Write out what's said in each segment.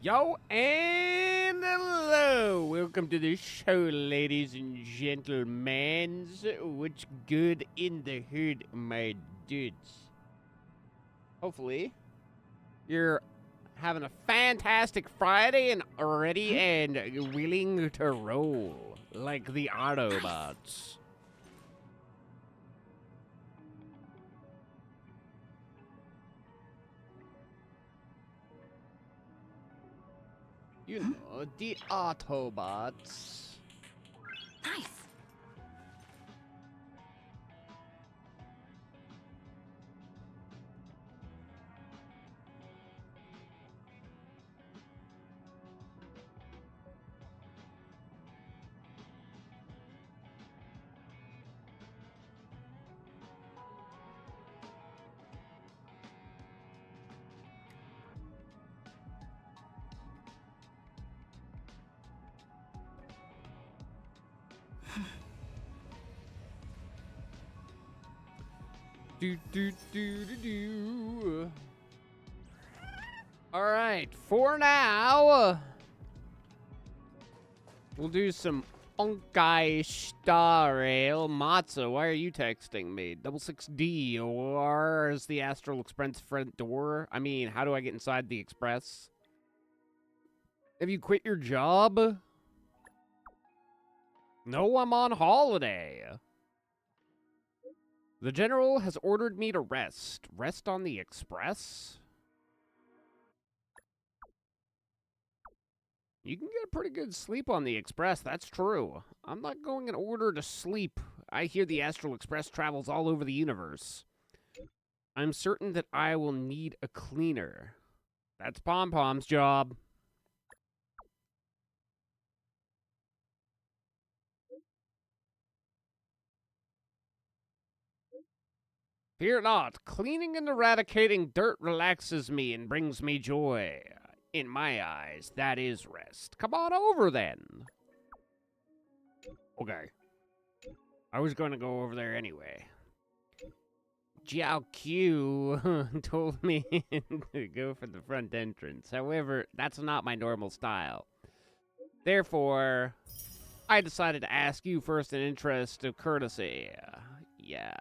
Yo, and hello! Welcome to the show, ladies and gentlemen. What's good in the hood, my dudes? Hopefully, you're having a fantastic Friday and ready and willing to roll like the Autobots. You know, the Autobots. Nice. Do. All right, for now, we'll do some Onkai Starrail. Matzo, why are you texting me? 66D, or is the Astral Express front door? I mean, how do I get inside the Express? Have you quit your job? No, I'm on holiday. The General has ordered me to rest. Rest on the Express? You can get a pretty good sleep on the Express, that's true. I'm not going in order to sleep. I hear the Astral Express travels all over the universe. I'm certain that I will need a cleaner. That's Pom Pom's job. Fear not, cleaning and eradicating dirt relaxes me and brings me joy. In my eyes, that is rest. Come on over, then. Okay. I was going to go over there anyway. Jiao Q told me to go for the front entrance. However, that's not my normal style. Therefore, I decided to ask you first in interest of courtesy. Yeah.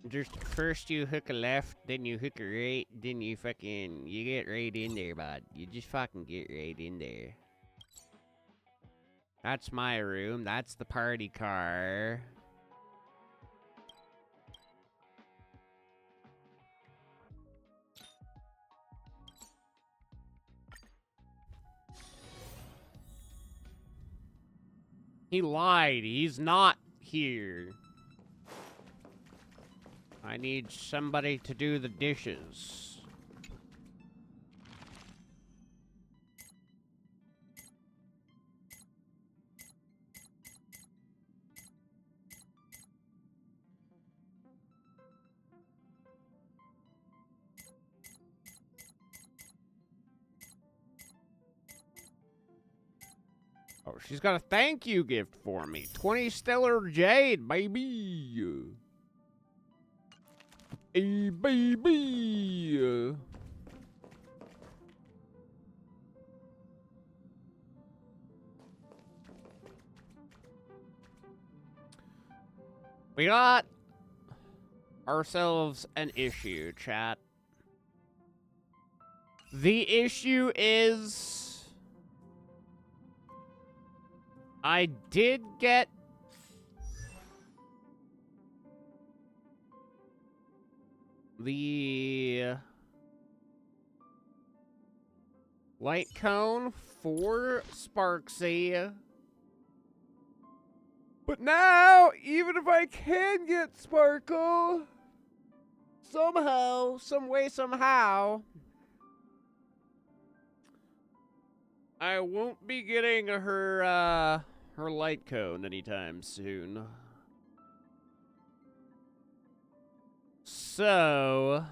Just first you hook a left, then you hook a right, then you get right in there, bud. You just fucking get right in there. That's my room. That's the party car. He lied. He's not here. I need somebody to do the dishes. Oh, she's got a thank you gift for me. 20 stellar jade, baby. Hey, baby. We got ourselves an issue, chat. The issue is I did get the light cone for Sparksy. But now, even if I can get Sparkle, somehow, some way, somehow, I won't be getting her light cone anytime soon. So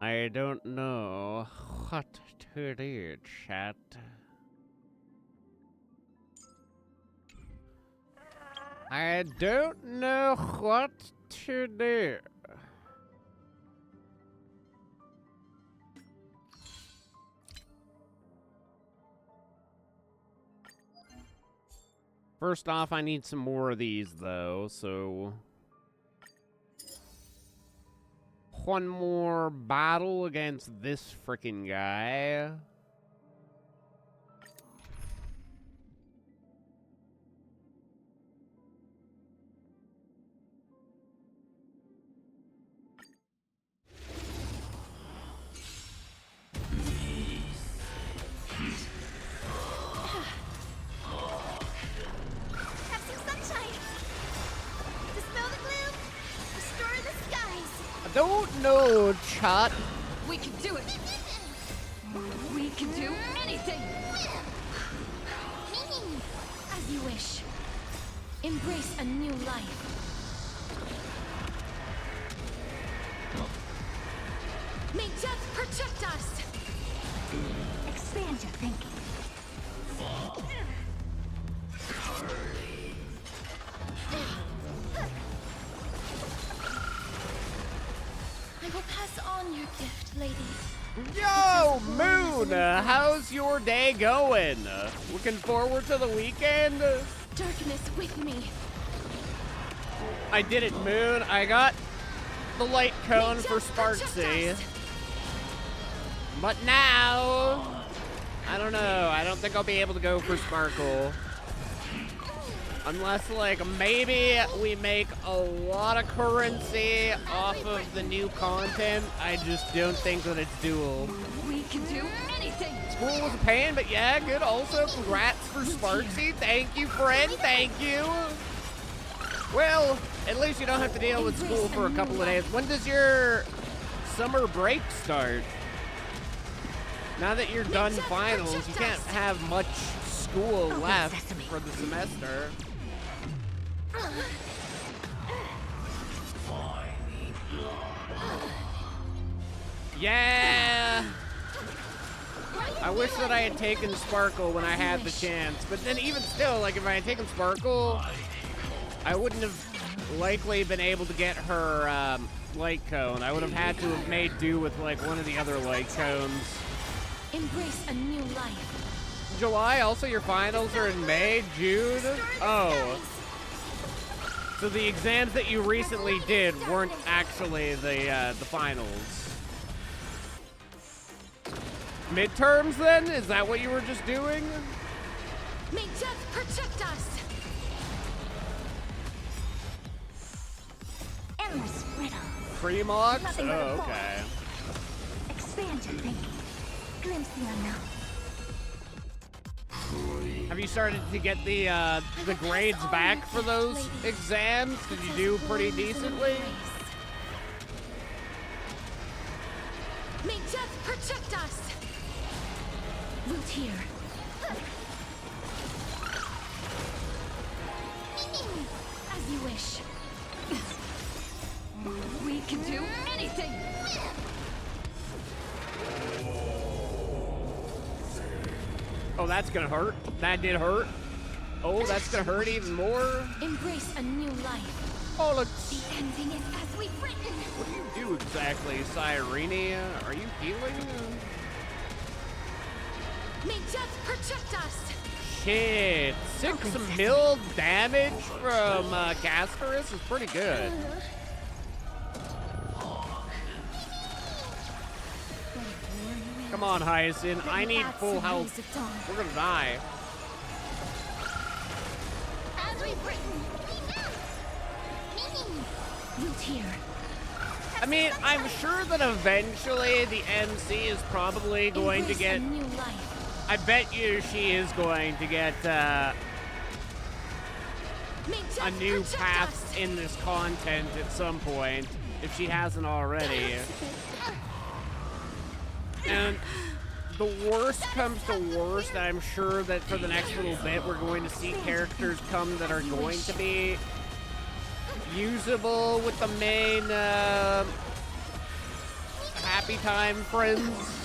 I don't know what to do, chat. I don't know what to do. First off, I need some more of these, though, so... One more battle against this frickin' guy. Don't know, chat. We can do it. We can do anything. As you wish. Embrace a new life. May death protect us. Expand your thinking. I will pass on your gift, lady. Yo, Moon, how's your day going? Looking forward to the weekend? Darkness with me. I did it, Moon. I got the light cone for Sparksy. But now, I don't know. I don't think I'll be able to go for Sparkle. Unless, like, maybe we make a lot of currency off of the new content. I just don't think that it's doable. We can do anything. School was a pain, but yeah, good. Also, congrats for Sparksy. Thank you, friend. Thank you. Well, at least you don't have to deal with school for a couple of days. When does your summer break start? Now that you're done finals, you can't have much school left for the semester. Yeah! I wish that I had taken Sparkle when I had the chance, but then even still, like, if I had taken Sparkle, I wouldn't have likely been able to get her light cone. I would have had to have made do with, like, one of the other light cones. Embrace a new life. July, also your finals are in May, June? Oh. So the exams that you recently did weren't actually the finals. Midterms, then? Is that what you were just doing? May death protect us. Endless riddle. Pre-mocks? Oh, okay. Expand your thinking. Glimpse the unknown. Have you started to get the grades back for those exams? Did you do pretty decently? May death protect us. Root here. As you wish. We can do anything. Oh, that's gonna hurt. That did hurt. Oh, that's gonna hurt even more. Embrace a new life. Oh, look. The ending is as we've written. What do you do exactly, Cyrene? Are you healing? May death protect us. Shit. 6 mil damage from Castorus is pretty good. Come on, Hyacinth. I need full health. We're gonna die. As we've written. Root here. I mean, I'm sure that eventually the MC is probably going to get... Embrace a new life. I bet you she is going to get a new path in this content at some point, if she hasn't already. And the worst comes to worst, I'm sure that for the next little bit, we're going to see characters come that are going to be usable with the main Happy Time friends.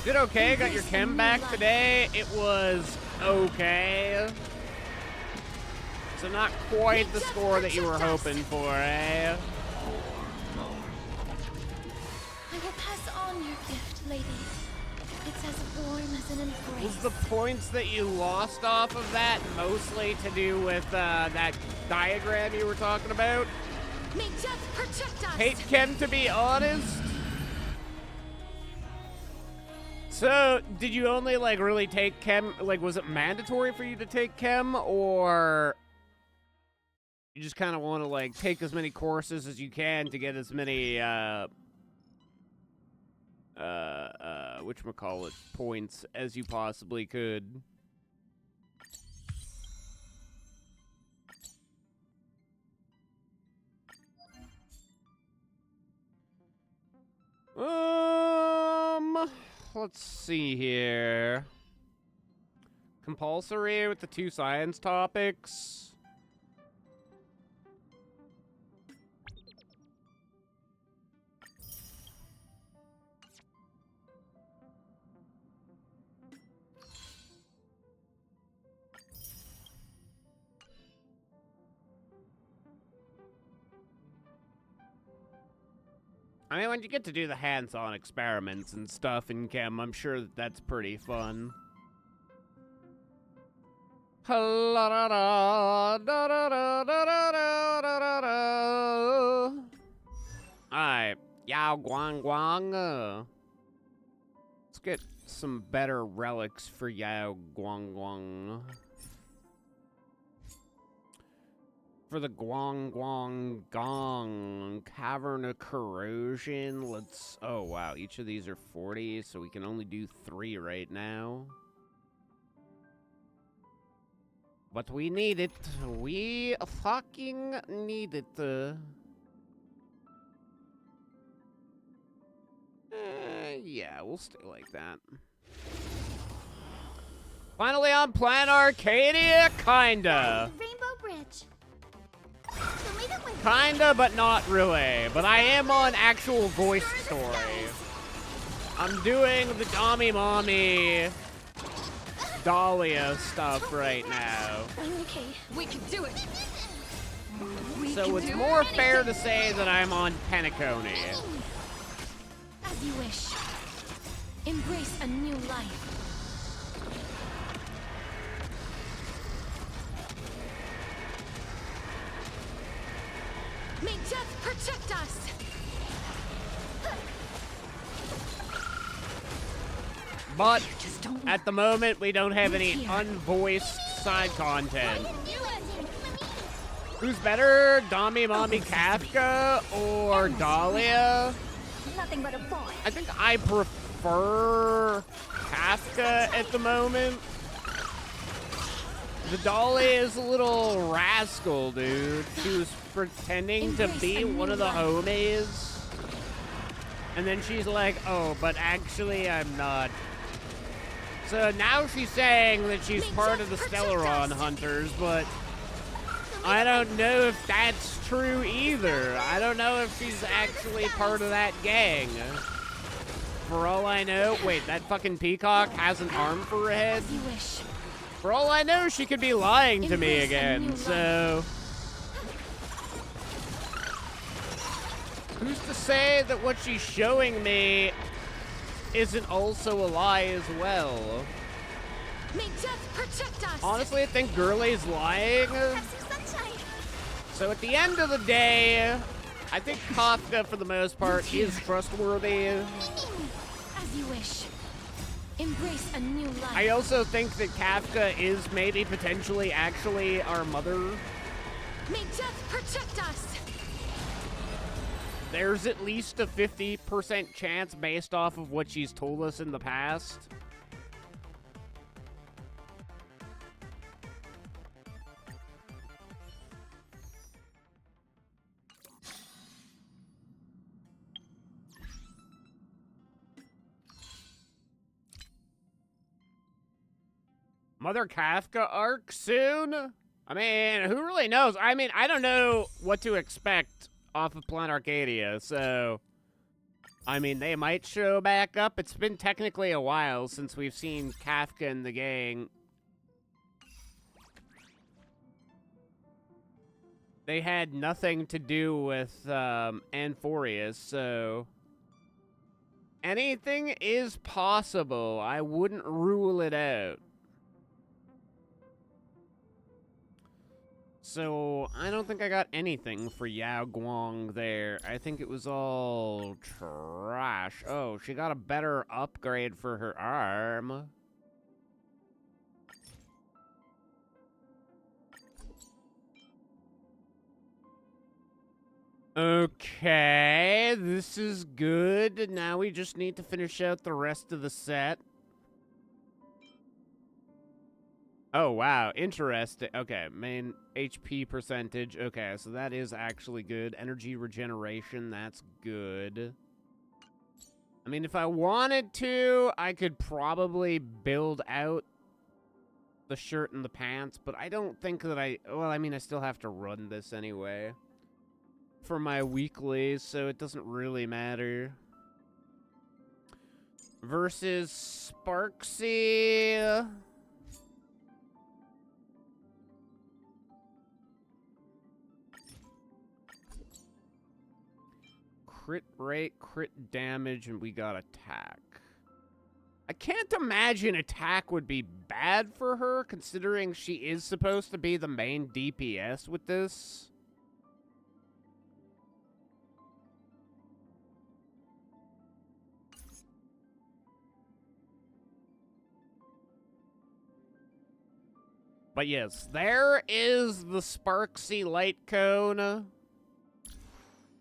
Did okay, got your chem back today. It was okay. So not quite the score that you were hoping for, eh? I will pass on your gift, lady. It's as warm as an embrace. Was the points that you lost off of that mostly to do with that diagram you were talking about? May death protect us. Hate Chem, to be honest. So, did you only, like, really take Chem? Like, was it mandatory for you to take Chem, or you just kind of want to, like, take as many courses as you can to get as many, whatchamacallit, points as you possibly could? Let's see here. Compulsory with the 2 science topics. I mean, when you get to do the hands-on experiments and stuff in chem, I'm sure that that's pretty fun. Alright, Yao Guang Guang. Let's get some better relics for Yao Guang Guang. For the Guang Guang Gong Cavern of Corrosion, let's... Oh, wow. Each of these are 40, so we can only do 3 right now. But we need it. We fucking need it. Yeah, we'll stay like that. Finally on Planet Arcadia? Kinda. Rainbow Bridge. Kinda, but not really. But I am on actual voice story. I'm doing the Dommy Mommy Dahlia stuff right now. Okay, we can do it. So it's more fair to say that I'm on Penacony. As you wish. Embrace a new life. May death protect us! But at the moment, we don't have any unvoiced side content. Who's better, Dommy Mommy Kafka or Dahlia? Nothing but a boy. I think I prefer Kafka at the moment. The Dolly is a little rascal, dude. She was pretending to be one of the homies. And then she's like, oh, but actually I'm not. So now she's saying that she's part of the Stellaron Hunters, but I don't know if that's true either. I don't know if she's actually part of that gang. For all I know, wait, that fucking peacock has an arm for her head? As you wish. For all I know, she could be lying to me again, so... Who's to say that what she's showing me isn't also a lie as well? May death protect us. Honestly, I think Gurley's lying. So at the end of the day, I think Kafka, for the most part, is trustworthy. As you wish. Embrace a new life. I also think that Kafka is maybe potentially actually our mother. May death protect us. There's at least a 50% chance based off of what she's told us in the past. Mother Kafka arc soon? I mean, who really knows? I mean, I don't know what to expect off of Planet Arcadia, so... I mean, they might show back up. It's been technically a while since we've seen Kafka and the gang They had nothing to do with Amphorius, so anything is possible. I wouldn't rule it out. So, I don't think I got anything for Yao Guang there. I think it was all trash. Oh, she got a better upgrade for her arm. Okay, this is good. Now we just need to finish out the rest of the set. Oh, wow. Interesting. Okay, main HP percentage. Okay, so that is actually good. Energy regeneration, that's good. I mean, if I wanted to, I could probably build out the shirt and the pants, but I don't think that well, I mean, I still have to run this anyway for my weeklies, so it doesn't really matter. Versus Sparksy. Crit rate, crit damage, and we got attack. I can't imagine attack would be bad for her, considering she is supposed to be the main DPS with this. But yes, there is the Sparksy light cone.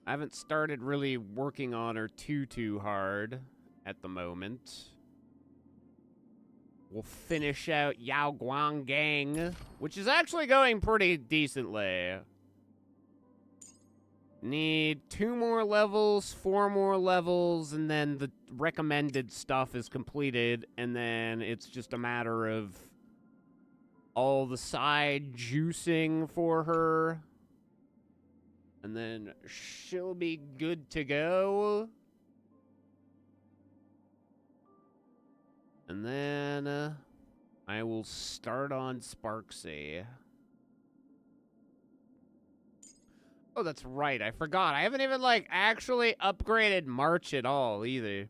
I haven't started really working on her too hard at the moment. We'll finish out Yao Guang Gang, which is actually going pretty decently. Need 2 more levels, 4 more levels, and then the recommended stuff is completed, and then it's just a matter of all the side juicing for her. And then she'll be good to go. And then I will start on Sparksy. Oh, that's right. I forgot. I haven't even, like, actually upgraded March at all, either.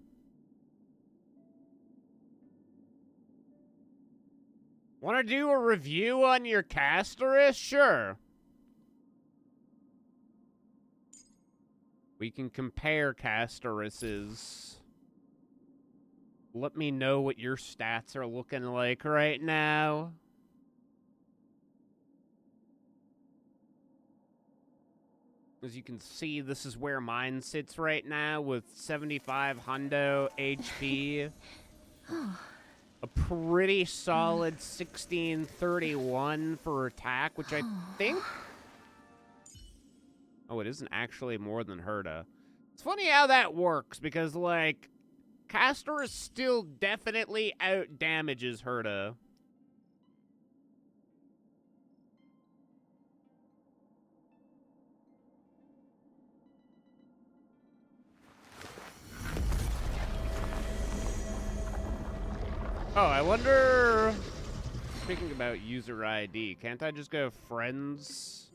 Want to do a review on your Casterus? Sure. We can compare Casteruses. Let me know what your stats are looking like right now. As you can see, this is where mine sits right now with 75 hundo HP. A pretty solid 1631 for attack, which I think... Oh, it isn't actually more than Herta. It's funny how that works, because, like, Casterus still definitely out-damages Herta. Oh, I wonder... Speaking about user ID, can't I just go friends?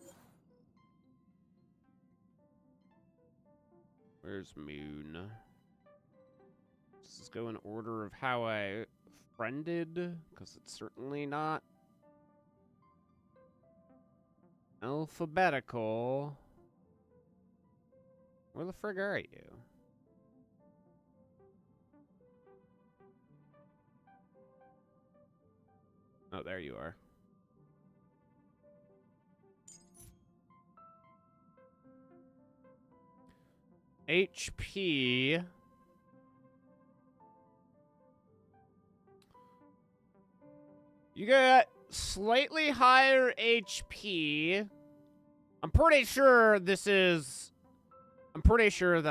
Where's Moon? Does this go in order of how I friended? Because it's certainly not alphabetical. Where the frig are you? Oh, there you are. HP. You got slightly higher HP. I'm pretty sure that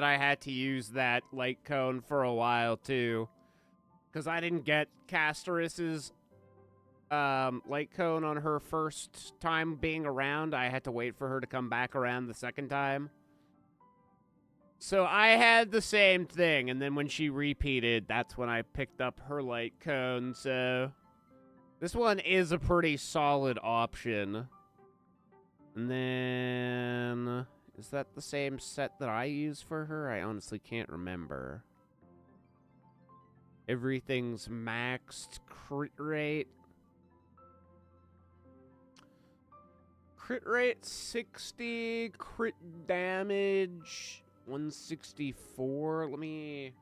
I had to use that light cone for a while, too. Because I didn't get Casterus's light cone on her first time being around. I had to wait for her to come back around the second time. So I had the same thing, and then when she repeated, that's when I picked up her light cone, so... This one is a pretty solid option. And then... Is that the same set that I use for her? I honestly can't remember. Everything's maxed crit rate. Crit rate 60, crit damage 164. Let me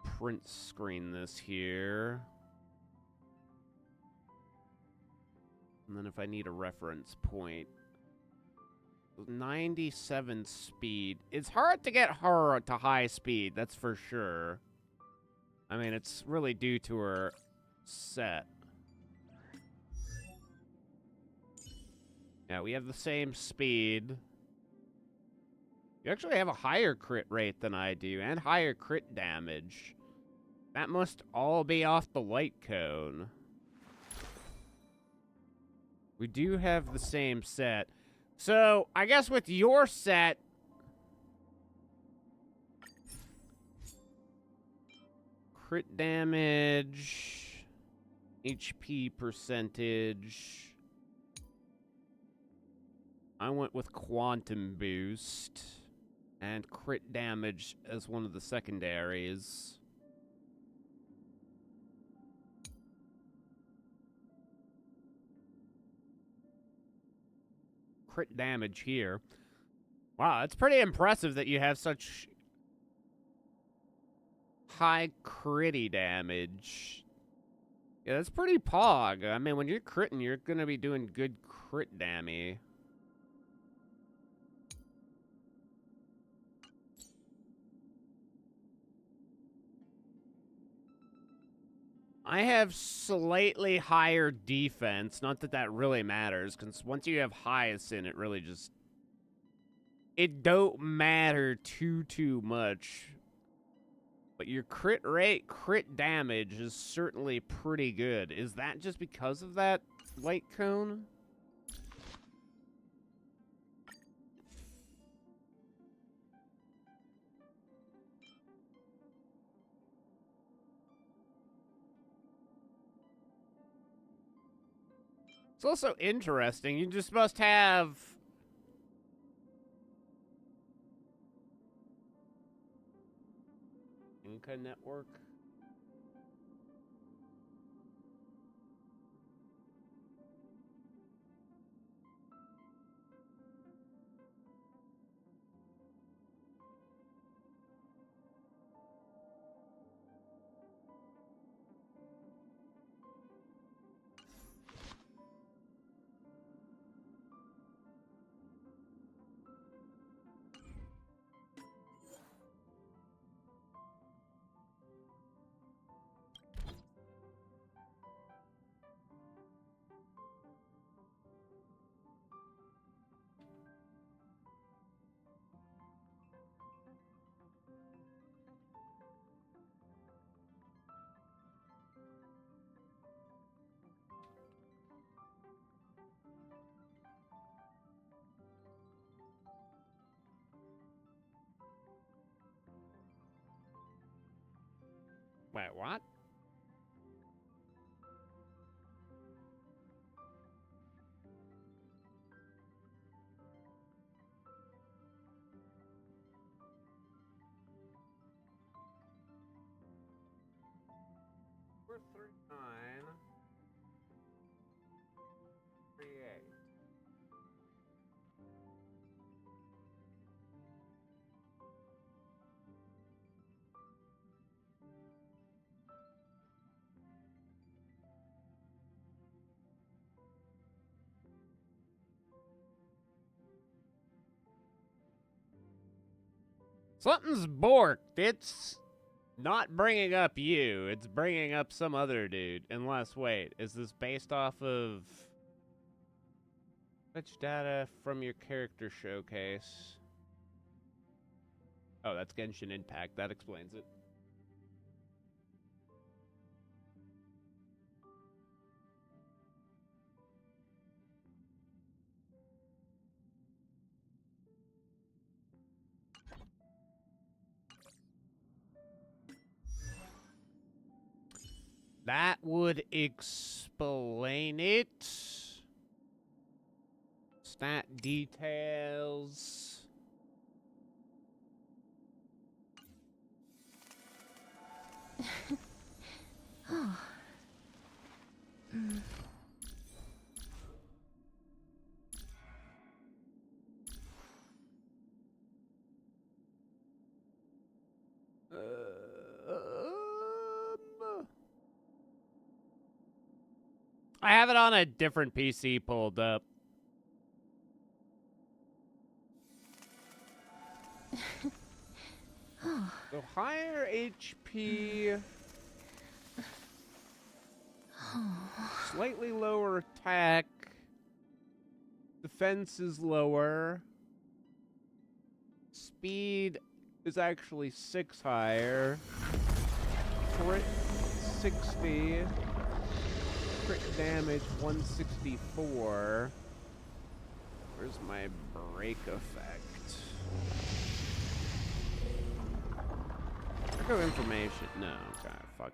print screen this here. And then if I need a reference point. 97 speed. It's hard to get her to high speed, that's for sure. I mean, it's really due to her set. Yeah, we have the same speed. You actually have a higher crit rate than I do, and higher crit damage. That must all be off the light cone. We do have the same set. So, I guess with your set... Crit damage... HP percentage... I went with Quantum Boost and crit damage as one of the secondaries. Crit damage here. Wow, it's pretty impressive that you have such high critty damage. Yeah, that's pretty pog. I mean, when you're critting, you're gonna be doing good crit damage. I have slightly higher defense. Not that that really matters, because once you have Hyacinth, it really just... It don't matter too much. But your crit rate, crit damage is certainly pretty good. Is that just because of that light cone? It's also interesting. You just must have... Inca network? Wait, what? We're 39. 38. Something's borked. It's not bringing up you. It's bringing up some other dude. Unless, wait, is this based off of... Fetch data from your character showcase? Oh, that's Genshin Impact. That explains it. That would explain it. Stat details. Oh. I have it on a different PC pulled up. So higher HP, slightly lower attack, defense is lower, speed is actually 6 higher, crit 60, crit damage 164. Where's my break effect? Echo information. No, okay, fuck.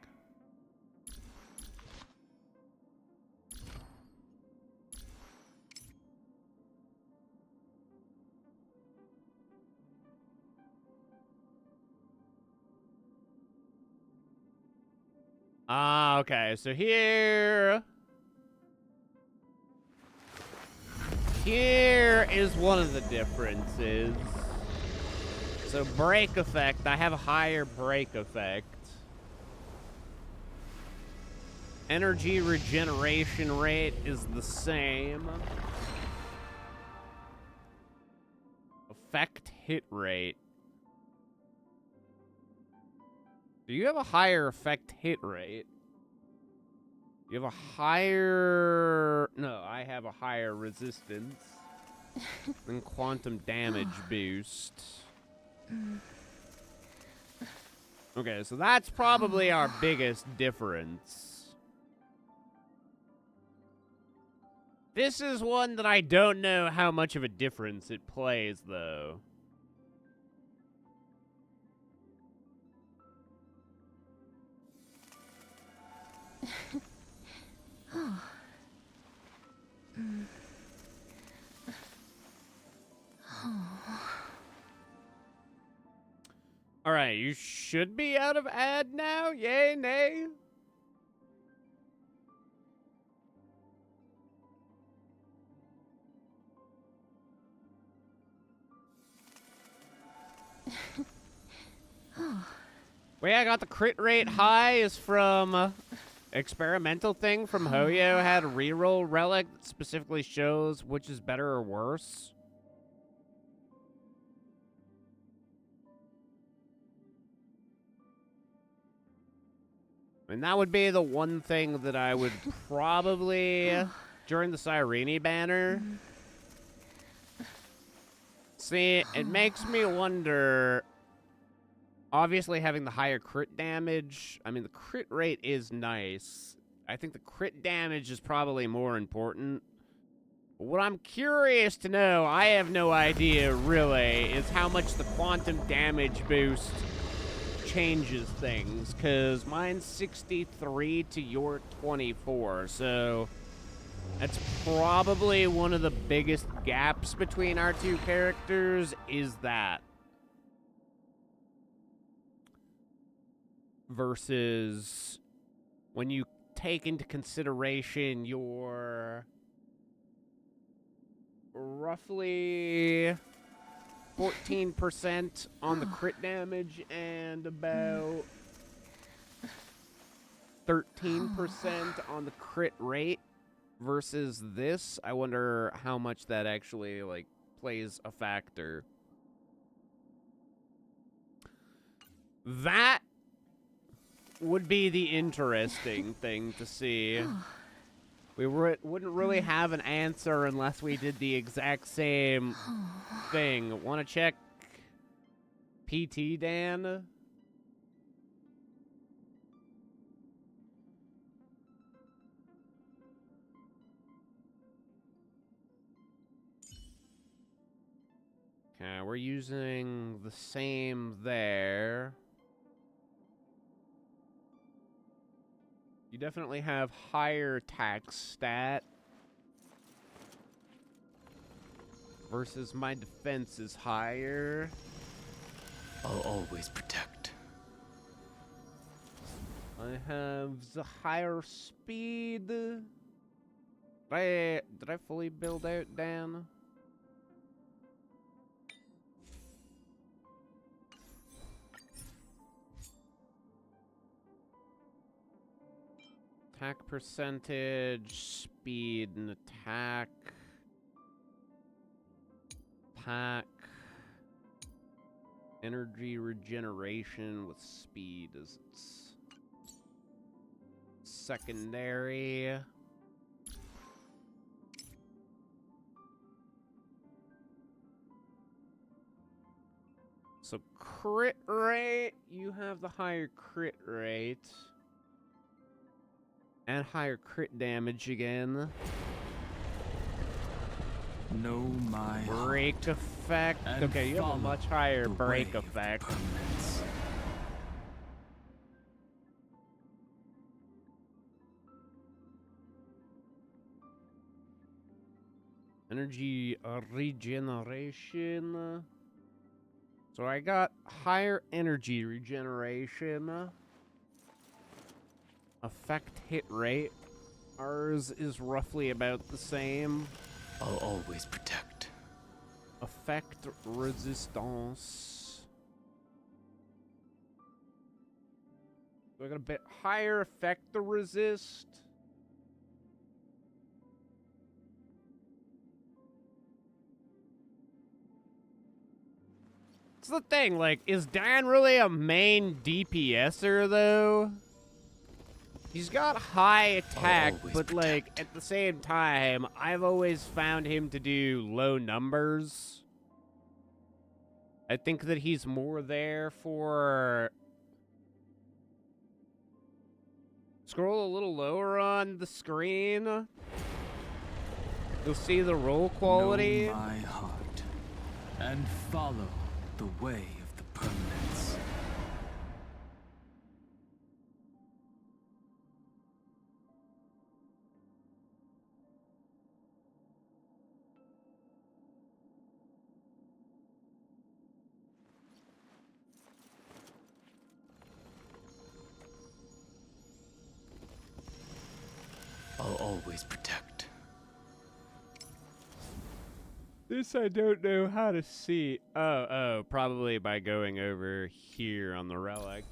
Ah, okay, so here is one of the differences. So break effect, I have a higher break effect. Energy regeneration rate is the same. Effect hit rate. Do you have a higher effect hit rate? You have a higher... No, I have a higher resistance. And quantum damage boost. Okay, so that's probably our biggest difference. This is one that I don't know how much of a difference it plays, though. All right, you should be out of ad now. Yay, nay? Way I got the crit rate high is from experimental thing from Hoyo. Had a reroll relic that specifically shows which is better or worse. And that would be the one thing that I would probably, during the Cyrene banner. See, it makes me wonder, obviously having the higher crit damage, I mean, the crit rate is nice. I think the crit damage is probably more important. But what I'm curious to know, I have no idea really, is how much the quantum damage boost changes things, because mine's 63 to your 24, so that's probably one of the biggest gaps between our two characters, is that. Versus when you take into consideration your roughly 14% on the crit damage and about 13% on the crit rate versus this. I wonder how much that actually, like, plays a factor. That would be the interesting thing to see. We wouldn't really have an answer unless we did the exact same thing. Want to check PT, Dan? Okay, we're using the same there. You definitely have higher tax stat. versus my defense is higher. I'll always protect. I have the higher speed. Did I fully build out Dan? Attack percentage, speed and attack. Pack. Energy regeneration with speed as its secondary. So crit rate, you have the higher crit rate. And higher crit damage again. Know my Break heart effect. and Okay, you have a follow much higher the break way of effect. permanence. Energy regeneration. So I got higher energy regeneration. Effect hit rate. Ours is roughly about the same. I'll always protect. Effect resistance. So I got a bit higher effect to resist. It's the thing, like, is Dan really a main DPSer though? He's got high attack, but like at the same time, I've always found him to do low numbers. I think that he's more there for... Scroll a little lower on the screen. You'll see the roll quality. Know my heart and follow the way of the permanence. I'll always protect. This I don't know how to see. Oh, probably by going over here on the relics.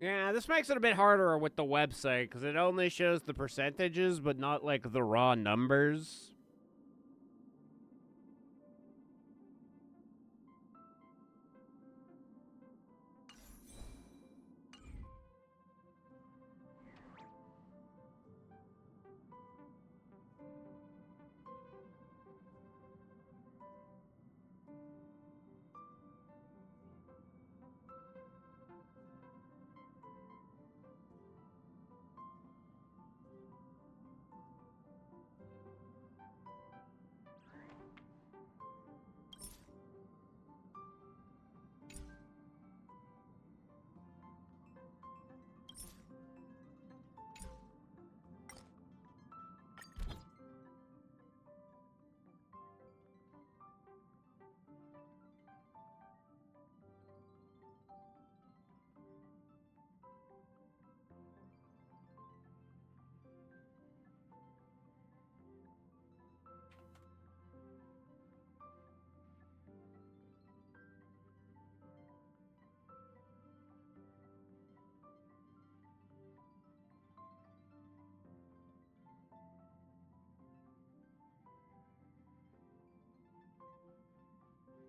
Yeah, this makes it a bit harder with the website, because it only shows the percentages, but not, like, the raw numbers.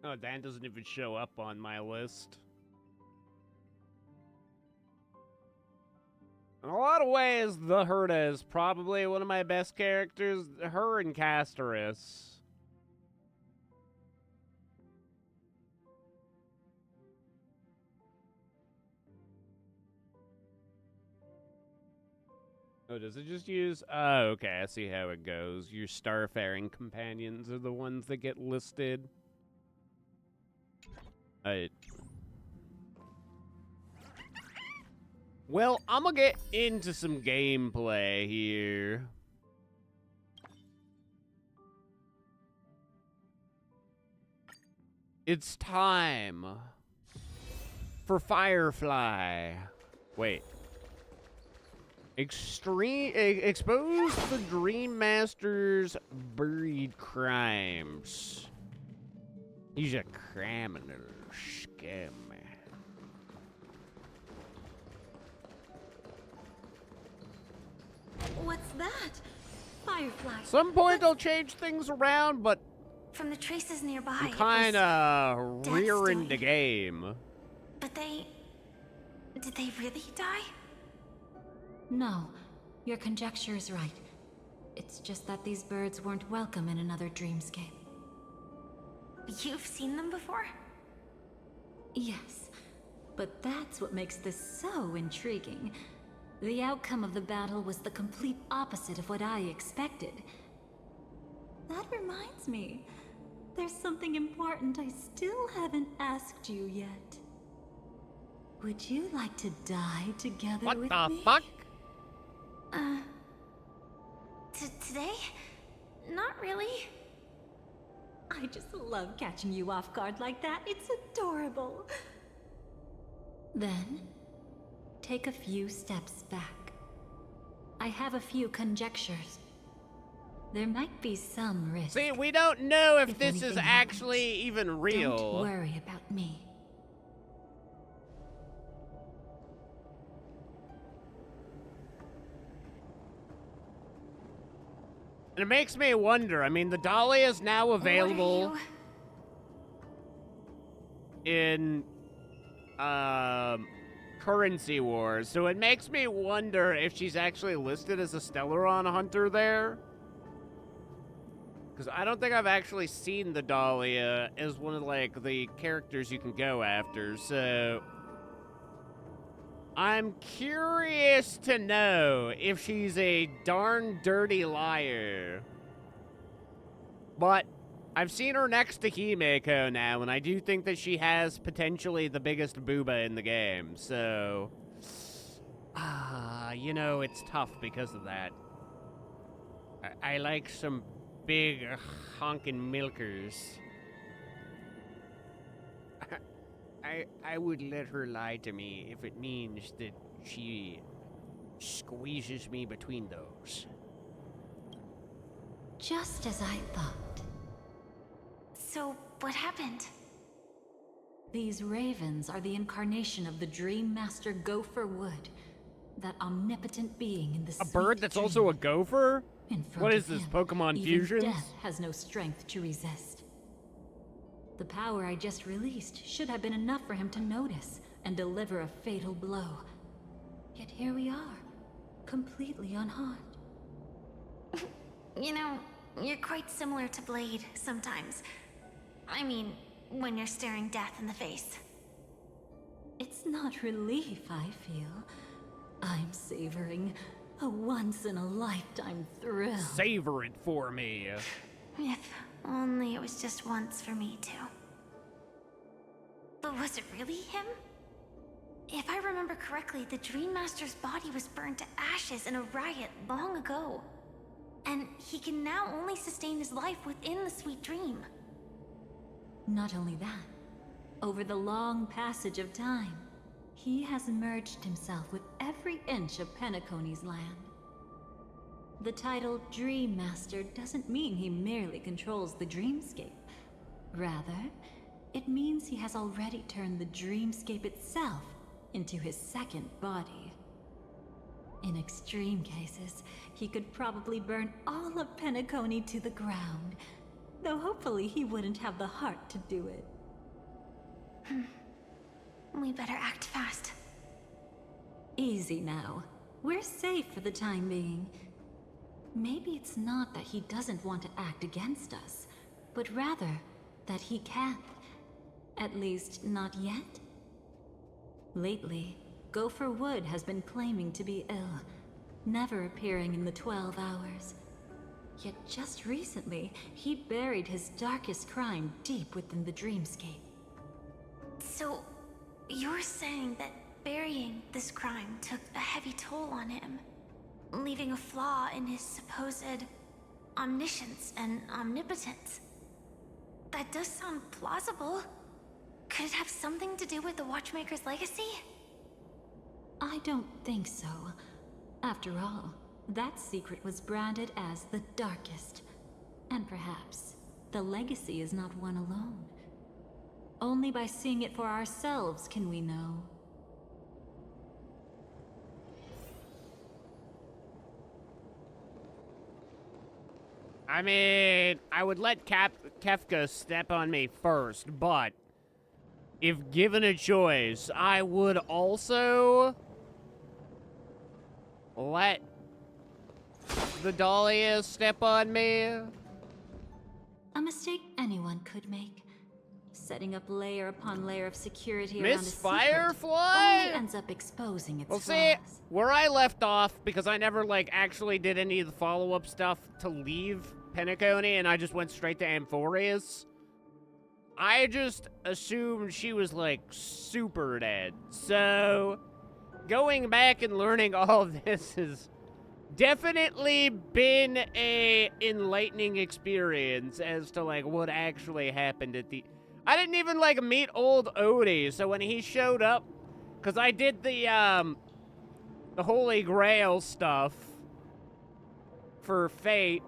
Oh, Dan doesn't even show up on my list. In a lot of ways, the Herda is probably one of my best characters. Her and Castoris. Oh, does it just use... Oh, okay, I see how it goes. Your starfaring companions are the ones that get listed. Well, I'm gonna get into some gameplay here. It's time for Firefly. Wait. Expose the Dream Master's buried crimes. He's a criminal scum. What's that? Firefly. Some point I'll change things around, but From the traces nearby. I'm it was kinda death rearing stain. the game. But did they really die? No, your conjecture is right. It's just that these birds weren't welcome in another dreamscape. You've seen them before? Yes, but that's what makes this so intriguing. The outcome of the battle was the complete opposite of what I expected. That reminds me, there's something important I still haven't asked you yet. Would you like to die together What with the me? fuck? Today? Not really. I just love catching you off guard like that. It's adorable. Then, take a few steps back. I have a few conjectures. There might be some risk. See, we don't know if If this is anything actually happens, even real. Don't worry about me. And it makes me wonder. I mean, the dolly is now available What are you? in Currency Wars, so it makes me wonder if she's actually listed as a Stellaron hunter there. Because I don't think I've actually seen the Dahlia as one of, like, the characters you can go after, so... I'm curious to know if she's a darn dirty liar. But I've seen her next to Himeko now, and I do think that she has potentially the biggest booba in the game, so... you know, it's tough because of that. I like some big honking milkers. I would let her lie to me if it means that she squeezes me between those. Just as I thought. So, what happened? These ravens are the incarnation of the Dream Master Gopher Wood, that omnipotent being in the A bird that's also a gopher? What is this, Pokemon fusions? Death has no strength to resist. The power I just released should have been enough for him to notice and deliver a fatal blow. Yet here we are, completely unharmed. You know, you're quite similar to Blade sometimes. I mean, when you're staring death in the face. It's not relief I feel. I'm savoring a once-in-a-lifetime thrill. Savor it for me. If only it was just once for me too. But was it really him? If I remember correctly, the Dream Master's body was burned to ashes in a riot long ago. And he can now only sustain his life within the sweet dream. Not only that, over the long passage of time, he has merged himself with every inch of Penacony's land. The title Dream Master doesn't mean he merely controls the dreamscape. Rather, it means he has already turned the dreamscape itself into his second body. In extreme cases, he could probably burn all of Penacony to the ground, though hopefully he wouldn't have the heart to do it. We better act fast. Easy now. We're safe for the time being. Maybe it's not that he doesn't want to act against us, but rather that he can't. At least, not yet. Lately, Gopher Wood has been claiming to be ill, never appearing in the 12 hours. Yet just recently, he buried his darkest crime deep within the dreamscape. So, you're saying that burying this crime took a heavy toll on him, leaving a flaw in his supposed omniscience and omnipotence? That does sound plausible. Could it have something to do with the Watchmaker's legacy? I don't think so. After all, that secret was branded as the darkest. And perhaps, the legacy is not one alone. Only by seeing it for ourselves can we know. I mean, I would let Kefka step on me first, but if given a choice, I would also let the Dahlia step on me. A mistake anyone could make. Setting up layer upon layer of security around a Miss secret Firefly? only ends up exposing its Well, flaws. see, where I left off, because I never, like, actually did any of the follow-up stuff to leave Penacony, and I just went straight to Amphorius, I just assumed she was, like, super dead. So, going back and learning all of this has definitely been a enlightening experience as to, like, what actually happened at the... I didn't even, like, meet old Odie, so when he showed up, because I did the Holy Grail stuff for Fate,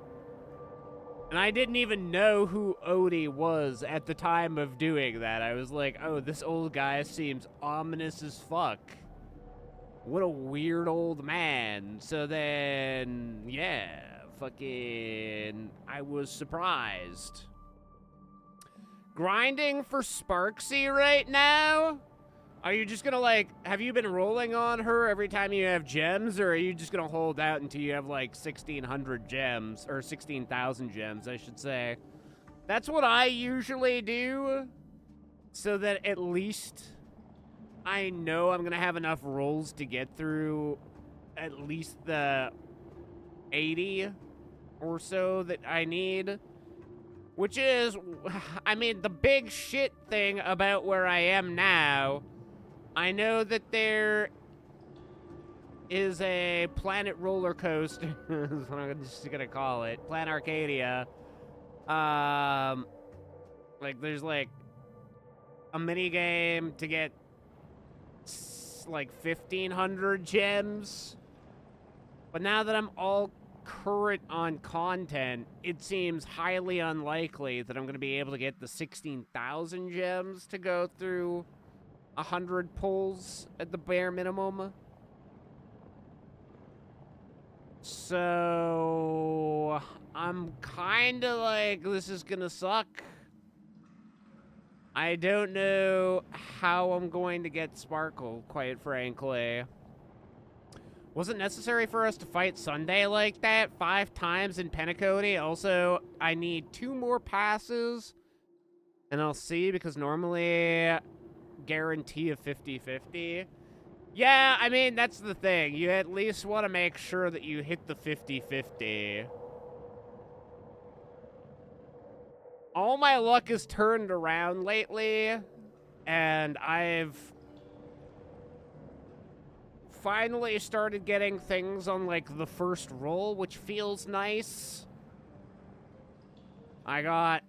and I didn't even know who Odie was at the time of doing that. I was like, oh, this old guy seems ominous as fuck. What a weird old man. So then, yeah, fucking, I was surprised. Grinding for Sparksy right now? Are you just gonna, like, have you been rolling on her every time you have gems, or are you just gonna hold out until you have, like, 1,600 gems, or 16,000 gems, I should say? That's what I usually do, so that at least I know I'm gonna have enough rolls to get through at least the 80 or so that I need. Which is, I mean, the big shit thing about where I am now, I know that there is a planet roller coaster, is what I'm just gonna call it, Planet Arcadia. Like, there's, like, a mini game to get, like, 1,500 gems. But now that I'm all current on content, it seems highly unlikely that I'm going to be able to get the 16,000 gems to go through 100 pulls at the bare minimum. So I'm kind of like, this is going to suck. I don't know how I'm going to get Sparkle, quite frankly. Was it necessary for us to fight Sunday like that 5 times in Penacony? Also, I need 2 more passes, and I'll see, because normally guarantee a 50-50. Yeah, I mean, that's the thing. You at least want to make sure that you hit the 50-50. All my luck has turned around lately, and I've finally started getting things on, like, the first roll, which feels nice. I got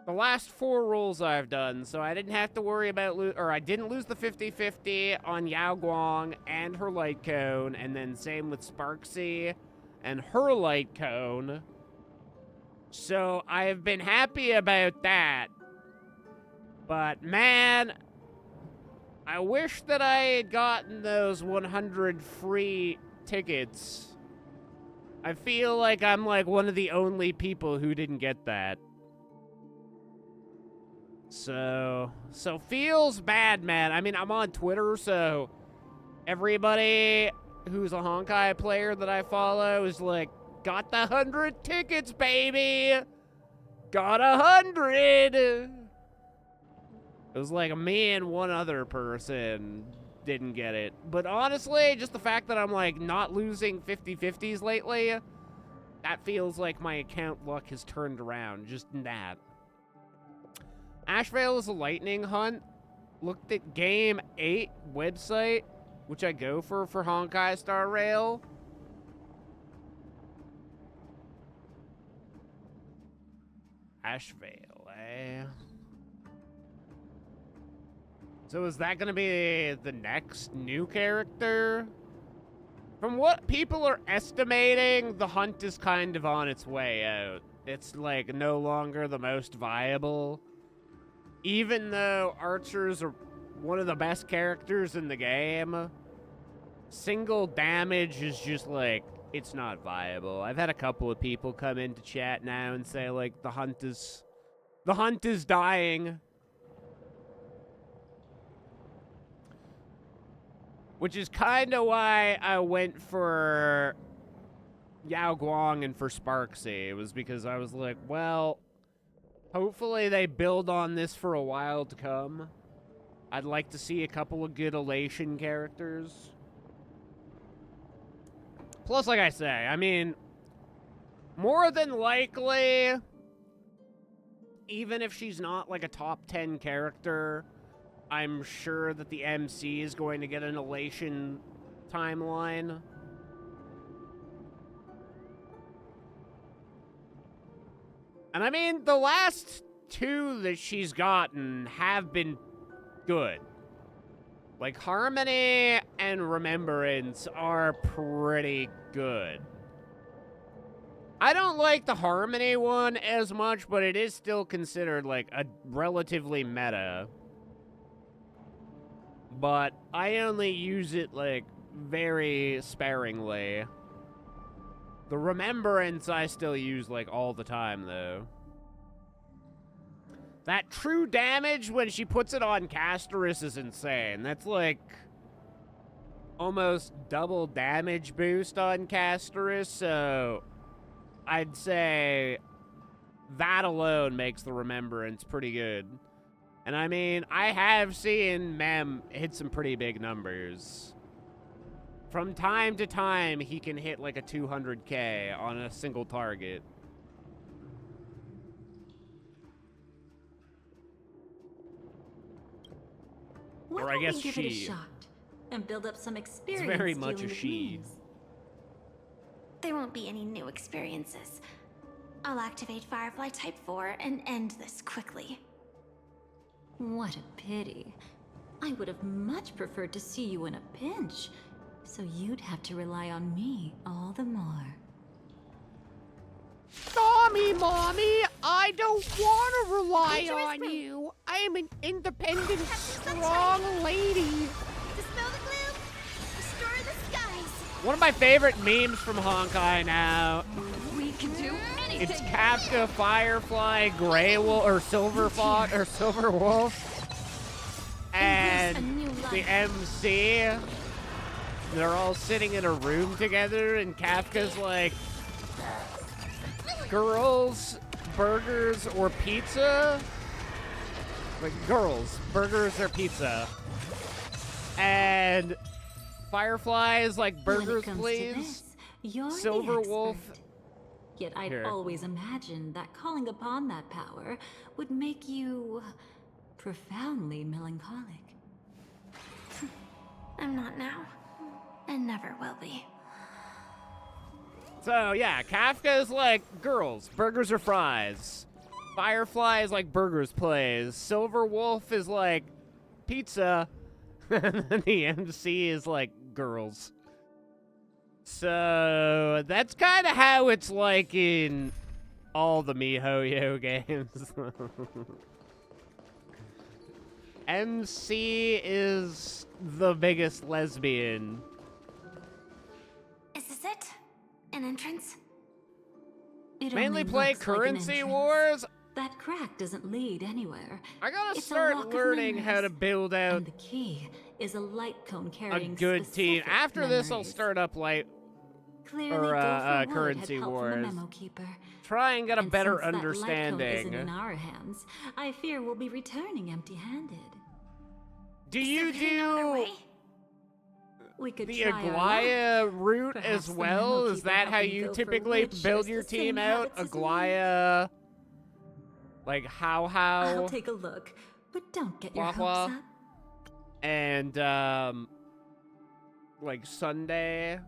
the last 4 rolls I've done, so I didn't have to worry about I didn't lose the 50-50 on Yao Guang and her light cone, and then same with Sparksy and her light cone. So I've been happy about that. But man, I wish that I had gotten those 100 free tickets. I feel like I'm like one of the only people who didn't get that. So feels bad, man. I mean, I'm on Twitter, so everybody who's a Honkai player that I follow is like, got the 100 tickets, baby! Got 100! It was like me and one other person didn't get it. But honestly, just the fact that I'm like not losing 50-50s lately, that feels like my account luck has turned around. Just that. Ashvale is a lightning hunt. Looked at Game 8 website, which I go for Honkai Star Rail. Ashvale, eh? So is that gonna be the next new character? From what people are estimating, the hunt is kind of on its way out. It's like no longer the most viable. Even though archers are one of the best characters in the game, single damage is just like, it's not viable. I've had a couple of people come into chat now and say like the hunt is dying. Which is kind of why I went for Yao Guang and for Sparksy. It was because I was like, well, hopefully they build on this for a while to come. I'd like to see a couple of good Elation characters. Plus, like I say, I mean, more than likely, even if she's not like a top 10 character, I'm sure that the MC is going to get an Elation timeline. And I mean, the last two that she's gotten have been good. Like, Harmony and Remembrance are pretty good. I don't like the Harmony one as much, but it is still considered, like, a relatively meta. But I only use it, like, very sparingly. The Remembrance I still use, like, all the time, though. That true damage when she puts it on Casterus is insane. That's, like, almost double damage boost on Casterus, so I'd say that alone makes the Remembrance pretty good. And I mean, I have seen Mem hit some pretty big numbers. From time to time, he can hit like a 200k on a single target. Or I guess give it a she. shot and build up some experience. It's very much a dealing with she. memes. There won't be any new experiences. I'll activate Firefly Type 4 and end this quickly. What a pity. I would have much preferred to see you in a pinch, so you'd have to rely on me all the more. Mommy, I don't want to rely on you. I'm an independent, strong lady. Dispel the gloom, restore the skies. One of my favorite memes from Honkai now. We can do anything. It's Kafka, Firefly, Grey Wolf, or Silver Fox, or Silver Wolf, and the MC. They're all sitting in a room together, and Kafka's like, girls, burgers, or pizza? Like, girls, burgers, or pizza. And Firefly is like, burgers, please. Silver Wolf. Yet I'd Here. always imagined that calling upon that power would make you profoundly melancholic. I'm not now, and never will be. So, yeah, Kafka is like, girls, burgers or fries. Firefly is like, burgers, please. Silver Wolf is like, pizza. And then the MC is like, girls. So, that's kind of how it's like in all the MiHoYo games. MC is the biggest lesbian. Is this it? An entrance? It Mainly only play looks like an Currency entrance. Wars. That crack doesn't lead anywhere. I gotta It's a start lock of learning how to memories. build out And the key is a light cone a carrying good team. specific After this, I'll memories. start up light Clearly, Gopher Wood Currency had help from the Wars. Memo Keeper. Try and get a And better since that light cone isn't in understanding. our hands, I fear we'll be returning empty-handed. Do Is you there really no other do way? We could the try our luck. Aglaya route Perhaps as the well? Memo Is Keeper that how helping you Gopher typically Wood build shares your the same team out? habits as me. Aglaya, like how? I'll take a look, but don't get your Blah, hopes up. and like Sunday.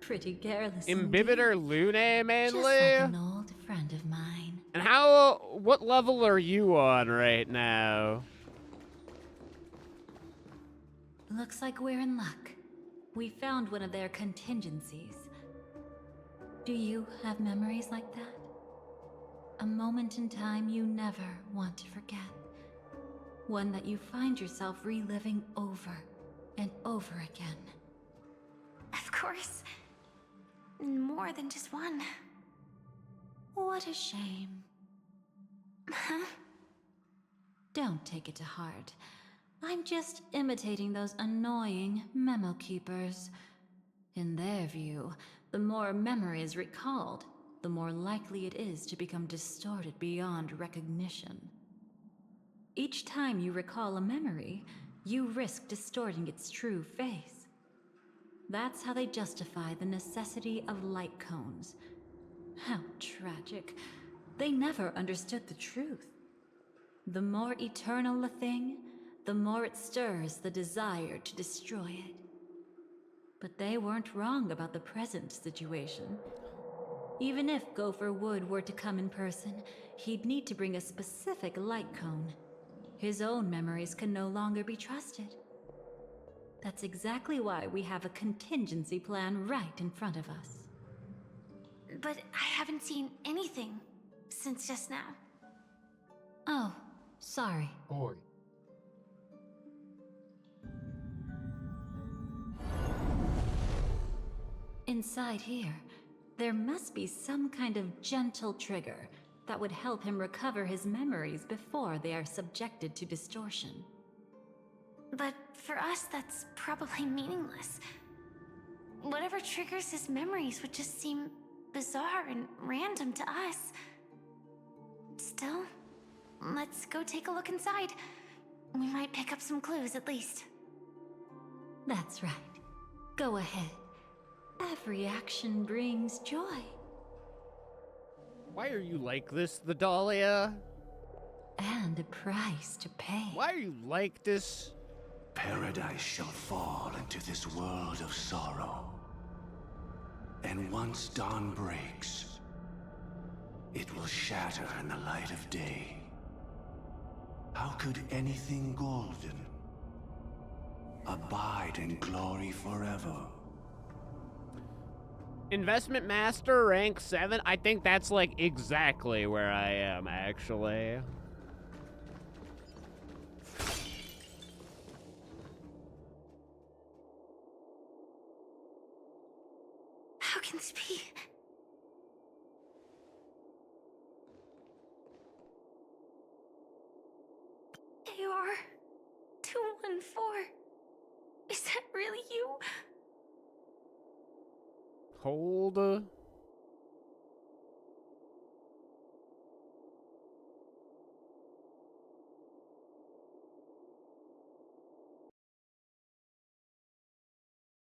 Pretty careless. Imbibitor Lune Just mainly. like an old friend of mine. And what level are you on right now? Looks like we're in luck. We found one of their contingencies. Do you have memories like that? A moment in time you never want to forget. One that you find yourself reliving over and over again. Of course. More than just one. What a shame. Huh? Don't take it to heart. I'm just imitating those annoying memo keepers. In their view, the more memory is recalled, the more likely it is to become distorted beyond recognition. Each time you recall a memory, you risk distorting its true face. That's how they justify the necessity of light cones. How tragic. They never understood the truth. The more eternal a thing, the more it stirs the desire to destroy it. But they weren't wrong about the present situation. Even if Gopher Wood were to come in person, he'd need to bring a specific light cone. His own memories can no longer be trusted. That's exactly why we have a contingency plan right in front of us. But I haven't seen anything since just now. Oh, sorry. Boy. Inside here, there must be some kind of gentle trigger that would help him recover his memories before they are subjected to distortion. But for us, that's probably meaningless. Whatever triggers his memories would just seem bizarre and random to us. Still, let's go take a look inside. We might pick up some clues at least. That's right. Go ahead. Every action brings joy. Why are you like this, the Dahlia? And a price to pay. Why are you like this? Paradise shall fall into this world of sorrow. And once dawn breaks, it will shatter in the light of day. How could anything golden abide in glory forever? Investment Master, rank 7? I think that's like exactly where I am, actually. How can this be? AR 214. Is that really you? Hold.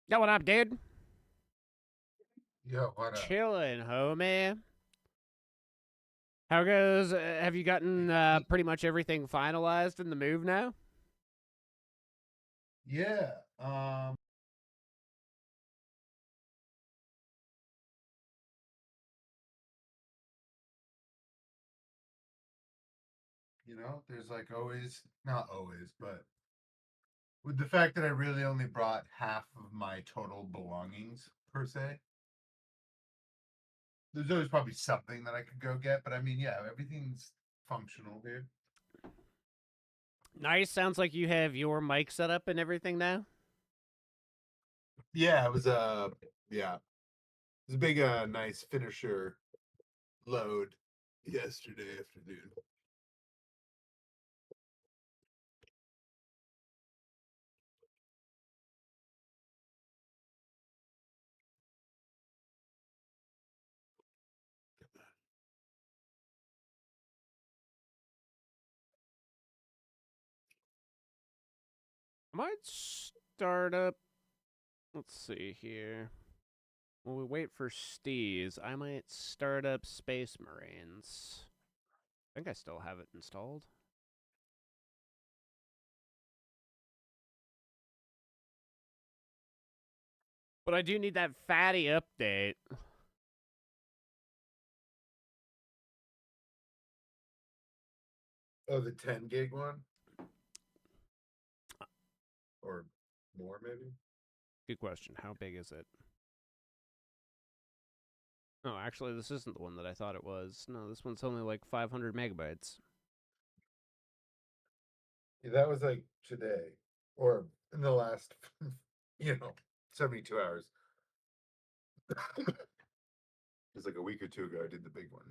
Yo, what up, dude? Yo, what up? Chillin', homie. How goes? Have you gotten pretty much everything finalized in the move now? Yeah. You know, there's like always, not always, but with the fact that I really only brought half of my total belongings per se, there's always probably something that I could go get. But I mean, yeah, everything's functional here. Nice. Sounds like you have your mic set up and everything now. Yeah, it was yeah. It was a big nice finisher load yesterday afternoon. I might start up. Let's see here. While we wait for Steez, I might start up Space Marines. I think I still have it installed. But I do need that fatty update. Oh, the 10 gig one? Or more, maybe? Good question. How big is it? Oh, actually, this isn't the one that I thought it was. No, this one's only like 500 megabytes. Yeah, that was like today. Or in the last, 72 hours. It was like a week or two ago I did the big one.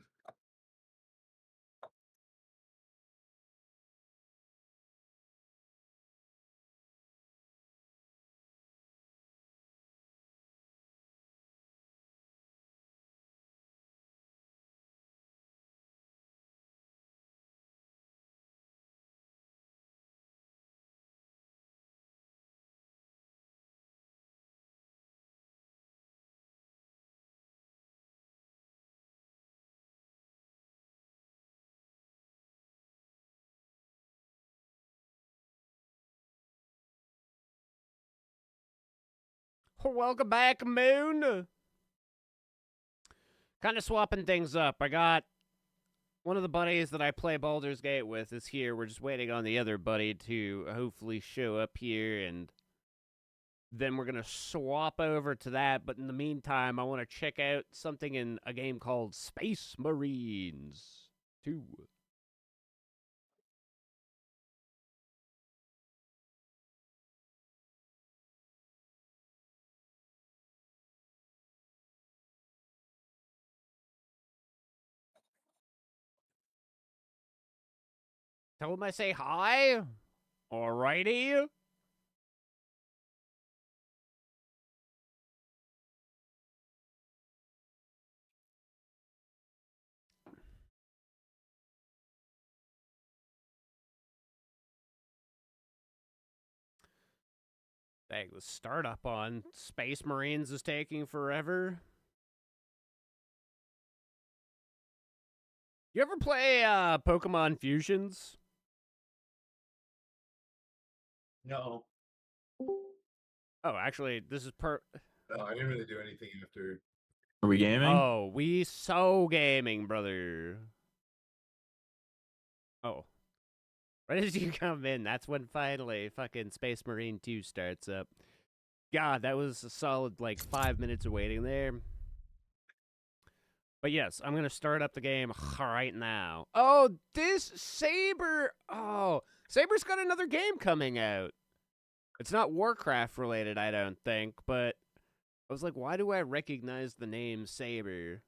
Welcome back, Moon. Kind of swapping things up. I got one of the buddies that I play Baldur's Gate with is here. We're just waiting on the other buddy to hopefully show up here, and then we're going to swap over to that. But in the meantime, I want to check out something in a game called Space Marines 2. Tell him I say hi. Alrighty. Dang, the startup on Space Marines is taking forever. You ever play Pokemon Fusions? No. Oh, actually, this is No, I didn't really do anything after. Are we gaming? Oh, we so gaming, brother. Oh. Right as you come in, that's when finally fucking Space Marine 2 starts up. God, that was a solid, 5 minutes of waiting there. But yes, I'm going to start up the game right now. Oh, this Saber. Oh, Saber's got another game coming out. It's not Warcraft related, I don't think, but I was like, why do I recognize the name Saber?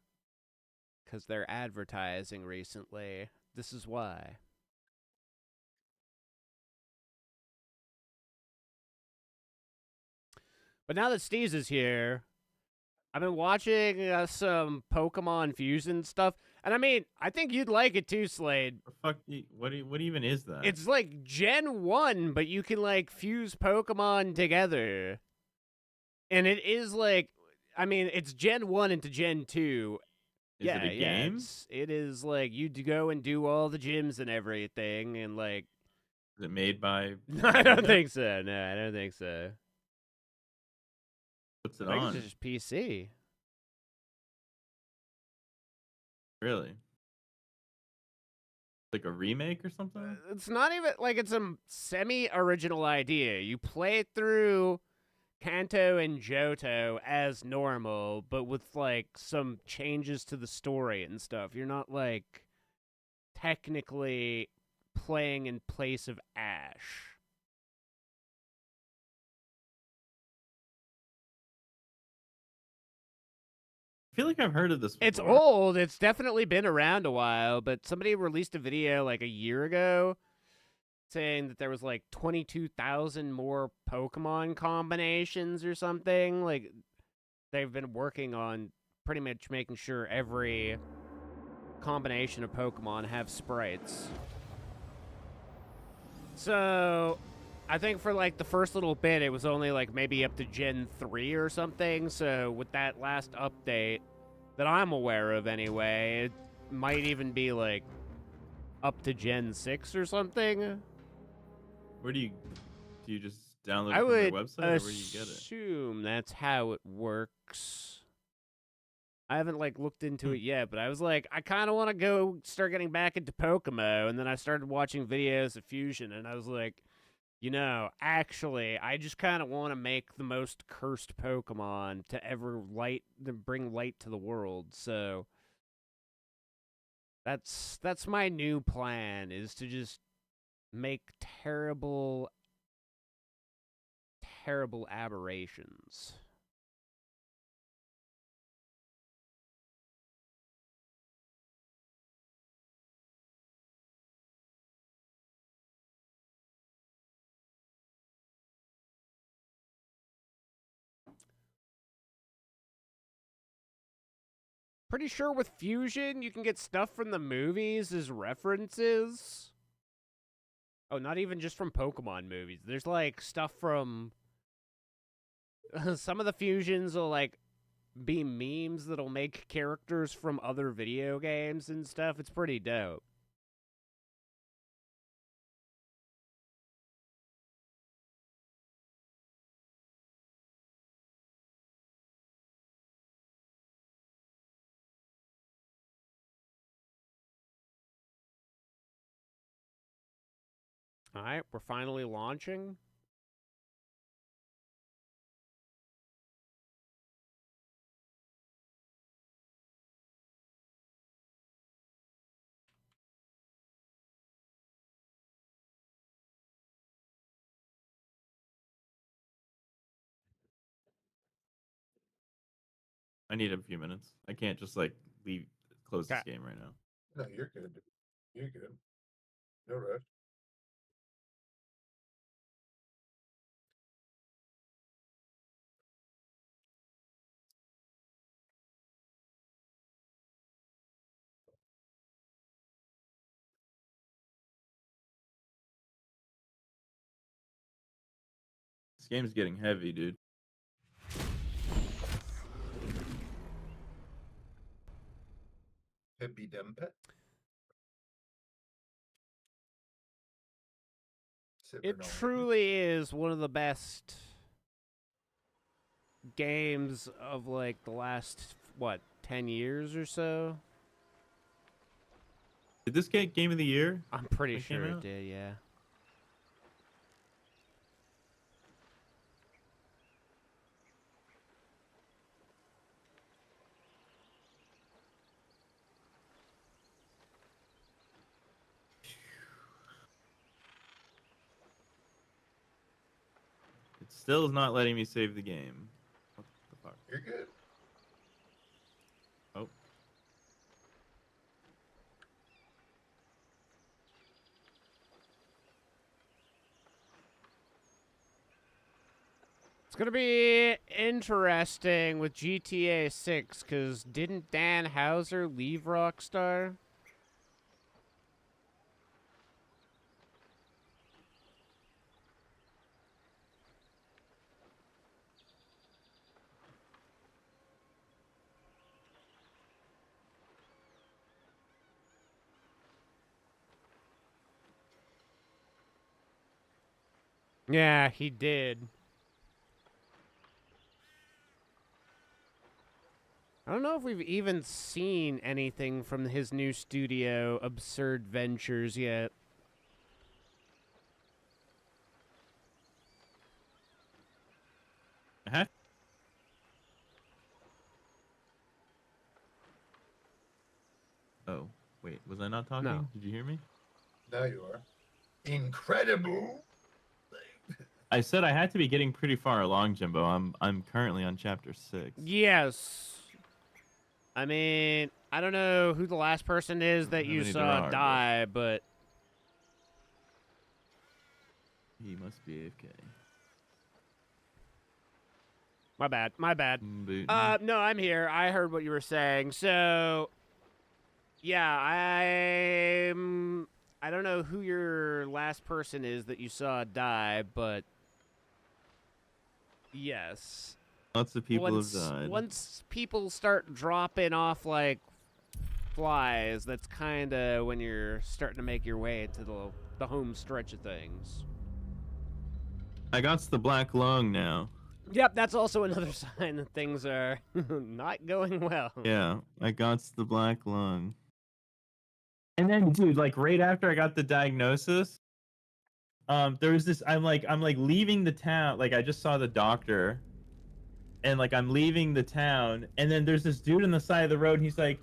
Because they're advertising recently. This is why. But now that Steez is here, I've been watching some Pokemon Fusion stuff, and I mean, I think you'd like it too, Slade. What even is that? It's like Gen 1, but you can fuse Pokemon together. And it is I mean, it's Gen 1 into Gen 2. Is it a game? It is you go and do all the gyms and everything, and Is it made by? I don't think so. No, I don't think so. What's it I think on? it's just PC. Really? Like a remake or something? It's not even it's a semi-original idea. You play through Kanto and Johto as normal, but with some changes to the story and stuff. You're not technically playing in place of Ash. feel like I've heard of this before. It's old. It's definitely been around a while, but somebody released a video like a year ago saying that there was like 22,000 more Pokemon combinations or something. Like, they've been working on pretty much making sure every combination of Pokemon have sprites. So, I think for like the first little bit, it was only like maybe up to Gen 3 or something. So, with that last update that I'm aware of anyway, it might even be like up to Gen 6 or something. Where do you just download it I from would their website, or where do you get it? assume that's how it works. I haven't like looked into it yet, but I was like, I kind of want to go start getting back into Pokemon, and then I started watching videos of Fusion, and I was like, actually, I just kind of want to make the most cursed Pokemon to ever bring light to the world. So that's my new plan, is to just make terrible aberrations. Pretty sure with Fusion, you can get stuff from the movies as references. Oh, not even just from Pokemon movies. There's, like, stuff from... some of the Fusions will, like, be memes that'll make characters from other video games and stuff. It's pretty dope. All right, we're finally launching. I need a few minutes. I can't just like close this Okay. game right now. No, you're good. You're good. No rush. This game's getting heavy, dude. Hippie Dempet. It truly is one of the best games of, like, the last, 10 years or so? Did this get Game of the Year? I'm pretty That came sure it out? did, yeah. It still is not letting me save the game. What the fuck? You're good. Oh. It's gonna be interesting with GTA 6, because didn't Dan Houser leave Rockstar? Yeah, he did. I don't know if we've even seen anything from his new studio, Absurd Ventures, yet. Uh-huh. Oh, wait. Was I not talking? No. Did you hear me? Now you are. Incredible. I said I had to be getting pretty far along, Jimbo. I'm currently on chapter 6. Yes. I mean, I don't know who the last person is that you saw die, but he must be AFK. My bad. My bad. No, I'm here. I heard what you were saying. So, yeah, I don't know who your last person is that you saw die, but yes. Lots of people have died. Once people start dropping off like flies, that's kind of when you're starting to make your way to the home stretch of things. I got the black lung now. Yep, that's also another sign that things are not going well. Yeah, I got the black lung. And then, dude, like right after I got the diagnosis, there was this. I'm like leaving the town. Like I just saw the doctor, and like I'm leaving the town, and then there's this dude on the side of the road. And he's like,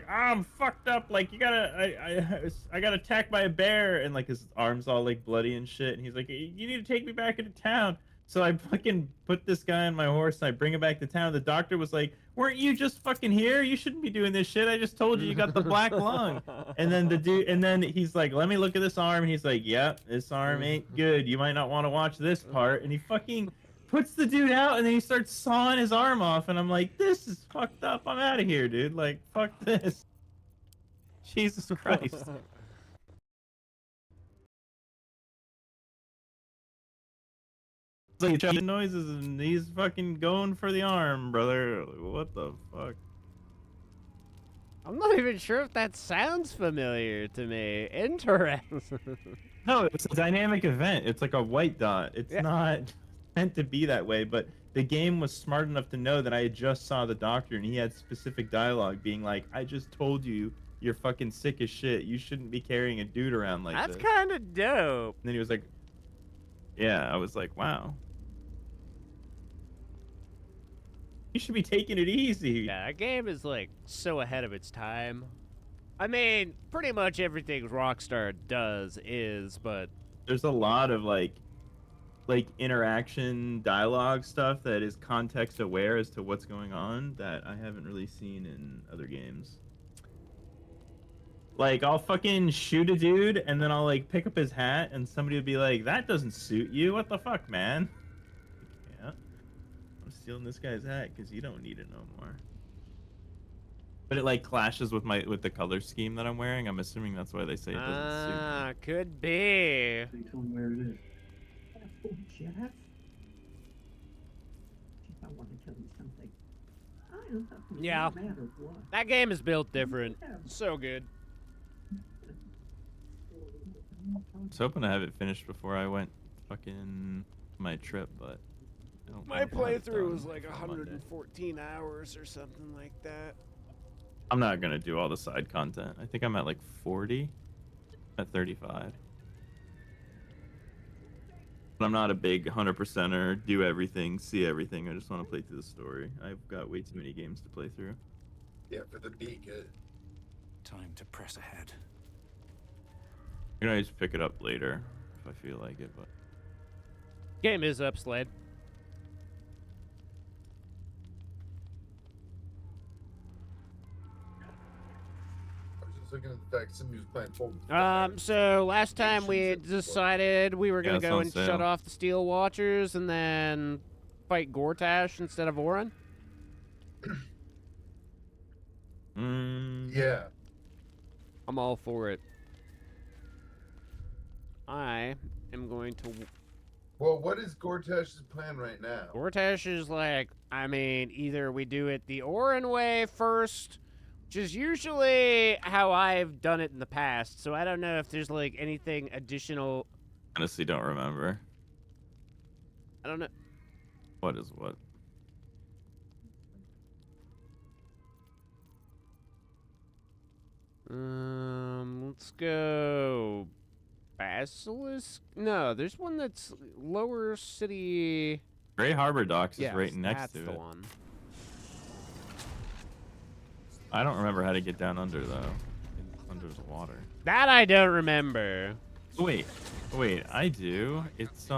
I'm fucked up. Like I got attacked by a bear, and like his arms all like bloody and shit. And he's like, you need to take me back into town. So I fucking put this guy on my horse and I bring him back to town. The doctor was like, weren't you just fucking here? You shouldn't be doing this shit. I just told you got the black lung. And then the dude, and then he's like, let me look at this arm. And he's like, yep, this arm ain't good. You might not want to watch this part. And he fucking puts the dude out and then he starts sawing his arm off. And I'm like, this is fucked up. I'm out of here, dude. Like, fuck this. Jesus Christ. Like the noises and he's fucking going for the arm, brother. What the fuck? I'm not even sure if that sounds familiar to me. Interesting. No, it's a dynamic event. It's like a white dot. It's not meant to be that way, but the game was smart enough to know that I just saw the doctor and he had specific dialogue being like, I just told you you're fucking sick as shit. You shouldn't be carrying a dude around like this. That's kind of dope. And then he was like, yeah, I was like, wow. You should be taking it easy. Yeah, that game is like so ahead of its time. I mean, pretty much everything Rockstar does is, but there's a lot of like interaction dialogue stuff that is context aware as to what's going on that I haven't really seen in other games. Like I'll fucking shoot a dude and then I'll like pick up his hat and somebody would be like, that doesn't suit you. What the fuck, man? Yeah. I'm stealing this guy's hat because you don't need it no more. But it like clashes with the color scheme that I'm wearing. I'm assuming that's why they say it doesn't suit me. Ah, could be. They tell me where it is. Oh, Jeff. Jeff, I want to tell you something. I don't know Yeah. no matter what. That game is built different. So good. I was hoping to have it finished before I went fucking my trip, but I don't My think I'll have it playthrough done was like before Monday. 114 hours or something like that. I'm not gonna do all the side content. I think I'm at like 40, at 35. But I'm not a big 100%er, do everything, see everything. I just want to play through the story. I've got way too many games to play through. Yeah, for the be good. Time to press ahead. You can always pick it up later if I feel like it, but Game is up, Slade. I was just looking at the fact somebody was playing full. So last time we decided we were gonna it's go on and sale. shut off the Steel Watchers and then fight Gortash instead of Orin. Yeah. I'm all for it. I am going to. Well, what is Gortash's plan right now? Gortash is like, I mean, either we do it the Orin way first, which is usually how I've done it in the past. So I don't know if there's like anything additional. honestly don't remember. I don't know. What is what? Let's go. Basilisk? No, there's one that's Lower City. Gray Harbor Docks is Yes, right next that's to the it. one. I don't remember how to get down under though. Under the water. That I don't remember. Wait, I do. It's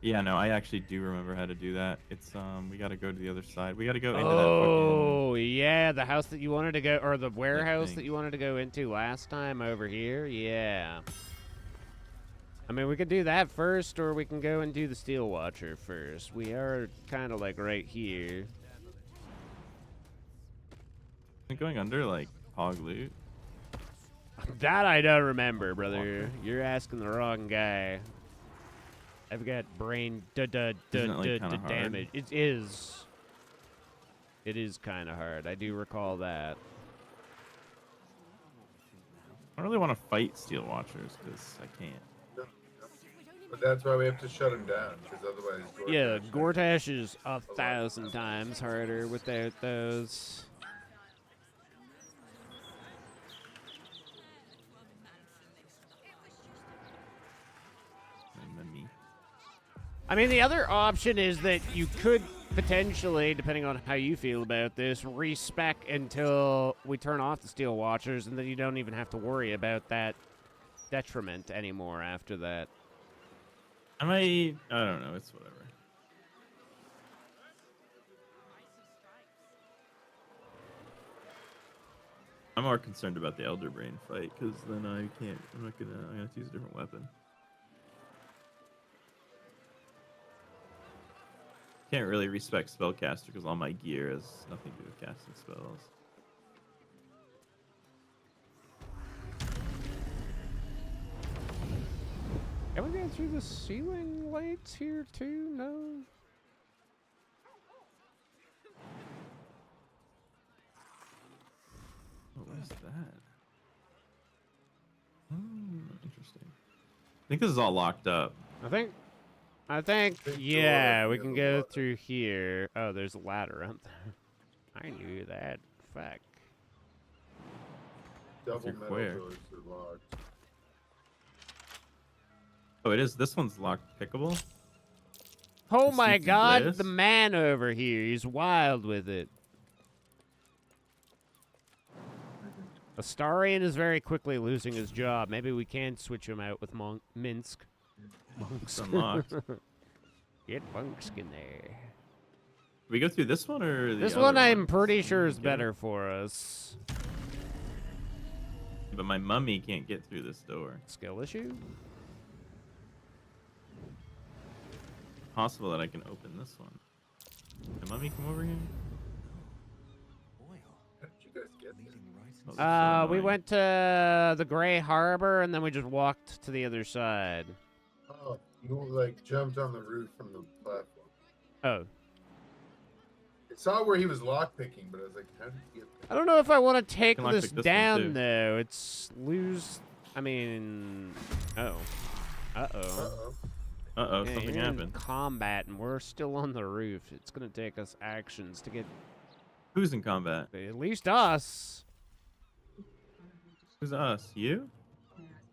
Yeah, no, I actually do remember how to do that. It's we gotta go to the other side. We gotta go into that Oh, yeah, the house that you wanted to go, or the warehouse thing. that you wanted to go into last time over here. Yeah. I mean, we could do that first, or we can go and do the Steel Watcher first. We are kind of like right here. I'm going under like Hog Loot. That I don't remember, brother. You're asking the wrong guy. I've got brain Isn't it, like, kinda hard? damage. It is. It is kind of hard. I do recall that. I don't really want to fight Steel Watchers because I can't. But that's why we have to shut him down, because otherwise. Yeah, Gortash is 1,000 times harder without those. I mean, the other option is that you could potentially, depending on how you feel about this, respec until we turn off the Steel Watchers, and then you don't even have to worry about that detriment anymore after that. I don't know. It's whatever. I'm more concerned about the Elder Brain fight because then I can't. I'm gonna have to use a different weapon. Can't really respec Spellcaster because all my gear has nothing to do with casting spells. Can we go through the ceiling lights here too? No. What is that? Interesting. I think this is all locked up. I think, yeah, we can go through here. Oh, there's a ladder up there. I knew that. Fuck. Double Through metal where? doors are locked. Oh, it is. This one's locked pickable. Oh The my Seats of god, Bliss? the man over here. He's wild with it. Astarion is very quickly losing his job. Maybe we can switch him out with Minsk. It's unlocked. Get Monks in there. Do we go through this one or the This other one I'm ones? pretty sure is Yeah. better for us. But my mummy can't get through this door. Skill issue? Possible that I can open this one. Can mummy come over here? How did you guys get there? Oh, that's so We annoying. went to the Gray Harbor and then we just walked to the other side. Oh, you like jumped on the roof from the platform. Oh. I saw where he was lockpicking, but I was like, how did he get I don't know if I want to take Can lockpick this this one, down, too. though. It's lose... I mean... Oh. there? Uh-oh. Uh-oh. Uh-oh, Yeah, something you're in happened. combat, and we're still on the roof. It's going to take us actions to get Who's in combat? at least us. Who's us? You?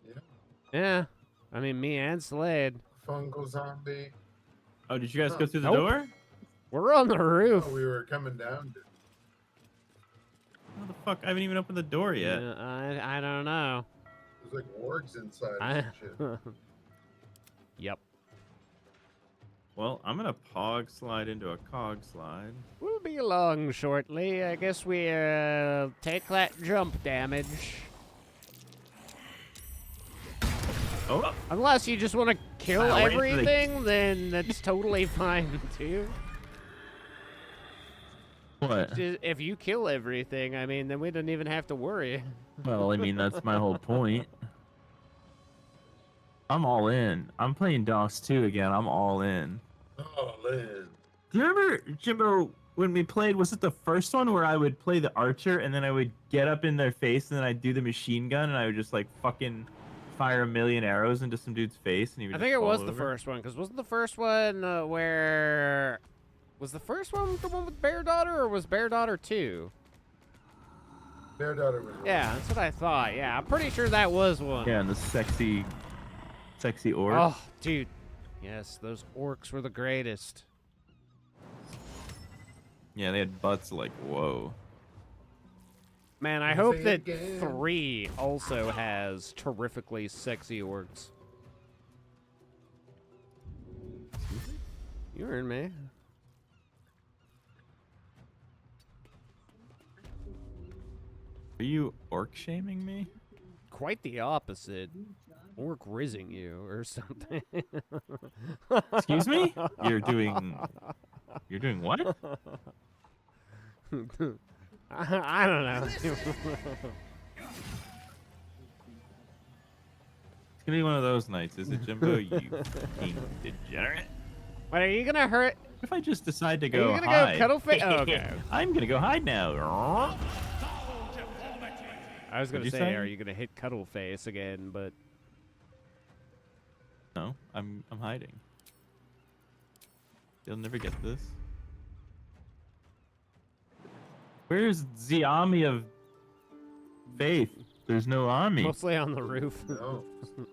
Yeah. Yeah. I mean, me and Slade. Fungal zombie. Oh, did you guys go through the Nope. door? We're on the roof. Oh, we were coming down. How the fuck? I haven't even opened the door yet. Yeah, I don't know. There's like wargs inside I... and shit. Yep. Well, I'm gonna pog slide into a cog slide. We'll be along shortly. I guess we take that jump damage. Oh, Unless you just want to kill Wow, wait for the- everything, then that's totally fine too. what? Just, if you kill everything, I mean, then we don't even have to worry. Well, I mean, that's my whole point. I'm all in. I'm playing DOS 2 again. I'm all in. Oh, Lynn. Do you remember, Jimbo, when we played, was it the first one where I would play the archer and then I would get up in their face and then I'd do the machine gun and I would just like fucking fire 1,000,000 arrows into some dude's face and he would I just think it fall was the over? first one, because wasn't the first one where... Was the first one the one with Bear Daughter, or was Bear Daughter 2? Their daughter was Yeah, that's what I thought. Yeah, I'm pretty sure that was one. Yeah, and the sexy orc. Oh, dude. Yes, those orcs were the greatest. Yeah, they had butts like, whoa. Man, I Say hope it that again. 3 also has terrifically sexy orcs. You heard me. Are you orc shaming me? Quite the opposite. Orc rizzing you or something. Excuse me? You're doing what? I don't know. It's gonna be one of those nights, is it, Jimbo? You fucking degenerate. What, are you gonna hurt? What if I just decide to Are go you gonna hide? go cuddle face? Oh, okay. I'm gonna go hide now. I was gonna What'd you say, say? are you gonna hit cuddle face again? But No, I'm hiding. You'll never get this. Where's the army of faith? There's no army. mostly on the roof. No. The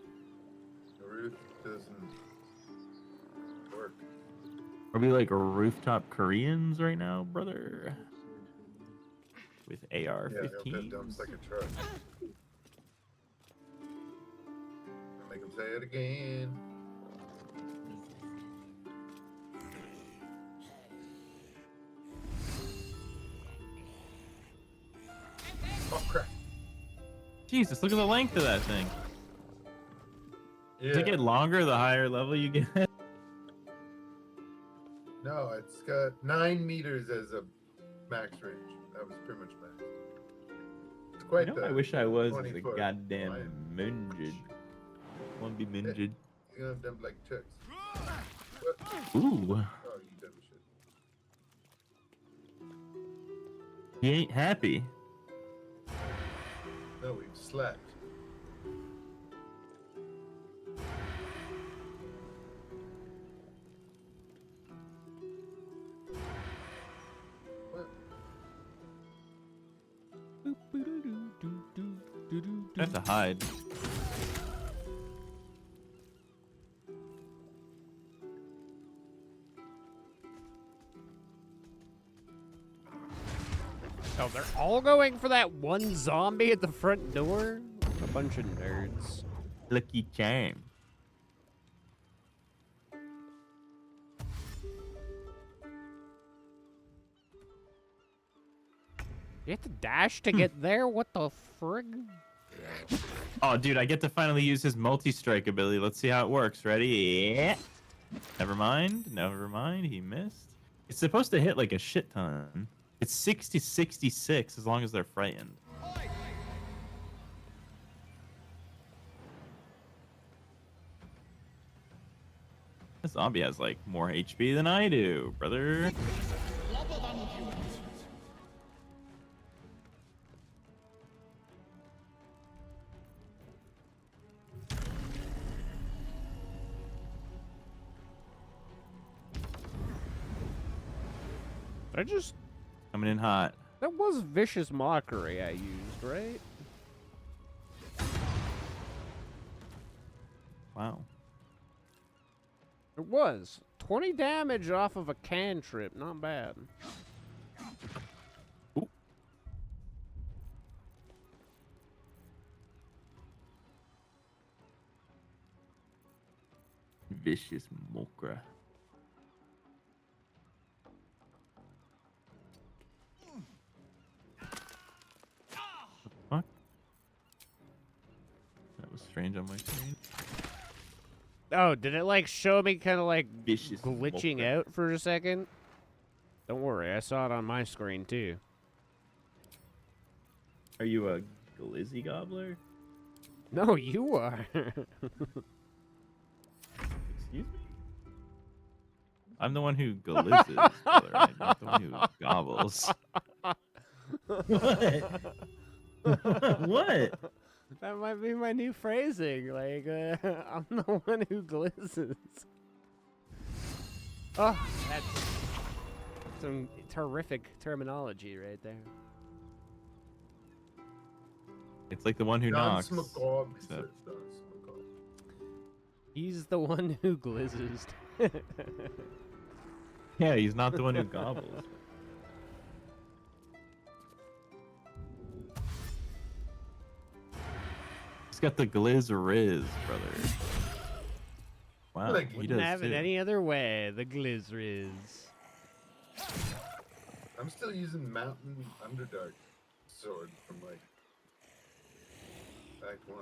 roof doesn't work. Are we like rooftop Koreans right now, brother? With Yeah, AR-15s? that dumps like a truck. I'll make him say it again. Oh crap. Jesus, look at the length of that thing. Yeah. Does it get longer the higher level you get? No, it's got 9 meters as a max range. That was pretty much max. It's quite You know, the I wish I was as a 20-foot goddamn line. mungid. Want to be mungid? You're gonna dump like chicks. Ooh, Oh, you dumb shit. he ain't happy. No, we've slept. What? I have to hide. Oh, they're all going for that one zombie at the front door? A bunch of nerds. Lucky charm. You have to dash to get there? What the frig? Oh, dude, I get to finally use his multi-strike ability. Let's see how it works. Ready? Yeah. Never mind. Never mind. He missed. It's supposed to hit like a shit ton. It's 60-66 as long as they're frightened. This zombie has like more HP than I do, brother. I just... Coming in hot. That was vicious mockery I used, right? Wow. It was. 20 damage off of a cantrip. Not bad. Ooh. Vicious Mokra. Fuck. That was strange on my screen. Oh, did it like show me kind of like Vicious glitching Mokra. out for a second? Don't worry, I saw it on my screen too. Are you a glizzy gobbler? No, you are. Excuse me? I'm the one who glizzes, brother. I'm not the one who gobbles. What? What? That might be my new phrasing. Like, I'm the one who glizzes. Oh, that's some terrific terminology right there. It's like the one who knocks. Macabre, he except- says, Don Macabre. He's the one who glizzes. Yeah, he's not the one who gobbles. He's got the glizz riz, brother. Wow, Like, he Wouldn't does have too. it any other way. The Glizzriz. I'm still using Mountain Underdark sword from like Act 1.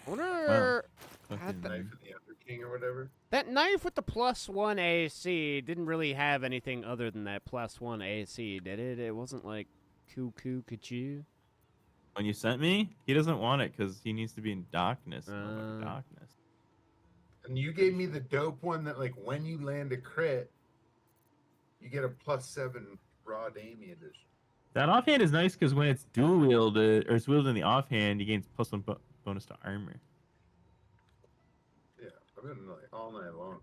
I wonder. Wow. Had the- Knife of the Under King or whatever. That knife with the +1 AC didn't really have anything other than that +1 AC, did it? It wasn't like cuckoo cuckoo. When you sent me, he doesn't want it because he needs to be in darkness. Darkness. And you gave me the dope one that like when you land a crit, you get a +7 raw Damie edition. That offhand is nice because when it's dual wielded or it's wielded in the offhand, you gain +1 bonus to armor. Yeah, I've been like all night long.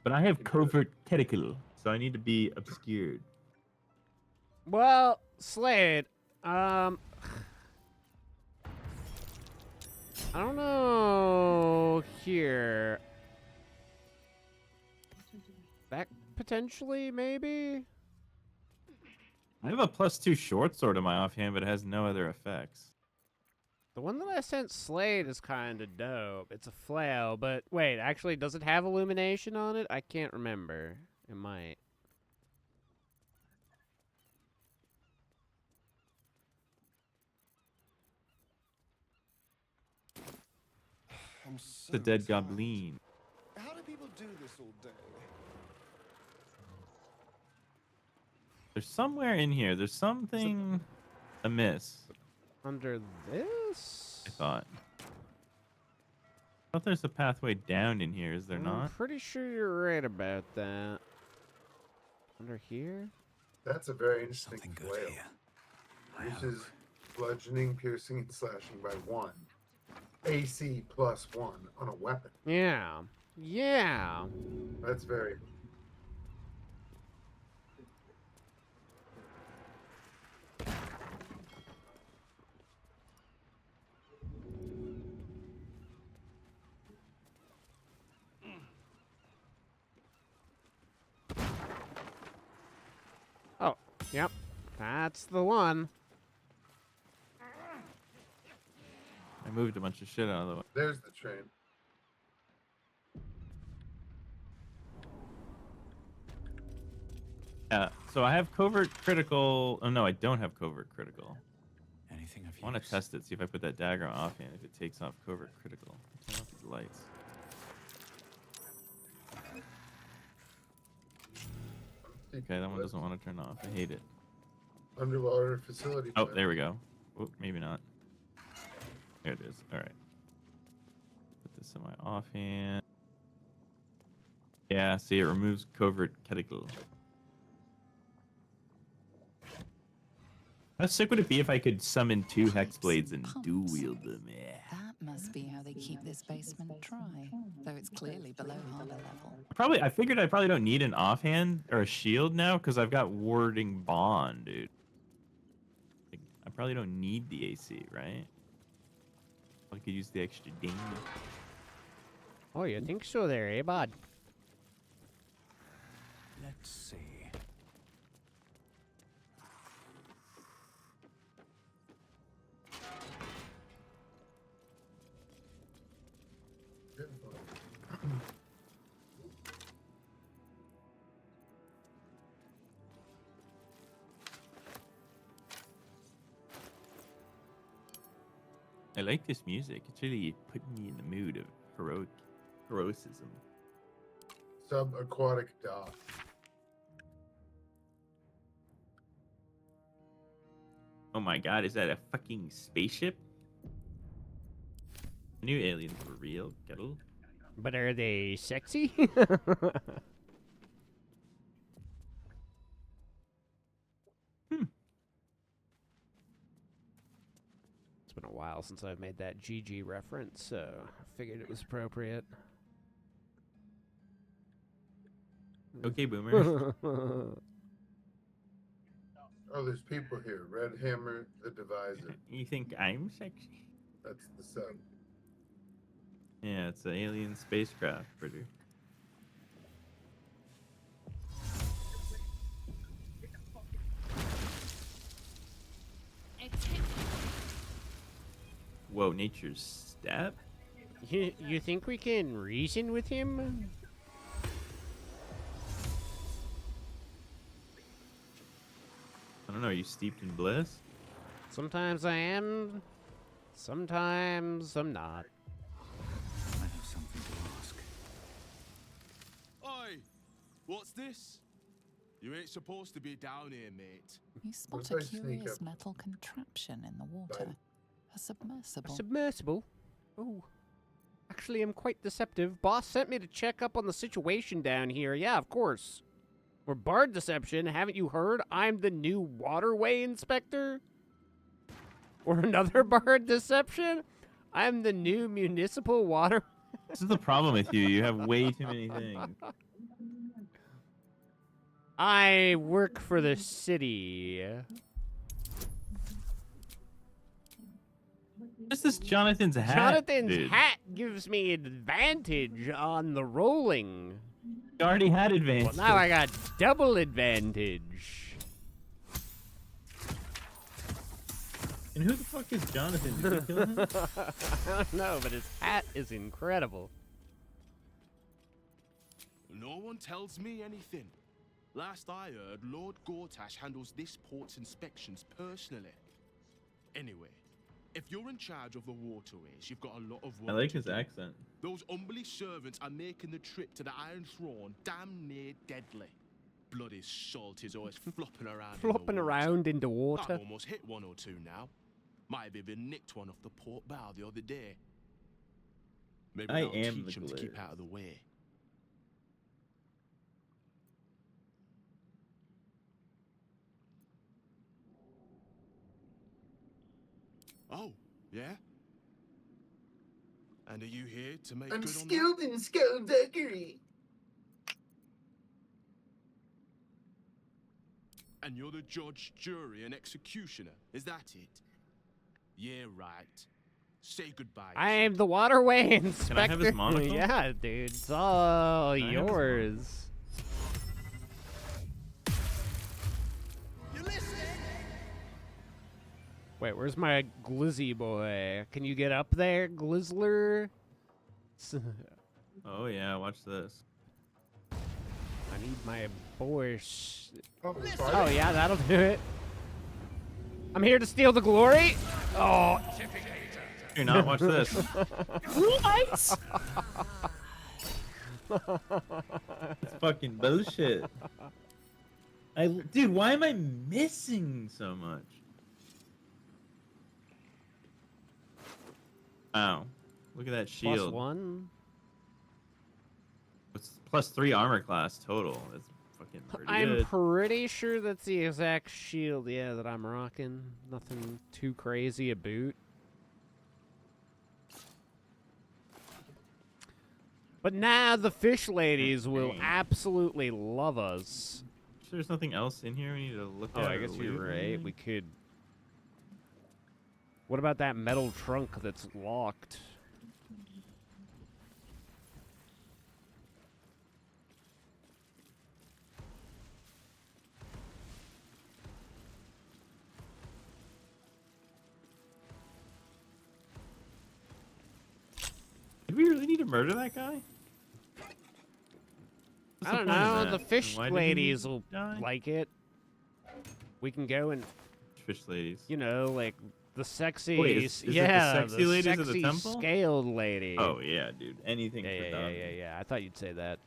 But I have covert tentacle, so I need to be obscured. Well, Slade, I don't know here. That potentially, maybe? I have a +2 short sword in my offhand, but it has no other effects. The one that I sent Slade is kind of dope. It's a flail, but wait, actually, does it have illumination on it? I can't remember. It might. I'm so The dead tired. goblin. How do people do this all day? There's somewhere in here. There's something amiss. Under this? I thought there's a pathway down in here. Is there I'm not? pretty sure you're right about that. Under here? That's a very interesting Something good flail. here. Which is bludgeoning, piercing, and slashing by 1. AC +1 on a weapon. Yeah. Yeah. That's very. Oh, yep. That's the one. I moved a bunch of shit out of the way. There's the train. Yeah. So I have covert critical. Oh no, I don't have covert critical. Anything of I want to use? test it. See if I put that dagger on offhand. If it takes off covert critical. Turn off these lights. Okay, that one doesn't want to turn off. I hate it. Underwater facility. Oh, plan. there we go. Oh, maybe not. There it is. All right. Put this in my offhand. Yeah, see, it removes covert critical. How sick would it be if I could summon 2 hex blades and dual wield them? Yeah. That must be how they keep this basement dry, though it's clearly below harbor level. I figured I probably don't need an offhand or a shield now because I've got warding bond, dude. Like, I probably don't need the AC, right? I could use the extra damage. Oh, you think so there, eh, bud? Let's see. I like this music. It's really putting me in the mood of heroicism. Subaquatic dock. Oh my god, is that a fucking spaceship? I knew aliens were real, Kettle. But are they sexy? It's been a while since I've made that GG reference, so I figured it was appropriate. Okay, boomer. Oh, there's people here. Red Hammer, the Divisor. You think I'm sexy? That's the sub. Yeah, it's an alien spacecraft, pretty. Whoa, nature's step? You think we can reason with him? I don't know. Are you steeped in bliss? Sometimes I am. Sometimes I'm not. I have something to ask. Oi! What's this? You ain't supposed to be down here, mate. You spot if a I sneak curious up? metal contraption in the water. A A submersible. submersible? Oh. Actually, I'm quite deceptive. Boss sent me to check up on the situation down here. Yeah, of course. Or Bard Deception, haven't you heard? I'm the new waterway inspector? Or another Bard Deception? I'm the new municipal water... This is the problem with you. You have way too many things. I work for the city. What's this Jonathan's hat? Jonathan's dude? hat gives me advantage on the rolling. You already had advantage. Well, now I got double advantage. And who the fuck is Jonathan? Did you kill him? I don't know, but his hat is incredible. No one tells me anything. Last I heard, Lord Gortash handles this port's inspections personally. Anyway, if you're in charge of the waterways, you've got a lot of work. I like to his do. accent. Those humbly servants are making the trip to the Iron Throne damn near deadly. Bloody salt is always flopping around. Flopping around into I've water. almost hit one or two now. Might have even nicked one off the port bow the other day. Maybe I that'll am teach the them to keep glitter. out of the way. Oh, yeah? And are you here to make I'm good on that? skilled in skullduggery. And you're the judge, jury, and executioner, is that it? Yeah, right. Say goodbye. I am the waterway inspector. Can I have his monocle? Yeah, dude. It's all Can I have his yours. You listening? Wait, where's my glizzy boy? Can you get up there, Glizzler? Oh yeah, watch this. I need my borscht. Oh, Oh, yeah, that'll do it. I'm here to steal the glory. Oh, Here, not watch this. what? It's fucking bullshit. Dude, why am I missing so much? Wow. Look at that shield. +1. It's +3 armor class total. That's fucking pretty I'm good. pretty sure that's the exact shield, yeah, that I'm rocking. Nothing too crazy about. But now the fish ladies will absolutely love us. There's nothing else in here we need to look Oh, at. I or guess you're loot? right. We could. What about that metal trunk that's locked? Did we really need to murder that guy? What's I don't point of know. that? The fish Why did he ladies will die? like it. We can go and, Fish ladies. you know, like the sexy, Wait, is it the yeah, sexy ladies of the sexy temple? scaled lady. Oh yeah, dude. Anything yeah, for yeah, dog. yeah, yeah. I thought you'd say that.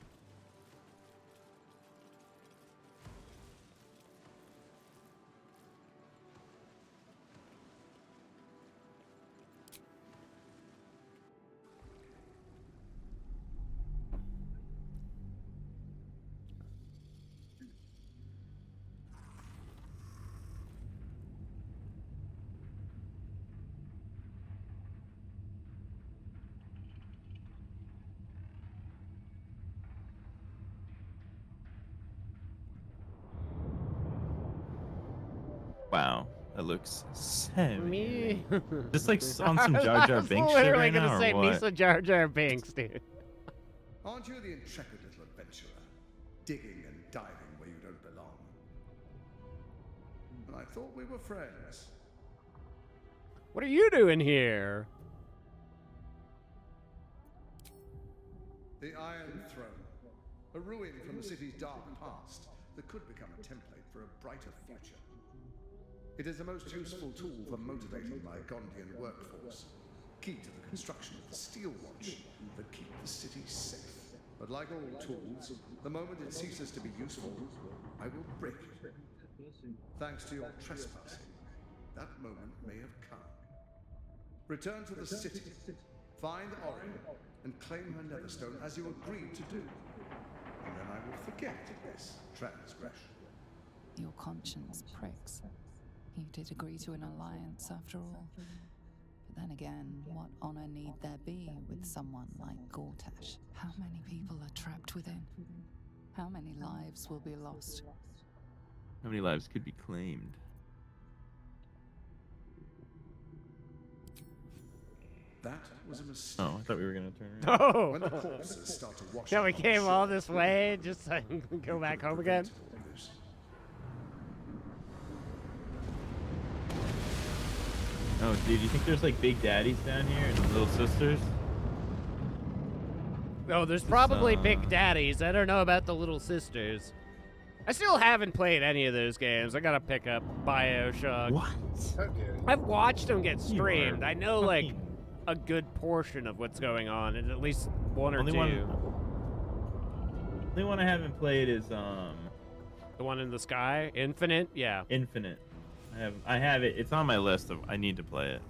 Wow, that looks so Me? Just like on some Jar Jar I was Binks shit literally right gonna now, or say what? Misa Jar Jar Binks, dude. Aren't you the intrepid little adventurer, digging and diving where you don't belong? And I thought we were friends. What are you doing here? The Iron Throne. A ruin from the city's dark past that could become a template for a brighter future. It is a most useful tool for motivating my Gondian workforce. Key to the construction of the Steel Watch that keep the city safe. But like all tools, the moment it ceases to be useful, I will break it. Thanks to your trespassing, that moment may have come. Return to the city, find Ori, and claim her Netherstone as you agreed to do. And then I will forget this transgression. Your conscience pricks. You did agree to an alliance after all. But then again, what honor need there be with someone like Gortash? How many people are trapped within? How many lives will be lost? How many lives could be claimed? That was a mistake. Oh, I thought we were gonna turn around. Oh! When the corpses start to wash Yeah, we up on came shore, all this way just so I can go back home again. this. Oh, dude, you think there's like big daddies down here and little sisters? Oh, there's probably big daddies. I don't know about the little sisters. I still haven't played any of those games. I gotta pick up BioShock. What? How dare you? I've watched them get You are streamed. I know like fucking- a good portion of what's going on, and at least one or Only two. Only one I haven't played is The one in the sky, Infinite. Yeah. Infinite. I have it. It's on my list of I need to play it.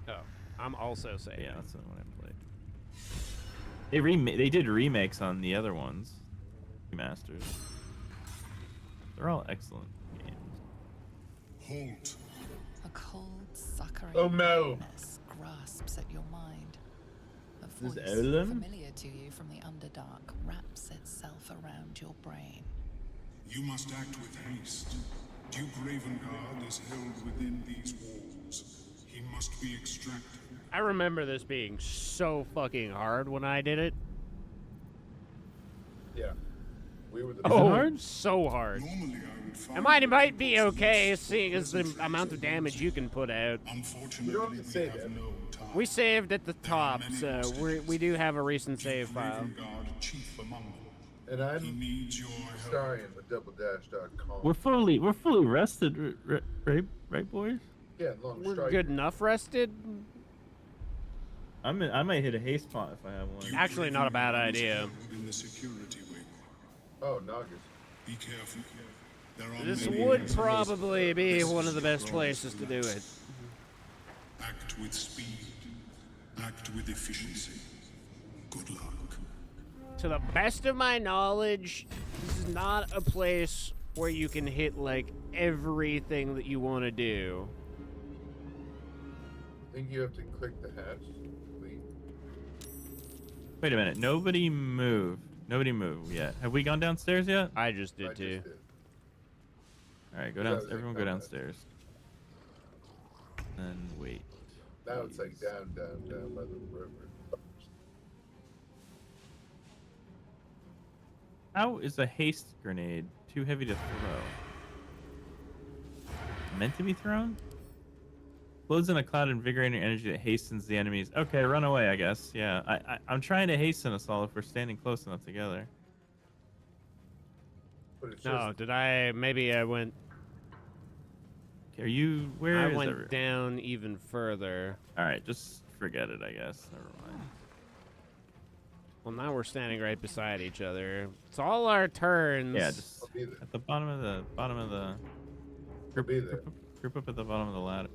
Oh, I'm also saying. Yeah, that's the one I played. They did remakes on the other ones, remasters. They're all excellent games. Halt. A cold, suckering Oh, no. darkness grasps at your mind. A This voice is Olam? familiar to you from the Underdark wraps itself around your brain. You must act with haste. Duke Ravengard is held within these walls. He must be extracted. I remember this being so fucking hard when I did it. Yeah. We were the Oh, hard? so hard. Normally I would find And mine might be okay, seeing as the amount of damage you can put out. Unfortunately, You don't have to we say have that. no time. We saved at the top, so we do have a recent save Duke file. Ravengard, chief among them. And He I'm needs your help. starring with doubledash.com. We're fully rested, right, boys? Yeah, long We're strike. good enough rested. I might hit a haste pot if I have one. Duke Actually, not a bad Ravengard is idea. held in the security wing. Oh, Nagas. Be careful. There are This many would enemies. probably be This one is of the your best places to do it. Act with speed. Act with efficiency. Good luck. To the best of my knowledge, this is not a place where you can hit like everything that you want to do. I think you have to click the hatch. Wait. Wait a minute. Nobody moved. Nobody moved yet. Have we gone downstairs yet? I just I did just too. did. All right, go That down. was like Everyone go combat. downstairs. And wait. Now it's like down by the river. How is a haste grenade too heavy to throw? Meant to be thrown? Floats in a cloud of invigorating energy that hastens the enemies. Okay, run away, I guess. Yeah, I'm trying to hasten us all if we're standing close enough together. But it's No, just did I? Maybe I went. Okay, are you? Where I is went everyone? down even further. All right, just forget it, I guess. Never mind. Well, now we're standing right beside each other. It's all our turns. Yeah, just I'll be there. at the bottom of the I'll be there. group up at the bottom of the ladder.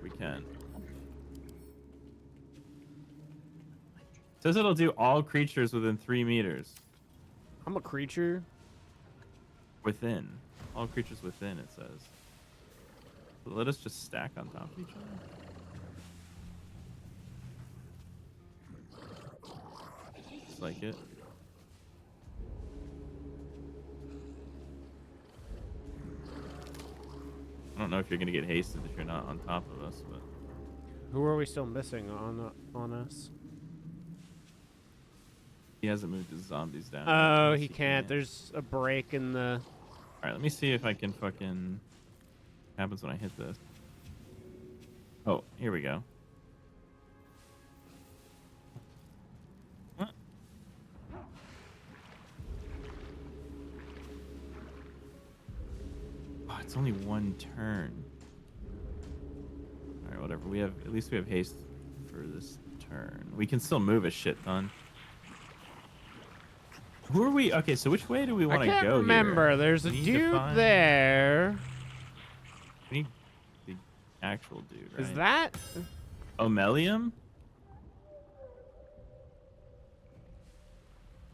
We can. Says it'll do all creatures within 3 meters. I'm a creature. Within. All creatures within, it says. So let us just stack on top of each other. Just like it. I don't know if you're gonna get hasted if you're not on top of us, but Who are we still missing on us? he hasn't moved his zombies down. Oh, yet, he so can't. There's a break in the. Alright, let me see if I can fucking... What happens when I hit this? Oh, here we go. turn. All right, whatever. We have at least we have haste for this turn. We can still move a shit ton. Who are we? Okay, so which way do we want to go I can't remember. here? There's a We need to dude find- there. We need the actual dude, right? Is that? Omelium?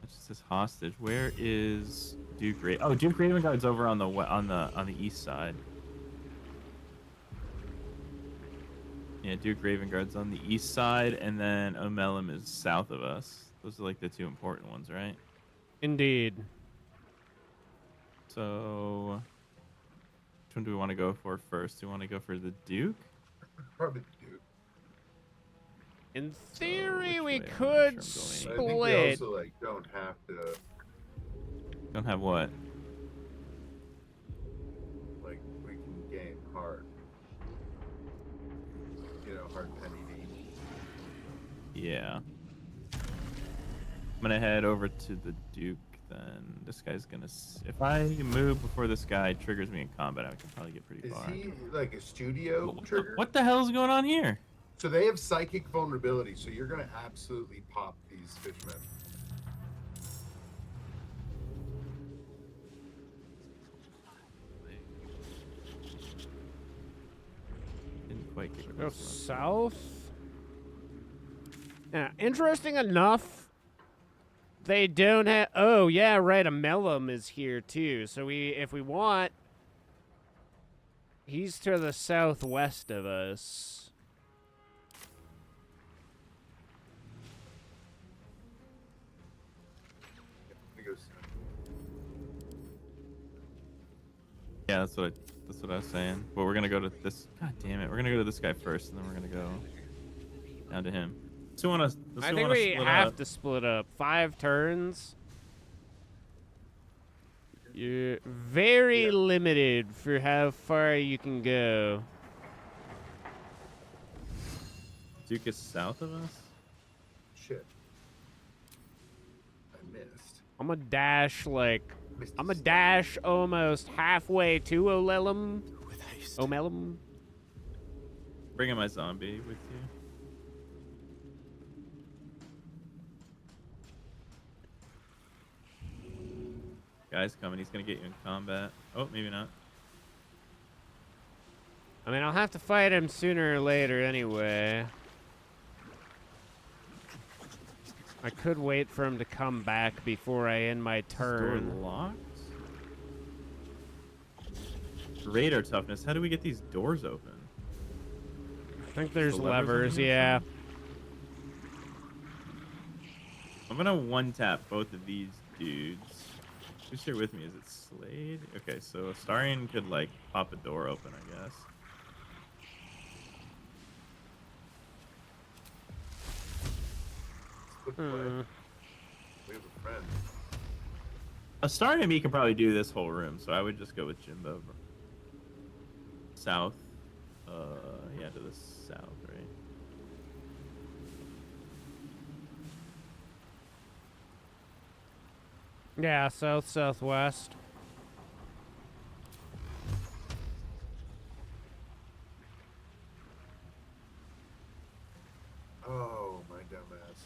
That's just this hostage. Where is Duke Oh, Duke Ravenguard's over on the east side. Yeah, Duke Ravenguard's on the east side, and then Omelium is south of us. Those are like the two important ones, right? Indeed. So, which one do we want to go for first? Do we want to go for the Duke? Probably the Duke. In theory, which we way? I wanna make could sure I'm I think we split. also like don't have to Don't have what? like we can gain heart. You know, heart penny D. Yeah. I'm gonna head over to the Duke then. This guy's gonna... If I move before this guy triggers me in combat, I can probably get pretty Is far. he like a studio What trigger? what the hell is going on here? So they have psychic vulnerability, so you're gonna absolutely pop these fishmen. Didn't quite get Go close enough. south. Yeah, interesting enough, they don't have. Oh yeah, right. A Mellum is here too. So if we want, he's to the southwest of us. Yeah, that's what I was saying. But we're gonna go to this. God damn it, we're gonna go to this guy first, and then we're gonna go down to him. I think we have to split up. 5 turns. You're very limited for how far you can go. Duke is south of us. Shit. I missed. I'm gonna dash dash almost halfway to Olelum. Omelum. Bringing my zombie with you. Guy's coming. He's gonna get you in combat. Oh, maybe not. I mean, I'll have to fight him sooner or later anyway. I could wait for him to come back before I end my turn. Door locked? Radar toughness. How do we get these doors open? I think there's The levers, on the yeah. inside? I'm gonna one tap both of these dudes. Who's here with me? Is it Slade? Okay, so Astarion could like pop a door open, I guess. Good play. We have a friend. Astarion and me can probably do this whole room, so I would just go with Jimbo. South. Yeah, to the south, right? Yeah, southwest. Oh, my dumbass.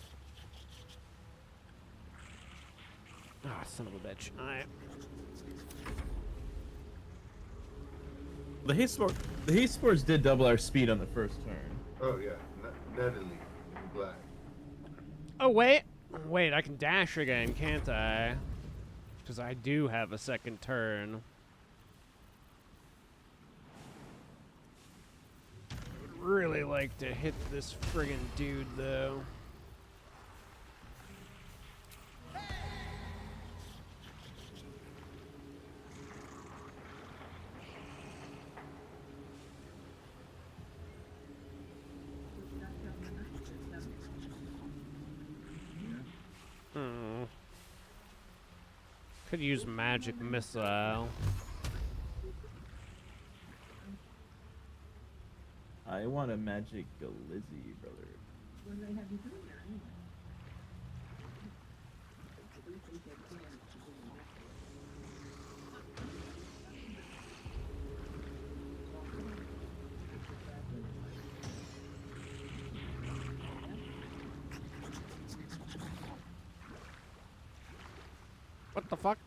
Ah, son of a bitch. Alright. The haste spores did double our speed on the first turn. Oh, yeah. Natalie. I'm glad. Oh, wait. Wait, I can dash again, can't I? Because I do have a second turn. I would really like to hit this friggin' dude, though. Could use magic missile. I want a magic glizzy, brother. What the fuck?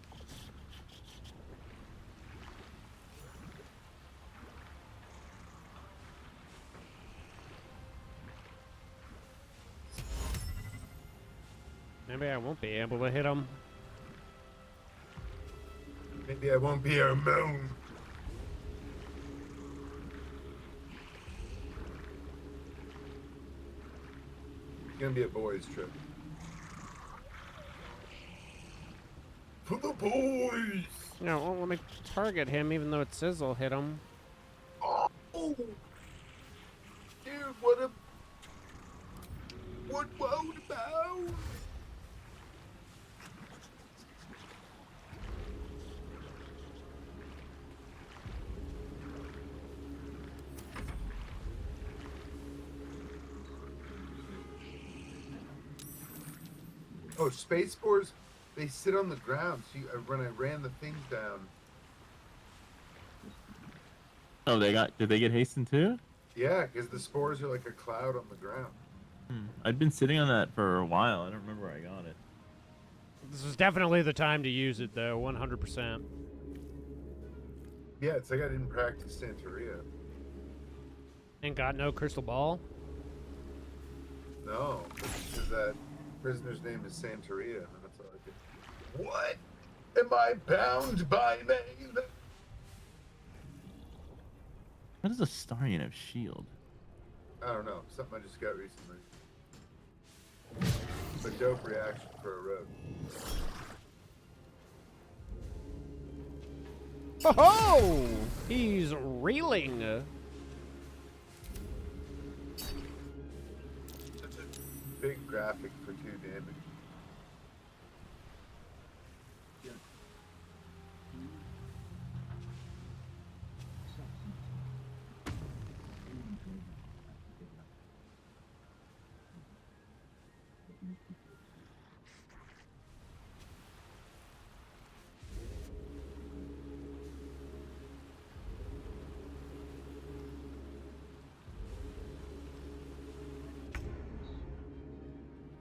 Maybe I won't be able to hit him. Maybe I won't be alone. It's gonna be a boys' trip. For the boys! No, it won't let me target him even though it says I'll hit him. Oh! Dude, what about? Oh, space spores, they sit on the ground. So when I ran the things down. Oh, did they get hastened too? Yeah, because the spores are like a cloud on the ground. I'd been sitting on that for a while. I don't remember where I got it. This is definitely the time to use it, though, 100%. Yeah, it's like I didn't practice Santeria. Ain't got no crystal ball? No, because that prisoner's name is Santeria, and that's all I did. What? Am I bound by name? What does a Starion have shield? I don't know. Something I just got recently. It's a dope reaction for a rogue. Oh! He's reeling. Such a big graphic for 2 damage.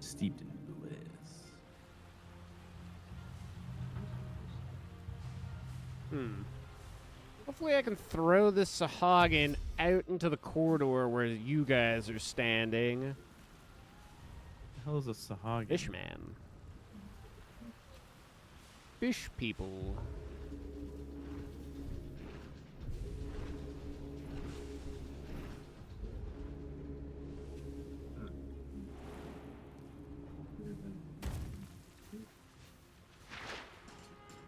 Steeped in bliss. Hopefully I can throw this Sahagin out into the corridor where you guys are standing. What the hell is a Sahagin? Fishman. Fish people.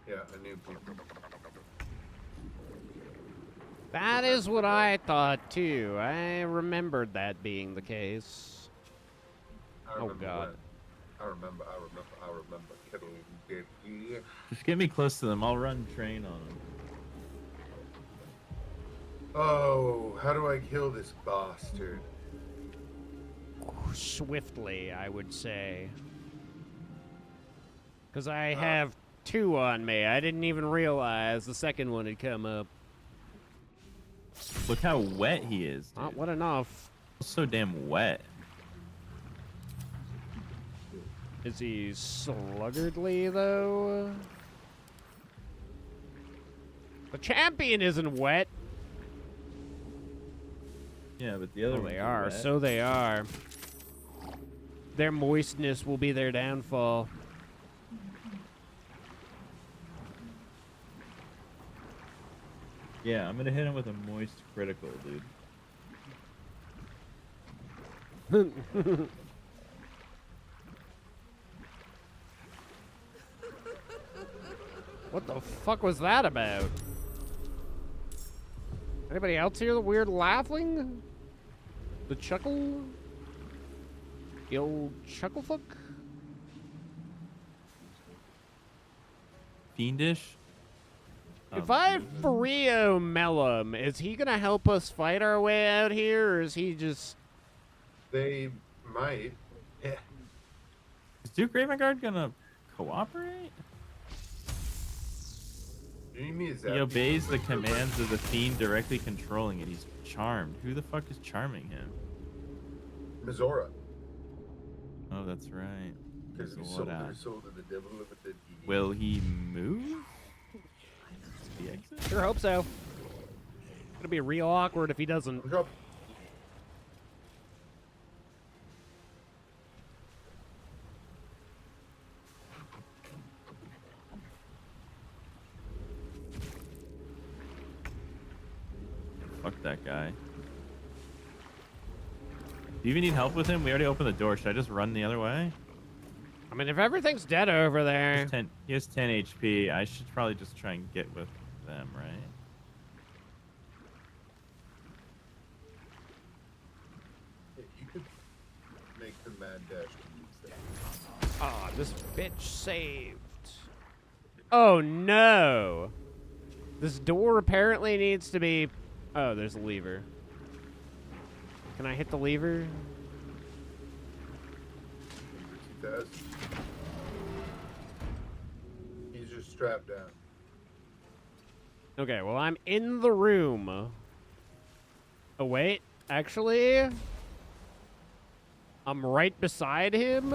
Yeah, I knew people. That is what I thought too. I remembered that being the case. I remember God. when. I remember. Kettle baby. Just get me close to them. I'll run train on them. Oh, how do I kill this bastard? Swiftly, I would say. Because I have 2 on me. I didn't even realize the second one had come up. Look how wet he is, dude. Not wet enough. It's so damn wet. Is he sluggardly, though? The champion isn't wet. Yeah, but the other ones They are. wet. So they are. Their moistness will be their downfall. Yeah, I'm gonna hit him with a moist critical, dude. What the fuck was that about? Anybody else hear the weird laughing? The chuckle? The old chuckle fuck? Fiendish? If I Frio Mellum, is he gonna help us fight our way out here, or is he just... They might. Yeah. Is Duke Ravengard gonna cooperate? You need me as He obeys the commands of the fiend directly controlling it. He's charmed. Who the fuck is charming him? Mizora. Oh, that's right. Because he sold her soul to the devil of a dead deed. Will he move? The exit? Sure hope so. It'll be real awkward if he doesn't. Fuck that guy. Do you even need help with him? We already opened the door. Should I just run the other way? I mean, if everything's dead over there. He has 10 HP. I should probably just try and get with them, right? You could make the mad dash to use that. Ah, this bitch saved. Oh no! This door apparently needs to be... Oh, there's a lever. Can I hit the lever? 2000. He's just strapped down. Okay, well, I'm in the room. Oh, wait. Actually, I'm right beside him.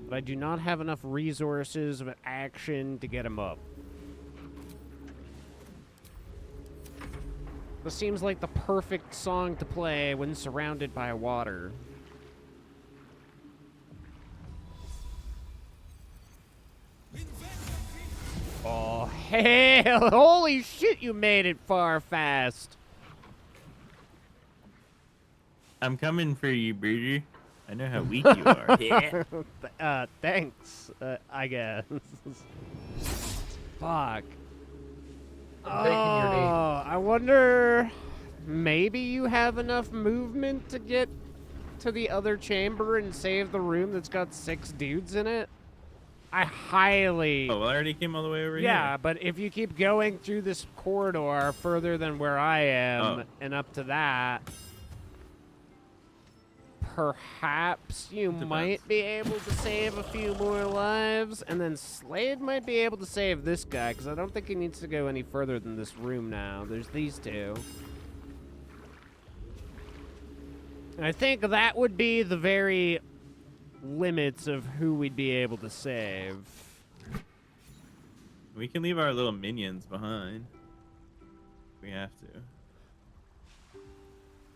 But I do not have enough resources of action to get him up. This seems like the perfect song to play when surrounded by water. Oh, hell! Holy shit, you made it far fast. I'm coming for you, Beaded. I know how weak you are. Yeah. Thanks, I guess. Fuck. I'm taking your name. I wonder... Maybe you have enough movement to get to the other chamber and save the room that's got 6 dudes in it? I highly... Oh, well, I already came all the way over here. Yeah, but if you keep going through this corridor further than where I am and up to that, perhaps you might be able to save a few more lives, and then Slade might be able to save this guy, because I don't think he needs to go any further than this room now. There's these two. And I think that would be the very limits of who we'd be able to save. We can leave our little minions behind. We have to.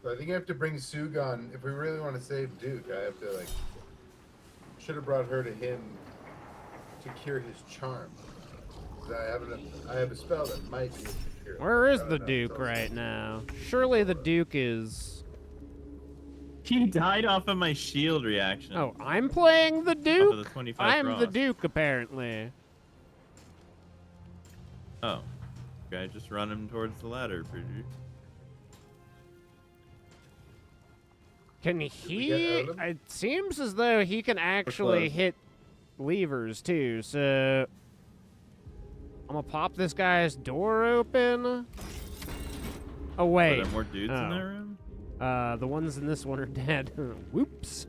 So I think I have to bring Sugon. If we really want to save Duke, I have to, like... Should have brought her to him to cure his charm. 'Cause I have a spell that might be able to cure. Where is the Duke right now? Surely the Duke is... He died off of my shield reaction. Oh, I'm playing the Duke? Off of the 25 I'm the frost. Duke, apparently. Oh. Okay, just run him towards the ladder, Beaded. Can he... It seems as though he can actually hit levers, too, so... I'm gonna pop this guy's door open. Oh, wait. Are there more dudes in that room? The ones in this one are dead. Whoops.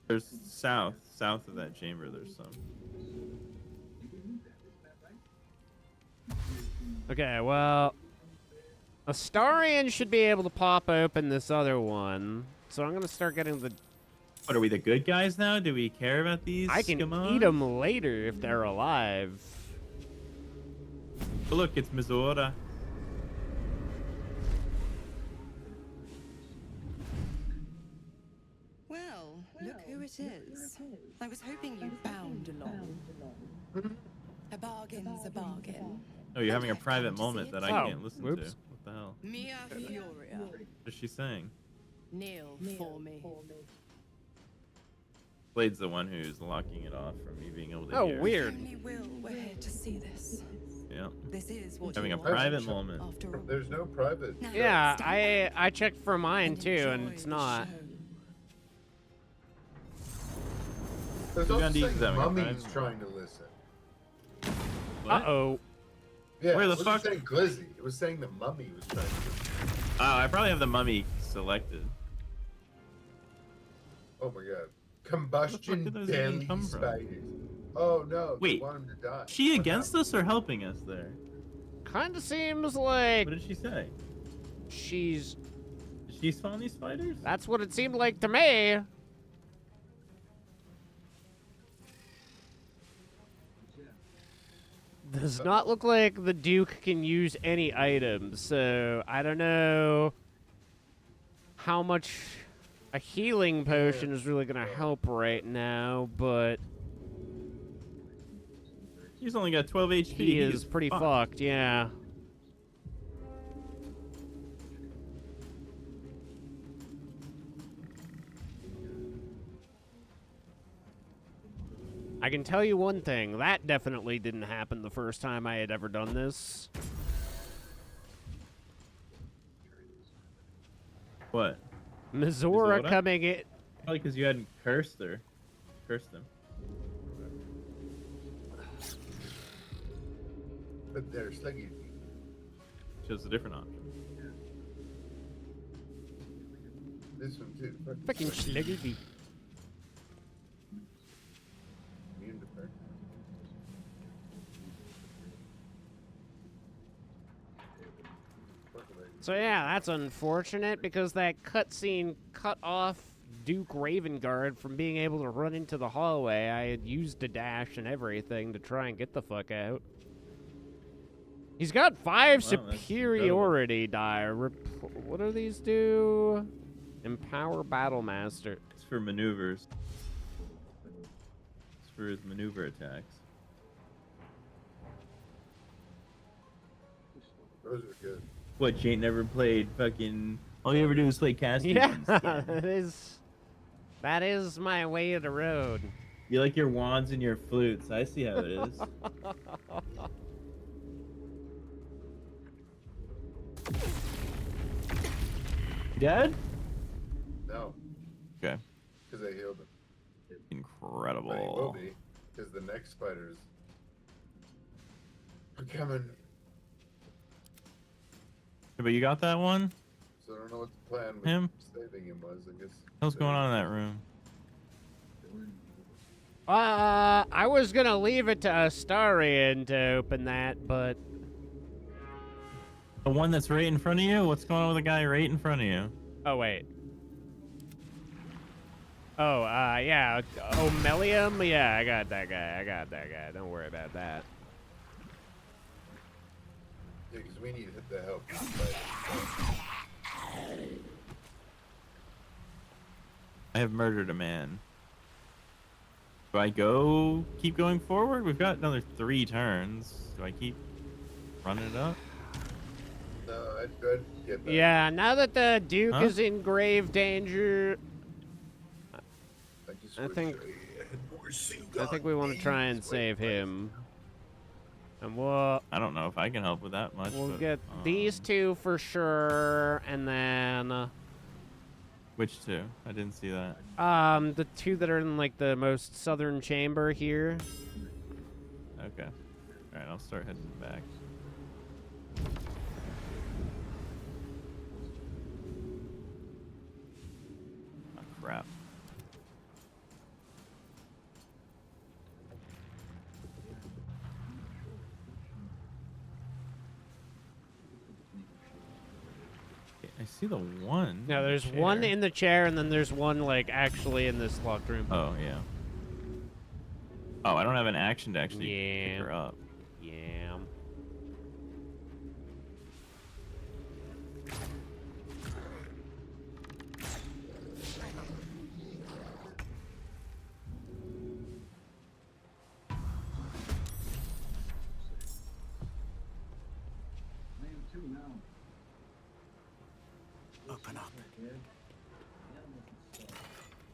There's south of that chamber, there's some. Okay, well... Astarion should be able to pop open this other one. So I'm gonna start getting the... What, are we the good guys now? Do we care about these? I can eat them later if they're alive. Oh, look, it's Mizora. Well, look who it is. I was hoping you'd bound along. A bargain's a bargain. Oh, you're having a private moment that I can't listen to. What the hell? Mia Furia. What is she saying? Kneel for me. Blade's the one who's locking it off from me being able to Oh, hear. weird. Only will we're here to see this. Yeah. This is what Having you a want. private moment. After all. There's no private. Yeah, I checked for mine too, and it's not. There's also Gundy's saying having a Mummy's private- trying to listen. Uh-oh. Yeah, Where the it wasn't fuck- saying Glizzy. It was saying the Mummy was trying to listen. Oh, I probably have the mummy selected. Oh my god. Combustion did those belly even come from? spiders. Oh no, they Wait, want him to die. she against us or helping us there? Kind of seems like What did she say? she's... Did she she spawn these spiders? That's what it seemed like to me. Does not look like the Duke can use any items, so I don't know how much a healing potion is really gonna help right now, but He's only got 12 HP. he is pretty fucked, yeah. I can tell you one thing, that definitely didn't happen the first time I had ever done this. What? Mizora coming in. Probably because you hadn't cursed her. Cursed them. But they're sluggy. Chose a different option. This one too. Fucking sluggy. So yeah, that's unfortunate because that cutscene cut off Duke Ravengard from being able to run into the hallway. I had used a dash and everything to try and get the fuck out. He's got 5 superiority die. What do these do? Empower Battlemaster. It's for maneuvers. It's for his maneuver attacks. Those are good. What, Jane never played fucking... All you ever do is play casting. Yeah, that is my way of the road. You like your wands and your flutes. I see how it is. Dead? No. Okay. Because I healed him. Incredible. But he will be, because the next spiders are coming. Yeah, but you got that one? So I don't know what the plan with Him? saving him was, I guess. What's going on in that room? I was gonna leave it to Astarion to open that, but... The one that's right in front of you? What's going on with the guy right in front of you? Oh, wait. Oh, yeah. Omelium? Yeah, I got that guy. Don't worry about that. Yeah, because we need the help. I have murdered a man. Do I keep going forward? We've got another 3 turns. Do I keep running it up? No, I'd get that. Yeah, now that the Duke is in grave danger, I think we want to try and save him. And we'll... I don't know if I can help with that much. We'll but, get these 2 for sure, and then... Which 2? I didn't see that. The 2 that are in, like, the most southern chamber here. Okay. Alright, I'll start heading back. Oh, crap. I see the one. No, there's chair. one in the chair, and then there's one, like, actually in this locked room. Oh, yeah. Oh, I don't have an action to actually pick her up. Yeah. Open up.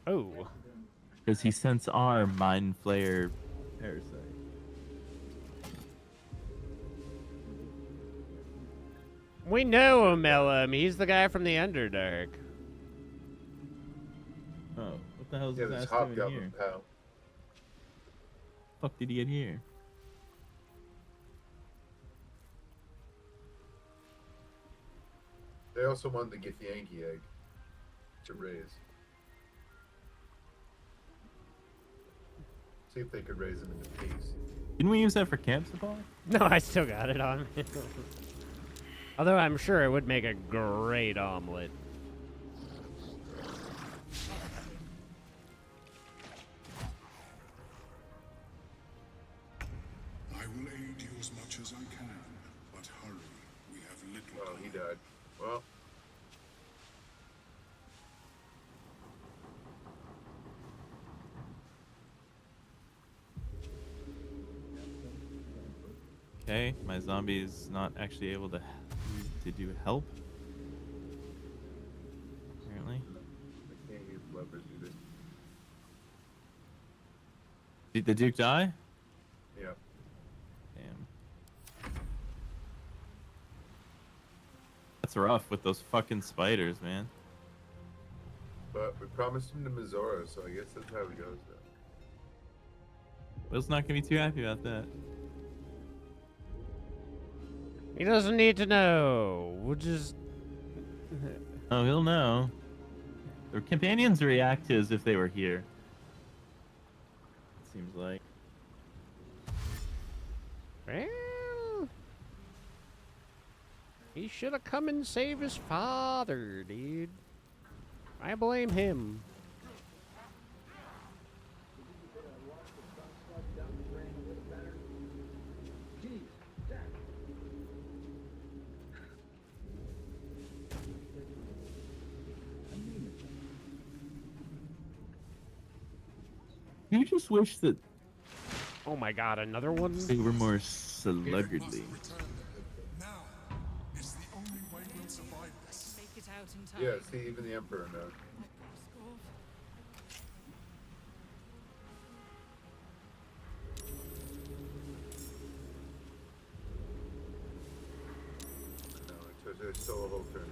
Oh. Does he sense our mind flayer parasite? We know Omelum. He's the guy from the Underdark. Oh, what the hell is Yeah, this this ass doing hobgoblin here? pal. Fuck did he get here? They also wanted to get the Yankee egg to raise. See if they could raise him into peace. Didn't we use that for camp supply? No, I still got it on me. Although I'm sure it would make a great omelet. died. Well. Okay, my zombie is not actually able to do help. Apparently. I can't use levers either. Did the Duke die? Yeah. Damn. That's rough with those fucking spiders, man. But we promised him the Mizora, so I guess that's how it goes then. Will's not gonna be too happy about that. He doesn't need to know. We'll just... Oh, he'll know. The companions react as if they were here. It seems like. Well... He should have come and saved his father, dude. I blame him. You just wish that Oh my god, another one? they were more sluggardly. Yeah, see, even the Emperor knows. No, it's still a whole turn.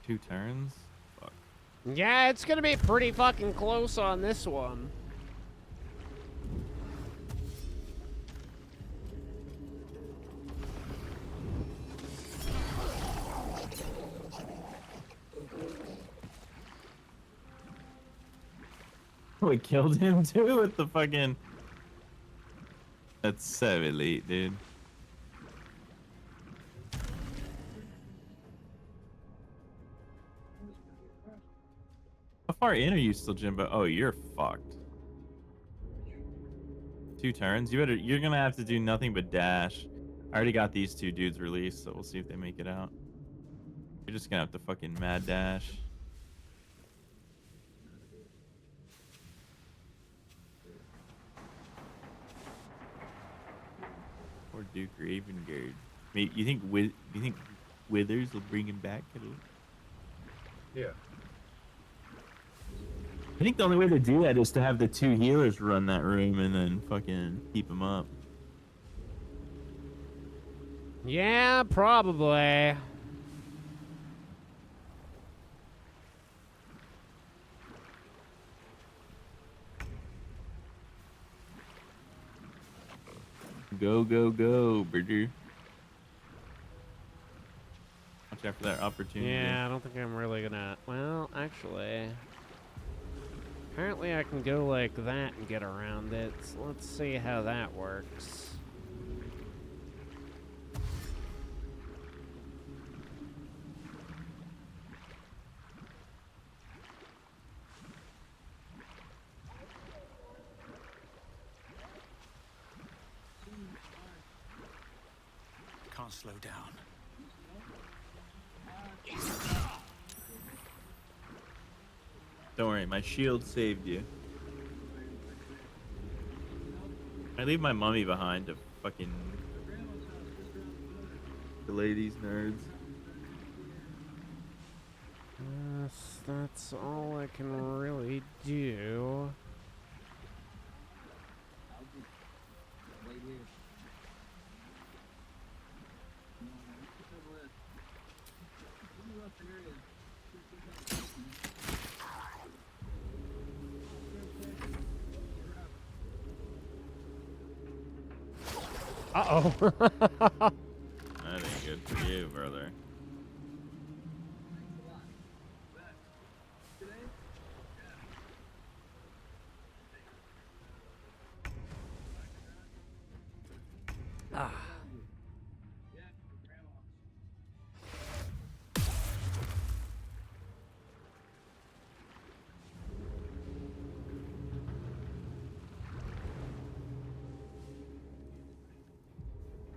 Two turns? Fuck. Yeah, it's gonna be pretty fucking close on this one. Oh, it killed him too with the fucking... That's so elite, dude. How far in are you still, Jimbo? Oh, you're fucked. Two turns? You're gonna have to do nothing but dash. I already got these two dudes released, so we'll see if they make it out. You're just gonna have to fucking mad dash. Or Duke Ravengard. Mate, you think Withers will bring him back at all? Yeah. I think the only way to do that is to have the two healers run that room and then fucking keep him up. Yeah, probably. Go, go, go, Bridger. Watch out for that opportunity. Yeah, I don't think I'm really gonna... Well, actually... Apparently I can go like that and get around it. So let's see how that works. Can't slow down. Don't worry, my shield saved you. I leave my mummy behind to fucking delay these nerds. Yes, that's all I can really do. Uh-oh. That ain't good for you, brother.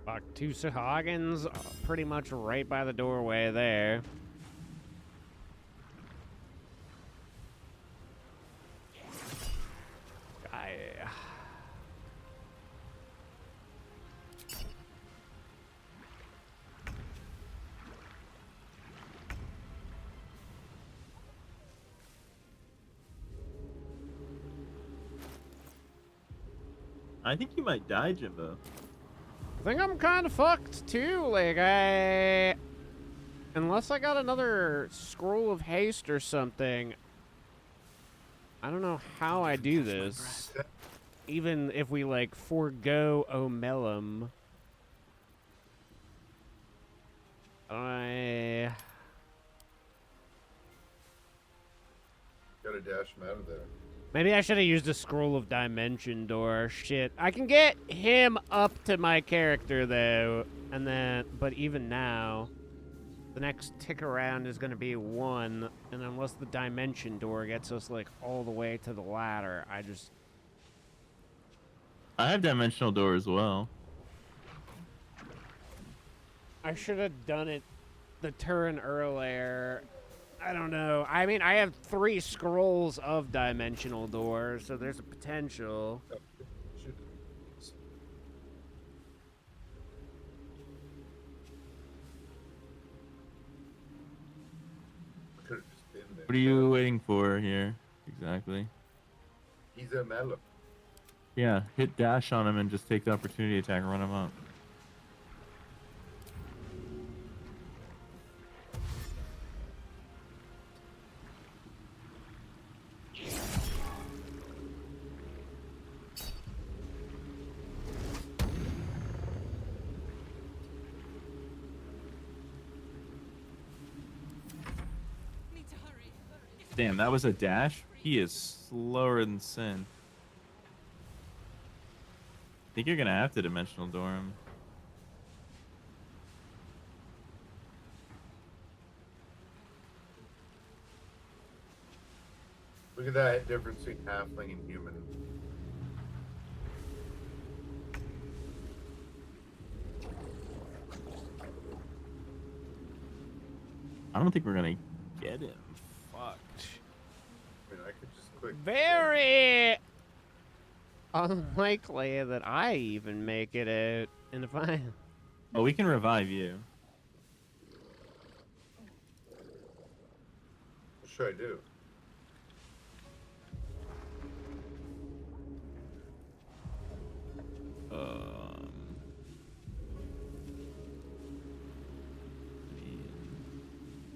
Fuck, two Sahagins, pretty much right by the doorway there. I think you might die, Jimbo. I think I'm kind of fucked too. Like, unless I got another scroll of haste or something, I don't know how I do this. Even if we, like, forego Omelum. Gotta dash him out of there. Maybe I should have used a scroll of dimension door. Shit. I can get him up to my character, though. And then, but even now, the next tick around is going to be 1. And unless the dimension door gets us, like, all the way to the ladder, I have dimensional door as well. I should have done it the turn earlier. I don't know. I mean, I have 3 scrolls of dimensional door, so there's a potential. What are you waiting for here, exactly? He's a mellow. Yeah, hit dash on him and just take the opportunity attack and run him up. Damn, that was a dash? He is slower than sin. I think you're gonna have to dimensional door him. Look at that difference between halfling and human. I don't think we're gonna get him. Fuck. I mean, I could just click. Very unlikely that I even make it out. And if I... Oh, we can revive you. What should I do?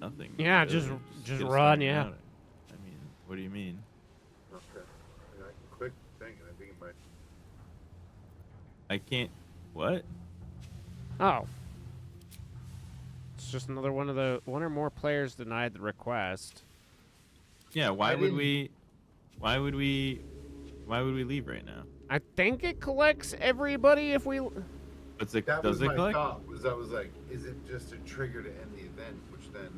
Nothing. Yeah, really. just get a run, second yeah. out. I mean, what do you mean? Okay. I mean, I can click the thing and I think it might. I can't. What? Oh. It's just another one of the... One or more players denied the request. Yeah, why would we leave right now? I think it collects everybody if we... What's it, That does was it my collect? thought. Was like, is it just a trigger to end the event, which then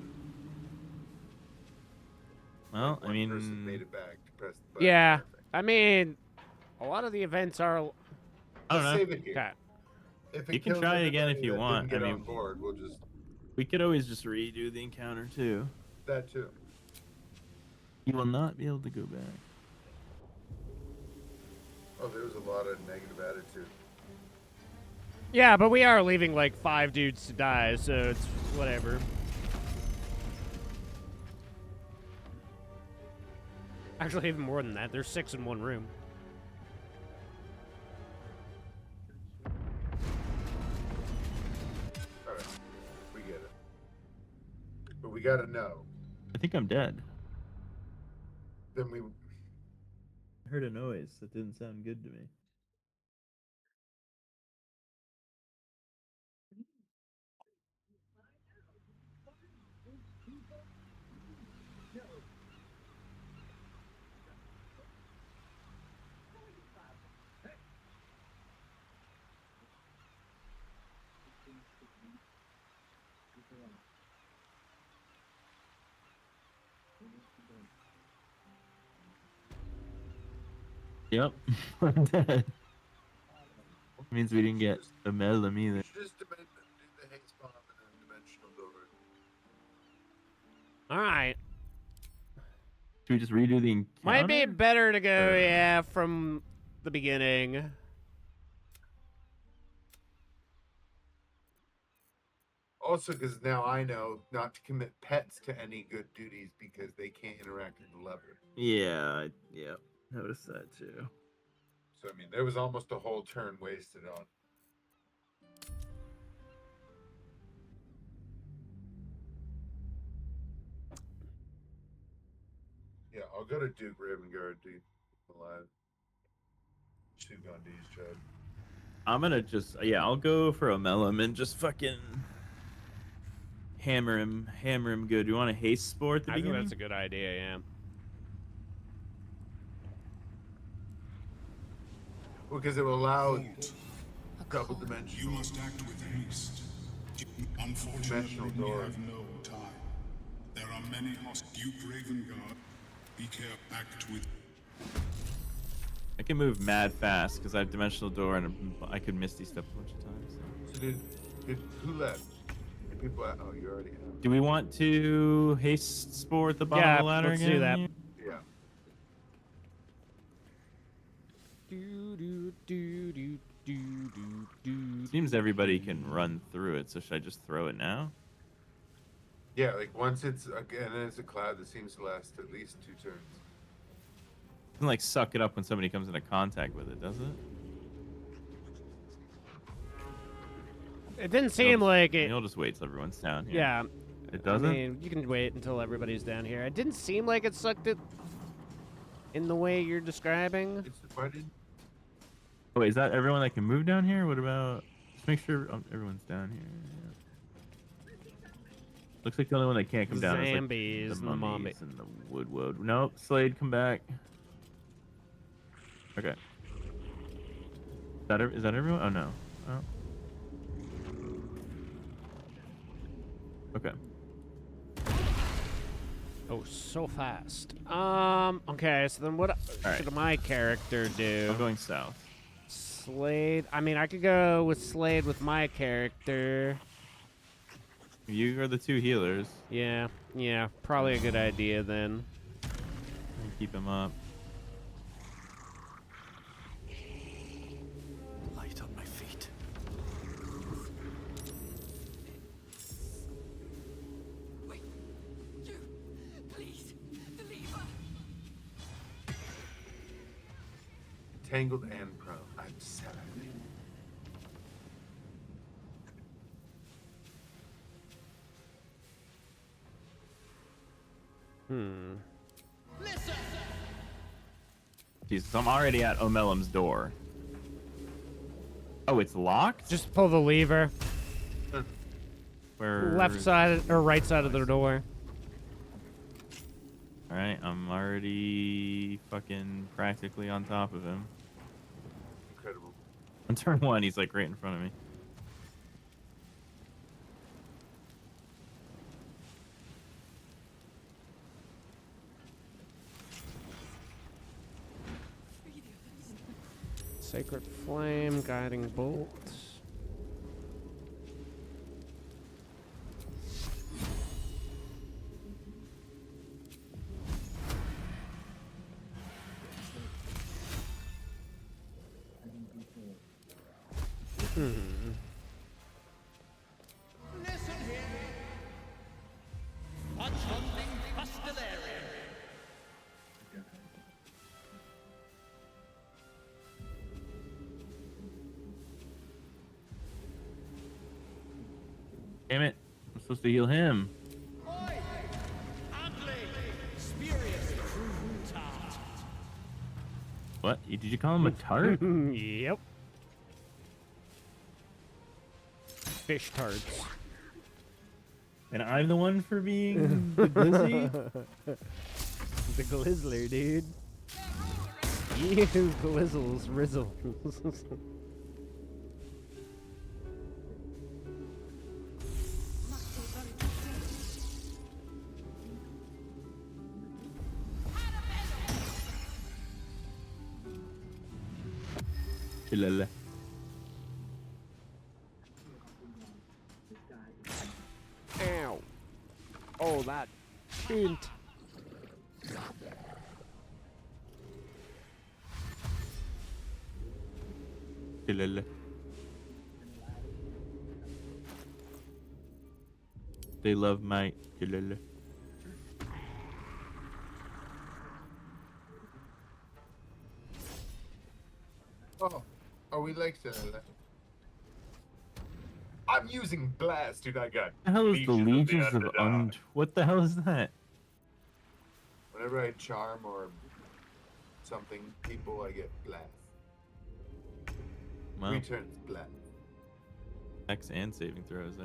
Well, I one person made mean, it back to press the button? Yeah. I mean, a lot of the events are... I don't know. Save it here. Okay. If You can try again if you want. Get I mean, on board, we'll just we could always just redo the encounter too. that too. You will not be able to go back. Oh, there was a lot of negative attitude. Yeah, but we are leaving like 5 dudes to die, so it's whatever. Actually, even more than that. There's 6 in one room. Alright, we get it. But we gotta know. I think I'm dead. Then we I heard a noise that didn't sound good to me. Yep, I'm dead. Means we didn't get a melon You either. should just do the haste bomb and then dimensional door. All right. Should we just redo the encounter? Might be better to go, yeah, from the beginning. Also, because now I know not to commit pets to any good duties because they can't interact with the lever. Yeah, noticed that too. So I mean, there was almost a whole turn wasted on. Yeah, I'll go to Duke Ravengard, dude. Alive. Sugandhi's Chad. I'm gonna just I'll go for Omelum and just fucking hammer him good. You want a haste spore at the beginning? I think that's a good idea, yeah. Well, because it will allow double dimensional. You must act with haste. Unfortunately, we have no time. There are many Duke Ravengard. Be careful. Act with. I can move mad fast because I have dimensional door and I could misty step a bunch of times. So who left? Did people? Oh, you already have. Do we want to haste spore at the bottom of the ladder let's again? do that. Yeah. Seems everybody can run through it, so should I just throw it now? Yeah, like once it's again, it's a cloud that seems to last at least 2 turns. It doesn't like suck it up when somebody comes into contact with it, does it? It didn't seem like it. You'll just wait till everyone's down here. Yeah. It doesn't? I mean, you can wait until everybody's down here. It didn't seem like it sucked it in the way you're describing. It's divided. Oh, wait, is that everyone that can move down here? What about... Just make sure everyone's down here. Yeah. Looks like the only one that can't come down is like the mummies and the wood. Nope, Slade, come back. Okay. Is that everyone? Oh, no. Oh. Okay. Oh, so fast. Okay, so then what should my character do? I'm going south. Slade. I mean, I could go with Slade with my character. You are the 2 healers. Yeah, probably a good idea then. Keep him up. Light on my feet. Wait, you, please, the lever. Tangled and prone. I'm sad. Jesus, I'm already at Omelum's door. Oh, it's locked? Just pull the lever. Where? Left side or right side of the door. Alright, I'm already fucking practically on top of him. Incredible. On turn 1, he's like right in front of me. Sacred Flame, Guiding Bolt. Listen here. Punch hunting Pastelaria. Damn it. I'm supposed to heal him. Oi! Ugly, spurious, cruel tart. What? Did you call him a tart? Yep. Fish tarts. And I'm the one for being the glizzy? The Glizzler, dude. You glizzles, rizzles. Chilala. Oh, that cunt. Lele. They love my lele. Oh, are we like Selele? I'm using blast, dude. I got What the hell is the Legions Legions of Underdog. What the hell is that? Whenever I charm or something, people, I get blast. Wow. 3 turns blast. X and saving throws, eh?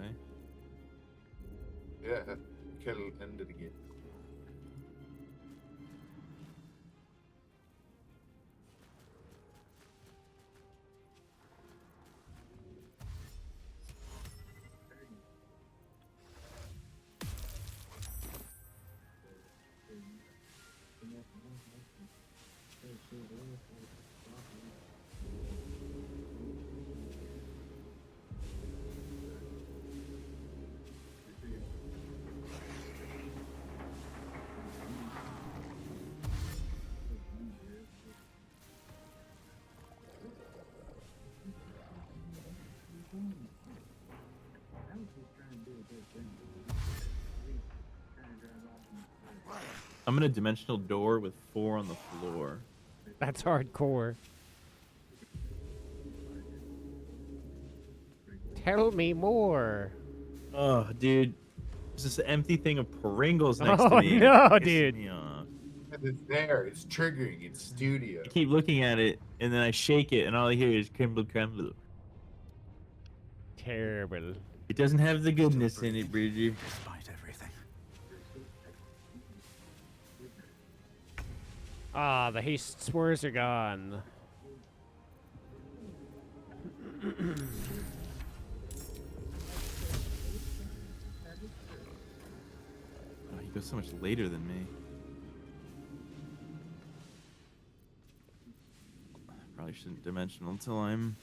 Yeah, kill end it again. I'm in a dimensional door with 4 on the floor. That's hardcore. Tell me more. Oh, dude. There's this empty thing of Pringles next Oh, to me. no, It's pissing dude. me off. It's there. It's triggering. It's studio. I keep looking at it, and then I shake it, and all I hear is crumble, crumble. Terrible. It doesn't have the goodness in it, Bridger. Despite everything. Ah, the haste spores are gone. Oh, he goes so much later than me. Probably shouldn't dimensional until I'm...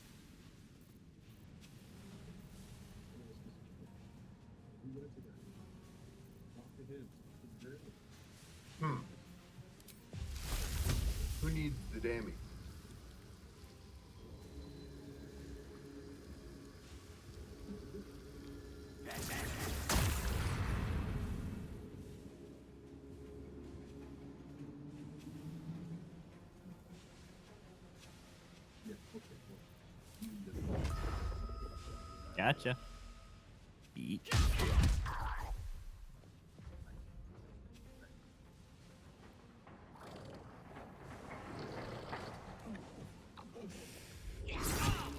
Who needs the damage? Gotcha. Beat.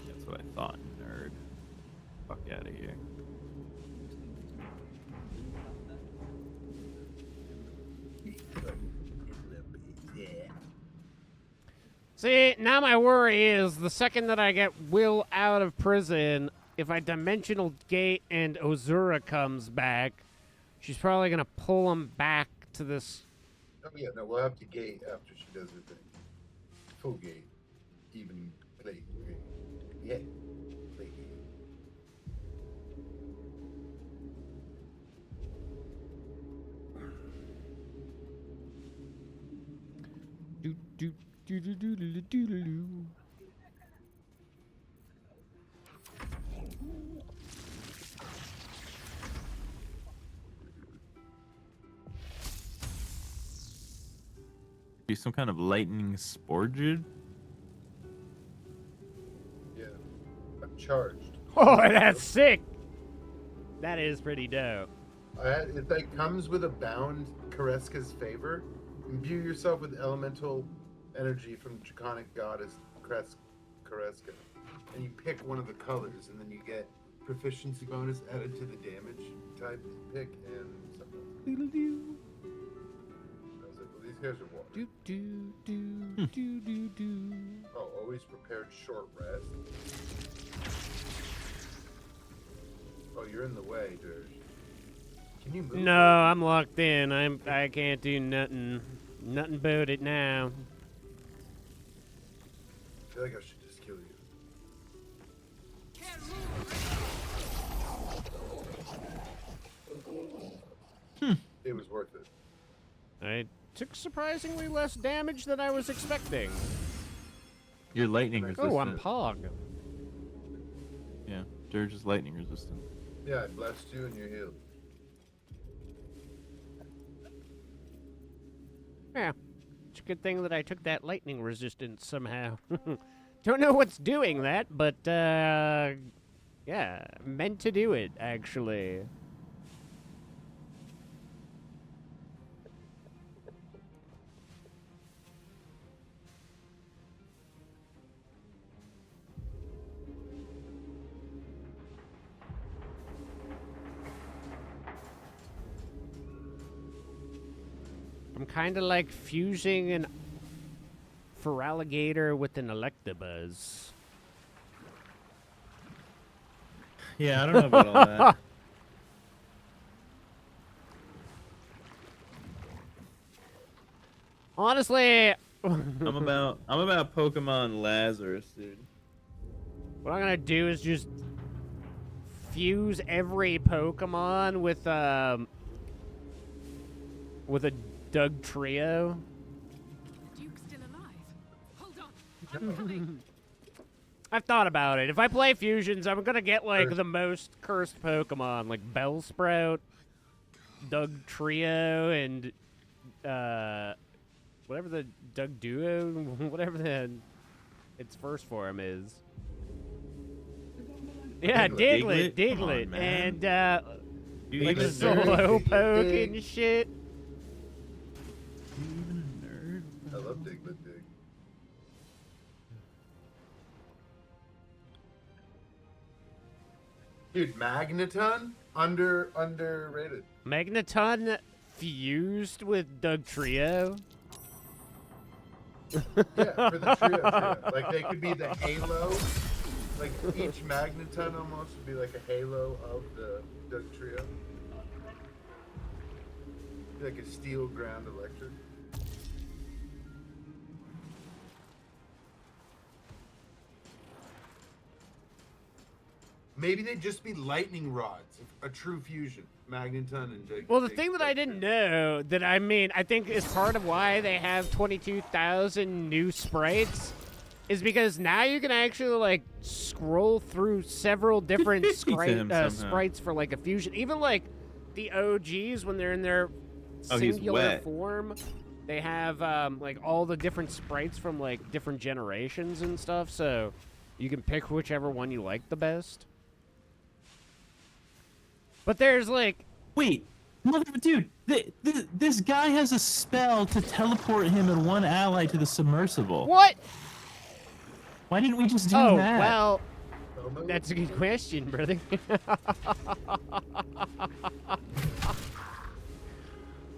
That's what I thought, nerd. Fuck out of here. See, now my worry is the second that I get Will out of prison, if I dimensional gate and Ozura comes back, she's probably going to pull him back to this. Oh yeah, no, we'll have to gate after she does her thing. Full gate. Even plate gate. Yeah. Plate gate. Do, do, do, do, do, do, do, do, do. Be some kind of lightning sporgid? Yeah. I'm charged. Oh, that's sick. That is pretty dope. It like comes with a bound Kareska's favor. Imbue yourself with elemental energy from Draconic Goddess Kareska. And you pick one of the colors, and then you get proficiency bonus added to the damage type you pick, and something else. I was like, well, these guys are water. Do, do, do, do, do, do. Oh, always prepared short rest. Oh, you're in the way, dude. Can you move? No, I'm locked in. I can't do nothing. Nothing about it now. I feel like I should just kill you. it was worth it. I took surprisingly less damage than I was expecting. You're lightning resistant. Oh, I'm Pog. Yeah, Dirge is lightning resistant. Yeah, I blessed you and you're healed. Yeah, it's a good thing that I took that lightning resistance somehow. Don't know what's doing that, but, yeah, meant to do it, actually. I'm kind of like fusing an Feraligatr with an Electabuzz. Yeah, I don't know about all that. Honestly, I'm about Pokemon Lazarus, dude. what I'm gonna do is just fuse every Pokemon with a Doug Trio. Duke's still alive. Hold on. I'm coming. I've thought about it. If I play fusions, I'm gonna get like the most cursed Pokemon, like Bellsprout, Doug Trio, and whatever the Doug Duo, whatever its first form is. Yeah, Diglett, and like Slowpoke and shit. I love Diglett. Dude, Magneton? Underrated. Magneton fused with Doug Trio? Yeah, for the trio. Like, they could be the halo. Like, each Magneton almost would be like a halo of the Doug Trio. Like a steel ground electric. Maybe they'd just be lightning rods, a true fusion. Magneton and Jake. Well, the thing that I didn't know, that I mean, I think is part of why they have 22,000 new sprites, is because now you can actually, like, scroll through several different sprites for, like, a fusion. Even, like, the OGs, when they're in their singular form, they have, like, all the different sprites from, like, different generations and stuff, so you can pick whichever one you like the best. But there's like... Wait, dude, this guy has a spell to teleport him and one ally to the submersible. What? Why didn't we just do that? Oh, well, that's a good question, brother.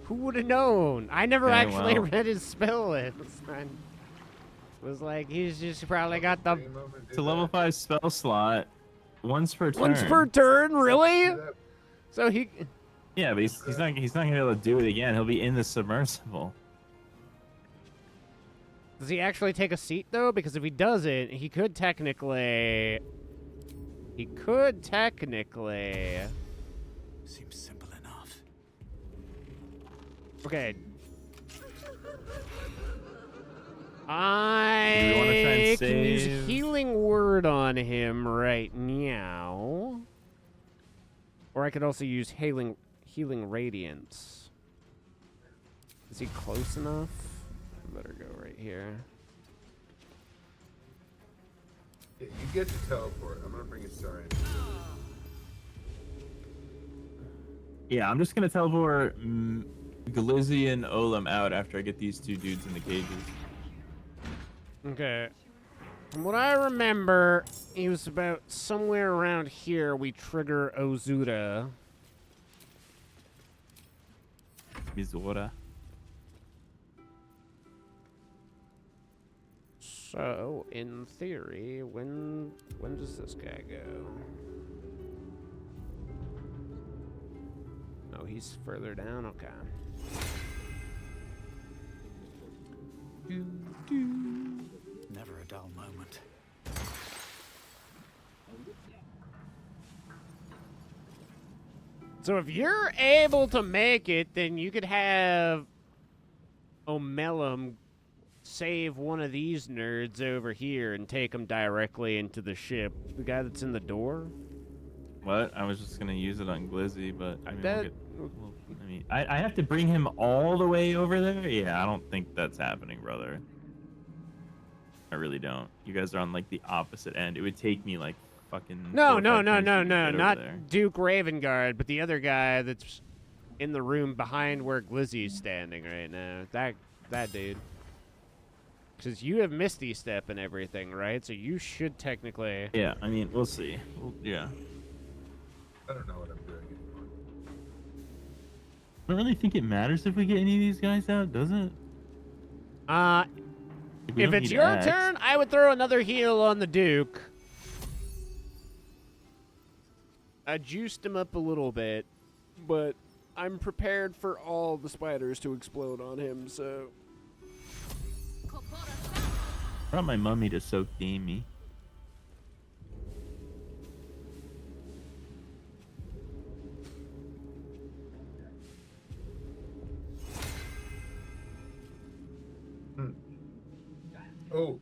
Who would have known? I never actually read his spell list. I was like, he's just probably got the... It's a level 5 spell slot. Once per turn. Once per turn? Really? So he... Yeah, but he's not gonna be able to do it again. He'll be in the submersible. Does he actually take a seat, though? Because if he doesn't, he could technically... Seems simple enough. Okay. Do we want to try and can use save? Healing Word on him right now. Or I could also use Healing Radiance. Is he close enough? I better go right here. Yeah, you get to teleport. I'm gonna bring a star in. Yeah, I'm just gonna teleport Glizzy and Olam out after I get these two dudes in the cages. Okay. From what I remember, he was about somewhere around here. We trigger Ozura. Mizora. So, in theory, when does this guy go? Oh, he's further down? Okay. Never a dull moment. So if you're able to make it, then you could have Omelum save one of these nerds over here and take them directly into the ship. The guy that's in the door? What? I was just gonna use it on Glizzy, but I mean, That- I have to bring him all the way over there? Yeah, I don't think that's happening, brother. I really don't. You guys are on like the opposite end. It would take me like fucking No, 4 or no, 5 no, turns no, to no, get over not there. Duke Ravengard, but the other guy that's in the room behind where Glizzy's standing right now. That dude. Because you have Misty Step and everything, right? So you should technically... Yeah, I mean, we'll see. Yeah. I don't know what I'm doing anymore. I don't really think it matters if we get any of these guys out, does it? We If don't it's need your X. turn, I would throw another heal on the Duke. I juiced him up a little bit, but I'm prepared for all the spiders to explode on him, so... I brought my mummy to soak Damie. Oh.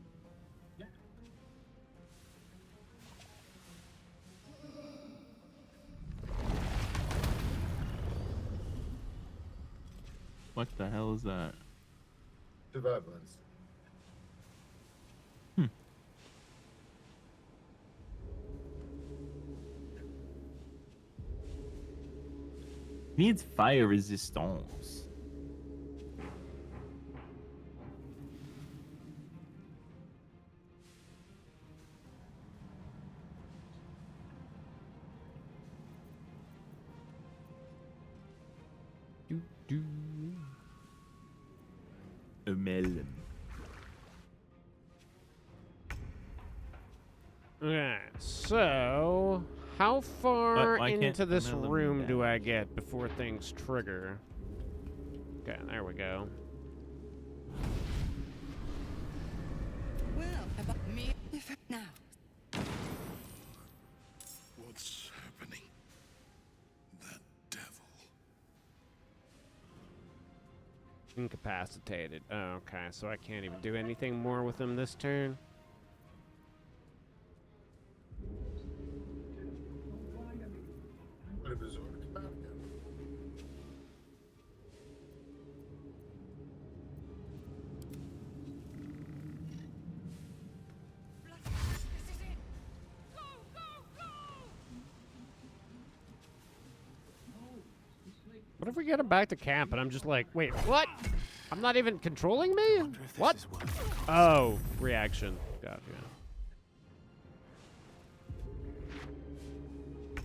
What the hell is that? Survivance. Needs fire resistance. A melon. Okay, so... How far Why can't into this Melon room down? do I get before things trigger? Okay, there we go. Well, about me now. What's happening? That devil. Incapacitated. Oh, okay, so I can't even do anything more with him this turn? What if his order come out again? What if we get him back to camp and I'm just like, wait, what? I'm not even controlling me? What? Oh, reaction. Gotcha.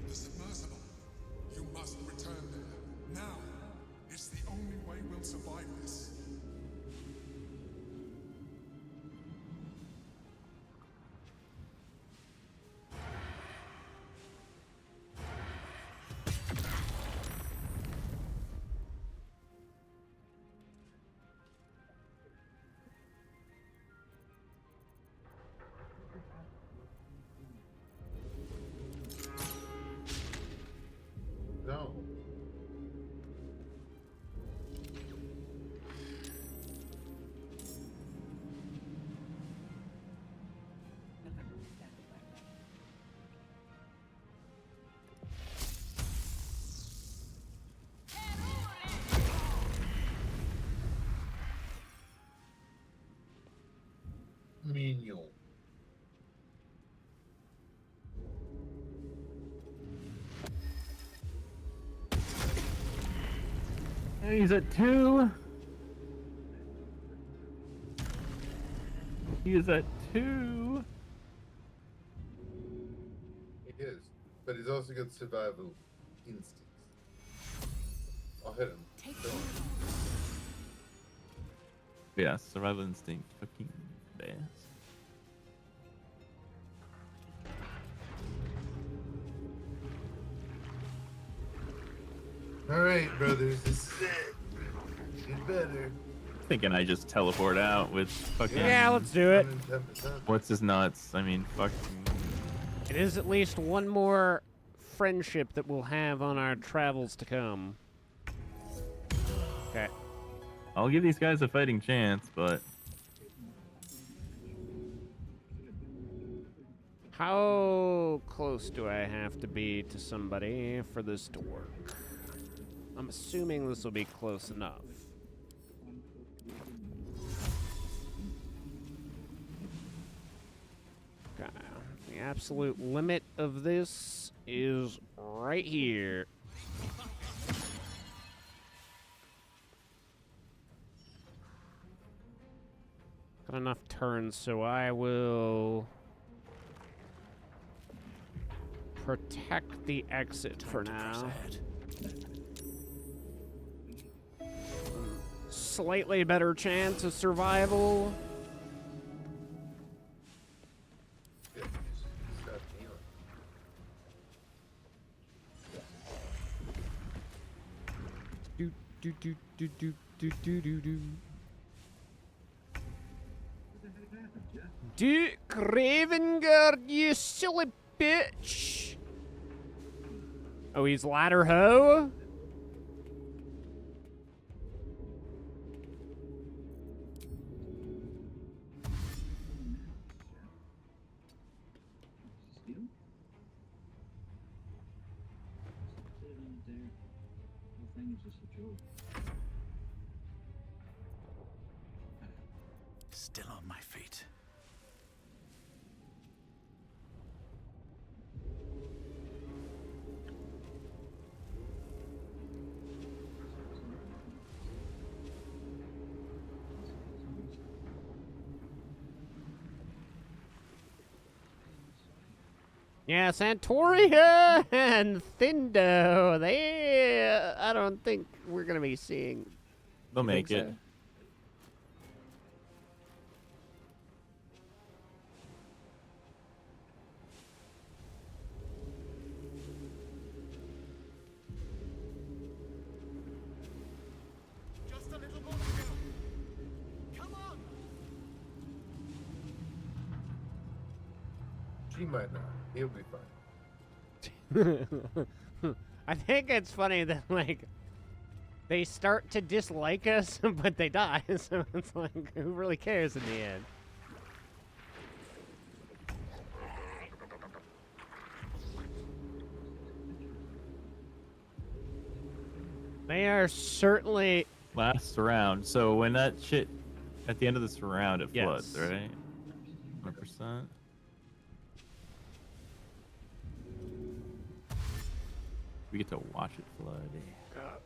The submersible. You must return there. Now. It's the only way we'll survive this. No. Menial. He's at 2. He is at 2. He is. But he's also got survival instincts. I'll hit him. Kill him. Yeah, survival instinct. Fucking bass. Alright, brothers. This is it. Get better. Thinking I just teleport out with fucking. Yeah, let's do it. 110%. What's his nuts? I mean, fucking. It is at least one more friendship that we'll have on our travels to come. Okay. I'll give these guys a fighting chance, but How close do I have to be to somebody for this to work? I'm assuming this will be close enough. Okay. The absolute limit of this is right here. Got enough turns, so I will protect the exit for now. Slightly better chance of survival. Do do do do do do do do do. Duke Ravengard, you silly bitch! Oh, he's ladder ho? Still on my feet. Yeah, Santoria and Thindo, I don't think we're going to be seeing. they'll make it. Just a little more to go. Come on. She might not. He'll be fine. I think it's funny that, like, they start to dislike us, but they die. So it's like, who really cares in the end? They are certainly... Last round. So when that shit at the end of this round, it Yes. floods, right? 100%. We get to watch it flood.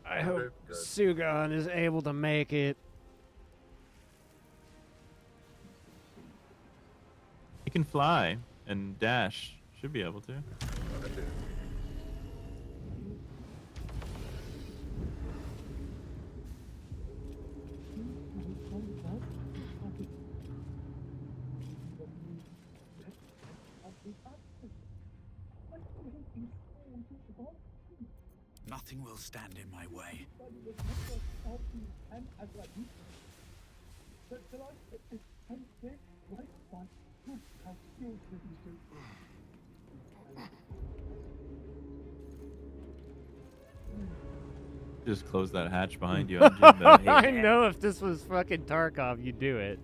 I hope Sugon is able to make it. He can fly and dash. Should be able to. Nothing will stand in my way. Just close that hatch behind you. On Jimbo. Hey, I know if this was fucking Tarkov, you'd do it.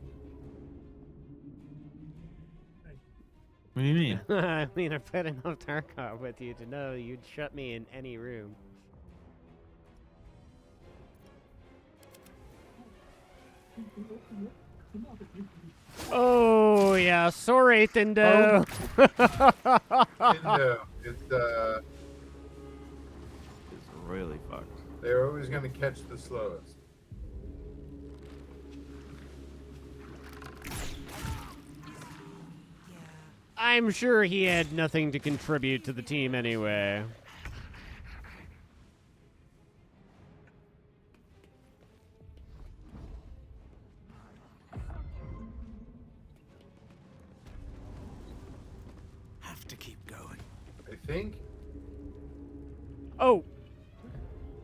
What do you mean? I mean, I played enough Tarkov with you to know you'd shut me in any room. Oh, yeah. Sorry, Thindo. Thindo, it's really fucked. They're always going to catch the slowest. I'm sure he had nothing to contribute to the team anyway. Have to keep going. I think. Oh.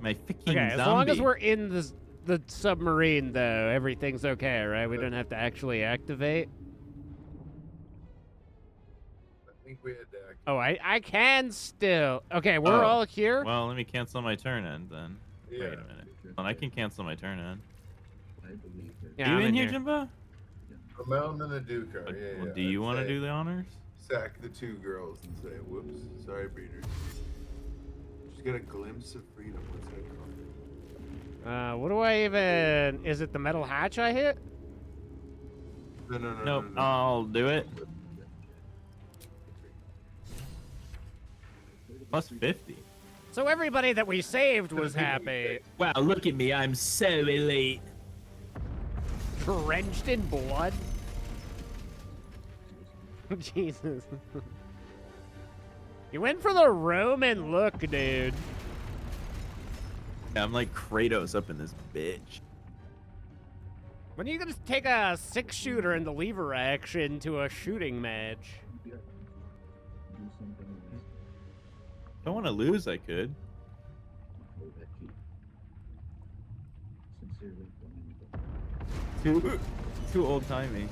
My fucking Okay, as zombie. long as we're in the submarine, though, everything's okay, right? We don't have to actually activate. I think we had to activate. Oh, I can still. Okay, we're all here. Well, let me cancel my turn end then. Yeah. Wait a minute. Well, I can cancel my turn end. Yeah, Are you I'm in here, Jimbo? Ramon and the Duke are. Yeah, Well, yeah. do you I'd want to say do the honors? Sack the two girls and say, "Whoops, sorry, Beaded." She's got a glimpse of freedom. What's that called? What do I even? Is it the metal hatch I hit? No. I'll do it. Plus 50. So everybody that we saved was happy. Wow, look at me. I'm so elite. Drenched in blood. Jesus. You went for the Roman look, dude. Yeah, I'm like Kratos up in this bitch. When are you gonna take a 6-shooter and the lever action to a shooting match? If I want to lose, I could. Too old-timey.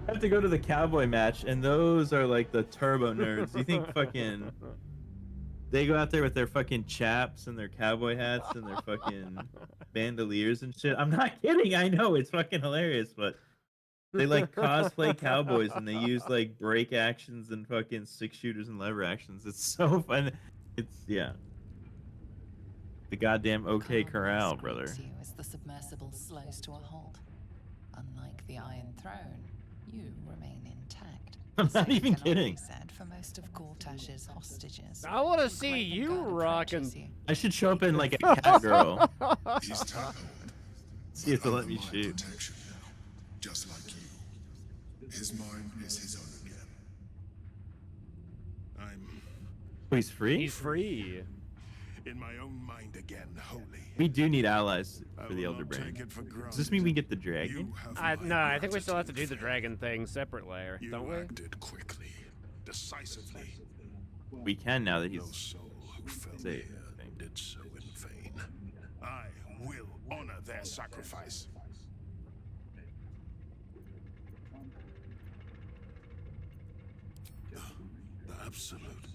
I have to go to the cowboy match, and those are like the turbo nerds. You think fucking... They go out there with their fucking chaps and their cowboy hats and their fucking bandoliers and shit. I'm not kidding. I know it's fucking hilarious, but they like cosplay cowboys and they use like break actions and fucking 6-shooters and lever actions. It's so fun. It's yeah. The goddamn OK Corral, brother. You as the submersible slows to a halt. Unlike the Iron Throne, you remain intact. I'm not even kidding. Said for most of Gortash's hostages. I want to see you rocking. I should show up in like a cat girl. He's tired. See if they'll let me Under my shoot. protection now, just like you. His mind is his own again. Oh, he's free? He's free. In my own mind again, holy. We do need allies for the Elder Brain. Does this mean we get the dragon? No, I think we still have to do the dragon thing separately, don't we? Acted quickly, decisively. We can now that he's No soul who fell saved. here did so in vain. I will honor their sacrifice. The absolute.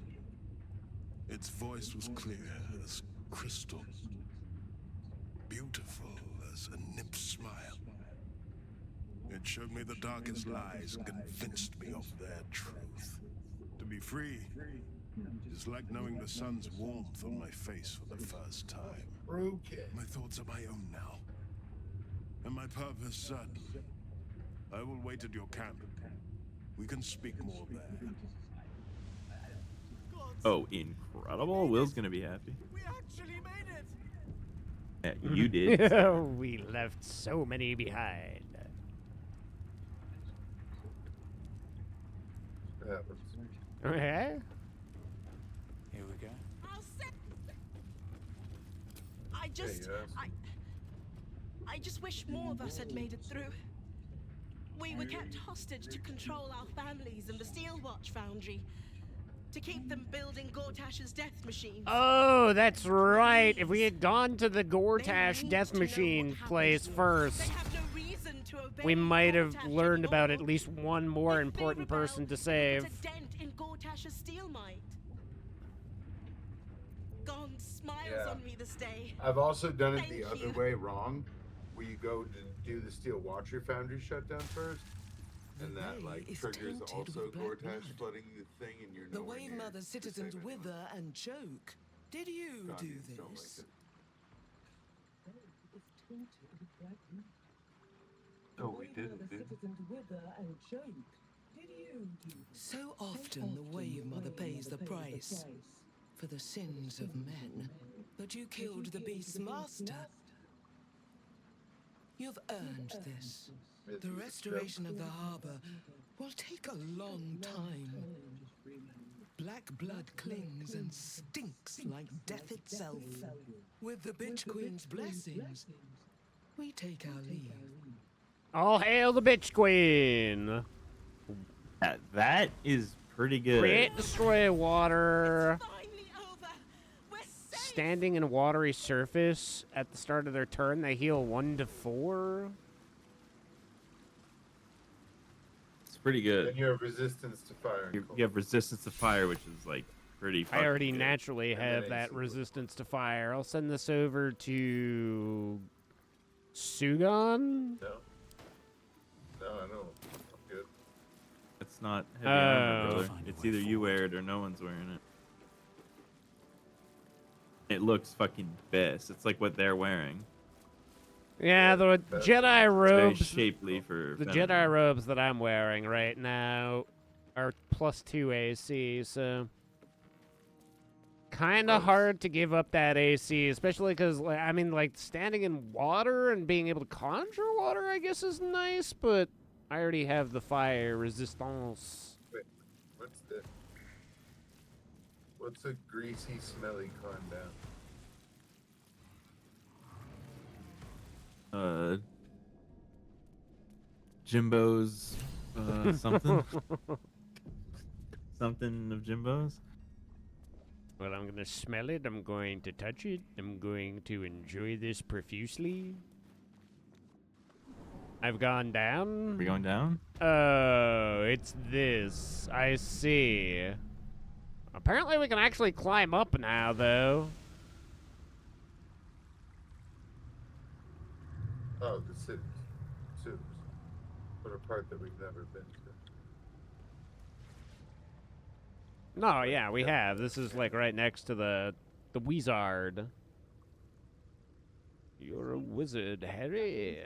Its voice was clear as crystal, beautiful as a nymph's smile. It showed me the darkest lies and convinced me of their truth. To be free is like knowing the sun's warmth on my face for the first time. My thoughts are my own now, and my purpose certain. I will wait at your camp. We can speak more there. Oh, incredible. Will's gonna be happy. We actually made it. Yeah, you did. We left so many behind. Okay. Here we go. I just wish more of us had made it through. We were kept hostage to control our families and the Steel Watch Foundry. To keep them building Gortash's death machine. Oh, that's right. If we had gone to the Gortash death machine place first, we might have learned about at least one more important person to save. Put a dent in Gortash's steel might. Gone smiles on me this day. I've also done it the other way wrong, where you go to do the Steel Watcher Foundry shutdown first. And that like triggers also Gortash flooding the thing, and you're The nowhere Wave near Mother's citizens to save anyone. wither and choke. Did you do Don't this? Oh, we did it, dude. So often the Wave Mother pays the price for the sins of men. But you killed the Beast's master. You've earned this. The restoration of the harbor will take a long time. Black blood clings and stinks like death itself. With the Bitch Queen's blessings, we take our leave. All hail the bitch queen. That is pretty good. Create, destroy water. Standing in a watery surface at the start of their turn, they heal 1 to 4. pretty good. And you have resistance to fire. You have resistance to fire, which is like pretty fucking I already good. naturally have that resistance to fire. I'll send this over to Sugan. No, I don't. I'm good. It's not heavy armor, brother. It's either you wear it or no one's wearing it. It looks fucking best. It's like what they're wearing. Yeah, the Jedi robes. It's very shapely for the Venom. Jedi robes that I'm wearing right now are +2 AC, so kind of hard to give up that AC, especially because I mean, like standing in water and being able to conjure water, I guess, is nice, but I already have the fire resistance. Wait, what's a greasy, smelly climb down? Jimbo's something. Something of Jimbo's. Well, I'm going to smell it. I'm going to touch it. I'm going to enjoy this profusely. I've gone down. Are we going down? Oh, it's this. I see. Apparently we can actually climb up now, though. Oh, the cities. Sewers. But a part that we've never been to. No, yeah, we have. This is like right next to the wizard. You're a wizard, Harry.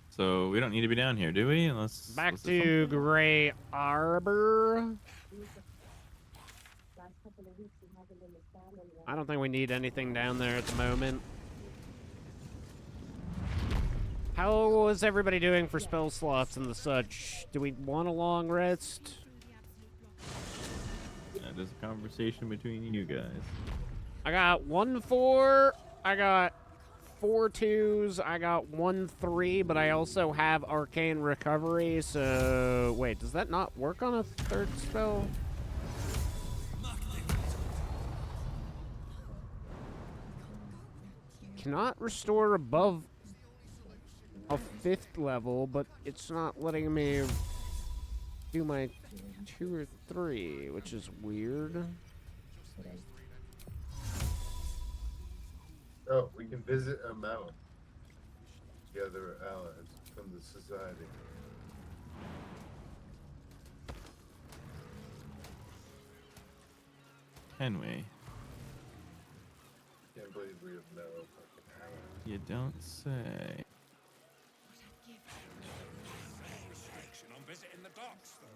So we don't need to be down here, do we? Unless Back to Grey Arbor. I don't think we need anything down there at the moment. How is everybody doing for spell slots and the such? Do we want a long rest? That is a conversation between you guys. I got 1 4. I got 4 2s. I got 1 3, but I also have Arcane Recovery, so... Wait, does that not work on a 3rd spell? Cannot restore above a 5th level, but it's not letting me do my 2 or 3, which is weird. Oh, we can visit a mountain. Gather allies from the society. Can we? Can't believe we have no fucking allies. You don't say. Restriction on visiting the docks, though.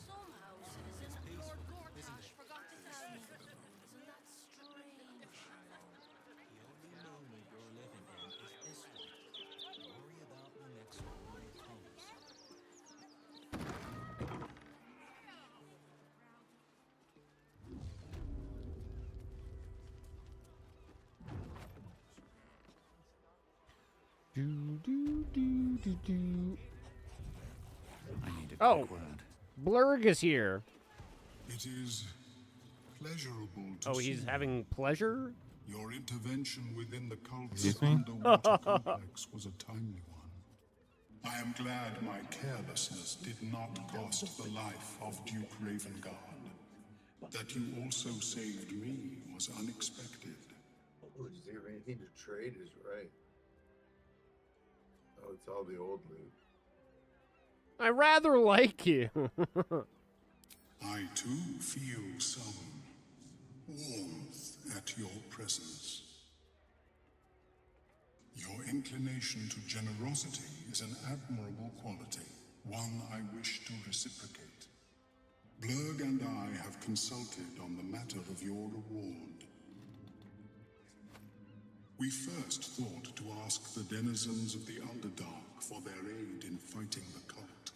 Somehow, citizen, Lord Gortash forgot to tell me. Isn't that strange? The only moment you're living in is this one. Worry about the next one when it comes. Oh, Blurg is here. It is pleasurable to Oh, he's see having pleasure? your intervention within the cult's Excuse me? underwater complex was a timely one. I am glad my carelessness did not cost the life of Duke Ravengard. That you also saved me was unexpected. Oh, is there anything to trade is right. Oh, it's all the old loot. I rather like you. I too feel some warmth at your presence. Your inclination to generosity is an admirable quality, one I wish to reciprocate. Blurg and I have consulted on the matter of your reward. We first thought to ask the denizens of the Underdark for their aid in fighting the cult.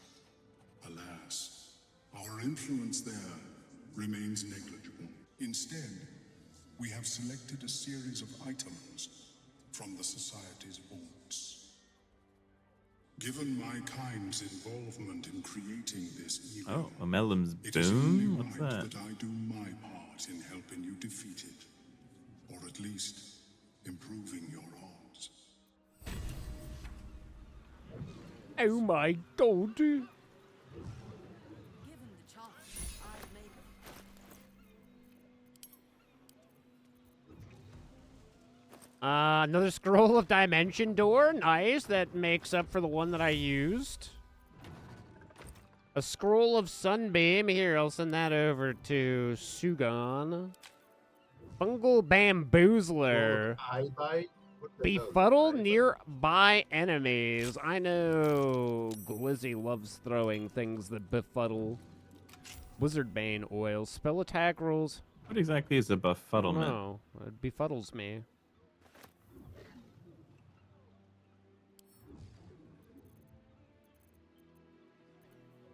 Alas, our influence there remains negligible. Instead, we have selected a series of items from the Society's vaults. Given my kind's involvement in creating this evil, Oh, a Melum's it is only boon? What's right that? that I do my part in helping you defeat it, or at least improving your odds. Oh my god. Another scroll of dimension door. Nice. That makes up for the one that I used. A scroll of sunbeam. Here, I'll send that over to Sugan. Fungal bamboozler. Eye bite? What the hell is Befuddle eye bite? nearby enemies. I know Glizzy loves throwing things that befuddle. Wizard Bane oil. Spell attack rolls. What exactly is a befuddlement? No, it befuddles me.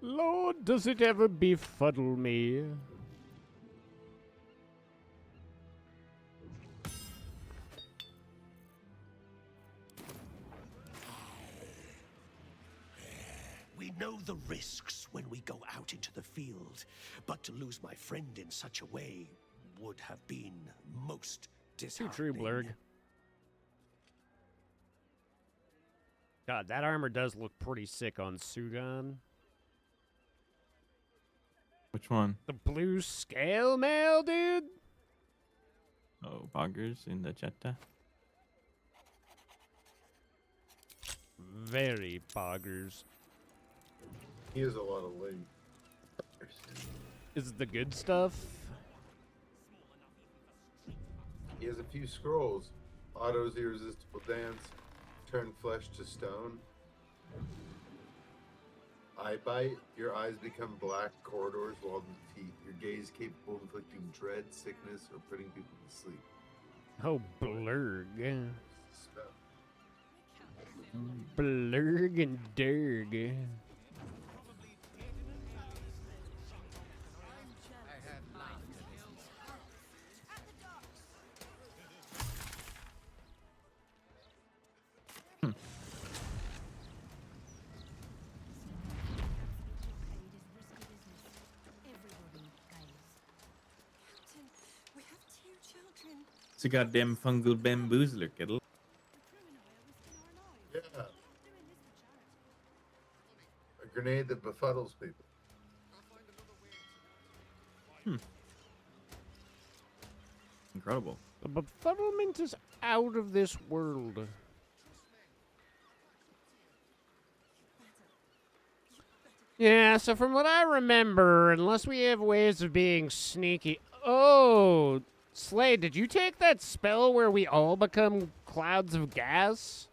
Lord, does it ever befuddle me? We know the risks when we go out into the field, but to lose my friend in such a way would have been most Too disheartening. true, Blurg. God, that armor does look pretty sick on Sugan. Which one? The blue scale mail, dude? Oh, boggers in the Jetta. Very boggers. He has a lot of link. Is it the good stuff? He has a few scrolls. Otto's irresistible dance. Turn flesh to stone. Eye bite. Your eyes become black corridors while defeat. Your gaze capable of inflicting dread, sickness, or putting people to sleep. Oh, Blurg. Spell. Blurg and Durg. It's a goddamn fungal bamboozler, Kittle. Yeah. A grenade that befuddles people. Incredible. The befuddlement is out of this world. Yeah, so from what I remember, unless we have ways of being sneaky... Oh, Slade, did you take that spell where we all become clouds of gas?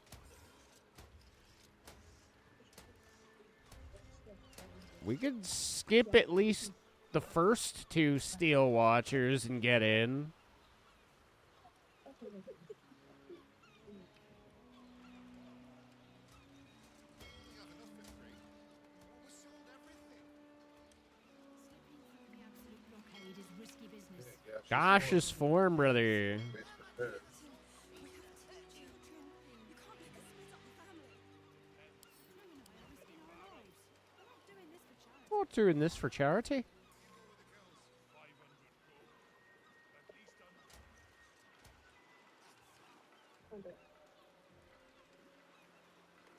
We could skip at least the first two Steel Watchers and get in. Gosh's form, brother. Not doing this for charity. It's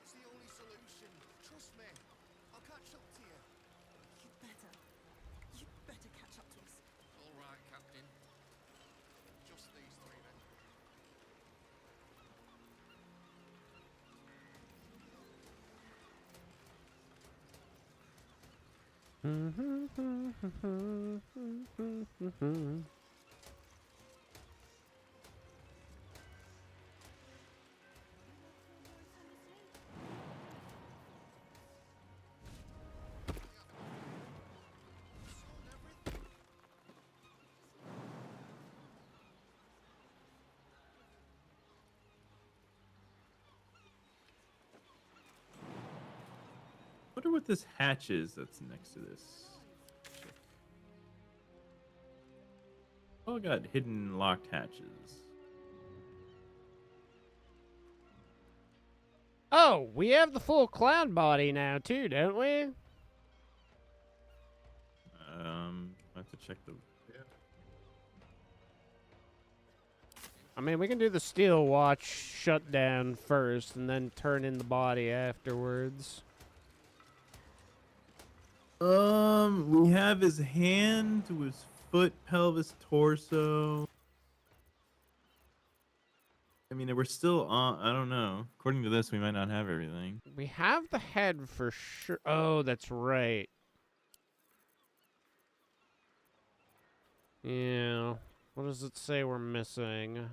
the only solution. Trust me. I'll catch up to you. You better catch up to us. All right, Captain. Just these three then. Wonder what this hatch is that's next to this. All got hidden locked hatches. Oh, we have the full cloud body now too, don't we? I have to check the. I mean, we can do the Steel Watch shutdown first and then turn in the body afterwards. We have his hand, his foot, pelvis, torso. I mean, we're still on. I don't know. According to this, we might not have everything. We have the head for sure. Oh, that's right. Yeah. What does it say we're missing?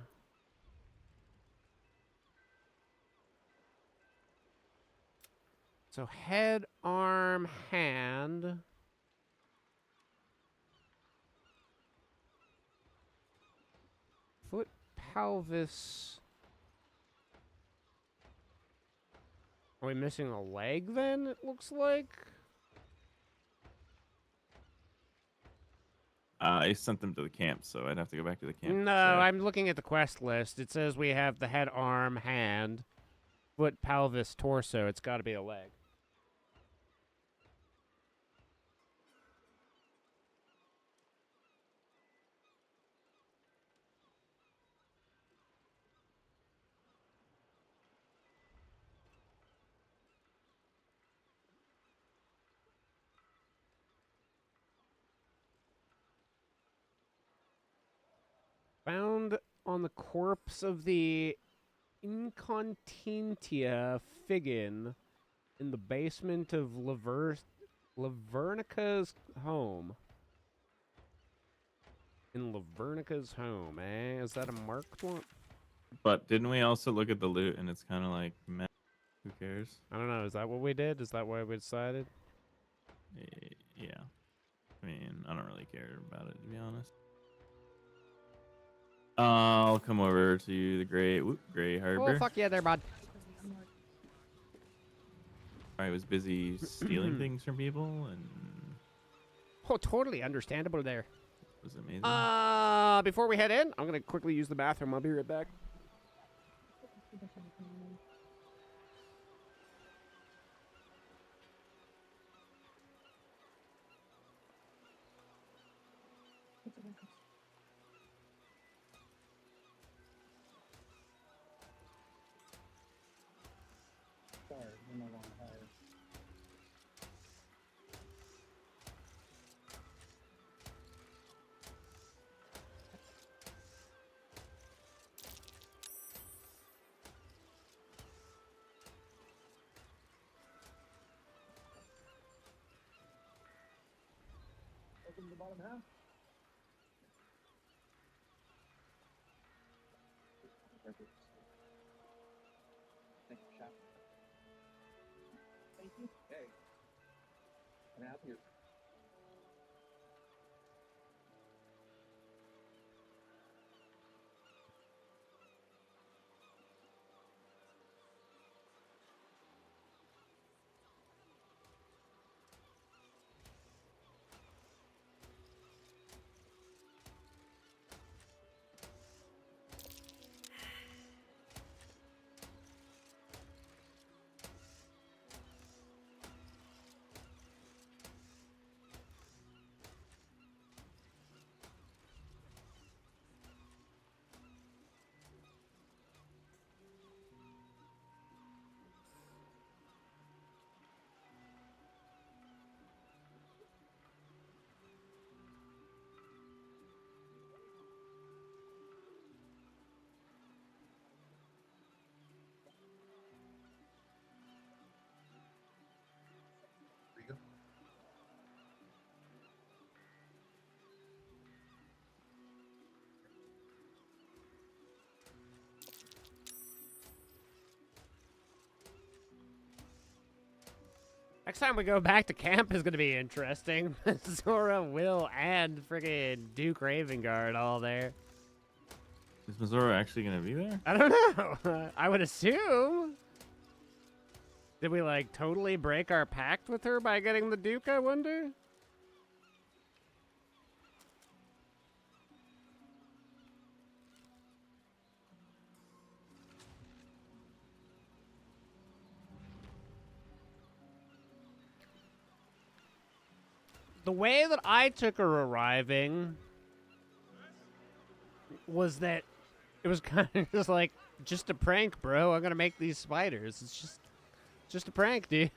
So head, arm, hand. Foot, pelvis. Are we missing a leg then, it looks like? I sent them to the camp, so I'd have to go back to the camp. No, I'm looking at the quest list. It says we have the head, arm, hand, foot, pelvis, torso. It's got to be a leg. Found on the corpse of the Incontinentia Figgin in the basement of Lavernica's home. In Lavernica's home, eh? Is that a marked one? But didn't we also look at the loot and it's kind of like, meh, who cares? I don't know. Is that what we did? Is that why we decided? Yeah. I mean, I don't really care about it, to be honest. I'll come over to the Gray Harbor. Oh, fuck yeah there, bud. I was busy stealing things from people, and Oh, totally understandable there. it was amazing. Before we head in, I'm going to quickly use the bathroom. I'll be right back. Sorry, we're no longer hired. Open the bottom half. Thank you, Chef. Thank you. Hey. Can I help you? Next time we go back to camp is going to be interesting. Zora, Will, and friggin' Duke Ravengard all there. Is Missouri actually going to be there? I don't know. I would assume. Did we, like, totally break our pact with her by getting the Duke, I wonder? The way that I took her arriving was that it was kind of just like, just a prank, bro. I'm gonna make these spiders. It's just a prank, dude.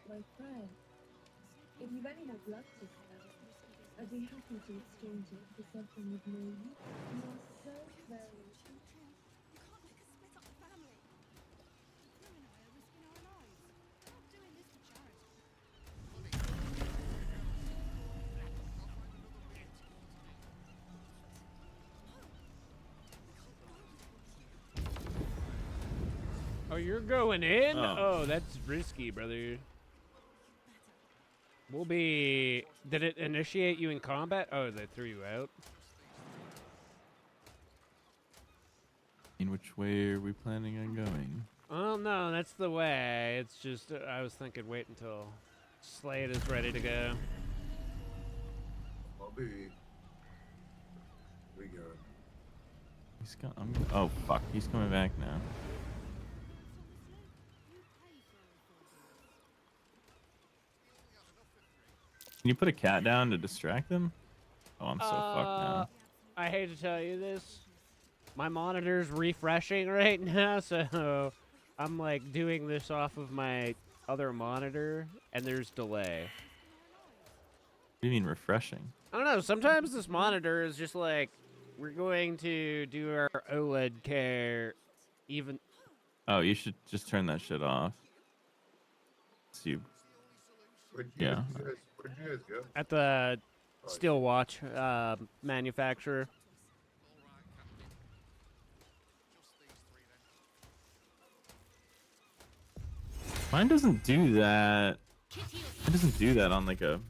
My friend, if you've any more blood to spare, I'd be happy to exchange it for something with no use. You are so very... You can't make us split up the family. Prue and I are risking our lives. We're not doing this for charity. Oh, you're going in? Oh. Oh, that's risky, brother. We'll be... Did it initiate you in combat? Oh, they threw you out. In which way are we planning on going? Oh, no, that's the way. It's just, I was thinking wait until Slade is ready to go. I'll be... We go. He's oh, fuck. He's coming back now. Can you put a cat down to distract them? Oh, I'm so fucked now. I hate to tell you this. My monitor's refreshing right now, so I'm like doing this off of my other monitor, and there's delay. What do you mean refreshing? I don't know. Sometimes this monitor is just like, we're going to do our OLED care even... Oh, you should just turn that shit off. So you... Where'd you guys go? At the steel watch manufacturer. Mine doesn't do that. It doesn't do that on like a...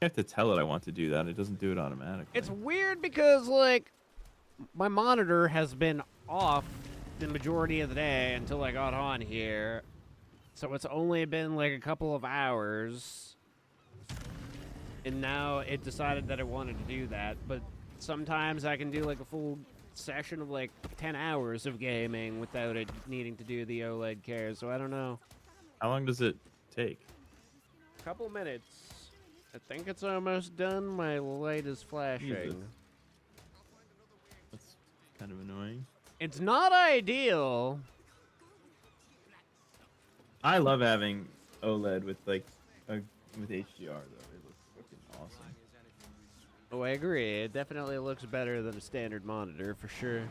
I have to tell it I want to do that. It doesn't do it automatically. It's weird because, like, my monitor has been off the majority of the day until I got on here. So it's only been like a couple of hours. And now it decided that it wanted to do that. But sometimes I can do like a full session of like 10 hours of gaming without it needing to do the OLED care. So I don't know. How long does it take? A couple minutes. I think it's almost done. My light is flashing. Jesus. That's kind of annoying. It's not ideal. I love having OLED with like with HDR though. It looks fucking awesome. Oh, I agree. It definitely looks better than a standard monitor for sure.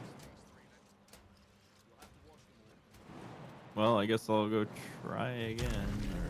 Well, I guess I'll go try again. Or...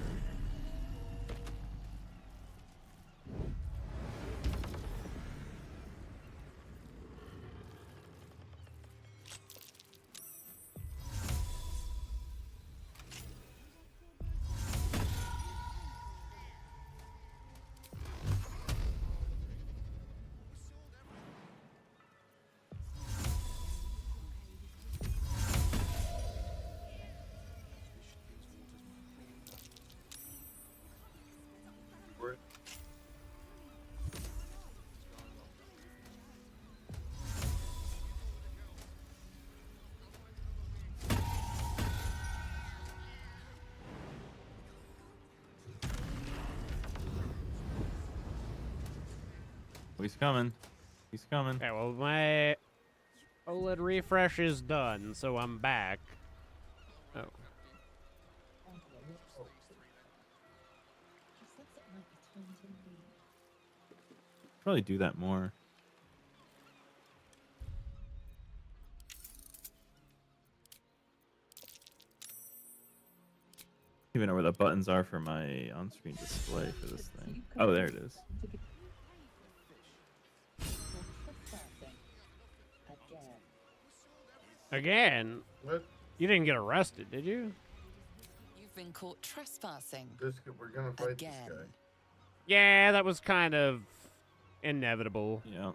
He's coming. He's coming. Okay, well, my OLED refresh is done, so I'm back. Oh. Probably do that more. I don't even know where the buttons are for my on-screen display for this thing. Oh, there it is. Again? What? You didn't get arrested, did you? You've been caught trespassing. We're gonna fight again. this guy. Yeah, that was kind of inevitable. Yeah.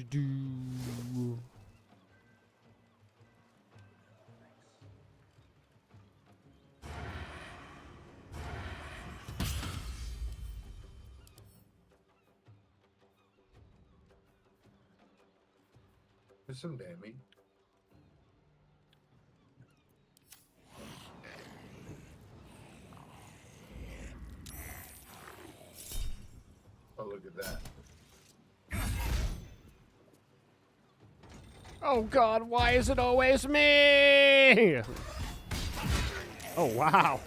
Do. There's some damage. Oh, look at that. Oh God, why is it always me? Oh wow.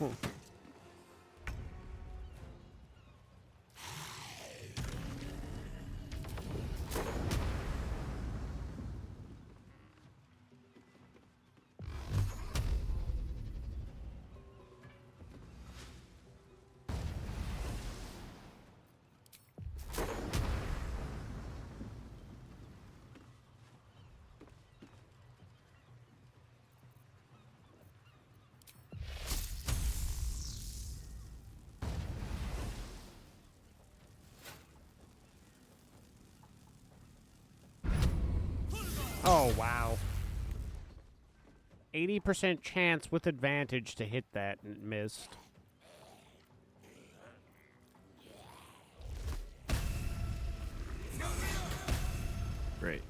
Oh, wow. 80% chance with advantage to hit that and missed. Great.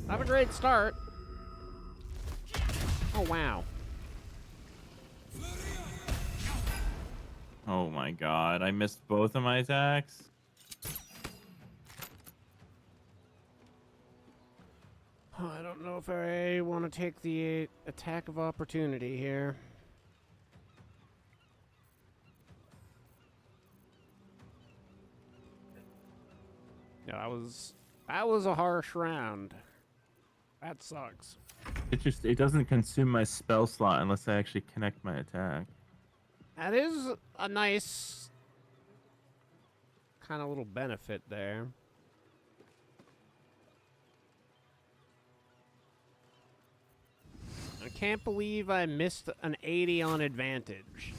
Have a great start. Oh, wow. Oh my god, I missed both of my attacks. Oh, I don't know if I want to take the attack of opportunity here. No, that was a harsh round. That sucks. It doesn't consume my spell slot unless I actually connect my attack. That is a nice kind of little benefit there. I can't believe I missed an 80 on advantage.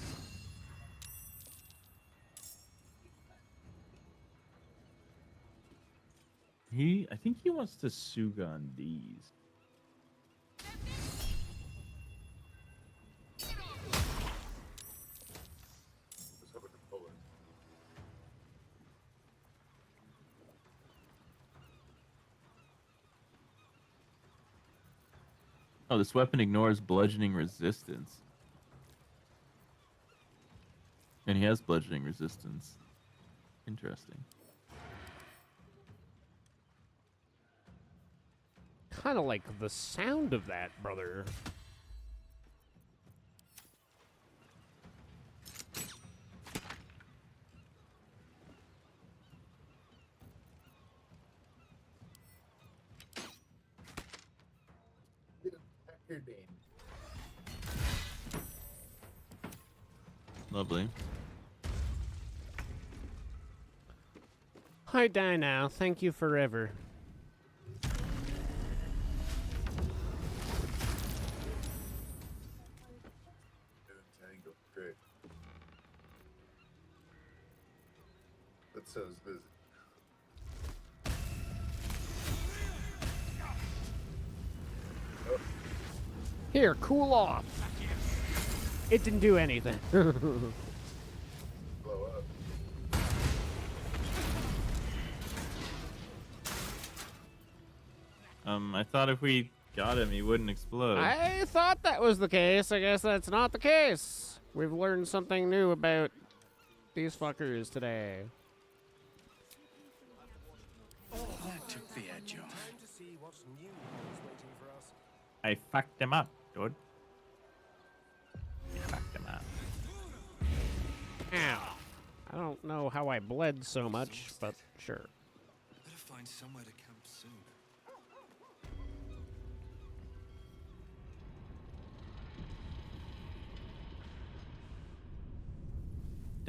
I think he wants to Sugan these. Oh, this weapon ignores bludgeoning resistance. And he has bludgeoning resistance. Interesting. Kind of like the sound of that, brother. Lovely. Hi, die now. Thank you forever. Great. That sounds busy. Here, cool off. It didn't do anything. Blow up. I thought if we got him, he wouldn't explode. I thought that was the case. I guess that's not the case. We've learned something new about these fuckers today. That took the edge off. I fucked him up, dude. I fucked him up. Ow. I don't know how I bled so much, but sure. Better find somewhere to camp soon.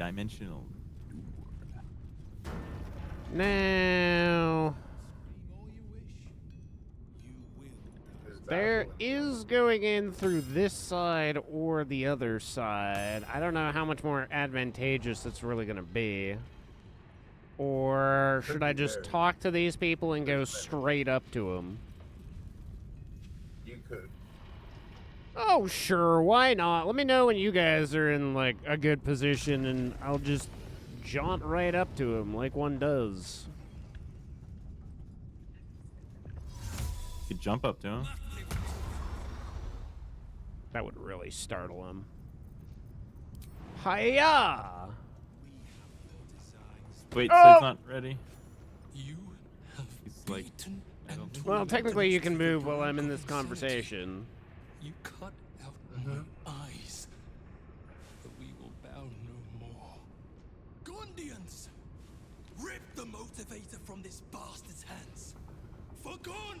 dimensional. Now, there is going in through this side or the other side. I don't know how much more advantageous it's really going to be. Or should I just talk to these people and go straight up to them? You could. Oh, sure. Why not? Let me know when you guys are in, like, a good position, and I'll just jaunt right up to him like one does. You could jump up to him. That would really startle him. Hiya! Wait, so it's not ready? You have He's like, I don't Well, technically you can move while I'm in this conversation. You cut out my eyes, but we will bow no more. Gondians! Rip the motivator from this bastard's hands! For Gond!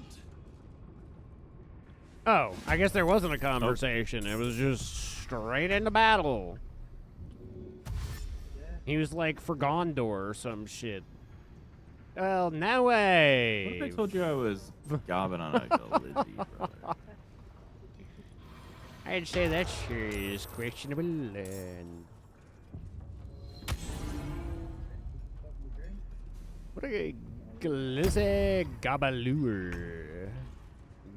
Oh, I guess there wasn't a conversation. It was just straight into battle. He was like for Gondor or some shit. Well, no way. What if I told you I was gobbing on a Lizzie, brother? I'd say that sure is questionable. And what a glizzy gabalure.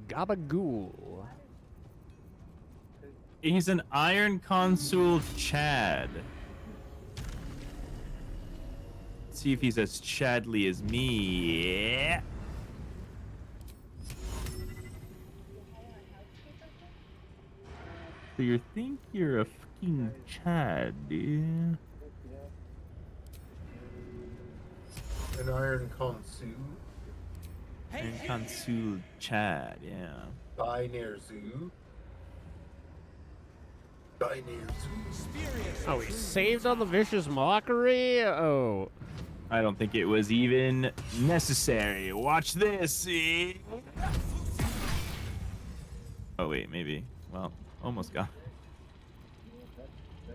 Gabagool. He's an Iron Consul Chad. Let's see if he's as Chadly as me. Yeah. So you think you're a fucking Chad, dude? An Iron Consul. Iron Consul Chad, yeah. Binary Zoo. Binary Zoo. Oh, he saved on the vicious mockery? Oh. I don't think it was even necessary. Watch this. Oh, wait, maybe. Well, almost got it.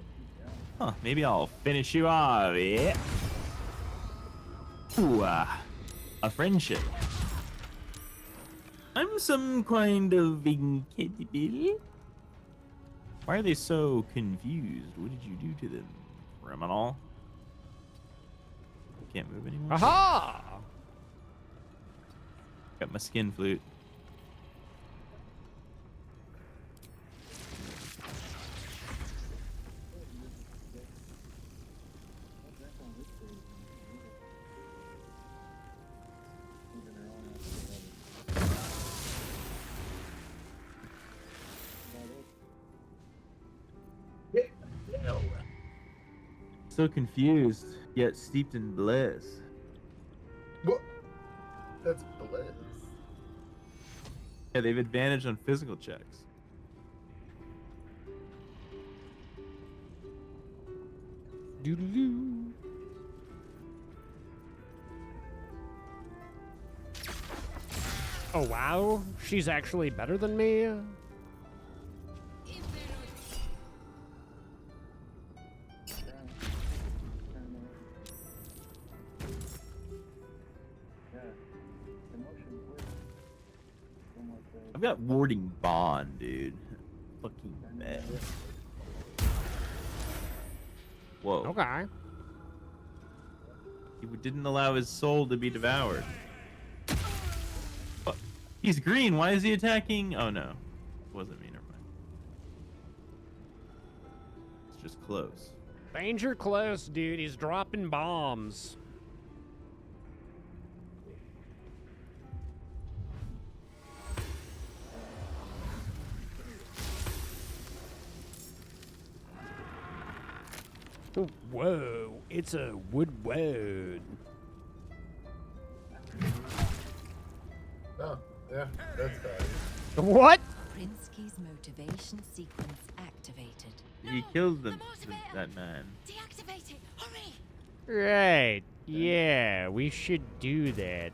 Huh, maybe I'll finish you off. Yeah. Ooh, a friendship. I'm some kind of incapable. Why are they so confused? What did you do to them, criminal? Can't move anymore. Aha! Got my skin flute. So confused, yet steeped in bliss. What? That's bliss. Yeah, they have advantage on physical checks. Doodaloo. Oh wow, she's actually better than me? I've got warding bond, dude. Fucking mad. Whoa. Okay. He didn't allow his soul to be devoured. What? He's green. Why is he attacking? Oh no. Wasn't me. Never mind. It's just close. Danger close, dude. He's dropping bombs. Whoa, it's a wood. Oh, yeah, that's bad. What? Prinsky's motivation sequence activated. He killed that man. Deactivate it! Hurry! Right. Yeah, we should do that.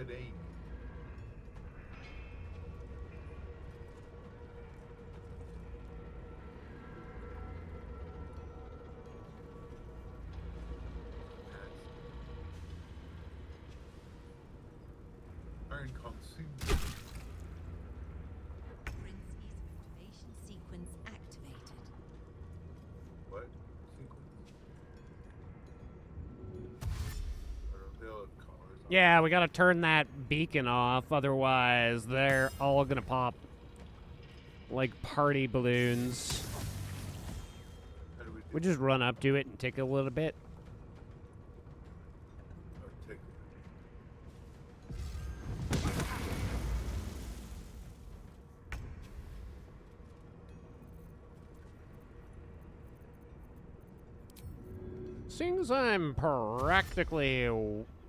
said 8. Iron consumed. Princey's motivation sequence activated. What? Sequence? I don't know, they all have collars on. Yeah, we gotta turn that beacon off, otherwise they're all gonna pop like party balloons. How do we do We just run up to it and tick a little bit. Oh, tick. Seems I'm practically...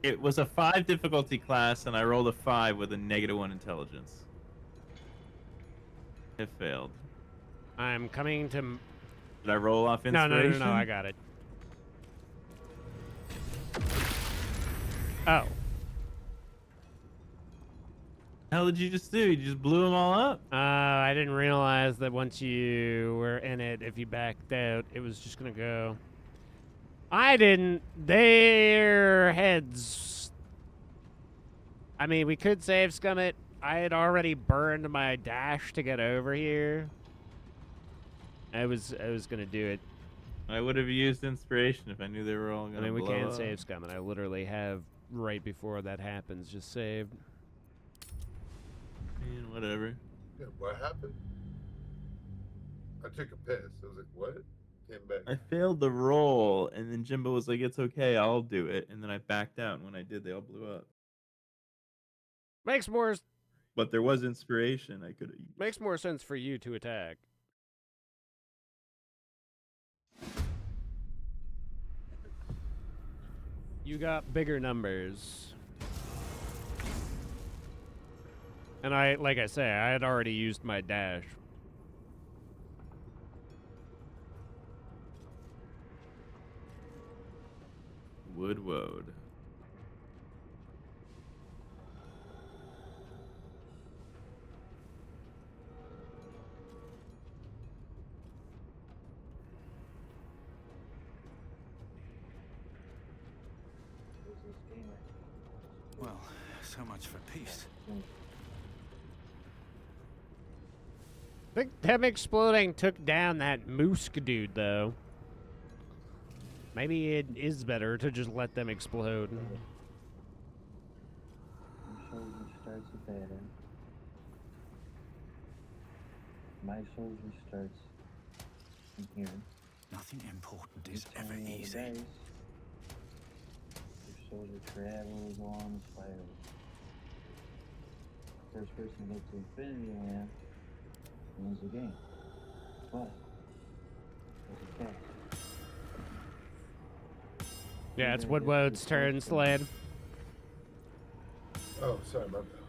It was a 5 difficulty class, and I rolled a 5 with a -1 intelligence. It failed. I'm coming to... Did I roll off No, inspiration? no, I got it. Oh. How did you just do? You just blew them all up? I didn't realize that once you were in it, if you backed out, it was just gonna go. I didn't. Their heads. I mean, we could save scum it. I had already burned my dash to get over here. I was gonna do it. I would have used inspiration if I knew they were all gonna I mean, we blow can up. save scum, and I literally have right before that happens just saved. Whatever. Yeah, what happened? I took a piss. I was like, what? Came back. I failed the roll, and then Jimbo was like, "It's okay, I'll do it." And then I backed out, and when I did, they all blew up. Makes more But there was inspiration I could have used. Makes more sense for you to attack. You got bigger numbers. And like I say, I had already used my dash. Wood. Well, so much for peace. I think them exploding took down that moose dude, though. Maybe it is better to just let them explode. Soldier starts at that end. My soldier starts from here. Nothing important is Turn ever the other easy. dice. Your soldier travels along the spiral. First person to get to infinity land wins the game. But there's a catch. Yeah, it's Woodwode's turn, Slade. Oh, sorry about that.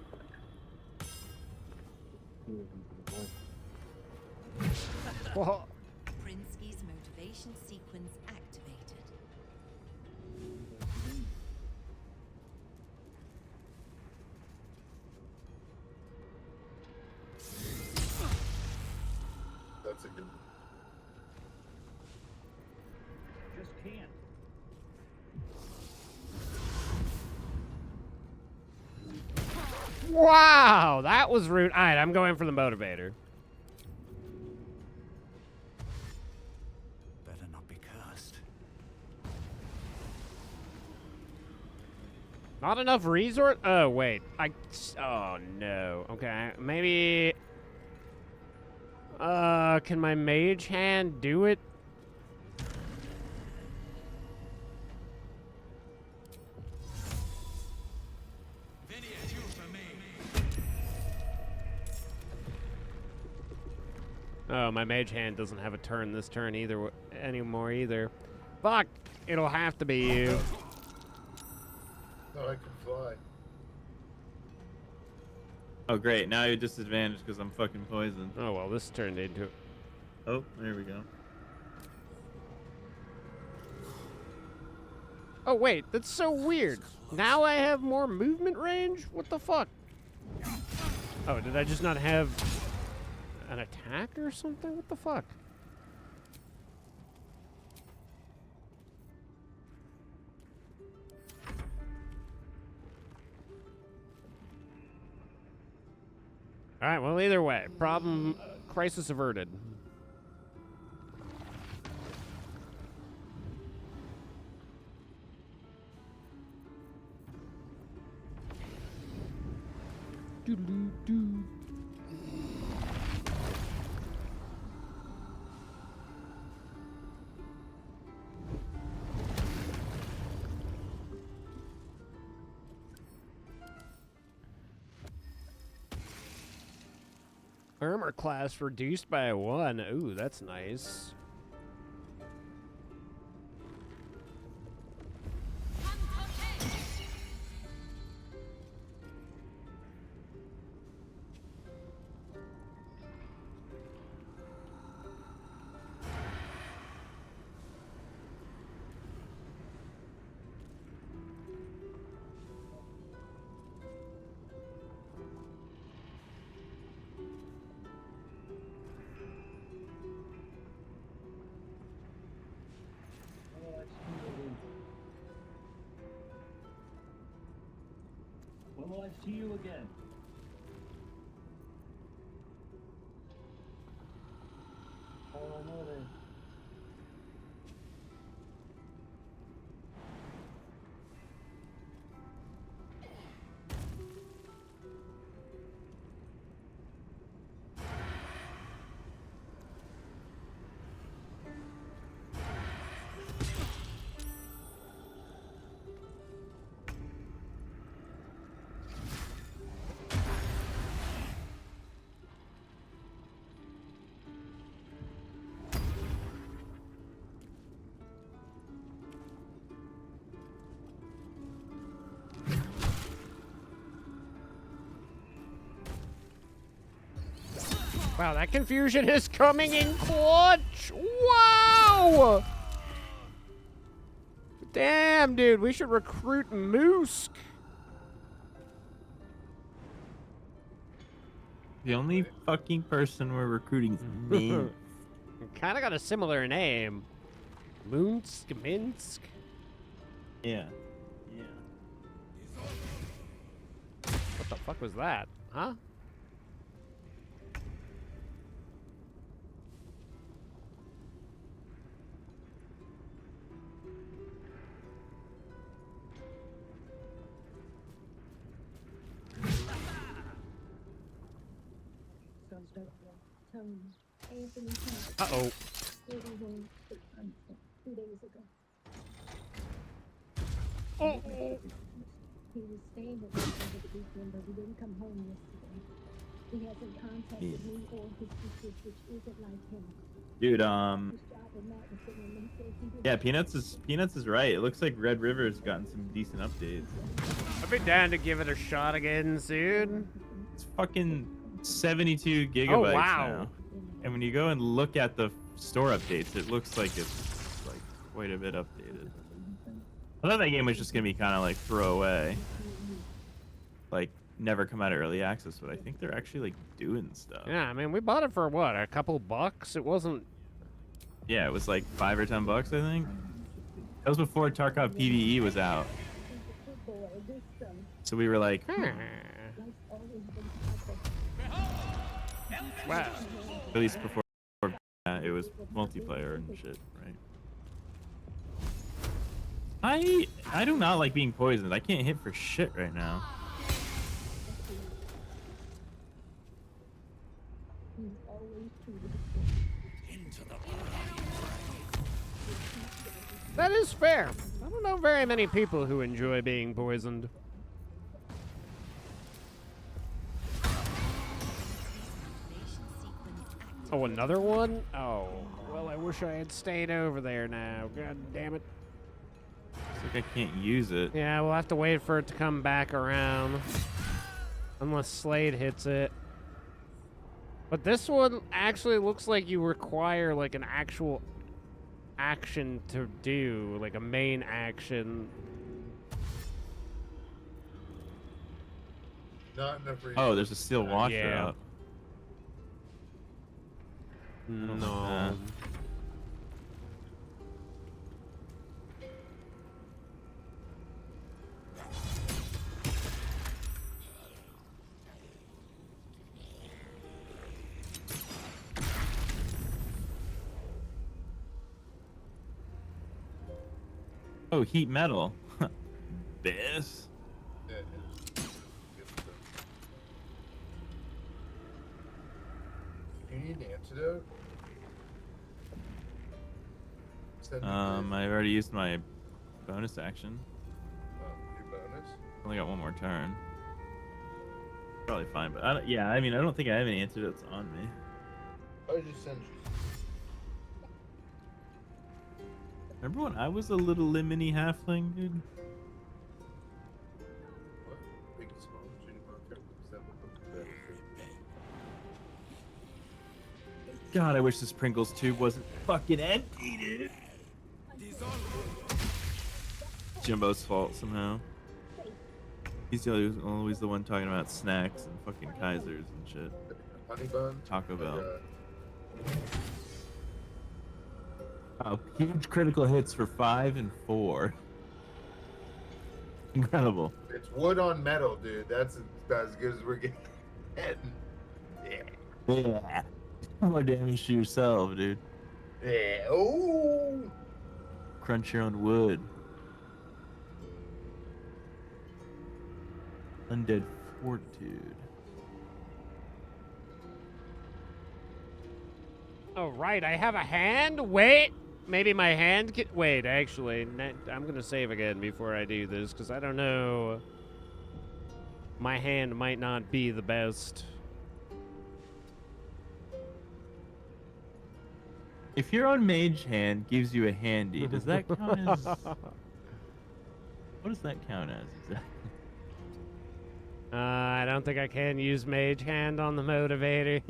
Well, Prinsky's motivation sequence activated. That's a good one. Just can't. wow, that was rude. All right, I'm going for the motivator. Better not be cursed. Not enough resort? Oh, wait. Oh, no. Okay, maybe... can my mage hand do it? Oh, my mage hand doesn't have a turn this turn anymore either. Fuck! It'll have to be you. No, I can fly. Oh, great. Now you're disadvantaged because I'm fucking poisoned. Oh, well, this turned into... Oh, there we go. Oh, wait, that's so weird. Now I have more movement range? What the fuck? Oh, did I just not have an attack or something? What the fuck? All right, well, either way, problem, crisis averted. Doo-doo-doo. Armor class reduced by 1. Ooh, that's nice. When will I see you again? Oh, I know that. Wow, that confusion is coming in clutch. Wow! Damn, dude, we should recruit Moosk. The only fucking person we're recruiting is me. Kind of got a similar name. Moonsk, Minsk. Yeah. What the fuck was that? Huh? Uh-oh. 2 days ago. Oh. He was staying with me over the weekend, but he didn't come home yesterday. He hasn't contacted me or his sisters, which isn't like him. Dude, His job with Matt was sitting and he says he didn't. yeah, Peanuts is right. It looks like Red River's gotten some decent updates. I'd be down to give it a shot again soon. It's fucking 72 gigabytes now. And when you go and look at the store updates, it looks like it's like quite a bit updated. I thought that game was just gonna be kind of like throwaway, like never come out of early access, but I think they're actually like doing stuff. Yeah, I mean, we bought it for what, a couple bucks? It wasn't. Yeah, it was like $5 or $10, I think. That was before Tarkov PvE was out. So we were like, Wow. At least before it was multiplayer and shit, right? I do not like being poisoned. I can't hit for shit right now. That is fair. I don't know very many people who enjoy being poisoned. Oh, another one? Oh, well, I wish I had stayed over there now. God damn it. It's like I can't use it. Yeah, we'll have to wait for it to come back around. Unless Slade hits it. But this one actually looks like you require, like, an actual action to do, like a main action. Not enough reason. Oh, there's a steel washer Yeah. up. I don't like No. that. Oh, heat metal. This. Yeah, you need an antidote? I've already used my bonus action. Your bonus? Only got one more turn. Probably fine, but I don't, yeah, I mean, I don't think I have any antidotes on me. I just sent you. Remember when I was a little lemony halfling, dude? What? Big and small? Junior Monster? Is that what God, I wish this Pringles tube wasn't fucking empty, dude. Jimbo's fault somehow. He's always the one talking about snacks and fucking Kaisers and shit. Honey bun? Taco Bell. Oh, huge critical hits for 5 and 4. Incredible. It's wood on metal, dude. That's about as good as we're getting. Yeah. More damage to yourself, dude. Yeah. Oh. Crunch your own wood. Undead Fortitude. Oh, right, I have a hand? Wait! Maybe my hand can... Wait, actually, I'm gonna save again before I do this, because I don't know... My hand might not be the best. If your own mage hand gives you a handy, does that count as... What does that count as exactly? I don't think I can use mage hand on the motivator.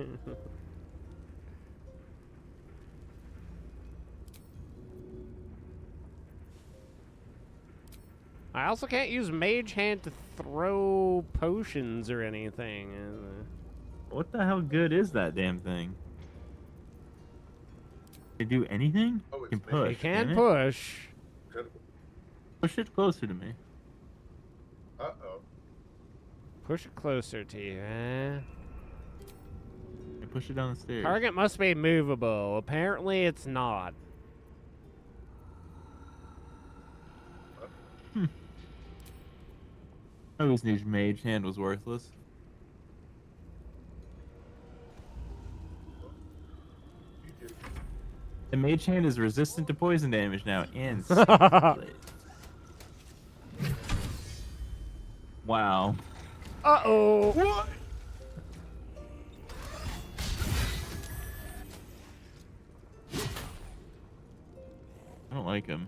I also can't use mage hand to throw potions or anything. What the hell good is that damn thing? Can it do anything? Oh, it can push. It can it? push. Push it closer to me. Uh-oh. Push it closer to you, eh? And push it down the stairs. Target must be movable. Apparently it's not. I always knew mage hand was worthless. The mage hand is resistant to poison damage now and wow. Uh-oh. What? I don't like him.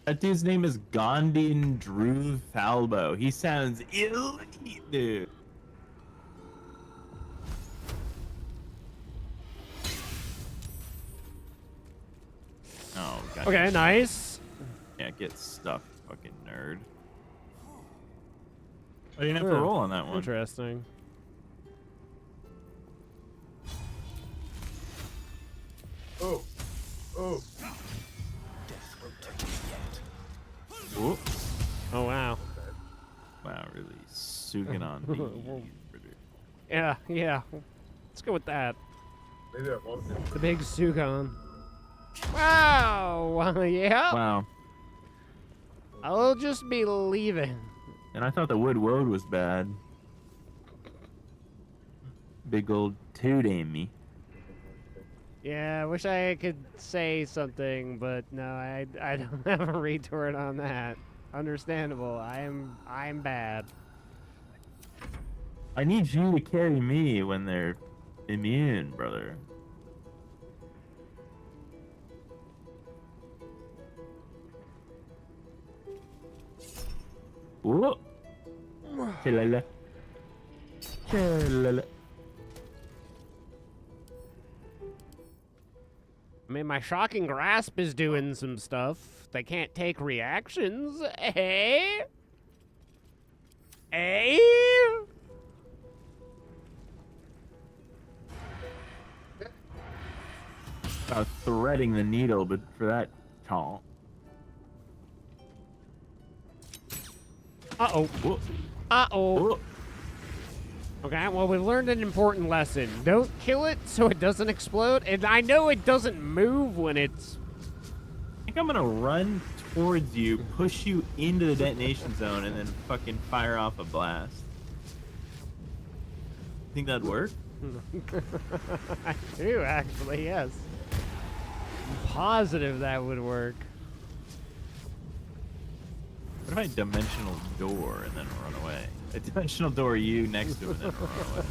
That dude's name is Gondian Drew Falbo. He sounds elite, dude. Oh, God. Okay, nice. Yeah, get stuffed, fucking nerd. I didn't have to roll on that one. Interesting. Oh. Oh. Ooh. Oh, wow. Wow, really sucking on me. Yeah, yeah. Let's go with that. Maybe I won't. The big Sugon. Wow. Yeah. Wow. I'll just be leaving. And I thought the wood road was bad. Big old toot Amy. Yeah, I wish I could say something, but no, I don't have a retort on that. Understandable. I'm bad. I need you to carry me when they're immune, brother. Whoa. Chalala. Chalala. I mean, my shocking grasp is doing some stuff. They can't take reactions. Hey? Hey? I was threading the needle, but for that call. Uh-oh. Uh-oh. Okay, well, we've learned an important lesson. Don't kill it so it doesn't explode. And I know it doesn't move when it's... I think I'm gonna run towards you, push you into the detonation zone, and then fucking fire off a blast. Think that'd work? I do, actually, yes. I'm positive that would work. What if I dimensional door and then run away? A dimensional door you next to it and then run away.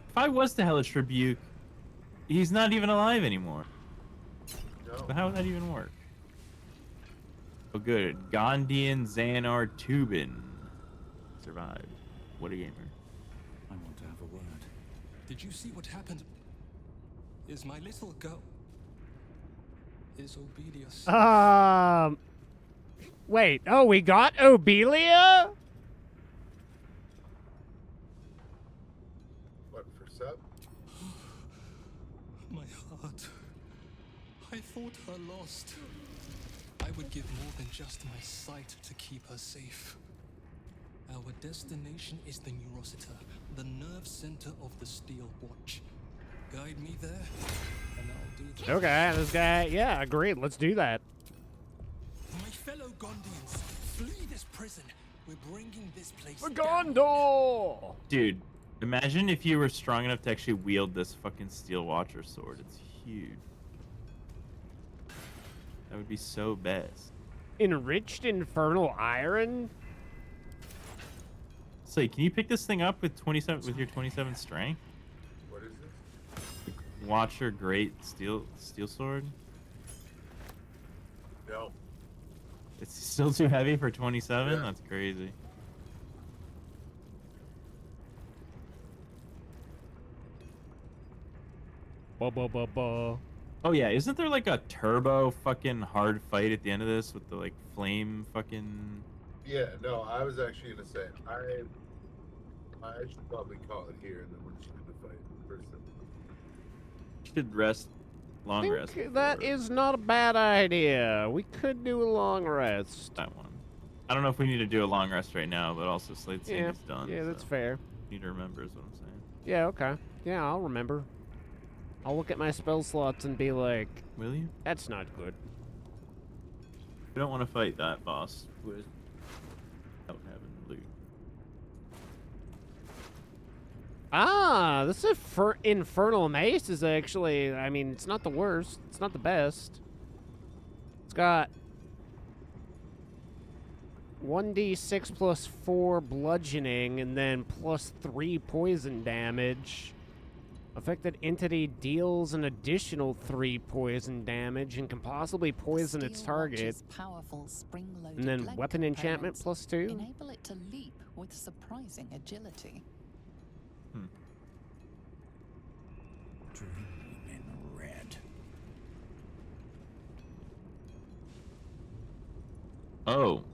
If I was the Hellish Rebuke, he's not even alive anymore. No. So how would that even work? Oh, good. Gondian Xanar Tubin survived. What a gamer. I want to have a word. Did you see what happened? Is my little girl... Is Obelius... Wait. Oh, we got Obelia? What, for sub? My heart. I thought her lost. I would give more than just my sight to keep her safe. Our destination is the Neurositer, the nerve center of the Steel Watch. Guide me there, and I'll do that. Okay, this guy... Yeah, great. Let's do that. My fellow Gondians, flee this prison. We're bringing this place Gondor! Dude, imagine if you were strong enough to actually wield this fucking Steel Watcher sword. It's huge. That would be so best. Enriched Infernal Iron? So, can you pick this thing up with 27 with your 27 strength? What is this? Watcher Great Steel Sword? No. It's still too heavy for 27? Yeah. That's crazy. Ba-ba-ba-ba. Oh yeah, isn't there like a turbo fucking hard fight at the end of this with the like flame fucking... Yeah, no, I was actually gonna say I should probably call it here, and then we're just gonna fight first. Should rest, long rest. That is not a bad idea. We could do a long rest. That one. I don't know if we need to do a long rest right now, but also Slate Scene is done. Yeah, that's so fair. Need to remember is what I'm saying. Yeah, okay. Yeah, I'll remember. I'll look at my spell slots and be like, will you? That's not good. We don't want to fight that boss without having loot. Ah, this is Infernal Mace is actually, I mean, it's not the worst. It's not the best. It's got 1d6 plus 4 bludgeoning and then plus 3 poison damage. Affected entity deals an additional 3 poison damage and can possibly poison its target. Powerful spring-loaded And then leg weapon enchantment components plus 2. enable it to leap with surprising agility. Dream in red. Oh.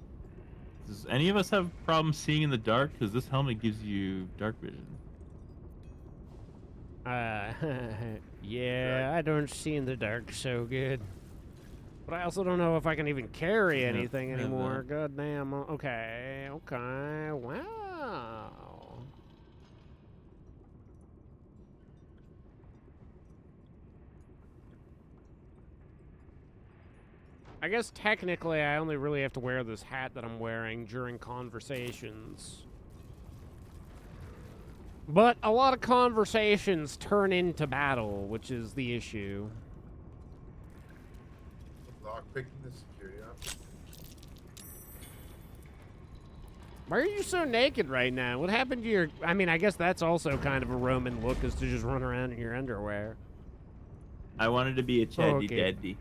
Does any of us have problems seeing in the dark? Because this helmet gives you dark vision. Yeah, I don't see in the dark so good. But I also don't know if I can even carry anything anymore. God damn. Okay, okay. Wow. I guess technically I only really have to wear this hat that I'm wearing during conversations. But a lot of conversations turn into battle, which is the issue. Lockpicking the security officer. Why are you so naked right now? What happened to your... I mean, I guess that's also kind of a Roman look, is to just run around in your underwear. I wanted to be a chatty okay. daddy.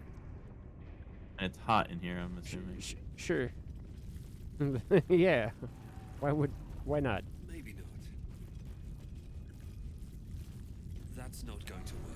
And it's hot in here, I'm assuming. Sure. Yeah. Why not? Maybe not. That's not going to work.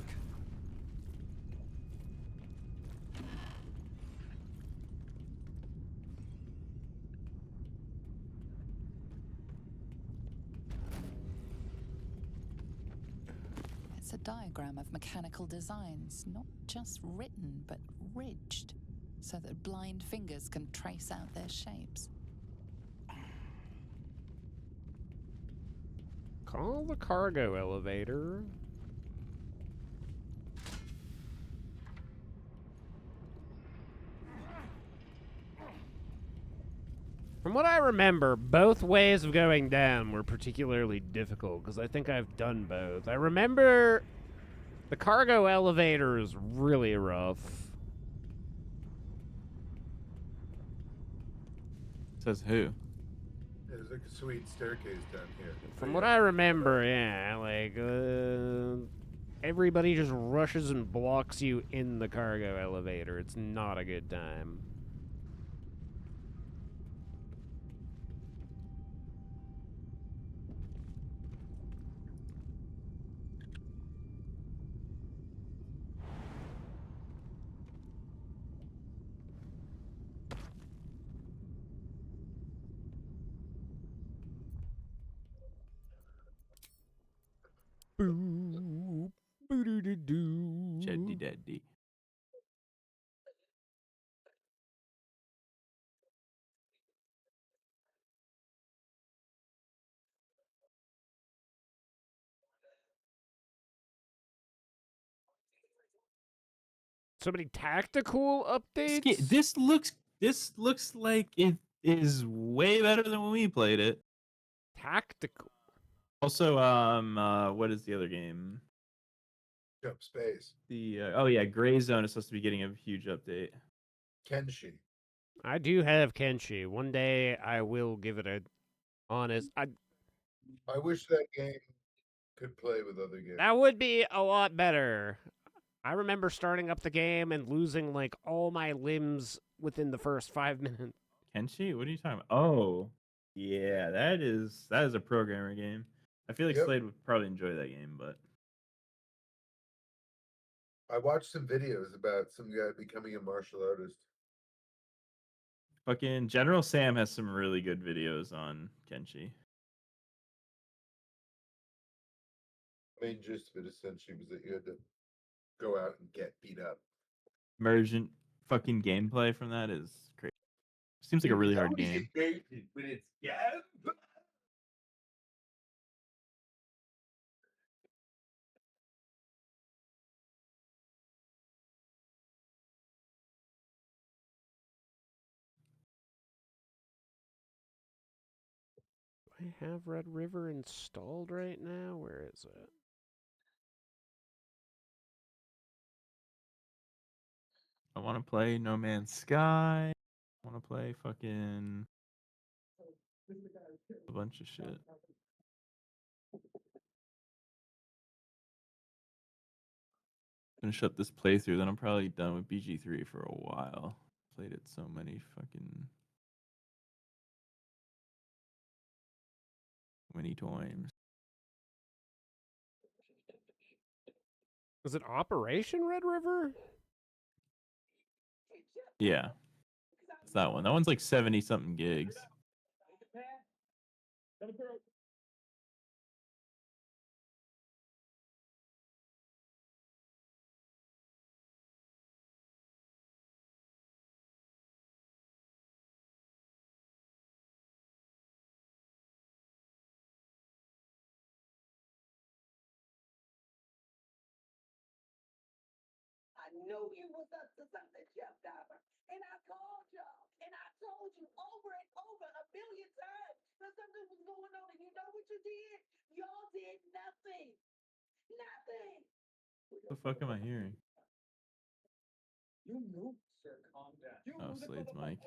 It's a diagram of mechanical designs, not just written, but ridged, so that blind fingers can trace out their shapes. Call the cargo elevator. From what I remember, both ways of going down were particularly difficult, because I think I've done both. I remember the cargo elevator is really rough. Says who? There's like a sweet staircase down here. From what I remember, yeah, like, everybody just rushes and blocks you in the cargo elevator. It's not a good time. Boo, boo-doo-doo-doo. Chatty daddy. So many tactical updates? This looks like it is way better than when we played it. Tactical. Also, what is the other game? Jump space. The oh yeah, Gray Zone is supposed to be getting a huge update. Kenshi. I do have Kenshi. One day I will give it a honest. I wish that game could play with other games. That would be a lot better. I remember starting up the game and losing like all my limbs within the first 5 minutes. Kenshi? What are you talking about? Oh, yeah, that is a programmer game. I feel like Slade would probably enjoy that game, but I watched some videos about some guy becoming a martial artist. fucking General Sam has some really good videos on Kenshi. Main gist of it essentially was that you had to go out and get beat up. Emergent fucking gameplay from that is crazy. Seems like a really hard game. When it's Do I have Red River installed right now? Where is it? I want to play No Man's Sky. I want to play fucking a bunch of shit. Finish up this playthrough, then I'm probably done with BG3 for a while. Played it so many times. Is it Operation Red River? Yeah. It's that one. That one's like 70 something gigs. know you was up to something, Chef Diver. And I called y'all. And I told you over and over a million times that something was going on. And you know what you did? Y'all did nothing. Nothing. What the fuck am I hearing? You knew, sir. Calm down. Oh, Slade's mic.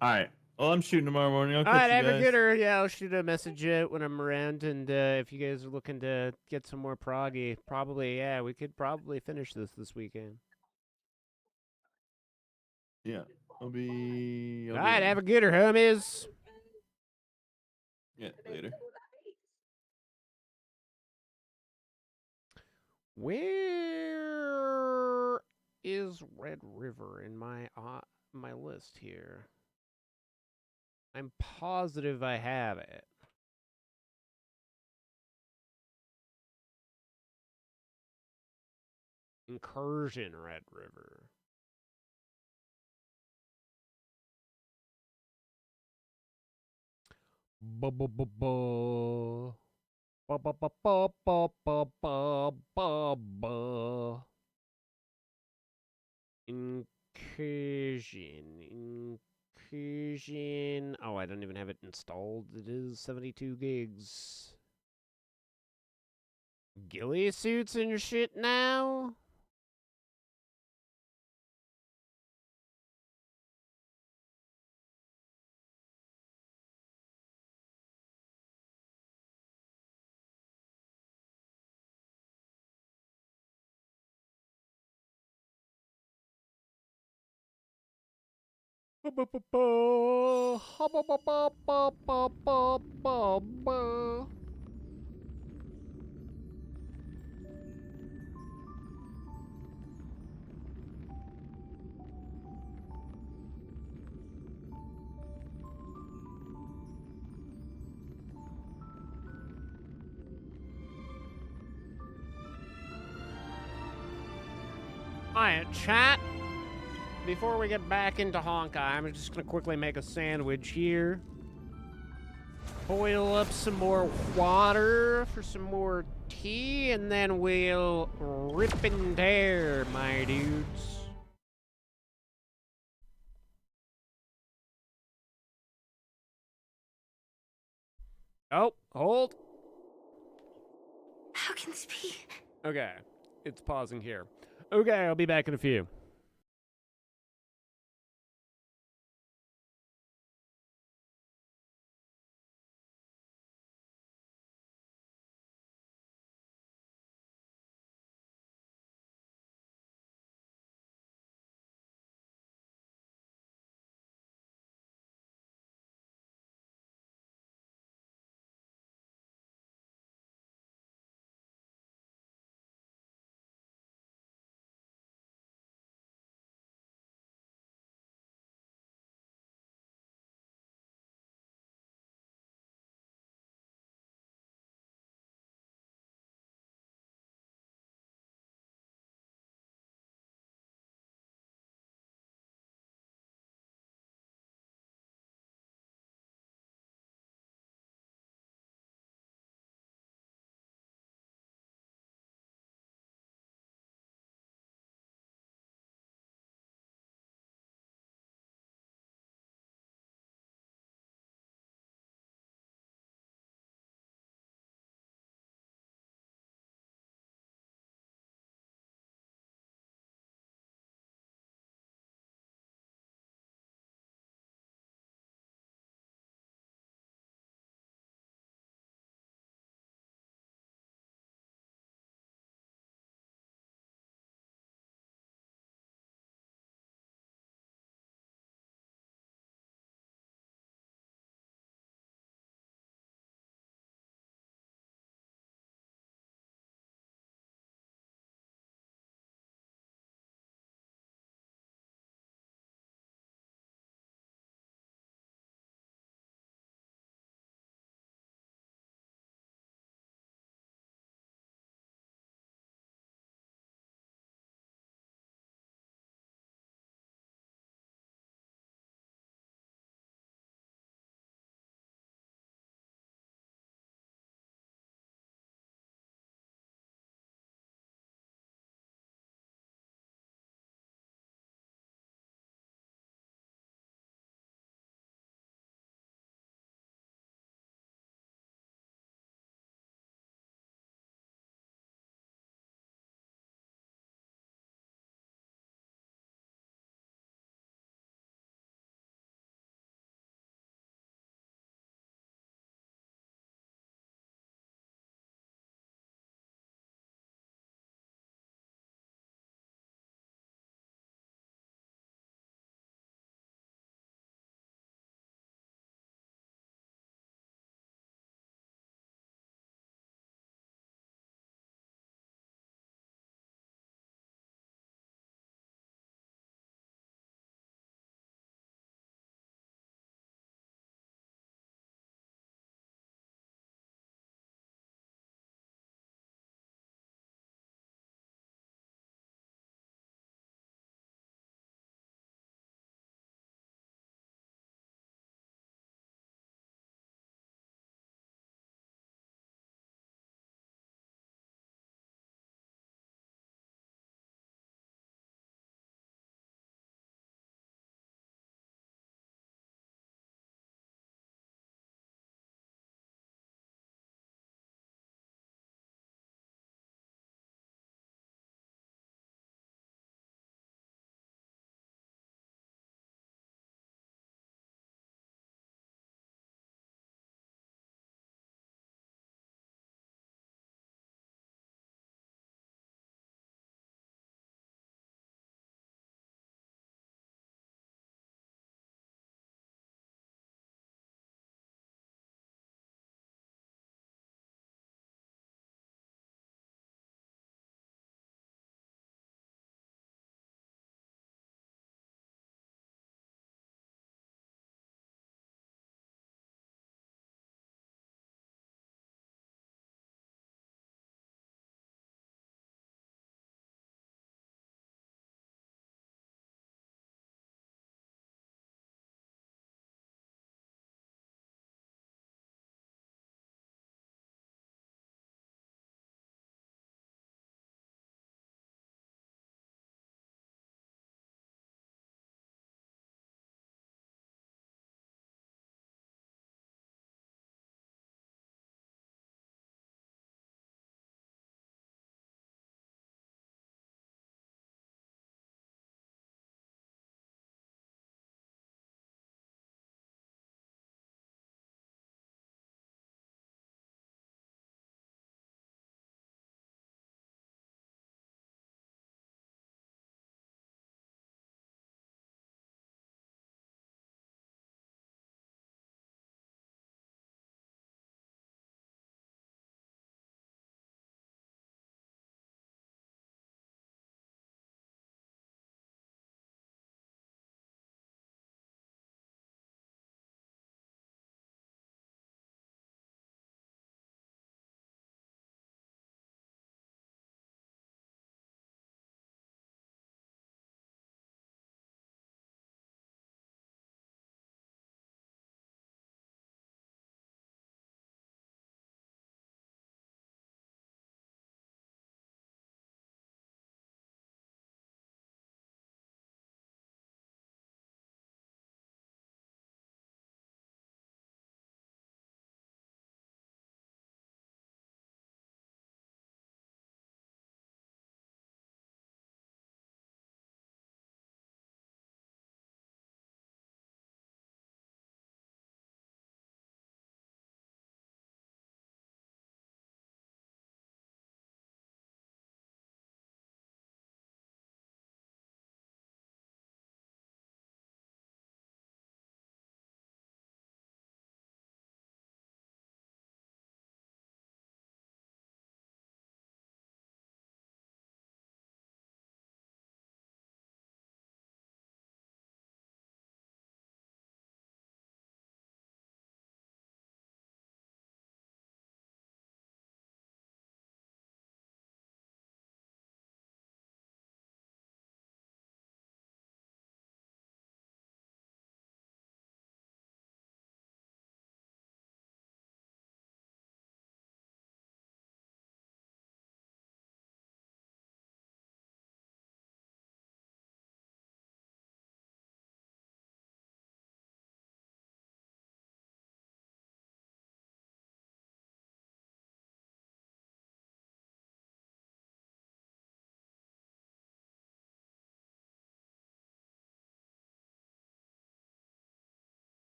All right. Well, I'm shooting tomorrow morning. I'll All right, catch you have a guys. gooder. Yeah, I'll shoot a message when I'm around, and if you guys are looking to get some more proggy, probably, yeah, we could probably finish this weekend. Yeah, I'll be. All right, have a gooder, homies. Yeah, later. Where is Red River in my list here? I'm positive I have it. Incursion Red River. Ba ba ba ba. Ba ba ba ba ba ba ba ba ba. Incursion. Incursion. Oh, I don't even have it installed. It is 72 gigs. Ghillie suits and shit now? Ba ba ba. Ha ba ba ba ba ba ba ba ba. Alright, chat. Before we get back into Honkai, I'm just gonna quickly make a sandwich here. Boil up some more water for some more tea, and then we'll rip and tear, my dudes. Oh, hold. How can this be? Okay, it's pausing here. Okay, I'll be back in a few.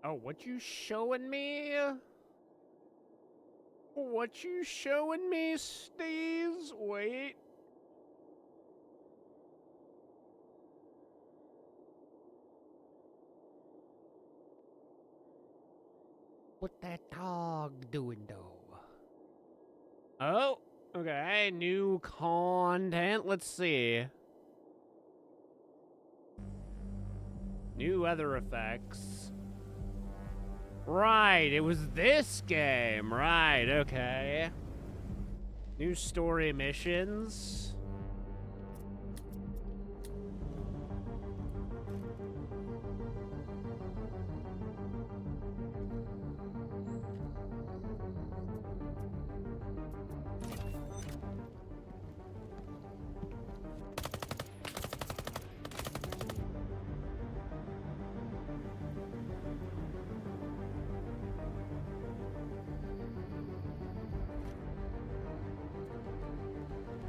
Oh, what you showing me? What you showing me, Steez? Wait. What that dog doing, though? Oh, okay. New content. Let's see. New weather effects. Right, it was this game. Right, okay. New story missions.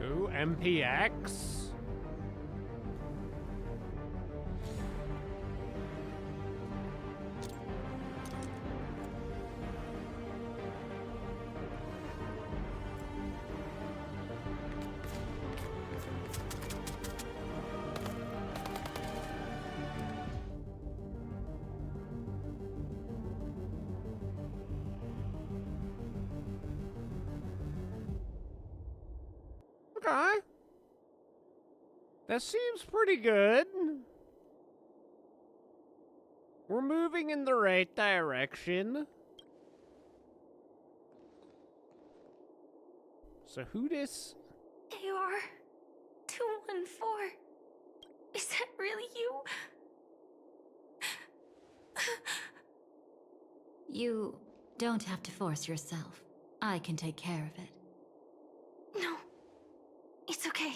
Ooh, MPX? Okay. That seems pretty good. We're moving in the right direction. So who this? AR 214. Is that really you? You don't have to force yourself. I can take care of it. No. It's okay.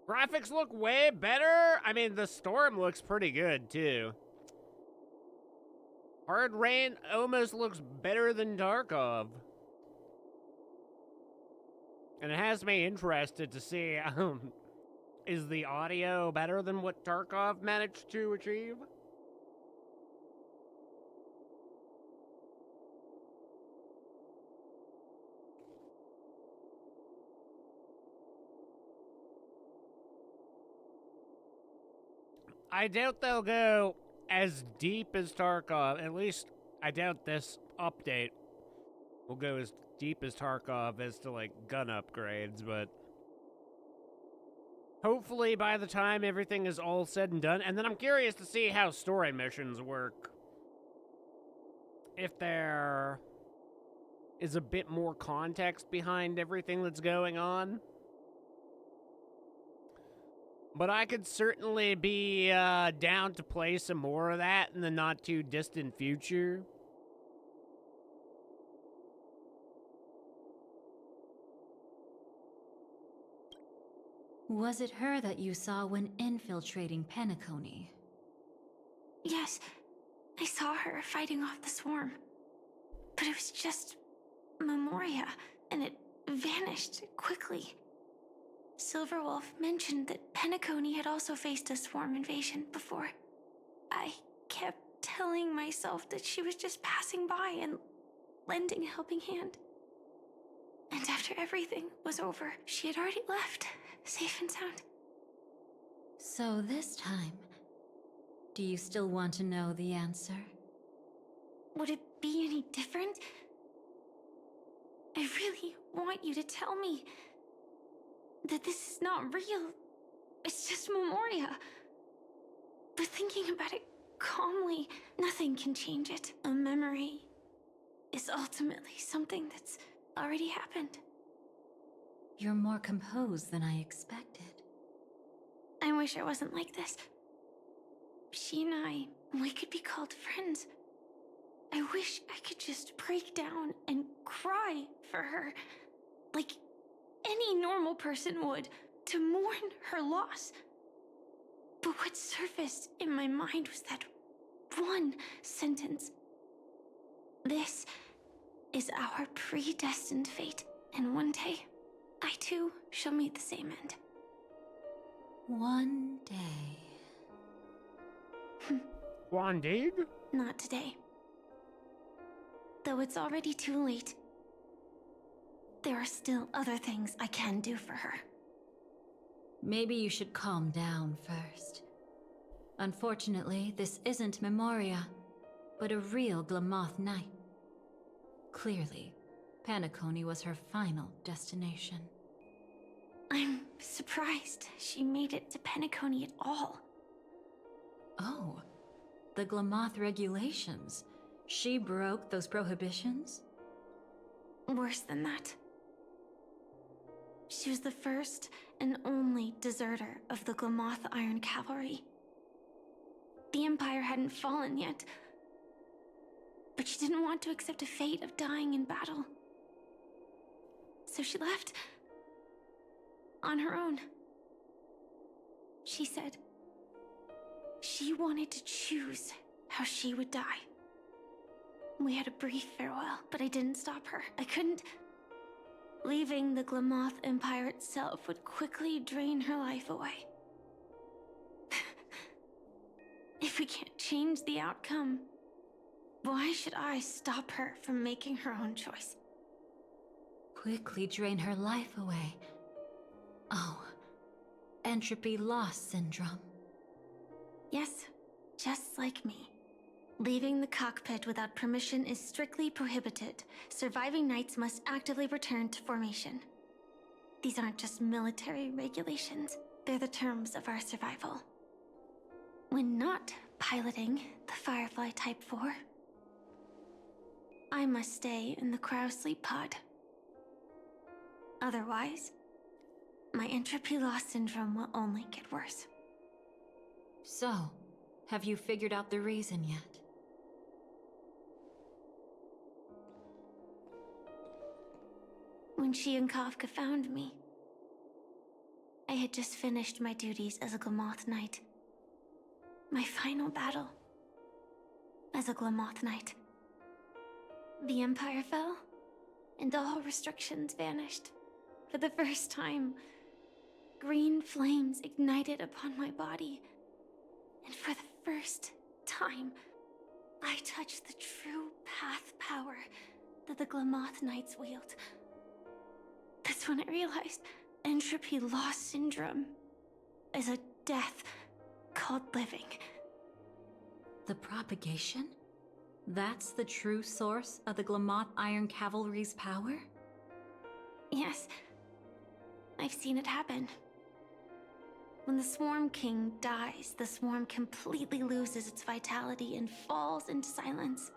Graphics look way better. I mean, the storm looks pretty good, too. Hard Rain almost looks better than Tarkov. And it has me interested to see, is the audio better than what Tarkov managed to achieve? I doubt they'll go as deep as Tarkov. At least, I doubt this update will go as deep as Tarkov as to, like, gun upgrades, but hopefully by the time everything is all said and done, and then I'm curious to see how story missions work. If there is a bit more context behind everything that's going on. But I could certainly be down to play some more of that in the not too distant future. Was it her that you saw when infiltrating Penacony? Yes, I saw her fighting off the swarm. But it was just Memoria, and it vanished quickly. Silverwolf mentioned that Penacony had also faced a swarm invasion before. I kept telling myself that she was just passing by and lending a helping hand. And after everything was over, she had already left, safe and sound. So this time, do you still want to know the answer? Would it be any different? I really want you to tell me that this is not real. It's just Memoria. But thinking about it calmly, nothing can change it. A memory is ultimately something that's already happened. You're more composed than I expected. I wish I wasn't like this. She and we could be called friends. I wish I could just break down and cry for her, like any normal person would, to mourn her loss. But what surfaced in my mind was that one sentence. This is our predestined fate, and one day, I too shall meet the same end. One day. Wanted? Not today. Though it's already too late, there are still other things I can do for her. Maybe you should calm down first. Unfortunately, this isn't Memoria, but a real Glamoth Knight. Clearly, Penacony was her final destination. I'm surprised she made it to Penacony at all. Oh, the Glamoth regulations. She broke those prohibitions? Worse than that. She was the first and only deserter of the Glamoth Iron Cavalry. The Empire hadn't fallen yet, but she didn't want to accept a fate of dying in battle. So she left on her own. She said she wanted to choose how she would die. We had a brief farewell, but I didn't stop her. I couldn't. Leaving the Glamoth Empire itself would quickly drain her life away. If we can't change the outcome, why should I stop her from making her own choice? Quickly drain her life away. Oh, entropy loss syndrome. Yes, just like me. Leaving the cockpit without permission is strictly prohibited. Surviving knights must actively return to formation. These aren't just military regulations, they're the terms of our survival. When not piloting the Firefly Type 4, I must stay in the cryo sleep pod. Otherwise, my entropy loss syndrome will only get worse. So, have you figured out the reason yet? When she and Kafka found me, I had just finished my duties as a Glamoth Knight. My final battle as a Glamoth Knight. The Empire fell, and all restrictions vanished. For the first time, green flames ignited upon my body. And for the first time, I touched the true path power that the Glamoth Knights wield. That's when I realized entropy loss syndrome is a death called living. The propagation? That's the true source of the Glamoth Iron Cavalry's power? Yes, I've seen it happen. When the Swarm King dies, the Swarm completely loses its vitality and falls into silence.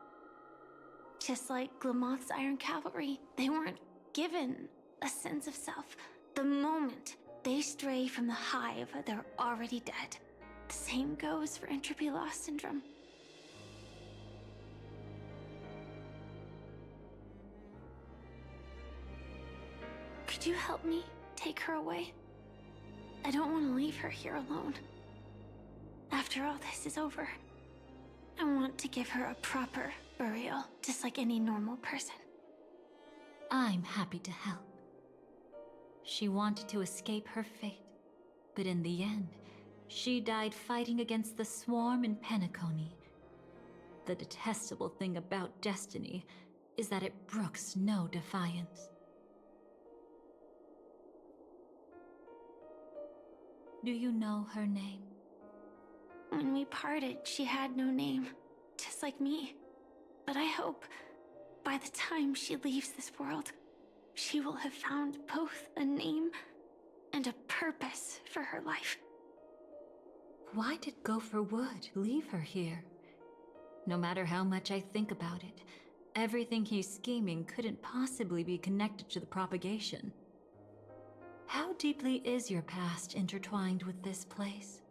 Just like Glamoth's Iron Cavalry, they weren't given a sense of self. The moment they stray from the hive, they're already dead. The same goes for entropy loss syndrome. Could you help me take her away? I don't want to leave her here alone. After all this is over, I want to give her a proper burial, just like any normal person. I'm happy to help. She wanted to escape her fate, but in the end, she died fighting against the Swarm in Penacony. The detestable thing about destiny is that it brooks no defiance. Do you know her name? When we parted, she had no name, just like me. But I hope, by the time she leaves this world, she will have found both a name and a purpose for her life. Why did Gopher Wood leave her here? No matter how much I think about it, everything he's scheming couldn't possibly be connected to the propagation. How deeply is your past intertwined with this place?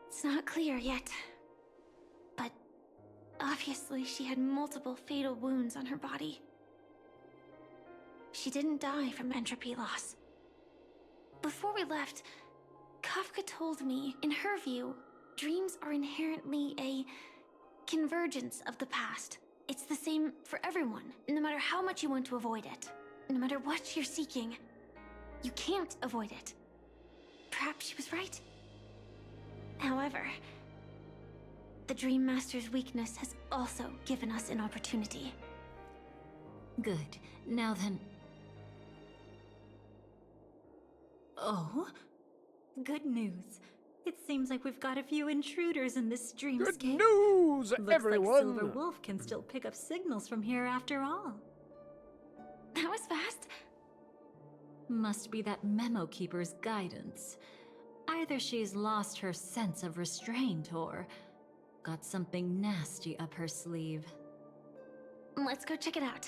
It's not clear yet. But obviously she had multiple fatal wounds on her body. She didn't die from entropy loss. Before we left, Kafka told me, in her view, dreams are inherently a convergence of the past. It's the same for everyone, no matter how much you want to avoid it. No matter what you're seeking, you can't avoid it. Perhaps she was right. However, the Dream Master's weakness has also given us an opportunity. Good. Now then... Oh? Good news. It seems like we've got a few intruders in this dreamscape. Good news, Looks everyone! like Silver Wolf can still pick up signals from here after all. That was fast. Must be that Memo Keeper's guidance. Either she's lost her sense of restraint or got something nasty up her sleeve. Let's go check it out.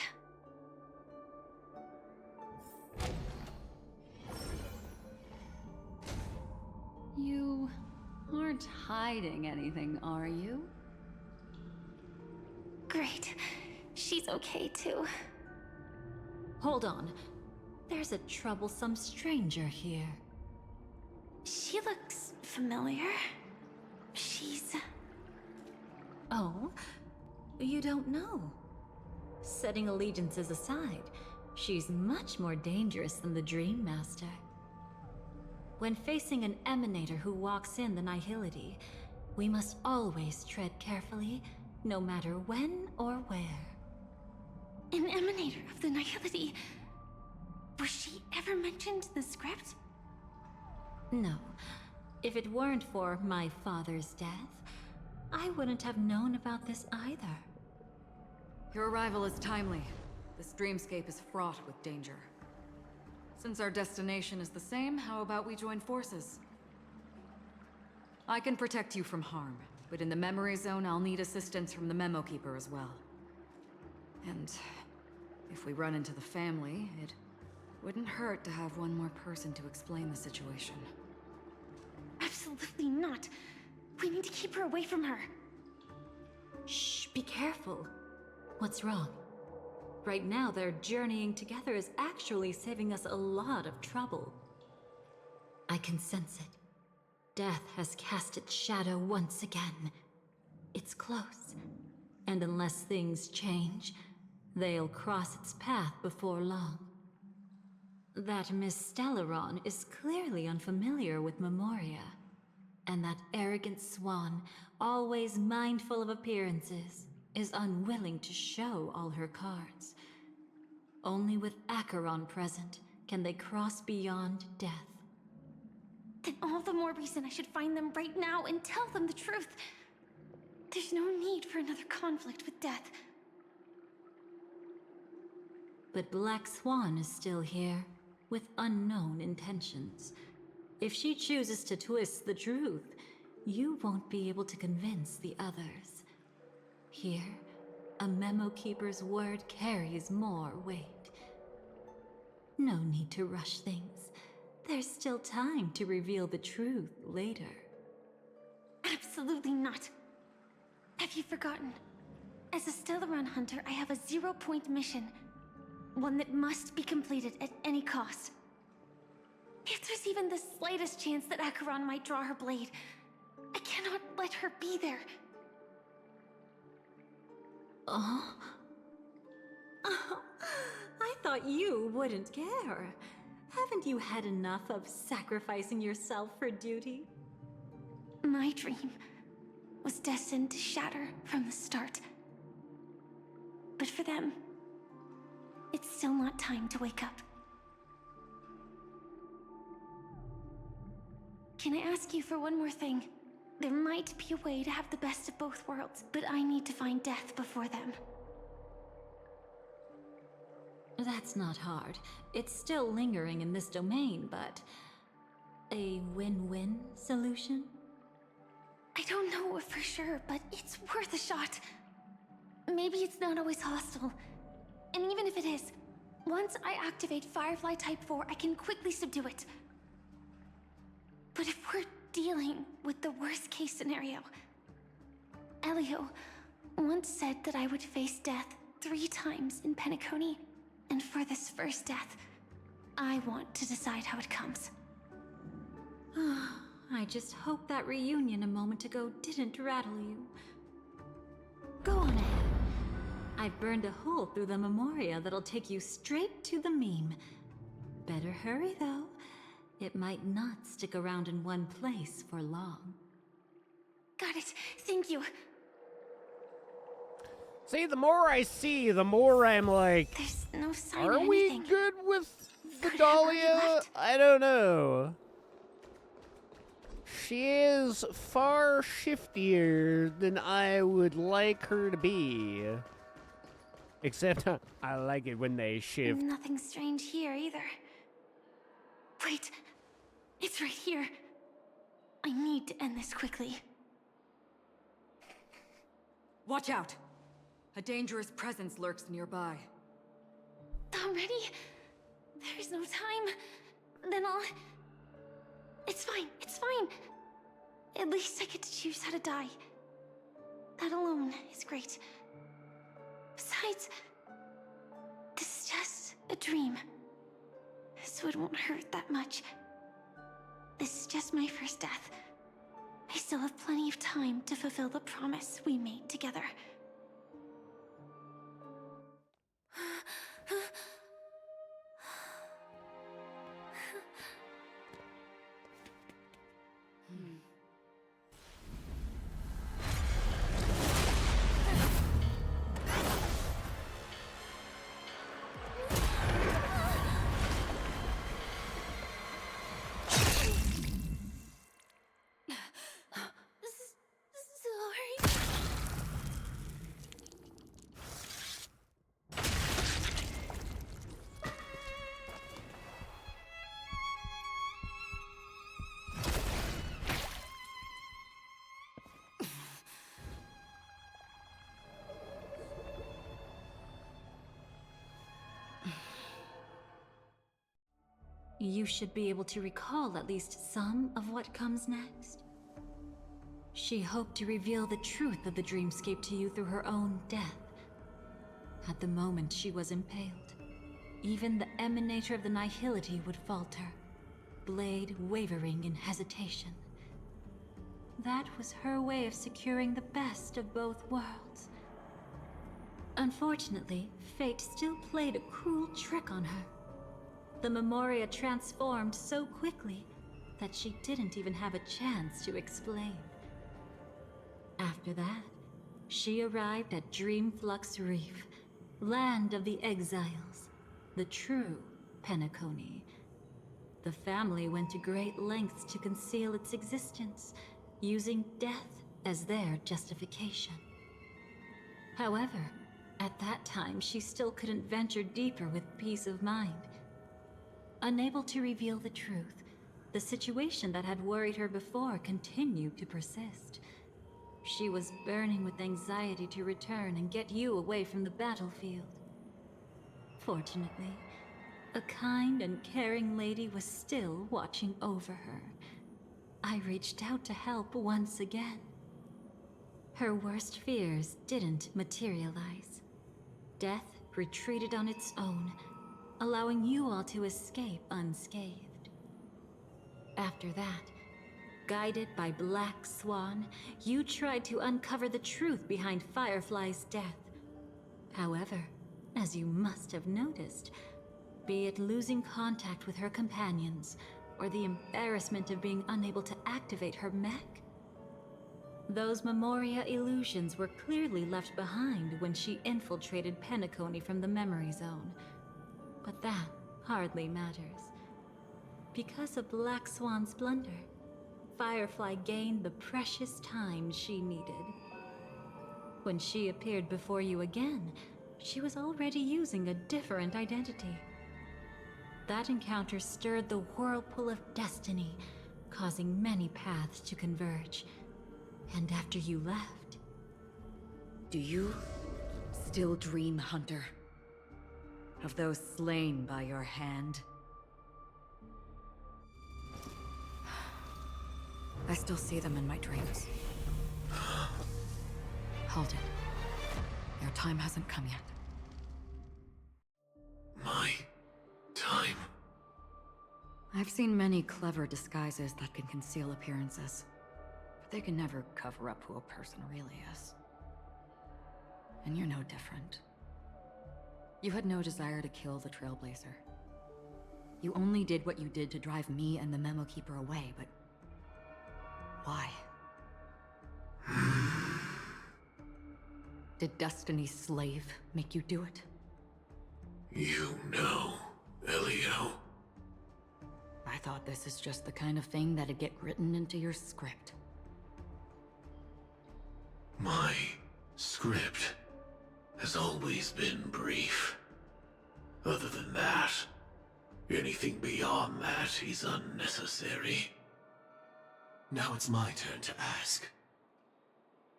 You aren't hiding anything, are you? Great. She's okay too. Hold on. There's a troublesome stranger here. She looks familiar. She's... Oh? You don't know? Setting allegiances aside, she's much more dangerous than the Dream Master. When facing an emanator who walks in the nihility, we must always tread carefully, no matter when or where. An emanator of the nihility? Was she ever mentioned in the script? No. If it weren't for my father's death, I wouldn't have known about this either. Your arrival is timely. This dreamscape is fraught with danger. Since our destination is the same, how about we join forces? I can protect you from harm, but in the memory zone, I'll need assistance from the Memo Keeper as well. And if we run into the family, it wouldn't hurt to have one more person to explain the situation. Absolutely not. We need to keep her away from her. Shh, be careful. What's wrong? Right now, their journeying together is actually saving us a lot of trouble. I can sense it. Death has cast its shadow once again. It's close, and unless things change, they'll cross its path before long. That Miss Stellaron is clearly unfamiliar with Memoria, and that arrogant swan, always mindful of appearances, is unwilling to show all her cards. Only with Acheron present can they cross beyond death. Then all the more reason I should find them right now and tell them the truth. There's no need for another conflict with death. But Black Swan is still here, with unknown intentions. If she chooses to twist the truth, you won't be able to convince the others. Here, a Memo Keeper's word carries more weight. No need to rush things. There's still time to reveal the truth later. Absolutely not. Have you forgotten? As a Stellaron hunter, I have a 0-point mission. One that must be completed at any cost. If there's even the slightest chance that Acheron might draw her blade, I cannot let her be there. Oh? Oh, I thought you wouldn't care. Haven't you had enough of sacrificing yourself for duty? My dream was destined to shatter from the start. But for them, it's still not time to wake up. Can I ask you for one more thing? There might be a way to have the best of both worlds, but I need to find death before them. That's not hard. It's still lingering in this domain, but... a win-win solution? I don't know for sure, but it's worth a shot. Maybe it's not always hostile. And even if it is, once I activate Firefly Type 4, I can quickly subdue it. But if we're dealing with the worst-case scenario, Elio once said that I would face death 3 times in Penacony, and for this first death, I want to decide how it comes. I just hope that reunion a moment ago didn't rattle you. Go on ahead. I've burned a hole through the Memoria that'll take you straight to the meme. Better hurry, though. It might not stick around in one place for long. Got it. Thank you. See, the more I see, the more I'm like, There's no sign are of we anything. good with the Could it have already Dahlia? left? I don't know. She is far shiftier than I would like her to be. Except, I like it when they shift. Nothing strange here either. Wait, it's right here. I need to end this quickly. Watch out! A dangerous presence lurks nearby. Already? There's no time. Then I'll... It's fine, it's fine. At least I get to choose how to die. That alone is great. Besides, this is just a dream. So it won't hurt that much. This is just my first death. I still have plenty of time to fulfill the promise we made together. Sorry. You should be able to recall at least some of what comes next. She hoped to reveal the truth of the dreamscape to you through her own death. At the moment she was impaled, even the emanator of the nihility would falter, blade wavering in hesitation. That was her way of securing the best of both worlds. Unfortunately, fate still played a cruel trick on her. The Memoria transformed so quickly that she didn't even have a chance to explain. After that, she arrived at Dreamflux Reef, land of the exiles, the true Penacony. The family went to great lengths to conceal its existence, using death as their justification. However, at that time she still couldn't venture deeper with peace of mind. Unable to reveal the truth, the situation that had worried her before continued to persist. She was burning with anxiety to return and get you away from the battlefield. Fortunately, a kind and caring lady was still watching over her. I reached out to help once again. Her worst fears didn't materialize. Death retreated on its own, allowing you all to escape unscathed. After that, guided by Black Swan, you tried to uncover the truth behind Firefly's death. However, as you must have noticed, be it losing contact with her companions, or the embarrassment of being unable to activate her mech, those Memoria illusions were clearly left behind when she infiltrated Penacony from the memory zone. But that hardly matters. Because of Black Swan's blunder, Firefly gained the precious time she needed. When she appeared before you again, she was already using a different identity. That encounter stirred the whirlpool of destiny, causing many paths to converge. And after you left... Do you still dream, Hunter? Of those slain by your hand? I still see them in my dreams. Hold it. Your time hasn't come yet. My time? I've seen many clever disguises that can conceal appearances, but they can never cover up who a person really is. And you're no different. You had no desire to kill the Trailblazer. You only did what you did to drive me and the Memo Keeper away, but... why? Did Destiny's slave make you do it? You know, Elio. I thought this is just the kind of thing that'd get written into your script. My script has always been brief. Other than that, anything beyond that is unnecessary. Now it's my turn to ask.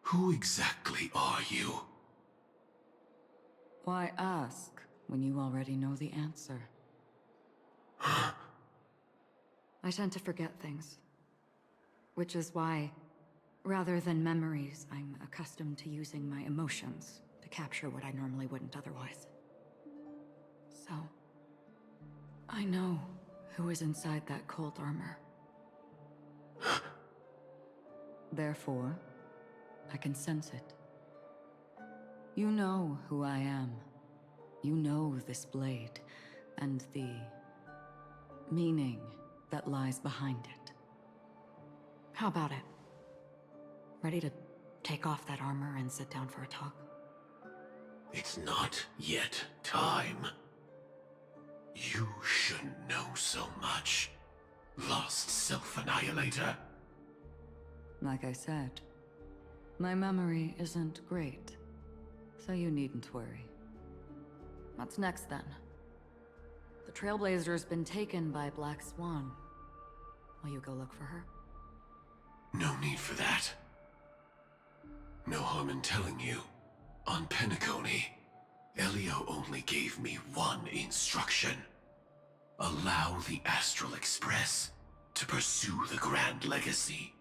Who exactly are you? Why ask when you already know the answer? I tend to forget things. Which is why, rather than memories, I'm accustomed to using my emotions to capture what I normally wouldn't otherwise. So, I know who is inside that cold armor. Therefore, I can sense it. You know who I am. You know this blade, and the meaning that lies behind it. How about it? Ready to take off that armor and sit down for a talk? It's not yet time. You shouldn't know so much, Lost Self-Annihilator. Like I said, my memory isn't great, so you needn't worry. What's next then? The Trailblazer's been taken by Black Swan. Will you go look for her? No need for that. No harm in telling you. On Penacony, Elio only gave me one instruction. Allow the Astral Express to pursue the Grand Legacy.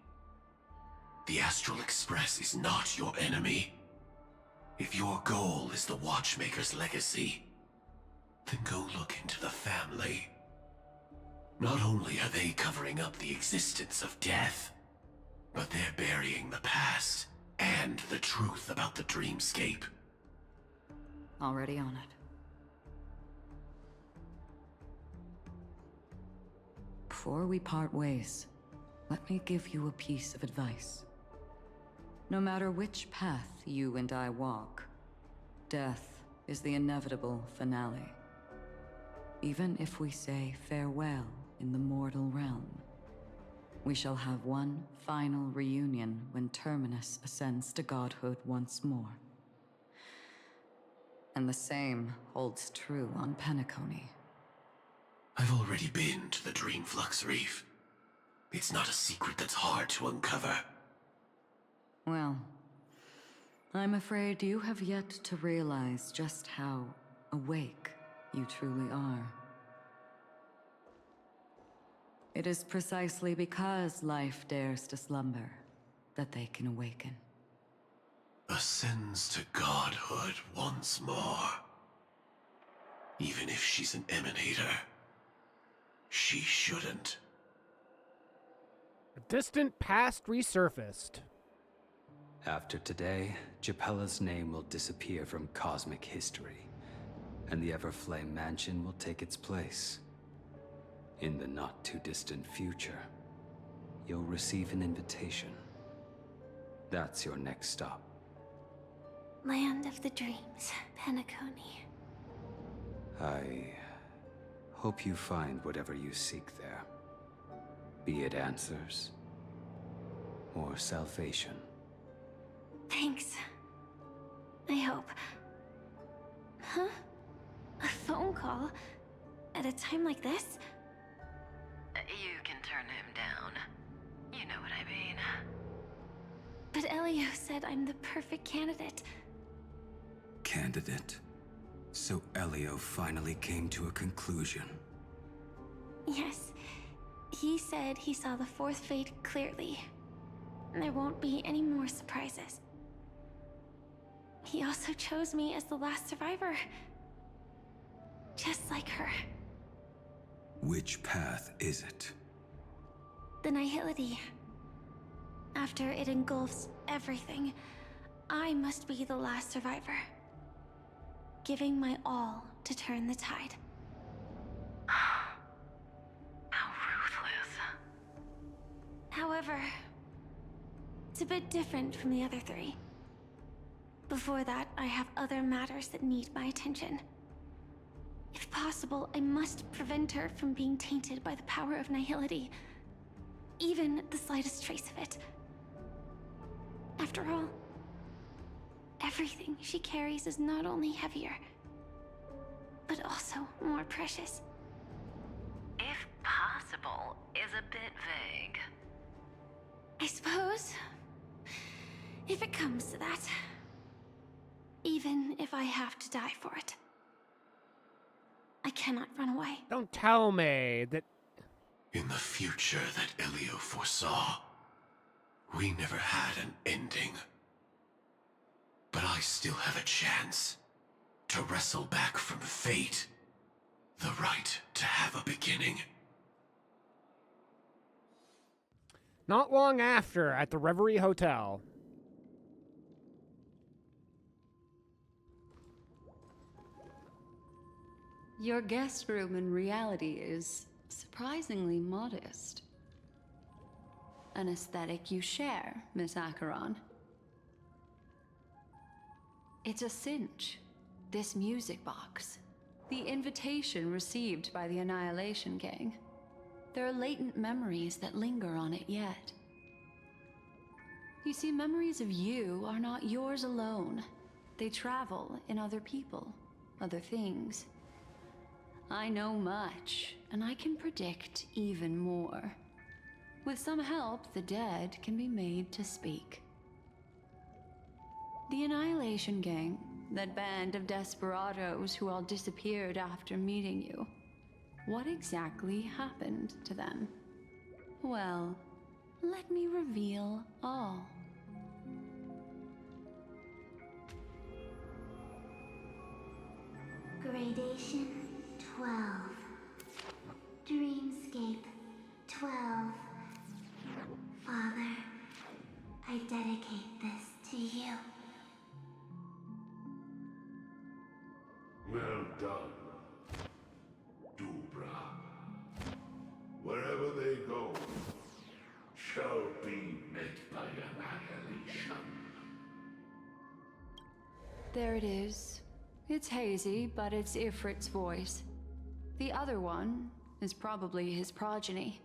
The Astral Express is not your enemy. If your goal is the Watchmaker's legacy, then go look into the family. Not only are they covering up the existence of death, but they're burying the past and the truth about the dreamscape. Already on it. Before we part ways, let me give you a piece of advice. No matter which path you and I walk, death is the inevitable finale. Even if we say farewell in the mortal realm, we shall have one final reunion when Terminus ascends to godhood once more. And the same holds true on Penacony. I've already been to the Dreamflux Reef. It's not a secret that's hard to uncover. Well, I'm afraid you have yet to realize just how awake you truly are. It is precisely because life dares to slumber that they can awaken. Ascends to godhood once more. Even if she's an emanator, she shouldn't. A distant past resurfaced. After today, Japella's name will disappear from cosmic history, and the Everflame Mansion will take its place. In the not-too-distant future, you'll receive an invitation. That's your next stop. Land of the Dreams, Penacony. I hope you find whatever you seek there. Be it answers or salvation. Thanks. I hope. Huh? A phone call? At a time like this? You can turn him down. You know what I mean. But Elio said I'm the perfect candidate. Candidate? So Elio finally came to a conclusion. Yes. He said he saw the fourth fate clearly. There won't be any more surprises. He also chose me as the last survivor. Just like her. Which path is it? The Nihility. After it engulfs everything, I must be the last survivor. Giving my all to turn the tide. How ruthless. However, it's a bit different from the other three. before that, I have other matters that need my attention. If possible, I must prevent her from being tainted by the power of nihility, even the slightest trace of it. After all, everything she carries is not only heavier, but also more precious. If possible is a bit vague. I suppose, if it comes to that, even if I have to die for it, I cannot run away. Don't tell me that... In the future that Elio foresaw, we never had an ending. But I still have a chance to wrestle back from fate the right to have a beginning. Not long after, at the Reverie Hotel. Your guest room in reality is surprisingly modest. An aesthetic you share, Miss Acheron. It's a cinch, this music box. The invitation received by the Annihilation Gang. There are latent memories that linger on it yet. You see, memories of you are not yours alone. They travel in other people, other things. I know much, and I can predict even more. With some help, the dead can be made to speak. The Annihilation Gang, that band of desperados who all disappeared after meeting you. What exactly happened to them? Well, let me reveal all. Gradation 12. Dreamscape 12. Father, I dedicate this to you. Well done, Dubra. Wherever they go, shall be met by annihilation. There it is. It's hazy, but it's Ifrit's voice. The other one is probably his progeny.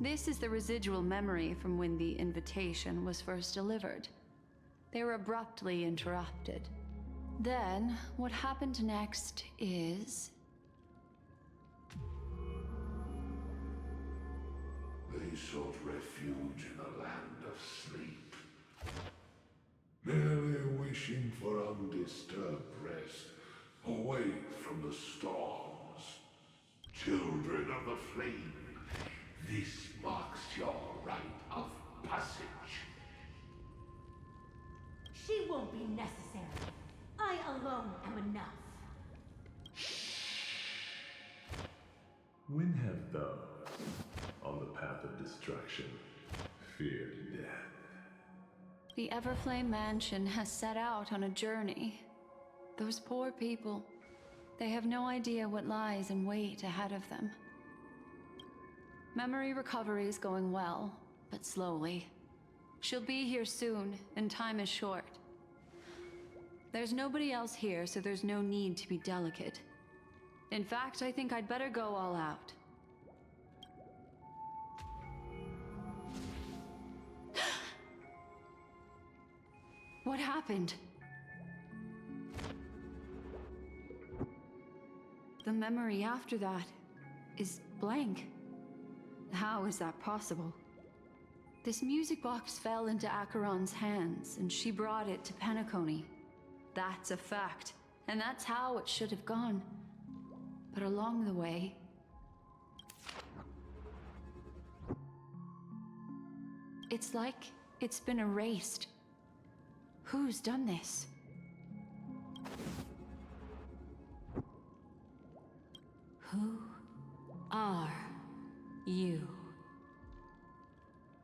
This is the residual memory from when the invitation was first delivered. They were abruptly interrupted. Then, what happened next is... They sought refuge in a land of sleep, merely wishing for undisturbed rest, away from the storms. Children of the flame, this marks your rite of passage. She won't be necessary. I alone am enough. When have those on the path of destruction feared death? The Everflame Mansion has set out on a journey. Those poor people, they have no idea what lies in wait ahead of them. Memory recovery is going well, but slowly. She'll be here soon, and time is short. There's nobody else here, so there's no need to be delicate. In fact, I think I'd better go all out. What happened? The memory after that is blank. How is that possible? This music box fell into Acheron's hands, and she brought it to Penacony. That's a fact, and that's how it should have gone. But along the way... it's like it's been erased. Who's done this? Who are you?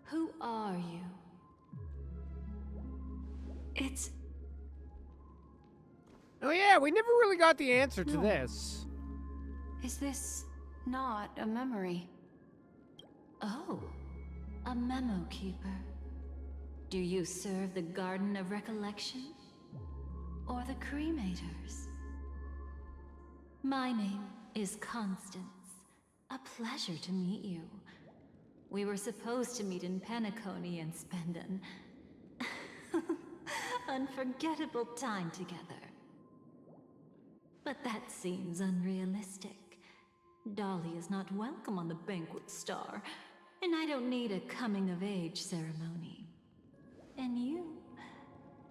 Who are you? It's... Oh yeah, we never really got the answer to No. this. Is this not a memory? Oh, a memo keeper. Do you serve the Garden of Recollection? or the cremators. My name is Constance. A pleasure to meet you. We were supposed to meet in Penacony and spend an unforgettable time together. But that seems unrealistic. Dolly is not welcome on the banquet star, and I don't need a coming-of-age ceremony. And you,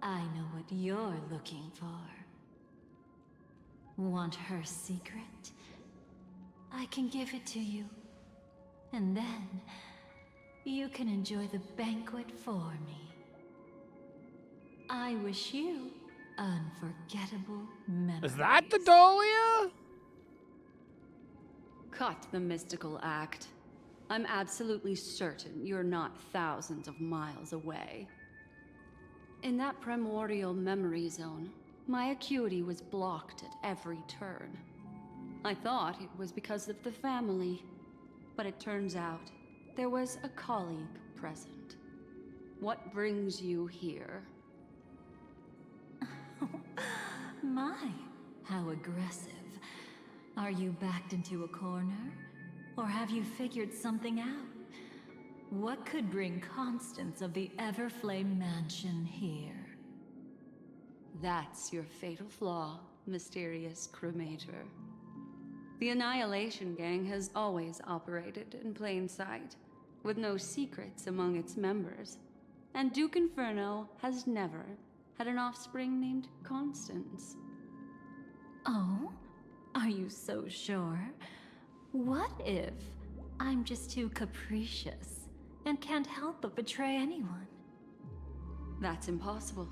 I know what you're looking for. Want her secret? I can give it to you. And then, you can enjoy the banquet for me. I wish you unforgettable memories. Is that the Dahlia? Cut the mystical act. I'm absolutely certain you're not thousands of miles away. In that primordial memory zone, my acuity was blocked at every turn. I thought it was because of the family, but it turns out there was a colleague present. What brings you here? My, how aggressive. Are you backed into a corner? Or have you figured something out? What could bring Constance of the Everflame Mansion here? That's your fatal flaw, mysterious cremator. The Annihilation Gang has always operated in plain sight, with no secrets among its members. And Duke Inferno has never had an offspring named Constance. Oh? Are you so sure? What if I'm just too capricious and can't help but betray anyone? That's impossible.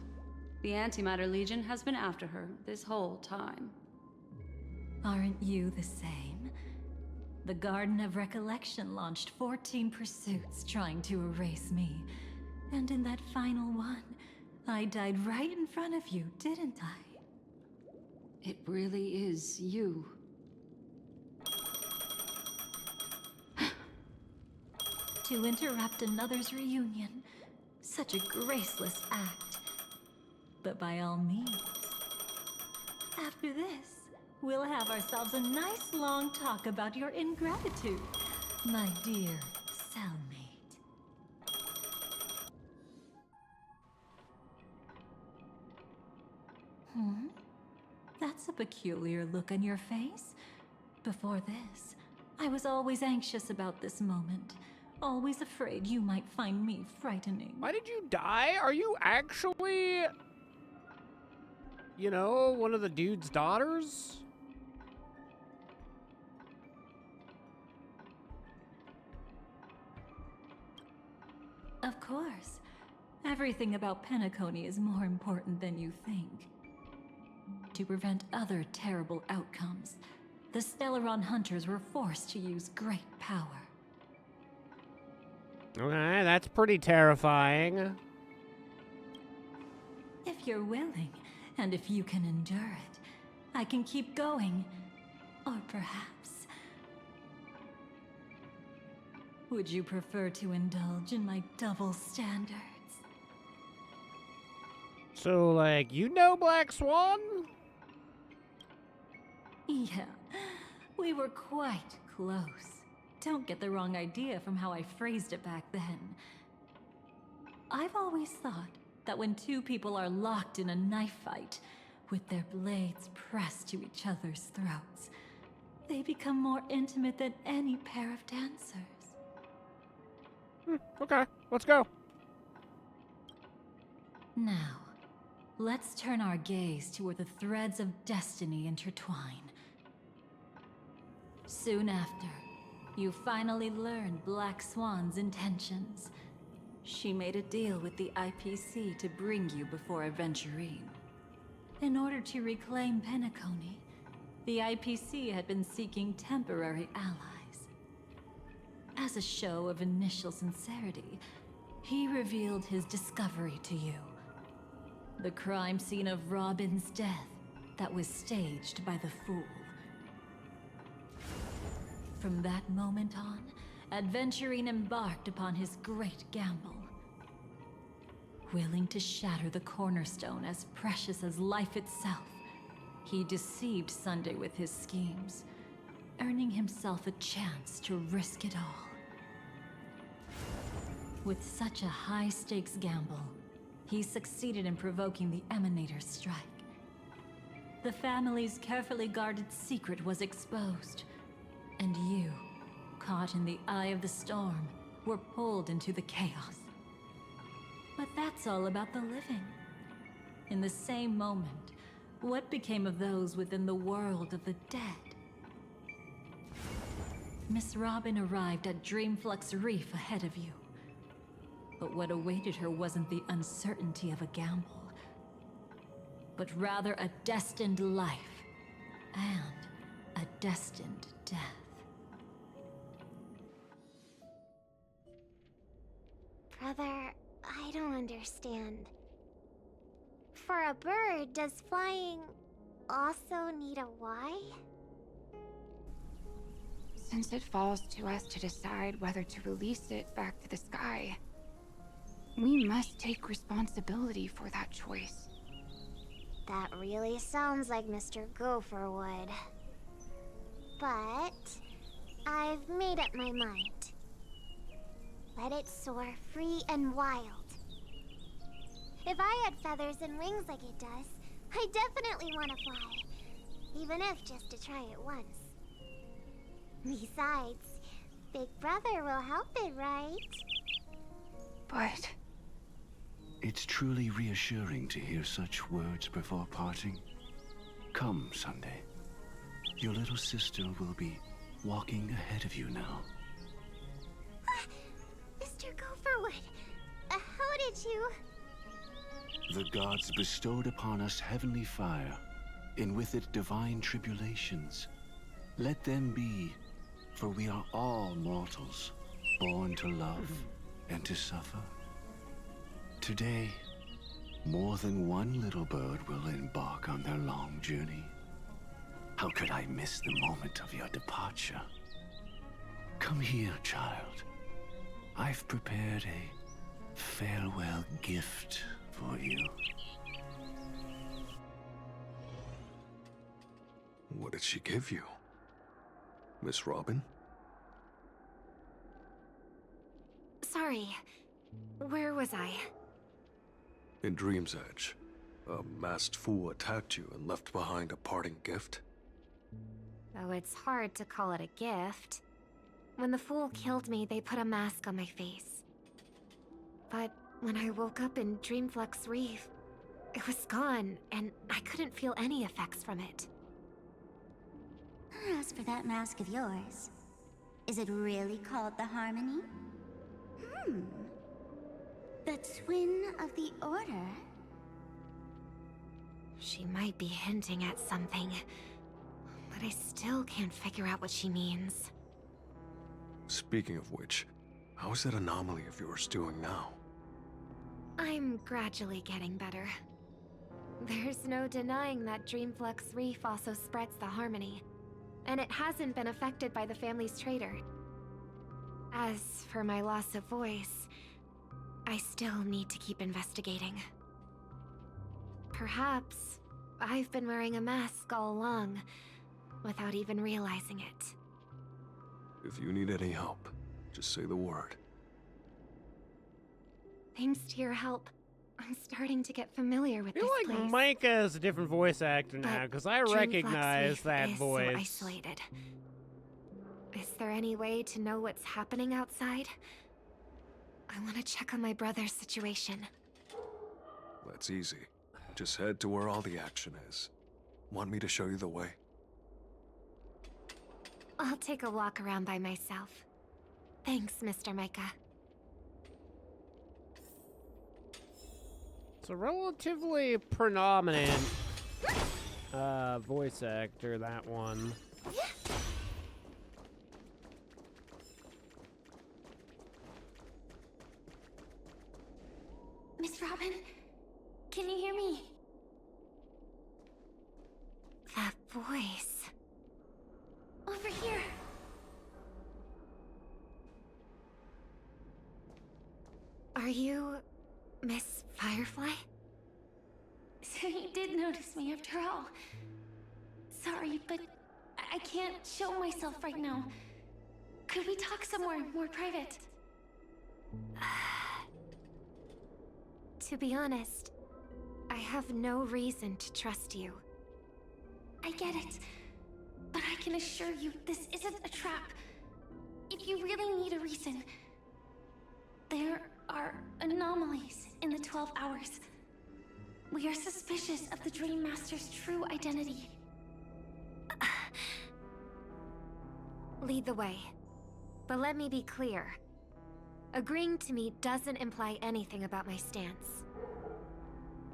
The Antimatter Legion has been after her this whole time. Aren't you the same? The Garden of Recollection launched 14 pursuits trying to erase me. And in that final one, I died right in front of you, didn't I? It really is you. To interrupt another's reunion. Such a graceless act. But by all means. After this, we'll have ourselves a nice long talk about your ingratitude, my dear cellmate. That's a peculiar look on your face. Before this, I was always anxious about this moment. Always afraid you might find me frightening. Why did you die? Are you actually, you know, one of the dude's daughters? Of course. Everything about Penacony is more important than you think. To prevent other terrible outcomes, the Stellaron hunters were forced to use great power. Okay, that's pretty terrifying. If you're willing, and if you can endure it, I can keep going. Or perhaps... would you prefer to indulge in my double standards? So, like, you know Black Swan? Yeah, we were quite close. Don't get the wrong idea from how I phrased it back then. I've always thought that when two people are locked in a knife fight, with their blades pressed to each other's throats, they become more intimate than any pair of dancers. Okay, let's go. Now, let's turn our gaze to where the threads of destiny intertwine. Soon after, you finally learn Black Swan's intentions. She made a deal with the IPC to bring you before Aventurine. In order to reclaim Penacony, the IPC had been seeking temporary allies. As a show of initial sincerity, he revealed his discovery to you. The crime scene of Robin's death that was staged by the Fool. From that moment on, Aventurine embarked upon his great gamble. willing to shatter the cornerstone as precious as life itself. He deceived Sunday with his schemes, earning himself a chance to risk it all. With such a high-stakes gamble, he succeeded in provoking the Emanator's strike. The family's carefully guarded secret was exposed, and you, caught in the eye of the storm, were pulled into the chaos. But that's all about the living. In the same moment, what became of those within the world of the dead? Miss Robin arrived at Dreamflux Reef ahead of you. But what awaited her wasn't the uncertainty of a gamble, but rather a destined life and a destined death. Brother, I don't understand. For a bird, does flying also need a why? Since it falls to us to decide whether to release it back to the sky, we must take responsibility for that choice. That really sounds like Mr. Gopher would. But I've made up my mind. Let it soar free and wild. If I had feathers and wings like it does, I definitely want to fly. Even if just to try it once. Besides, Big Brother will help it, right? But It's truly reassuring to hear such words before parting. Come, Sunday. Your little sister will be walking ahead of you now. Mr. Gopherwood, how did you... The gods bestowed upon us heavenly fire, and with it divine tribulations. Let them be, for we are all mortals, born to love and to suffer. Today, more than one little bird will embark on their long journey. How could I miss the moment of your departure? Come here, child. I've prepared a farewell gift for you. What did she give you? Miss Robin? Sorry. Where was I? In Dream's Edge, a masked fool attacked you and left behind a parting gift. Though it's hard to call it a gift. When the fool killed me, they put a mask on my face. But when I woke up in Dreamflux Reef, it was gone, and I couldn't feel any effects from it. As for that mask of yours, is it really called the Harmony? The twin of the Order? She might be hinting at something, but I still can't figure out what she means. Speaking of which, how is that anomaly of yours doing now? I'm gradually getting better. There's no denying that Dreamflux Reef also spreads the Harmony, and it hasn't been affected by the family's traitor. As for my loss of voice, I still need to keep investigating. Perhaps I've been wearing a mask all along, without even realizing it. If you need any help, just say the word. Thanks to your help, I'm starting to get familiar with I this feel like place. Micah is a different voice actor now, because I Dreamflux recognize Reef that is voice. So isolated. Is there any way to know what's happening outside? I want to check on my brother's situation. That's easy. Just head to where all the action is. Want me to show you the way? I'll take a walk around by myself. Thanks, Mr. Micah. It's a relatively predominant voice actor, that one. Miss Robin, can you hear me? That voice. Over here. Are you Miss So you did notice me after all. Sorry, but I can't show myself right now. Could we talk somewhere more private? To be honest, I have no reason to trust you. I get it, but I can assure you this isn't a trap. If you really need a reason, there are anomalies in the 12 hours. We are suspicious of the Dream Master's true identity. Lead the way. But let me be clear. Agreeing to me doesn't imply anything about my stance.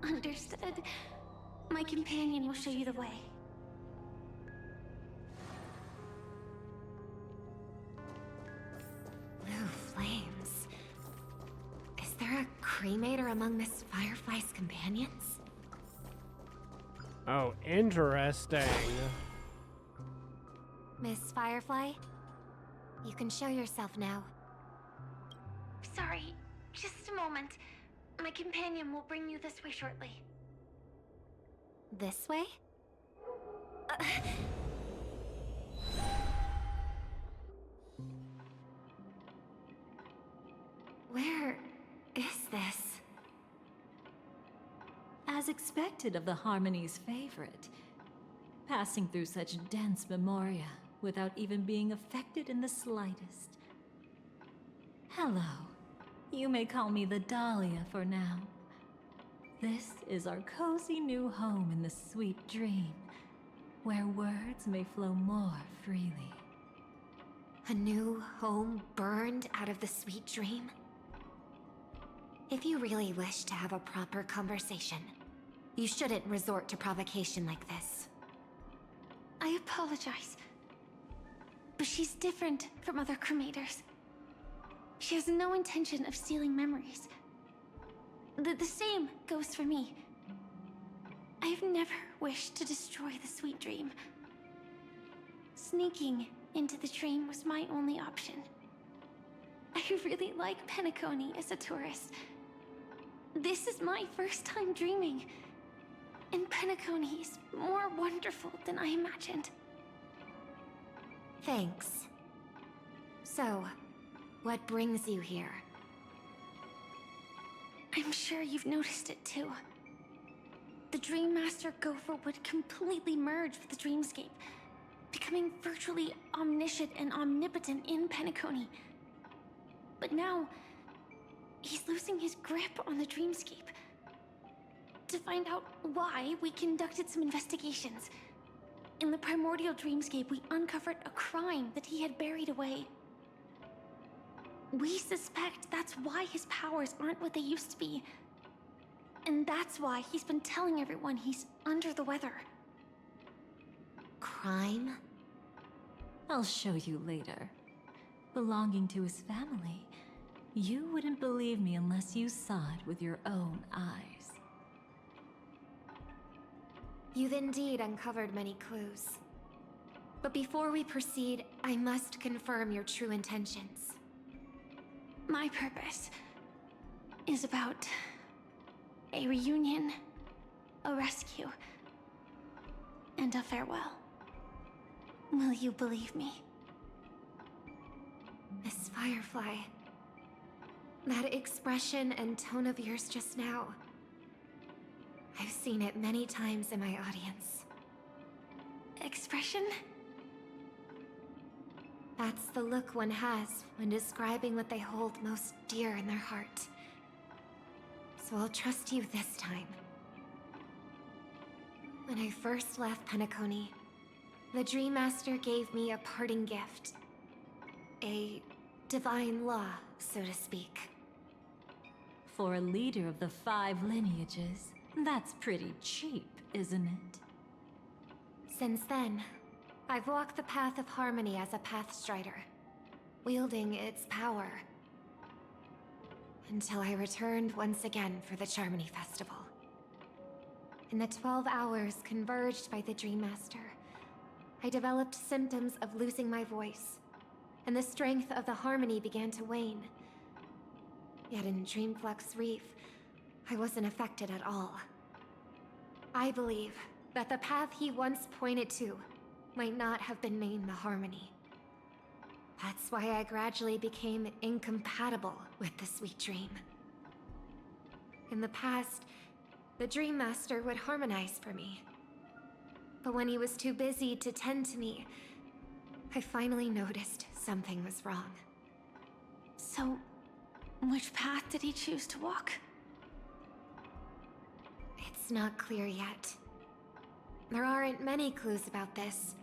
Understood. My companion will show you the way. Blue flames. Is there a cremator among Miss Firefly's companions? Oh, interesting. Miss Firefly, you can show yourself now. Sorry, just a moment. My companion will bring you this way shortly. This way? Where is this? As expected of the Harmony's favorite, passing through such dense memoria without even being affected in the slightest. Hello. You may call me the Dahlia for now. This is our cozy new home in the sweet dream, where words may flow more freely. A new home burned out of the sweet dream? If you really wish to have a proper conversation, you shouldn't resort to provocation like this. I apologize, but she's different from other cremators. She has no intention of stealing memories. The same goes for me. I've never wished to destroy the sweet dream. Sneaking into the dream was my only option. I really like Penacony as a tourist. This is my first time dreaming, and Penacony is more wonderful than I imagined. Thanks. So, what brings you here? I'm sure you've noticed it too. The Dream Master Gopher would completely merge with the dreamscape, becoming virtually omniscient and omnipotent in Penacony. But now, he's losing his grip on the dreamscape. To find out why, we conducted some investigations. In the primordial dreamscape, we uncovered a crime that he had buried away. We suspect that's why his powers aren't what they used to be. And that's why he's been telling everyone he's under the weather. Crime? I'll show you later. Belonging to his family, you wouldn't believe me unless you saw it with your own eyes. You've indeed uncovered many clues. But before we proceed, I must confirm your true intentions. My purpose is about a reunion, a rescue, and a farewell. Will you believe me? Miss Firefly, that expression and tone of yours just now, I've seen it many times in my audience. Expression? That's the look one has when describing what they hold most dear in their heart. So I'll trust you this time. When I first left Penacony, the Dream Master gave me a parting gift. A divine law, so to speak. For a leader of the 5 lineages, that's pretty cheap, isn't it? Since then, I've walked the path of harmony as a Pathstrider, wielding its power. Until I returned once again for the Charmony Festival. In the 12 hours converged by the Dream Master, I developed symptoms of losing my voice, and the strength of the harmony began to wane. Yet in Dreamflux Reef, I wasn't affected at all. I believe that the path he once pointed to might not have been named the Harmony. That's why I gradually became incompatible with the sweet dream. In the past, the Dream Master would harmonize for me. But when he was too busy to tend to me, I finally noticed something was wrong. So, which path did he choose to walk? It's not clear yet. There aren't many clues about this,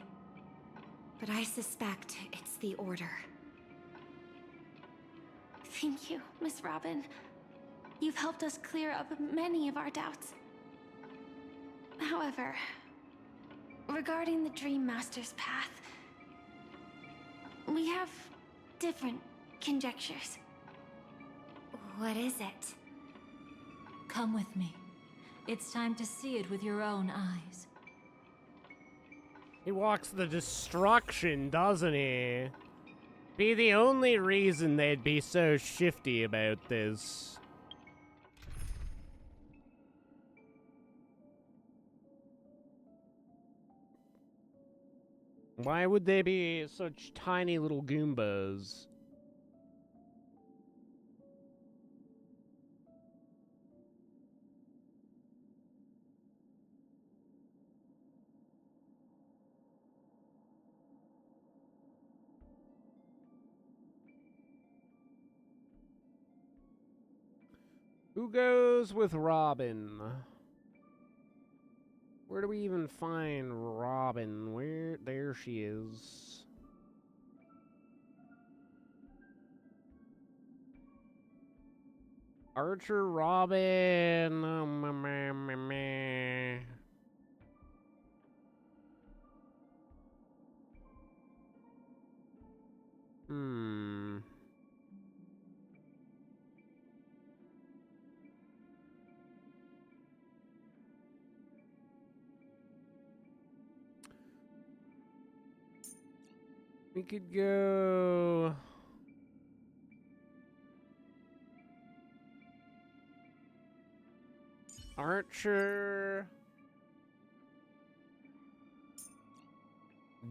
but I suspect it's the Order. Thank you, Miss Robin. You've helped us clear up many of our doubts. However, regarding the Dream Master's path, we have different conjectures. What is it? Come with me. It's time to see it with your own eyes. He walks the destruction, doesn't he? Be the only reason they'd be so shifty about this. Why would they be such tiny little Goombas? Who goes with Robin? Where do we even find Robin? Where? There she is. Archer Robin. We could go... Archer...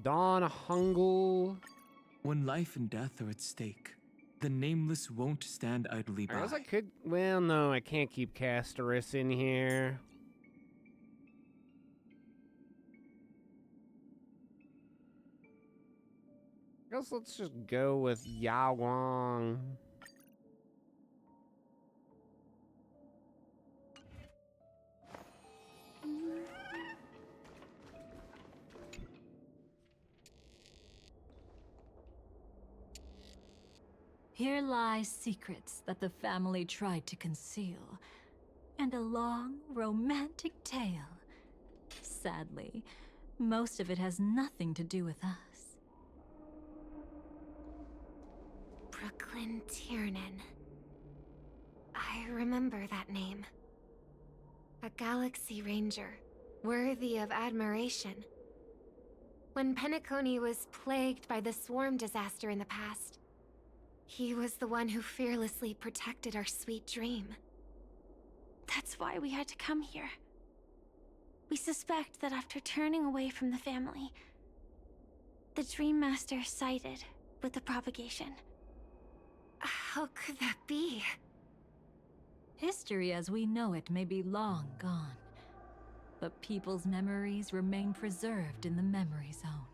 Don Hungle... When life and death are at stake, the Nameless won't stand idly by. I guess I could... Well, no, I can't keep Castorus in here. I guess let's just go with Ya Wang. Here lie secrets that the family tried to conceal, and a long, romantic tale. Sadly, most of it has nothing to do with us. Brooklyn Tiernan. I remember that name. A Galaxy Ranger, worthy of admiration. When Penacony was plagued by the swarm disaster in the past, he was the one who fearlessly protected our sweet dream. That's why we had to come here. We suspect that after turning away from the family, the Dream Master sided with the propagation. How could that be? History as we know it may be long gone, but people's memories remain preserved in the memory zone.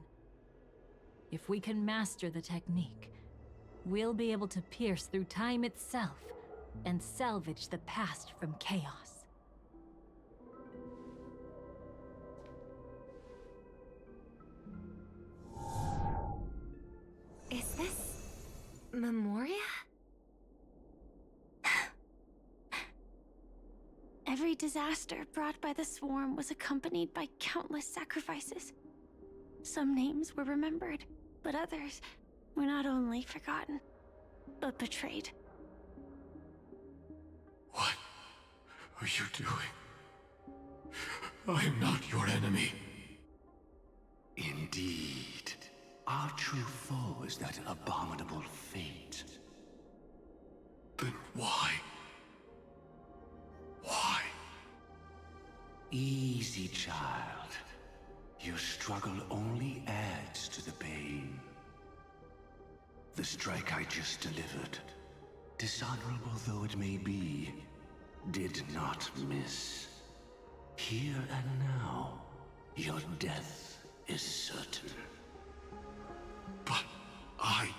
If we can master the technique, we'll be able to pierce through time itself and salvage the past from chaos. Is this Memoria? Every disaster brought by the swarm was accompanied by countless sacrifices. Some names were remembered, but others were not only forgotten, but betrayed. What are you doing? I am not your enemy. Indeed. Our true foe is that abominable fate. Then why? Why? Easy, child. Your struggle only adds to the pain. The strike I just delivered, dishonorable though it may be, did not miss. Here and now, your death is certain. But I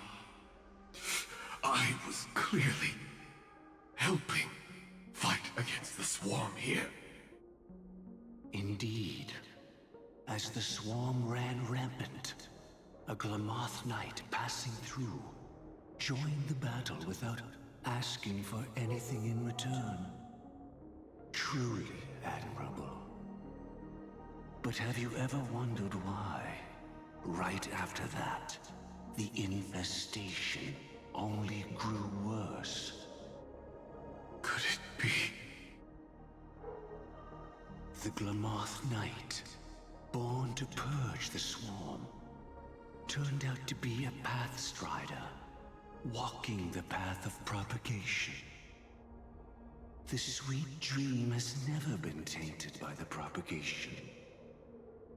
was clearly helping fight against the swarm here. Indeed. As the swarm ran rampant, a Glamoth knight passing through joined the battle without asking for anything in return. Truly admirable. But have you ever wondered why, right after that, the infestation only grew worse? Could it be? The Glamoth Knight, born to purge the swarm, turned out to be a pathstrider, walking the path of propagation. The sweet dream has never been tainted by the propagation.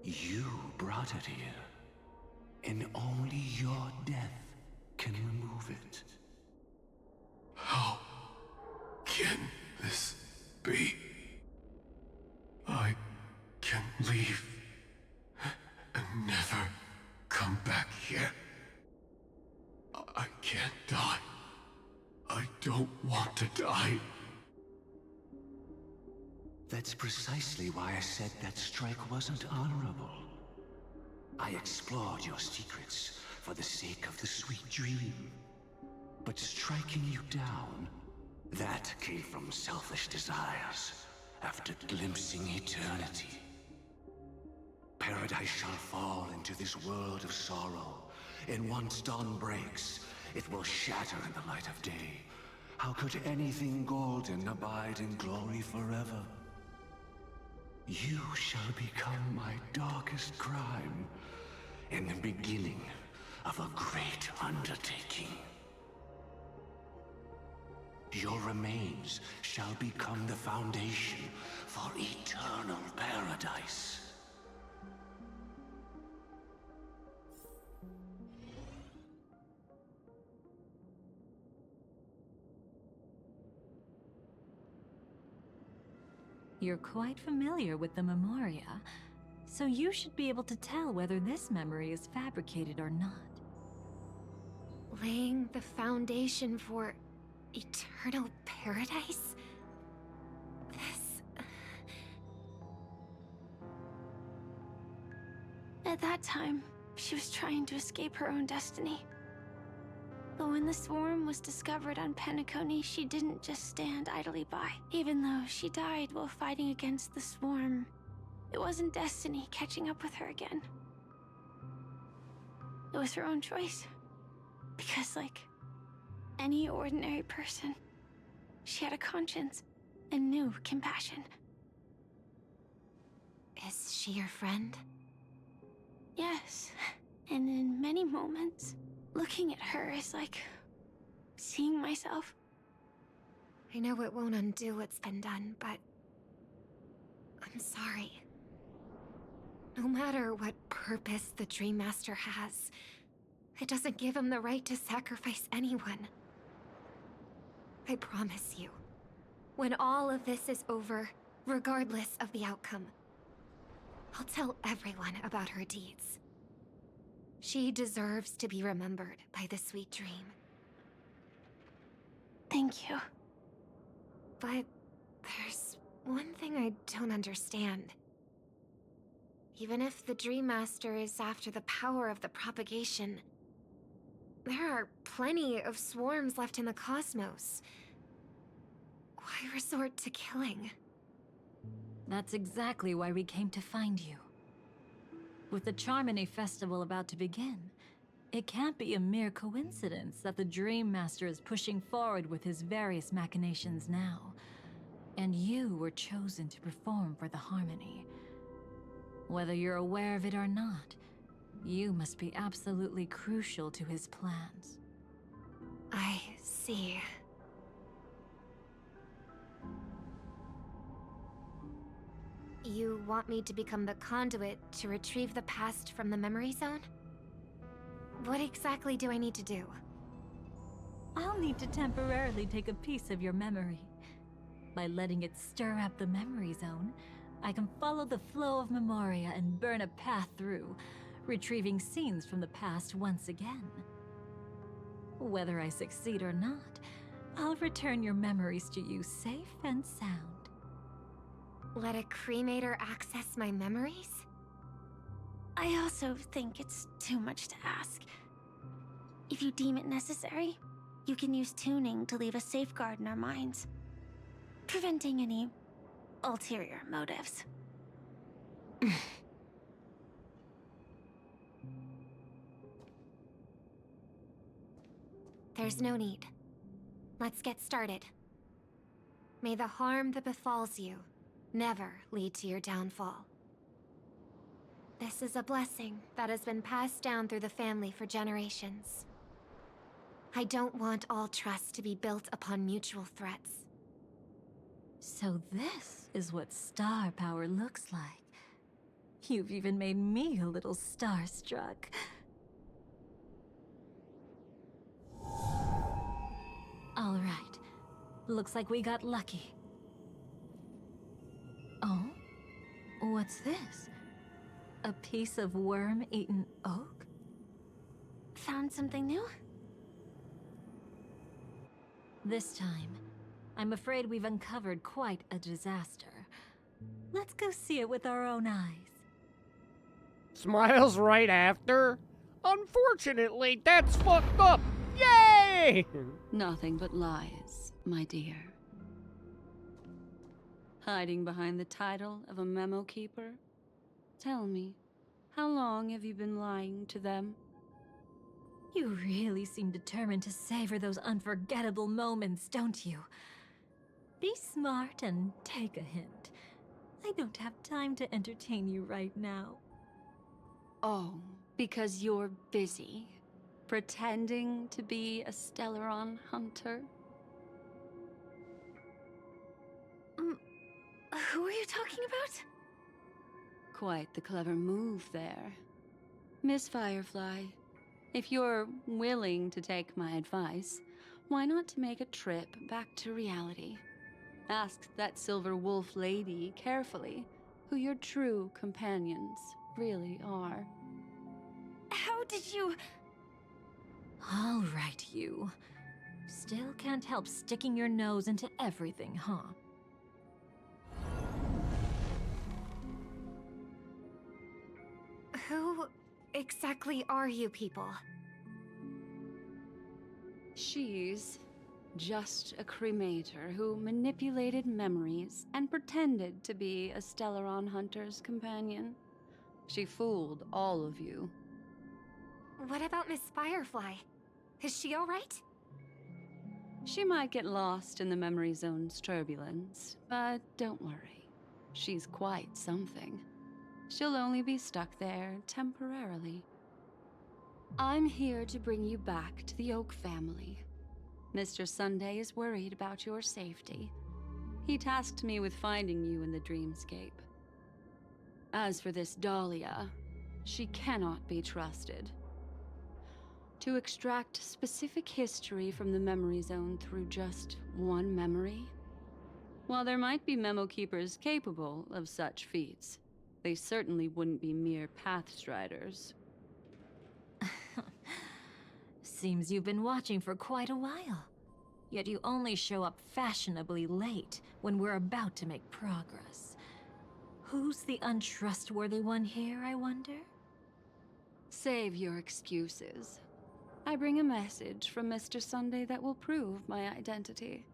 You brought it here, and only your death can remove it. How can this be? I can leave and never come back here. I can't die. I don't want to die. That's precisely why I said that strike wasn't honorable. I explored your secrets for the sake of the sweet dream. But striking you down, that came from selfish desires after glimpsing eternity. Paradise shall fall into this world of sorrow, and once dawn breaks, it will shatter in the light of day. How could anything golden abide in glory forever? You shall become my darkest crime, and the beginning of a great undertaking. Your remains shall become the foundation for eternal paradise. You're quite familiar with the Memoria, so you should be able to tell whether this memory is fabricated or not. Laying the foundation for eternal paradise? At that time, she was trying to escape her own destiny. But when the swarm was discovered on Penacony, she didn't just stand idly by. Even though she died while fighting against the swarm, it wasn't destiny catching up with her again. It was her own choice. Because, like any ordinary person, she had a conscience and knew compassion. Is she your friend? Yes, and in many moments, looking at her is like seeing myself. I know it won't undo what's been done, but I'm sorry. No matter what purpose the Dream Master has, it doesn't give him the right to sacrifice anyone. I promise you, when all of this is over, regardless of the outcome, I'll tell everyone about her deeds. She deserves to be remembered by the sweet dream. Thank you. But there's one thing I don't understand. Even if the Dream Master is after the power of the propagation, there are plenty of swarms left in the cosmos. Why resort to killing? That's exactly why we came to find you. With the Charmony Festival about to begin, it can't be a mere coincidence that the Dream Master is pushing forward with his various machinations now. And you were chosen to perform for the Harmony. Whether you're aware of it or not, you must be absolutely crucial to his plans. I see. You want me to become the conduit to retrieve the past from the memory zone? What exactly do I need to do? I'll need to temporarily take a piece of your memory. By letting it stir up the memory zone, I can follow the flow of memoria and burn a path through, retrieving scenes from the past once again. Whether I succeed or not, I'll return your memories to you safe and sound. Let a cremator access my memories? I also think it's too much to ask. If you deem it necessary, you can use tuning to leave a safeguard in our minds, preventing any ulterior motives. There's no need. Let's get started. May the harm that befalls you never lead to your downfall. This is a blessing that has been passed down through the family for generations. I don't want all trust to be built upon mutual threats. So this is what star power looks like. You've even made me a little starstruck. All right. Looks like we got lucky. Oh? What's this? A piece of worm-eaten oak? Found something new? This time, I'm afraid we've uncovered quite a disaster. Let's go see it with our own eyes. Smiles right after? Unfortunately, that's fucked up. Yay! Nothing but lies, my dear. Hiding behind the title of a memo keeper? Tell me, how long have you been lying to them? You really seem determined to savor those unforgettable moments, don't you? Be smart and take a hint. I don't have time to entertain you right now. Oh, because you're busy, pretending to be a Stellaron hunter? Who are you talking about? Quite the clever move there. Miss Firefly, if you're willing to take my advice, why not make a trip back to reality? Ask that Silver Wolf lady carefully who your true companions really are. How did you... All right, you. Still can't help sticking your nose into everything, huh? Who exactly are you people? She's just a cremator who manipulated memories and pretended to be a Stellaron hunter's companion. She fooled all of you. What about Miss Firefly? Is she alright? She might get lost in the memory zone's turbulence, but don't worry. She's quite something. She'll only be stuck there temporarily. I'm here to bring you back to the Oak family. Mr. Sunday is worried about your safety. He tasked me with finding you in the dreamscape. As for this Dahlia, she cannot be trusted. To extract specific history from the memory zone through just one memory? While there might be memo keepers capable of such feats, they certainly wouldn't be mere pathstriders. Seems you've been watching for quite a while. Yet you only show up fashionably late when we're about to make progress. Who's the untrustworthy one here, I wonder? Save your excuses. I bring a message from Mr. Sunday that will prove my identity.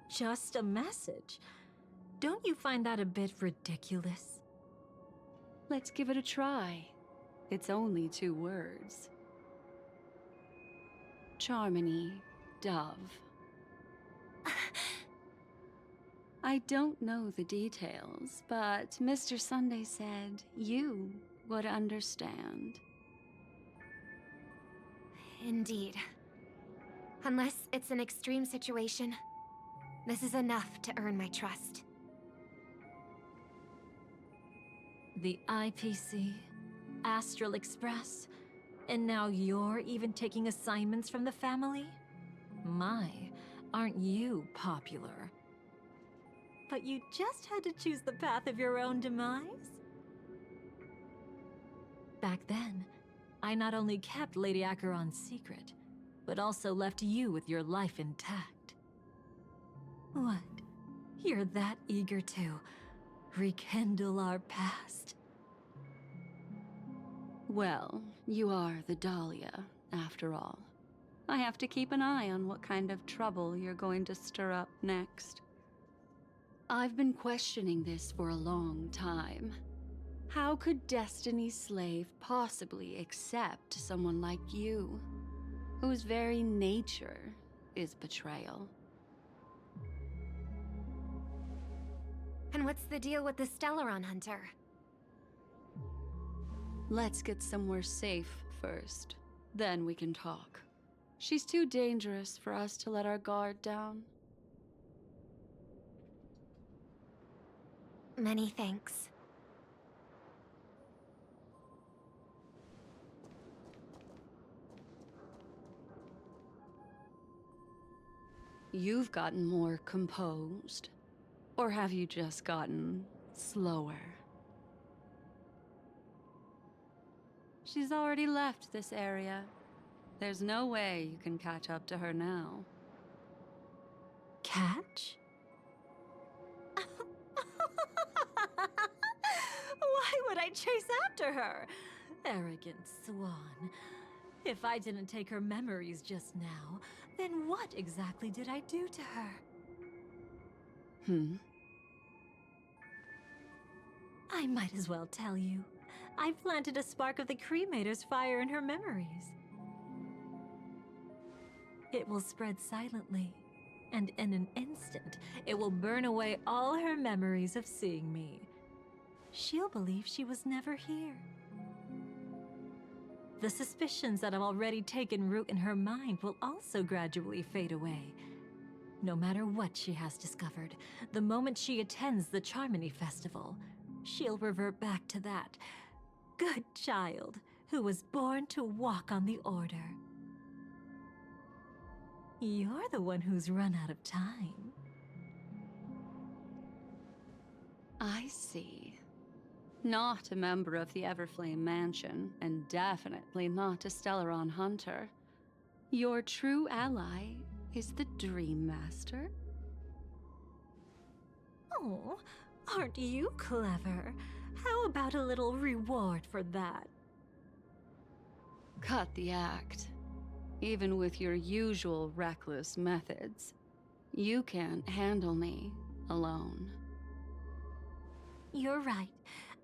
Just a message? Don't you find that a bit ridiculous? Let's give it a try. It's only 2 words. Charmony, Dove. I don't know the details, but Mr. Sunday said you would understand. Indeed. Unless it's an extreme situation, this is enough to earn my trust. The IPC, Astral Express, and now you're even taking assignments from the family? My, aren't you popular? But you just had to choose the path of your own demise? Back then, I not only kept Lady Acheron's secret, but also left you with your life intact. What? You're that eager to rekindle our past? Well, you are the Dahlia, after all. I have to keep an eye on what kind of trouble you're going to stir up next. I've been questioning this for a long time. How could Destiny's slave possibly accept someone like you, whose very nature is betrayal? And what's the deal with the Stellaron Hunter? Let's get somewhere safe first. Then we can talk. She's too dangerous for us to let our guard down. Many thanks. You've gotten more composed. Or have you just gotten slower? She's already left this area. There's no way you can catch up to her now. Catch? Why would I chase after her? Arrogant swan. If I didn't take her memories just now, then what exactly did I do to her? I might as well tell you. I planted a spark of the cremator's fire in her memories. It will spread silently, and in an instant, it will burn away all her memories of seeing me. She'll believe she was never here. The suspicions that have already taken root in her mind will also gradually fade away. No matter what she has discovered, the moment she attends the Charmony Festival, she'll revert back to that good child who was born to walk on the Order. You're the one who's run out of time. I see. Not a member of the Everflame Mansion, and definitely not a Stellaron hunter. Your true ally is the Dream Master? Oh, aren't you clever? How about a little reward for that? Cut the act. Even with your usual reckless methods, you can't handle me alone. You're right.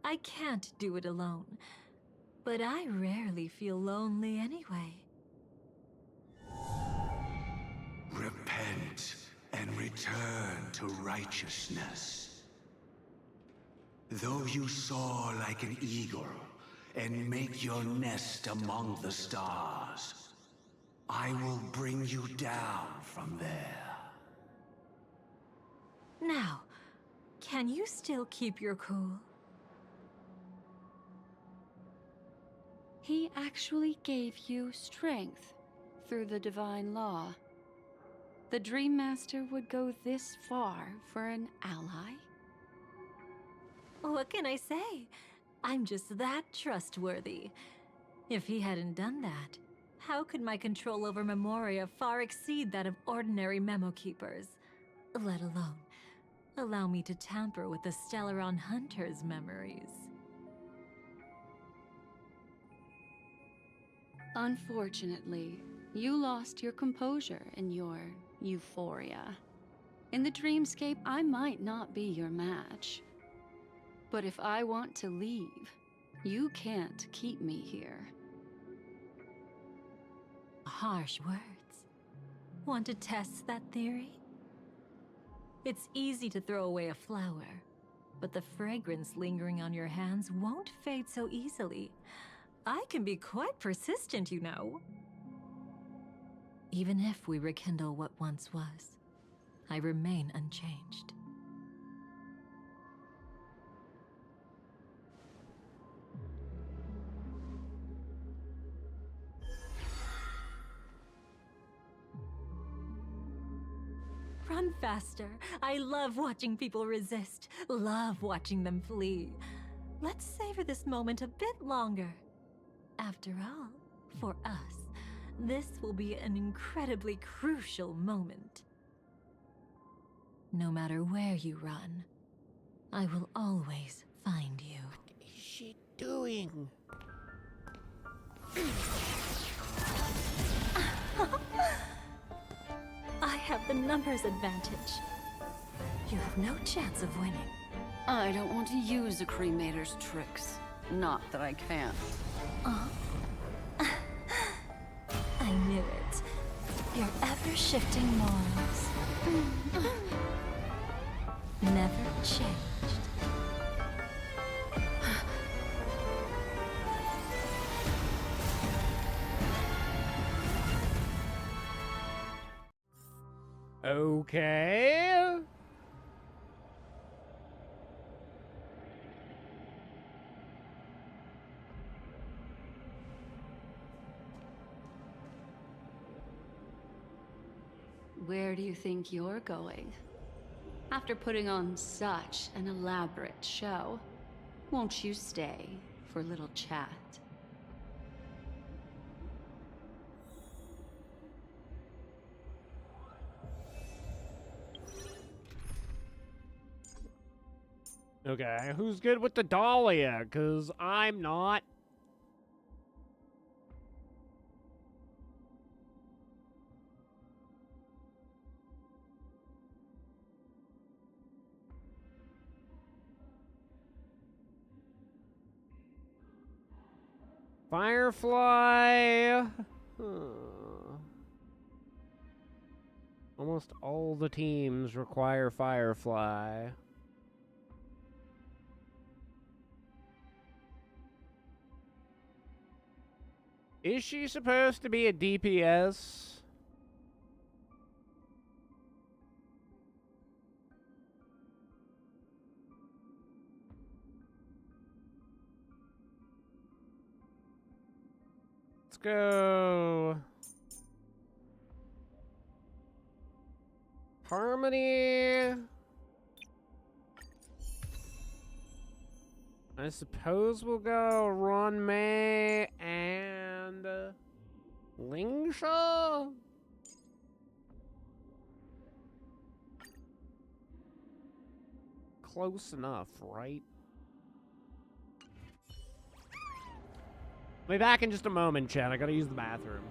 I can't do it alone. But I rarely feel lonely anyway. Repent and return to righteousness. Though you soar like an eagle and make your nest among the stars, I will bring you down from there. Now, can you still keep your cool? He actually gave you strength through the divine law. The Dream Master would go this far for an ally? What can I say? I'm just that trustworthy. If he hadn't done that, how could my control over Memoria far exceed that of ordinary memo keepers? Let alone allow me to tamper with the Stellaron Hunter's memories. Unfortunately, you lost your composure in your euphoria. In the dreamscape, I might not be your match. But if I want to leave, you can't keep me here. Harsh words. Want to test that theory? It's easy to throw away a flower, but the fragrance lingering on your hands won't fade so easily. I can be quite persistent, you know. Even if we rekindle what once was, I remain unchanged. run faster. I love watching people resist, love watching them flee. Let's savor this moment a bit longer. After all, for us, this will be an incredibly crucial moment. No matter where you run, I will always find you. What is she doing? I have the numbers advantage. You have no chance of winning. I don't want to use a cremator's tricks. Not that I can't. I knew it. Your ever-shifting morals. Never changed. Okay. Where do you think you're going? After putting on such an elaborate show, won't you stay for a little chat? Okay, who's good with the Dahlia? Because I'm not. Firefly. Almost all the teams require Firefly. Is she supposed to be a DPS? Let's go. Harmony. I suppose we'll go Ron May and Lingsha? Close enough, right? I'll be back in just a moment, Chad. I gotta use the bathroom.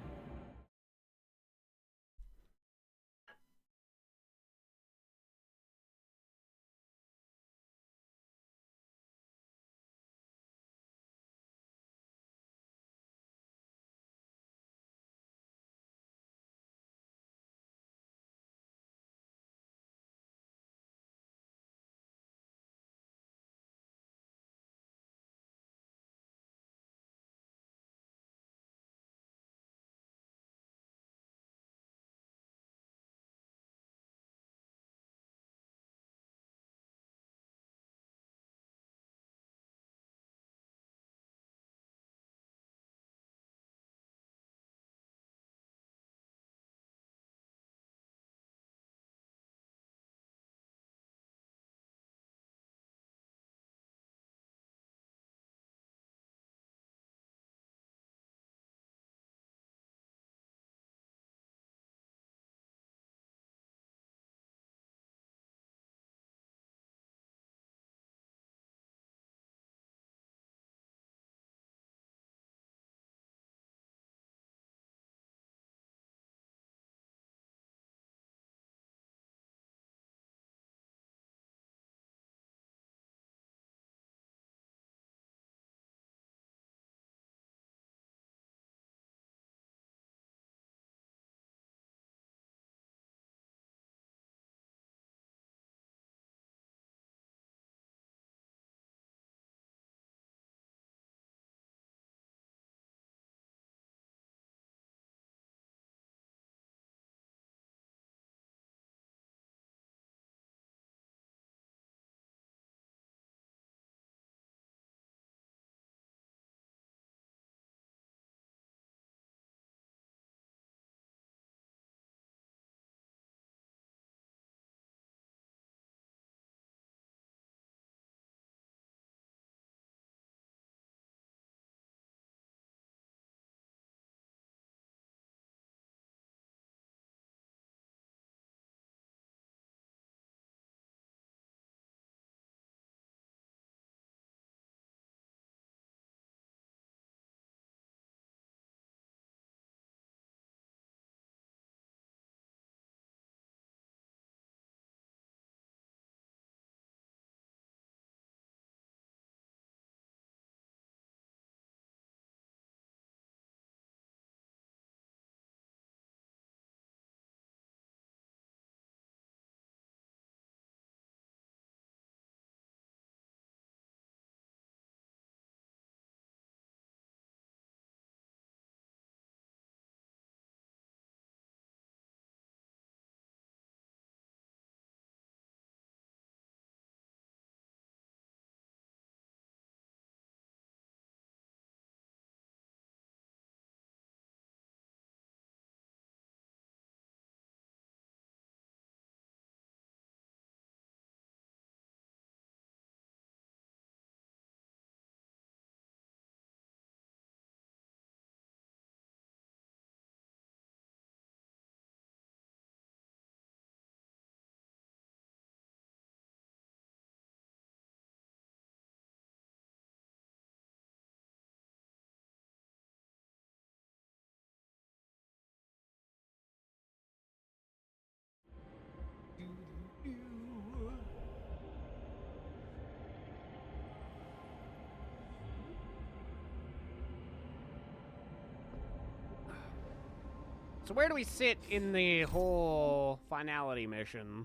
So where do we sit in the whole finality mission?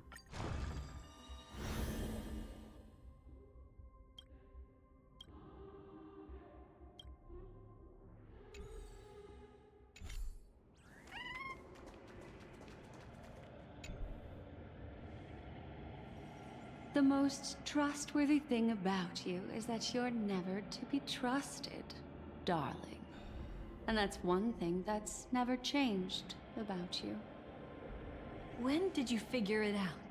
The most trustworthy thing about you is that you're never to be trusted, darling. And that's one thing that's never changed about you. When did you figure it out?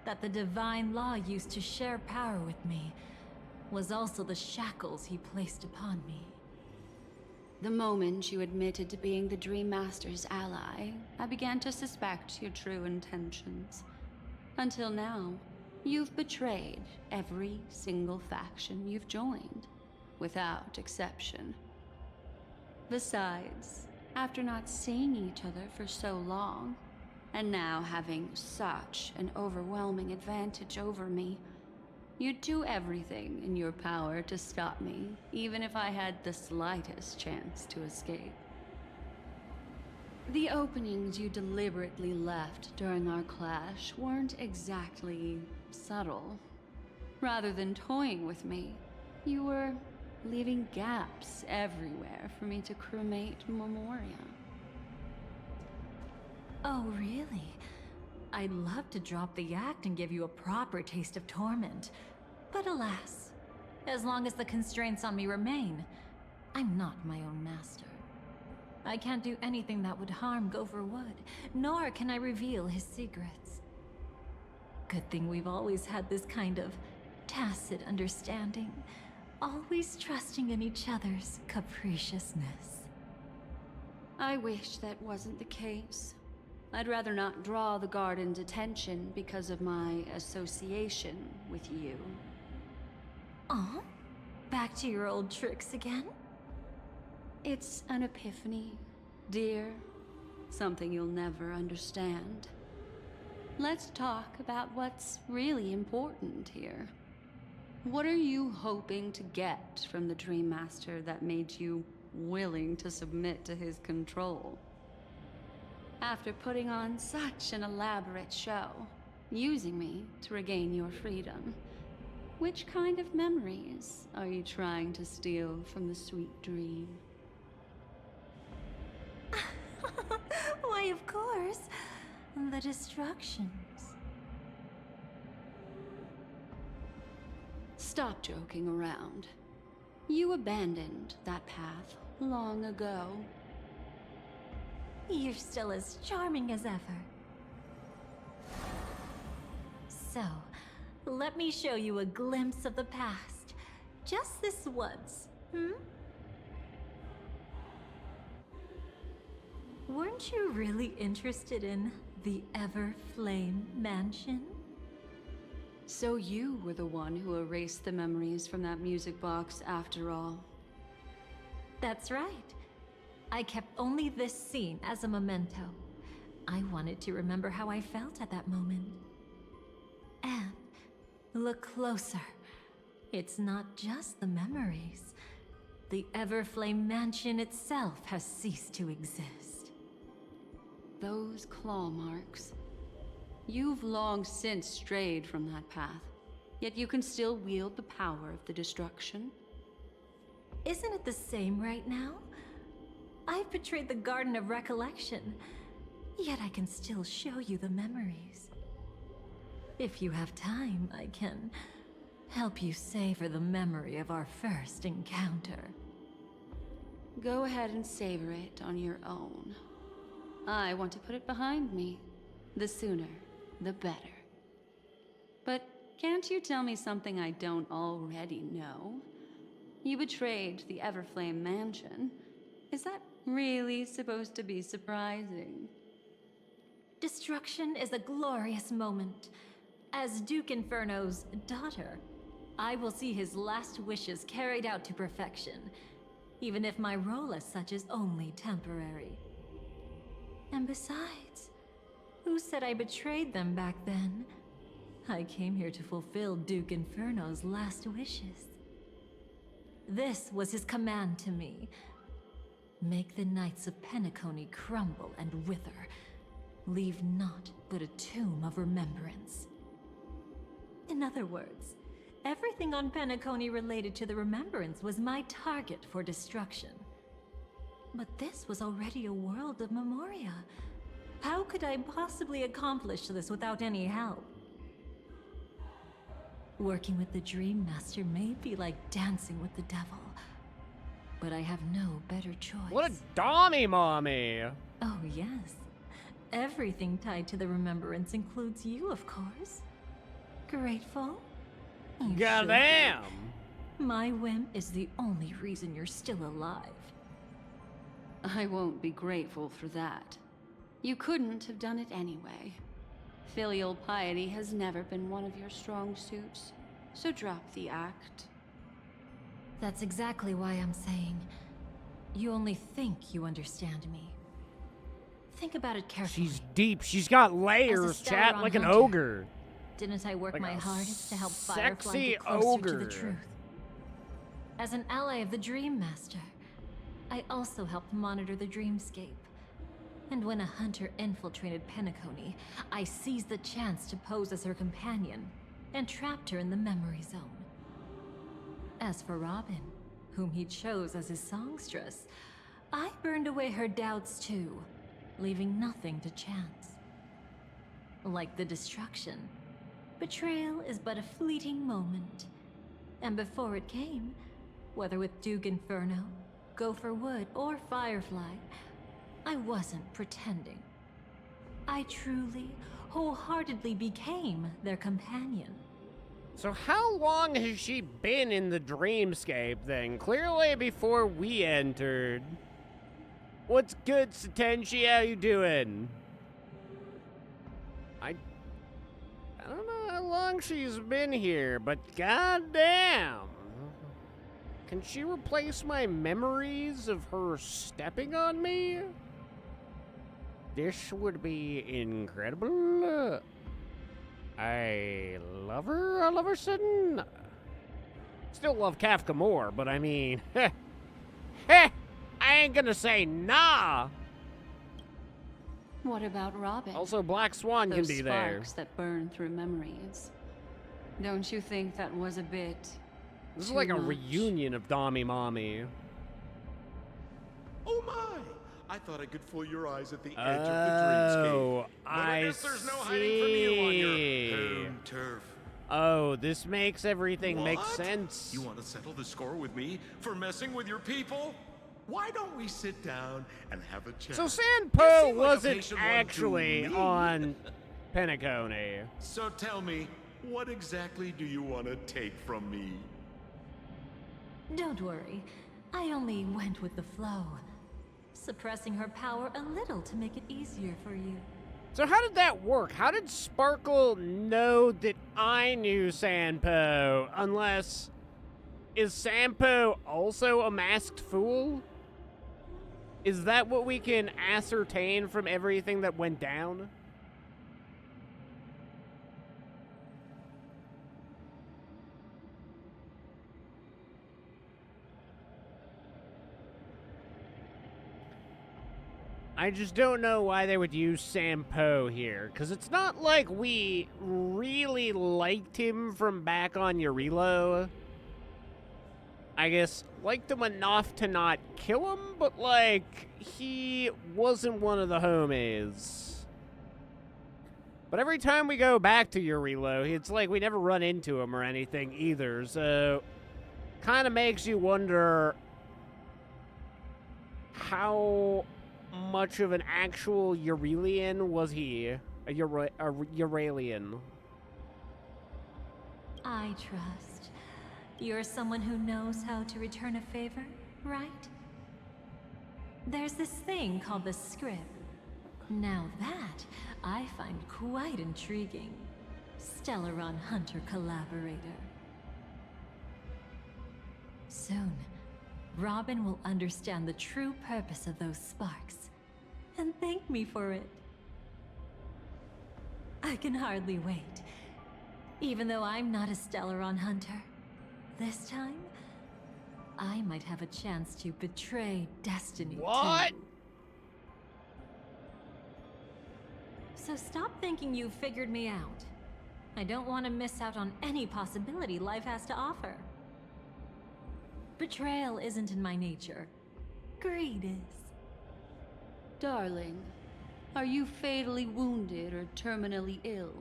That the divine law used to share power with me was also the shackles he placed upon me. The moment you admitted to being the Dream Master's ally, I began to suspect your true intentions. Until now, you've betrayed every single faction you've joined, without exception. Besides, after not seeing each other for so long, and now having such an overwhelming advantage over me, you'd do everything in your power to stop me, even if I had the slightest chance to escape. The openings you deliberately left during our clash weren't exactly subtle. Rather than toying with me, you were leaving gaps everywhere for me to cremate Memoria. Oh, really? I'd love to drop the act and give you a proper taste of torment. But alas, as long as the constraints on me remain, I'm not my own master. I can't do anything that would harm Gopher Wood, nor can I reveal his secrets. Good thing we've always had this kind of tacit understanding, always trusting in each other's capriciousness. I wish that wasn't the case. I'd rather not draw the Garden's attention because of my association with you. Aw, back to your old tricks again? It's an epiphany, dear. Something you'll never understand. Let's talk about what's really important here. What are you hoping to get from the Dream Master that made you willing to submit to his control? After putting on such an elaborate show, using me to regain your freedom, which kind of memories are you trying to steal from the sweet dream? Why, of course, the destructions. Stop joking around. You abandoned that path long ago. You're still as charming as ever. So, let me show you a glimpse of the past. Just this once, Weren't you really interested in the Everflame Mansion? So you were the one who erased the memories from that music box after all. That's right. I kept only this scene as a memento. I wanted to remember how I felt at that moment. And look closer. It's not just the memories. The Everflame Mansion itself has ceased to exist. Those claw marks. You've long since strayed from that path, yet you can still wield the power of the destruction. Isn't it the same right now? I've betrayed the Garden of Recollection, yet I can still show you the memories. If you have time, I can help you savor the memory of our first encounter. Go ahead and savor it on your own. I want to put it behind me. The sooner, the better. But can't you tell me something I don't already know? You betrayed the Everflame Mansion. Is that really supposed to be surprising? Destruction is a glorious moment. As Duke Inferno's daughter, I will see his last wishes carried out to perfection, even if my role as such is only temporary. And besides, who said I betrayed them back then? I came here to fulfill Duke Inferno's last wishes. This was his command to me. Make the knights of Penacony crumble and wither. Leave naught but a tomb of remembrance. In other words, everything on Penacony related to the Remembrance was my target for destruction. But this was already a world of Memoria. How could I possibly accomplish this without any help? Working with the Dream Master may be like dancing with the devil, but I have no better choice. What a dommy mommy! Oh yes. Everything tied to the Remembrance includes you, of course. Grateful? You should Goddamn! be. My whim is the only reason you're still alive. I won't be grateful for that. You couldn't have done it anyway. Filial piety has never been one of your strong suits, so drop the act. That's exactly why I'm saying you only think you understand me. Think about it carefully. She's deep. She's got layers, chat, like an ogre. Didn't I work Like my a hardest to help Firefly sexy get closer to ogre. the truth? As an ally of the Dream Master, I also helped monitor the dreamscape. And when a hunter infiltrated Penacony, I seized the chance to pose as her companion and trapped her in the memory zone. As for Robin, whom he chose as his songstress, I burned away her doubts too, leaving nothing to chance. Like the destruction, betrayal is but a fleeting moment. And before it came, whether with Duke Inferno, Gopher Wood, or Firefly, I wasn't pretending. I truly, wholeheartedly became their companion. So how long has she been in the dreamscape then? Clearly before we entered. What's good, Satenshi? How you doing? I don't know how long she's been here, but goddamn. Can she replace my memories of her stepping on me? This would be incredible. I love her all of a sudden. Still love Kafka more, but I mean, I ain't gonna say nah. What about Robin? Also, Black Swan Those can be there. sparks that burn through memories. Don't you think that was a bit This is too like a much? reunion of Dommy Mommy. Oh my! I thought I could fool your eyes at the edge of the dreamscape. But I guess there's no hiding from you on your home turf. Oh, this makes everything make What? sense. You want to settle the score with me for messing with your people? Why don't we sit down and have a chat? So You Sanpo seem like a wasn't patient one to actually me. on Penacony. So tell me, what exactly do you want to take from me? Don't worry, I only went with the flow, suppressing her power a little to make it easier for you. So how did that work? How did Sparkle know that I knew Sanpo? Unless, is Sanpo also a masked fool? Is that what we can ascertain from everything that went down? I just don't know why they would use Sampo here, because it's not like we really liked him from back on Eurilo. I guess, liked him enough to not kill him, but, like, he wasn't one of the homies. But every time we go back to Eurilo, it's like we never run into him or anything either, so kind of makes you wonder how much of an actual Eurelian was he? A Euralian. I trust. You're someone who knows how to return a favor, right? There's this thing called the script. Now that, I find quite intriguing. Stellaron Hunter collaborator. Soon, Robin will understand the true purpose of those sparks, and thank me for it. I can hardly wait. Even though I'm not a Stellaron Hunter, this time, I might have a chance to betray destiny. What? Too. So stop thinking you've figured me out. I don't want to miss out on any possibility life has to offer. Betrayal isn't in my nature. Greed is. Darling, are you fatally wounded or terminally ill?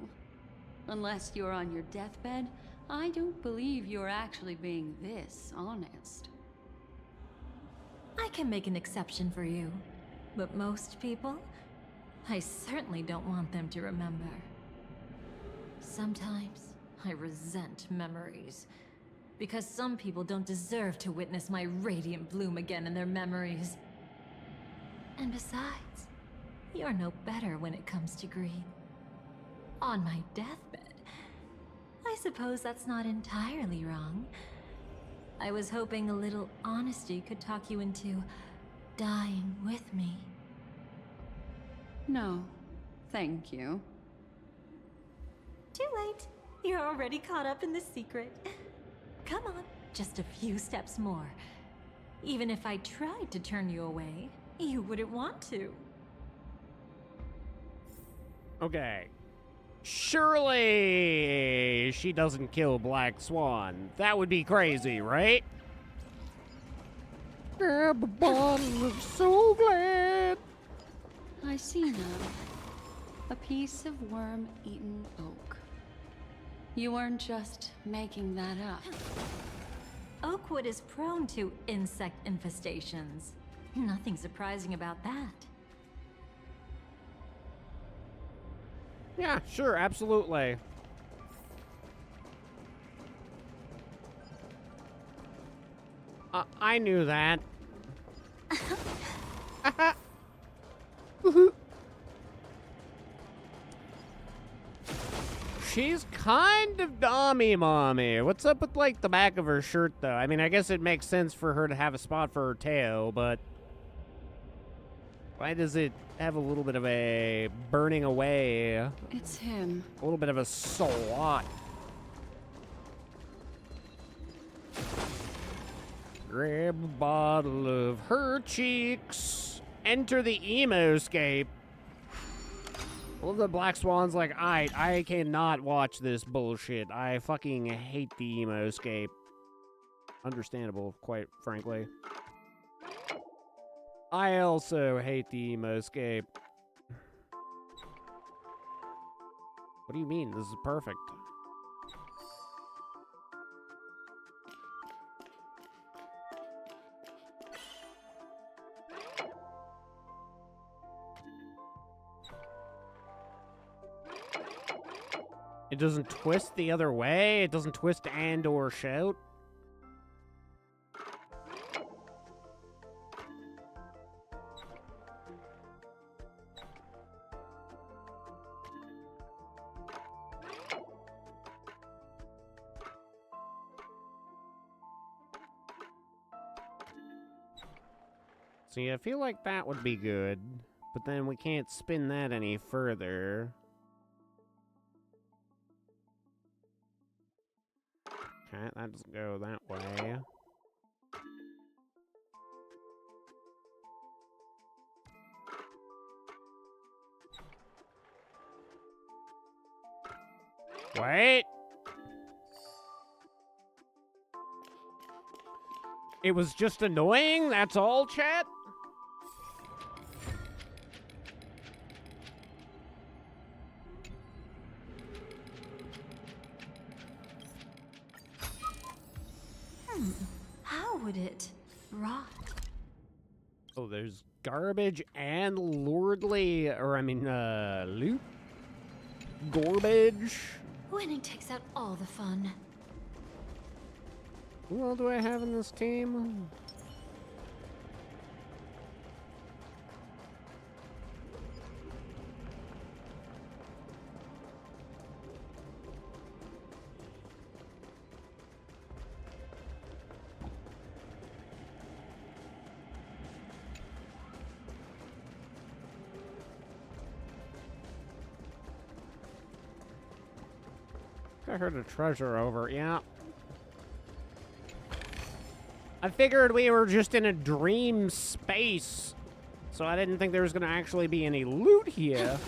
Unless you're on your deathbed, I don't believe you're actually being this honest. I can make an exception for you, but most people, I certainly don't want them to remember. Sometimes I resent memories, because some people don't deserve to witness my radiant bloom again in their memories. And besides, you're no better when it comes to greed. On my deathbed, I suppose that's not entirely wrong. I was hoping a little honesty could talk you into dying with me. No, thank you. Too late. You're already caught up in the secret. Come on, just a few steps more. Even if I tried to turn you away, you wouldn't want to. Okay. Surely she doesn't kill Black Swan. That would be crazy, right? Grab a bottle of So Glad. I see now. A piece of worm-eaten oak. You weren't just making that up. Oakwood is prone to insect infestations. Nothing surprising about that. Yeah, sure, absolutely. I knew that. She's kind of dummy mommy. What's up with, like, the back of her shirt, though? I mean, I guess it makes sense for her to have a spot for her tail, but why does it have a little bit of a burning away? It's him. A little bit of a slot. Grab a bottle of her cheeks. Enter the emo-scape. Well, the Black Swan's like, I cannot watch this bullshit. I fucking hate the emo-scape. Understandable, quite frankly. I also hate the emo-scape. What do you mean? This is perfect. It doesn't twist the other way? It doesn't twist and or shout? See, I feel like that would be good, but then we can't spin that any further. Okay, that doesn't go that way. Wait! It was just annoying, that's all, chat? How would it rot? Oh, there's garbage and lordly, or I mean, loot? Garbage? Winning takes out all the fun. Who all do I have in this team? I heard a treasure over, yeah. I figured we were just in a dream space, so I didn't think there was gonna actually be any loot here.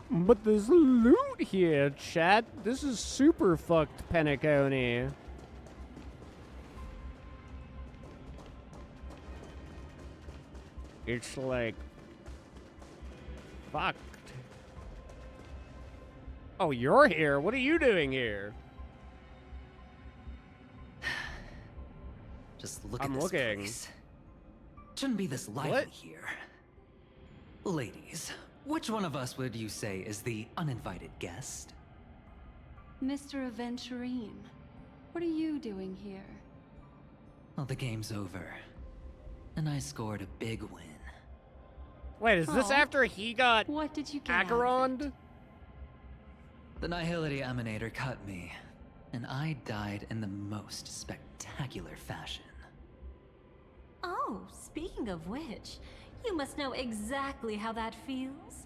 But there's loot here, chat. This is super fucked, Penacony. It's like fucked. Oh, you're here. What are you doing here? Just look I'm at this looking. place. Shouldn't be this lively here. Ladies, which one of us would you say is the uninvited guest? Mr. Aventurine, what are you doing here? Well, the game's over. And I scored a big win. Wait, is this after he got what did you get Acheroned? The Nihility Emanator cut me, and I died in the most spectacular fashion. Oh, speaking of which, you must know exactly how that feels.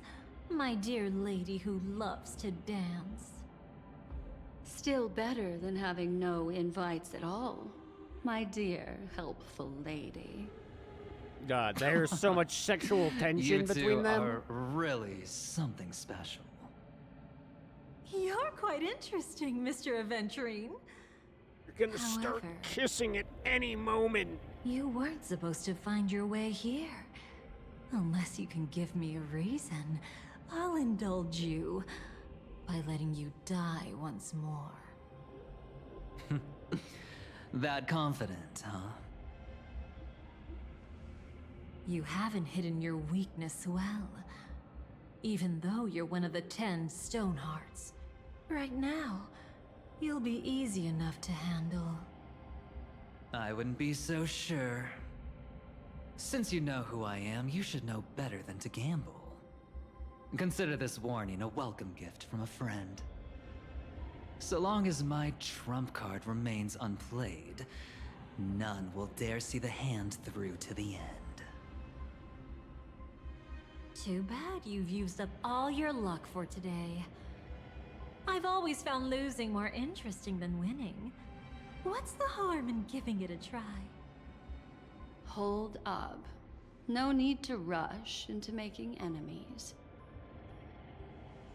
My dear lady who loves to dance. Still better than having no invites at all, my dear helpful lady. God, there's so much sexual tension between them. You two are really something special. You're quite interesting, Mr. Aventurine. You're gonna start kissing at any moment. You weren't supposed to find your way here. Unless you can give me a reason, I'll indulge you by letting you die once more. That confident, huh? You haven't hidden your weakness well, even though you're one of the 10 Stonehearts. Right now, you'll be easy enough to handle. I wouldn't be so sure. Since you know who I am, you should know better than to gamble. Consider this warning a welcome gift from a friend. So long as my trump card remains unplayed, none will dare see the hand through to the end. Too bad you've used up all your luck for today. I've always found losing more interesting than winning. What's the harm in giving it a try? Hold up. No need to rush into making enemies.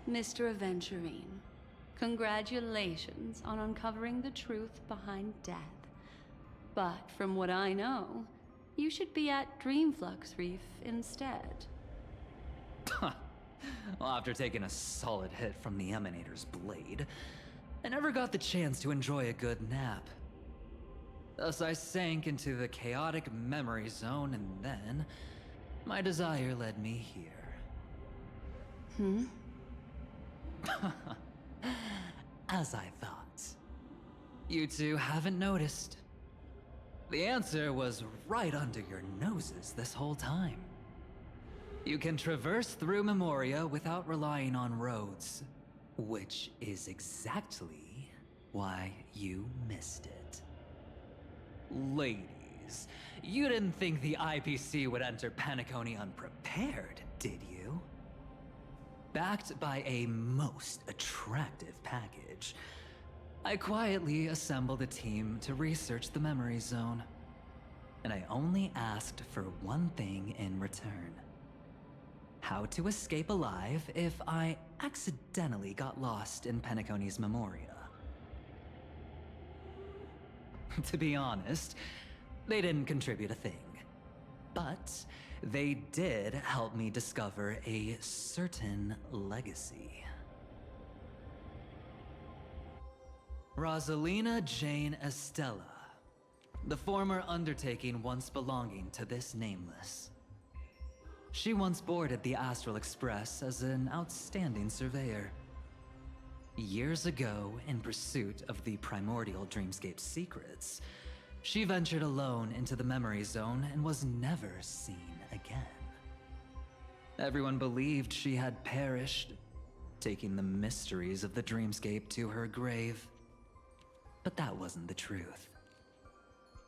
Mr. Aventurine, congratulations on uncovering the truth behind death. But from what I know, you should be at Dreamflux Reef instead. Well, after taking a solid hit from the Emanator's blade, I never got the chance to enjoy a good nap. Thus I sank into the chaotic memory zone, and then my desire led me here. As I thought. You two haven't noticed. The answer was right under your noses this whole time. You can traverse through Memoria without relying on roads, which is exactly why you missed it. Ladies, you didn't think the IPC would enter Penacony unprepared, did you? Backed by a most attractive package, I quietly assembled a team to research the memory zone. And I only asked for one thing in return. How to escape alive if I accidentally got lost in Penacony's Memoria. To be honest, they didn't contribute a thing. But they did help me discover a certain legacy. Rosalina Jane Estella, the former undertaking once belonging to this nameless. She once boarded the Astral Express as an outstanding surveyor. Years ago, in pursuit of the primordial dreamscape secrets, she ventured alone into the memory zone and was never seen again. Everyone believed she had perished, taking the mysteries of the dreamscape to her grave. But that wasn't the truth.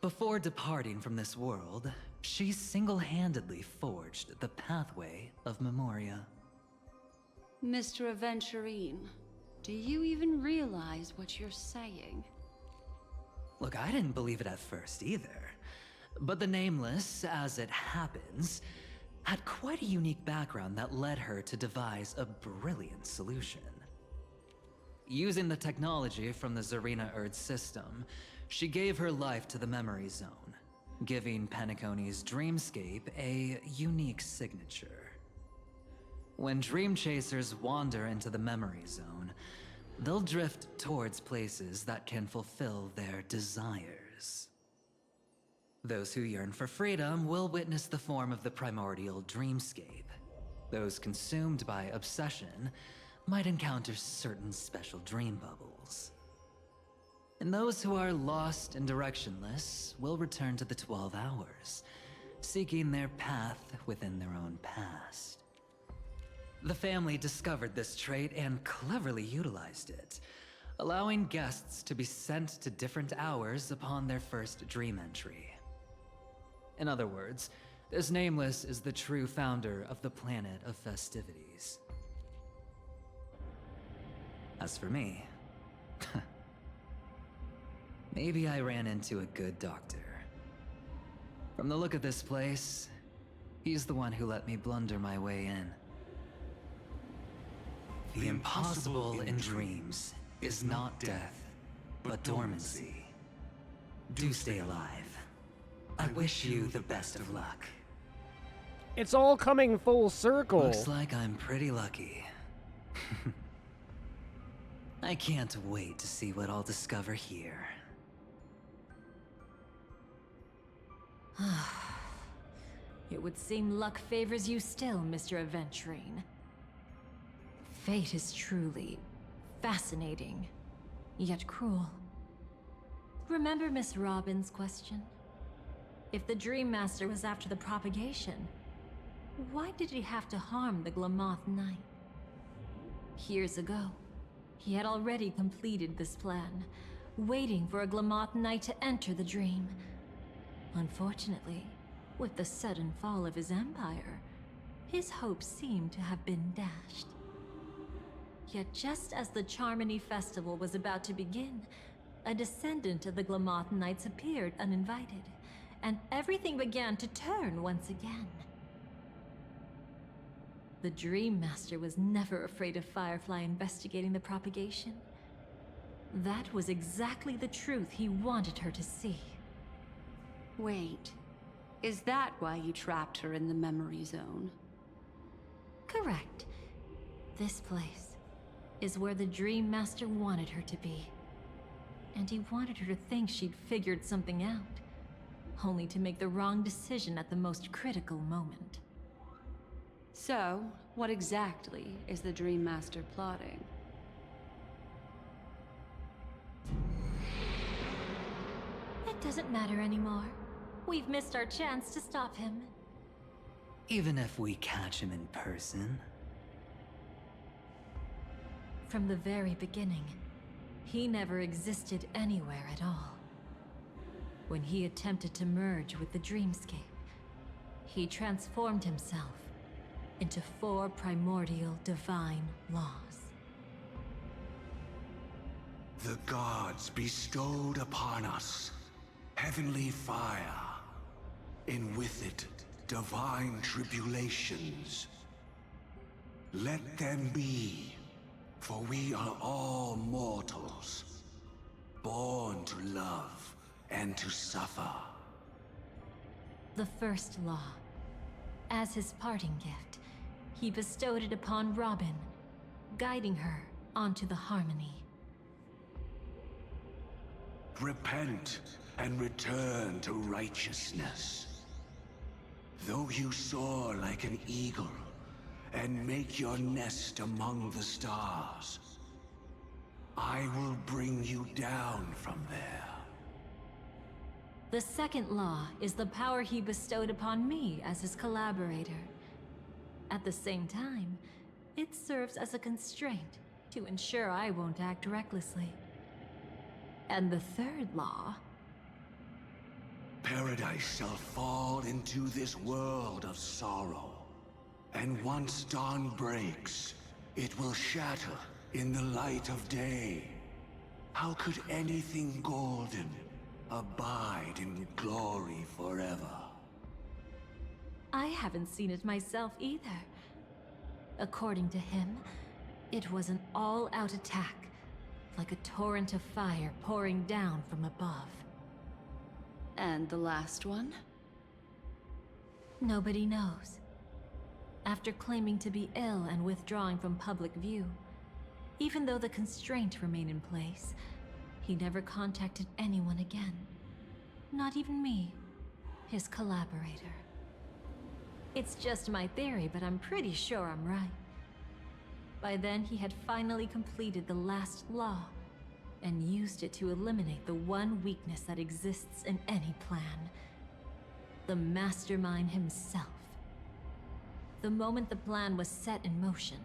Before departing from this world, she single-handedly forged the pathway of Memoria. Mr. Aventurine, do you even realize what you're saying? Look, I didn't believe it at first either. But the Nameless, as it happens, had quite a unique background that led her to devise a brilliant solution. Using the technology from the Zarina Erd system, she gave her life to the memory zone, giving Penacony's dreamscape a unique signature. When dream chasers wander into the memory zone, they'll drift towards places that can fulfill their desires. Those who yearn for freedom will witness the form of the primordial dreamscape. Those consumed by obsession might encounter certain special dream bubbles. And those who are lost and directionless will return to the 12 hours, seeking their path within their own past. The family discovered this trait and cleverly utilized it, allowing guests to be sent to different hours upon their first dream entry. In other words, this Nameless is the true founder of the planet of festivities. As for me, maybe I ran into a good doctor. From the look of this place, he's the one who let me blunder my way in. The impossible in dreams is not death, but dormancy. Do stay alive. I wish you the best of luck. It's all coming full circle. Looks like I'm pretty lucky. I can't wait to see what I'll discover here. It would seem luck favors you still, Mr. Aventurine. Fate is truly fascinating, yet cruel. Remember Miss Robin's question? If the Dream Master was after the propagation, why did he have to harm the Glamoth Knight? Years ago, he had already completed this plan, waiting for a Glamoth Knight to enter the dream. Unfortunately, with the sudden fall of his empire, his hopes seemed to have been dashed. Yet just as the Charmony Festival was about to begin, a descendant of the Glamoth Knights appeared uninvited, and everything began to turn once again. The Dream Master was never afraid of Firefly investigating the propagation. That was exactly the truth he wanted her to see. Wait, is that why you trapped her in the memory zone? Correct. This place is where the Dream Master wanted her to be. And he wanted her to think she'd figured something out, only to make the wrong decision at the most critical moment. So, what exactly is the Dream Master plotting? It doesn't matter anymore. We've missed our chance to stop him. Even if we catch him in person? From the very beginning, he never existed anywhere at all. When he attempted to merge with the dreamscape, he transformed himself into 4 primordial divine laws. The gods bestowed upon us heavenly fire, and with it divine tribulations. Let them be, for we are all mortals, born to love and to suffer. The first law, as his parting gift, he bestowed it upon Robin, guiding her onto the harmony. Repent and return to righteousness. Though you soar like an eagle and make your nest among the stars, I will bring you down from there. The second law is the power he bestowed upon me as his collaborator. At the same time, it serves as a constraint to ensure I won't act recklessly. And the third law... Paradise shall fall into this world of sorrow. And once dawn breaks, it will shatter in the light of day. How could anything golden abide in glory forever. I haven't seen it myself either. According to him, it was an all-out attack, like a torrent of fire pouring down from above. And the last one? Nobody knows. After claiming to be ill and withdrawing from public view, even though the constraints remain in place, he never contacted anyone again. Not even me, his collaborator. It's just my theory, but I'm pretty sure I'm right. By then, he had finally completed the last law and used it to eliminate the one weakness that exists in any plan. The mastermind himself. The moment the plan was set in motion,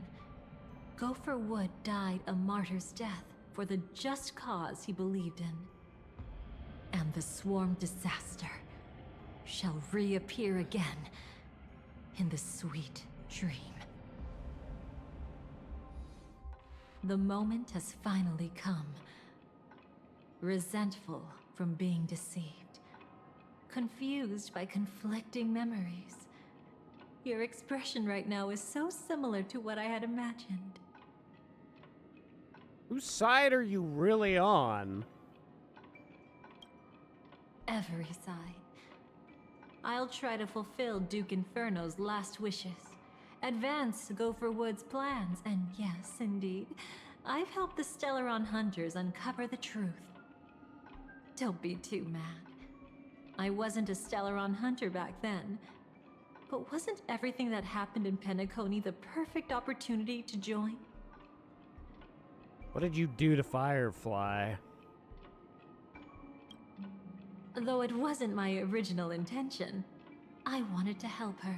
Gopher Wood died a martyr's death for the just cause he believed in. And the swarm disaster shall reappear again in the sweet dream. The moment has finally come. Resentful from being deceived. Confused by conflicting memories. Your expression right now is so similar to what I had imagined. Whose side are you really on? Every side. I'll try to fulfill Duke Inferno's last wishes. Advance Gopher Wood's plans, and yes, indeed, I've helped the Stellaron Hunters uncover the truth. Don't be too mad. I wasn't a Stellaron Hunter back then, but wasn't everything that happened in Penacony the perfect opportunity to join? What did you do to Firefly? Though it wasn't my original intention, I wanted to help her.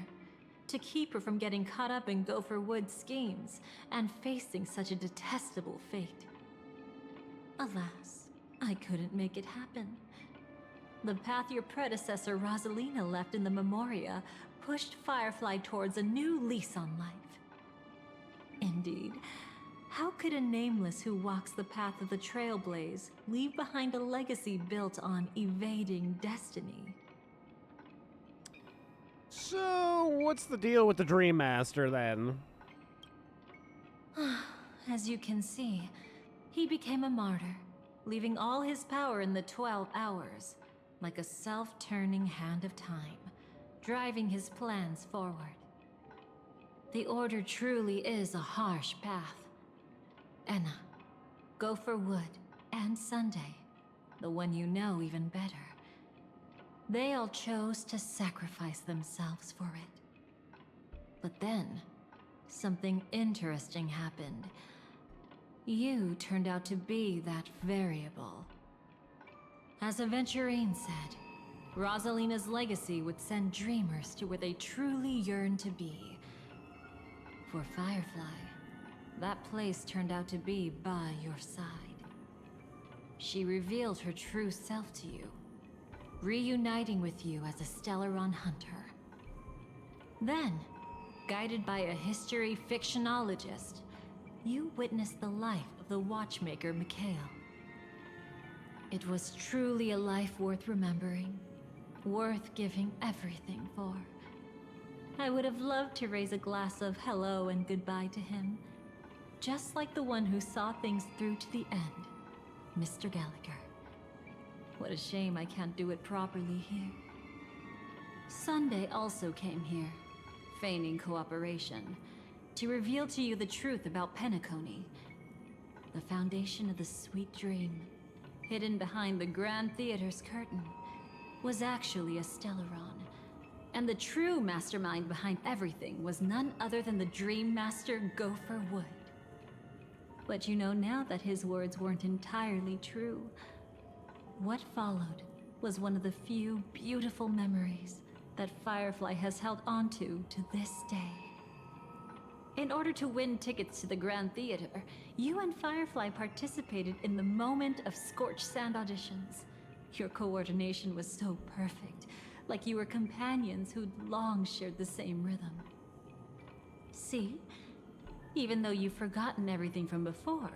To keep her from getting caught up in Gopher Wood's schemes and facing such a detestable fate. Alas, I couldn't make it happen. The path your predecessor Rosalina left in the Memoria pushed Firefly towards a new lease on life. Indeed, how could a nameless who walks the path of the Trailblaze leave behind a legacy built on evading destiny? So, what's the deal with the Dream Master then? As you can see, he became a martyr, leaving all his power in the 12 hours, like a self-turning hand of time, driving his plans forward. The Order truly is a harsh path. Enna, Gopher Wood, and Sunday, the one you know even better. They all chose to sacrifice themselves for it. But then, something interesting happened. You turned out to be that variable. As Aventurine said, Rosalina's legacy would send dreamers to where they truly yearn to be. For Firefly, that place turned out to be by your side. She revealed her true self to you, reuniting with you as a Stellaron Hunter. Then, guided by a history fictionologist, you witnessed the life of the watchmaker Mikhail. It was truly a life worth remembering, worth giving everything for. I would have loved to raise a glass of hello and goodbye to him, just like the one who saw things through to the end, Mr. Gallagher. What a shame I can't do it properly here. Sunday also came here, feigning cooperation, to reveal to you the truth about Penacony, the foundation of the sweet dream, hidden behind the Grand Theater's curtain, was actually a Stellaron, and the true mastermind behind everything was none other than the Dream Master Gopher Wood. But you know now that his words weren't entirely true. What followed was one of the few beautiful memories that Firefly has held onto to this day. In order to win tickets to the Grand Theater, you and Firefly participated in the moment of scorched sand auditions. Your coordination was so perfect, like you were companions who'd long shared the same rhythm. See? Even though you've forgotten everything from before,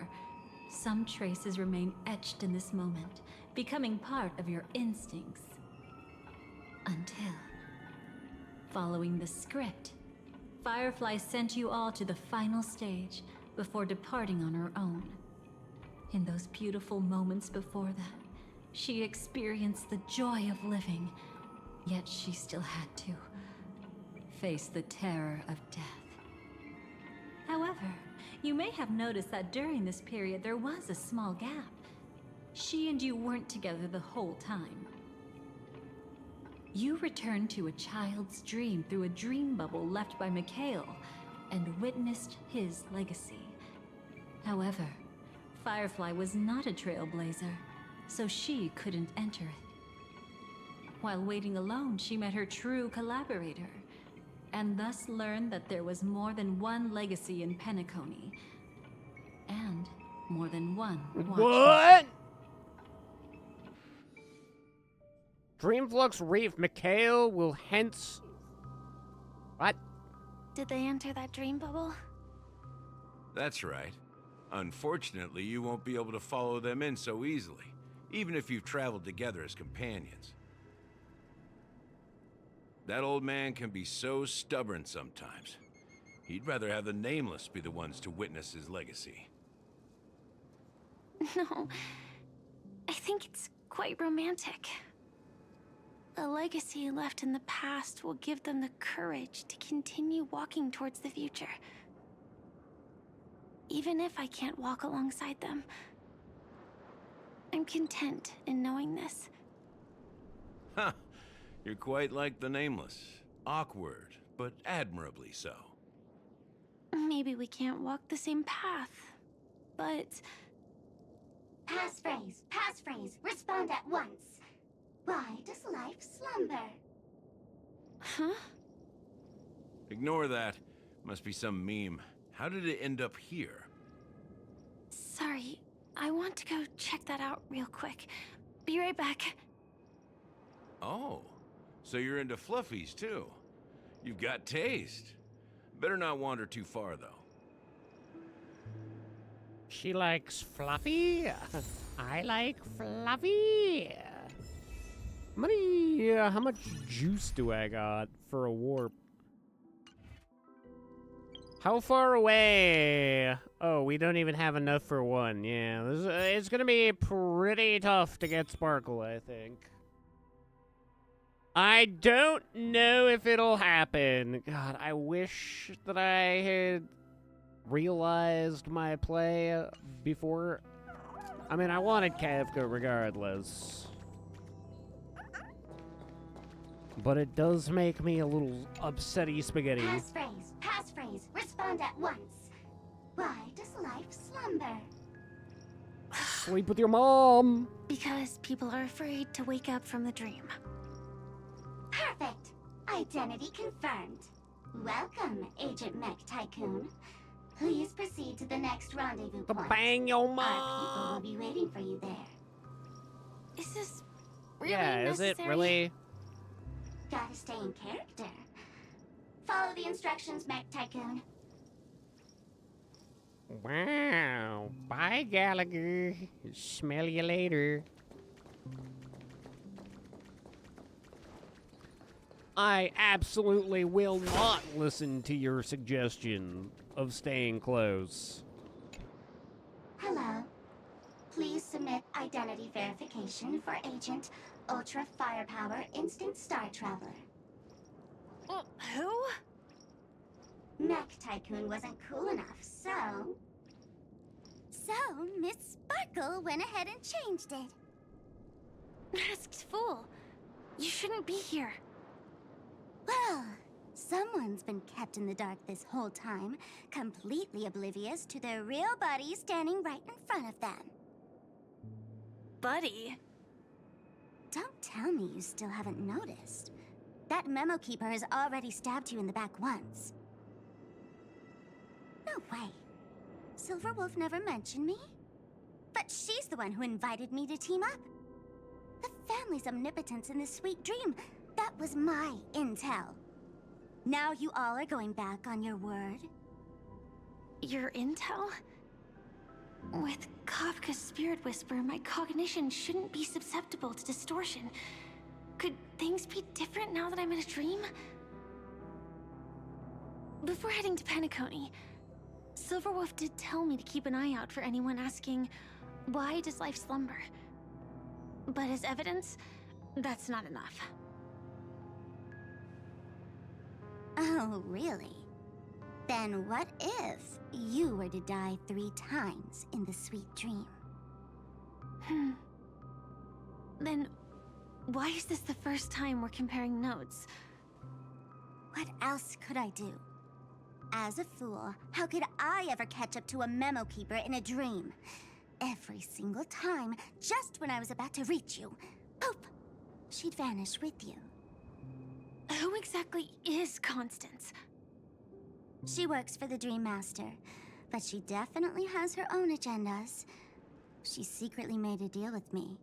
some traces remain etched in this moment, becoming part of your instincts. Until, following the script, Firefly sent you all to the final stage before departing on her own. In those beautiful moments before that, she experienced the joy of living, yet she still had to face the terror of death. However, you may have noticed that during this period there was a small gap. She and you weren't together the whole time. You returned to a child's dream through a dream bubble left by Mikhail and witnessed his legacy. However, Firefly was not a trailblazer, so she couldn't enter it. While waiting alone, she met her true collaborator, and thus learned that there was more than one legacy in Penacony, and more than one watcher. What? Dreamflux Reef Mikhail will hence... What? Did they enter that dream bubble? That's right. Unfortunately, you won't be able to follow them in so easily, even if you've traveled together as companions. That old man can be so stubborn sometimes. He'd rather have the Nameless be the ones to witness his legacy. No, I think it's quite romantic. A legacy left in the past will give them the courage to continue walking towards the future. Even if I can't walk alongside them, I'm content in knowing this. Ha! You're quite like the Nameless. Awkward, but admirably so. Maybe we can't walk the same path, but... Passphrase, respond at once. Why does life slumber? Huh? Ignore that. Must be some meme. How did it end up here? Sorry, I want to go check that out real quick. Be right back. Oh, so you're into fluffies too. You've got taste. Better not wander too far though. She likes fluffy. I like fluffy. Money. How much juice do I got for a warp? How far away? Oh, we don't even have enough for one. Yeah, it's gonna be pretty tough to get Sparkle, I think. I don't know if it'll happen. God, I wish that I had realized my play before. I mean, I wanted Kafka regardless. But it does make me a little upsetty spaghetti. Passphrase, respond at once. Why does life slumber? Sleep with your mom. Because people are afraid to wake up from the dream. Perfect. Identity confirmed. Welcome, Agent Mech Tycoon. Please proceed to the next rendezvous point. Bang your mom. Our people will be waiting for you there. Is this really necessary? Is it really? Gotta stay in character. Follow the instructions, Mech Tycoon. Wow. Bye, Gallagher. Smell you later. I absolutely will not listen to your suggestion of staying close. Hello. Please submit identity verification for Agent Ultra Firepower Instinct Star Traveler. Who? Mech Tycoon wasn't cool enough, so... So, Miss Sparkle went ahead and changed it. Masked fool. You shouldn't be here. Well, someone's been kept in the dark this whole time, completely oblivious to their real body standing right in front of them. Buddy? Don't tell me you still haven't noticed. That memo keeper has already stabbed you in the back once. No way. Silverwolf never mentioned me? But she's the one who invited me to team up. The family's omnipotence in this sweet dream, that was my intel. Now you all are going back on your word? Your intel? With Kafka's spirit whisper, my cognition shouldn't be susceptible to distortion. Could things be different now that I'm in a dream? Before heading to Penacony, Silverwolf did tell me to keep an eye out for anyone asking, why does life slumber? But as evidence, that's not enough. Oh, really? Then what if you were to die 3 times in the sweet dream? Then why is this the first time we're comparing notes? What else could I do? As a fool, how could I ever catch up to a memo keeper in a dream? Every single time, just when I was about to reach you, poof, she'd vanish with you. Who exactly is Constance? She works for the Dream Master, but she definitely has her own agendas. She secretly made a deal with me.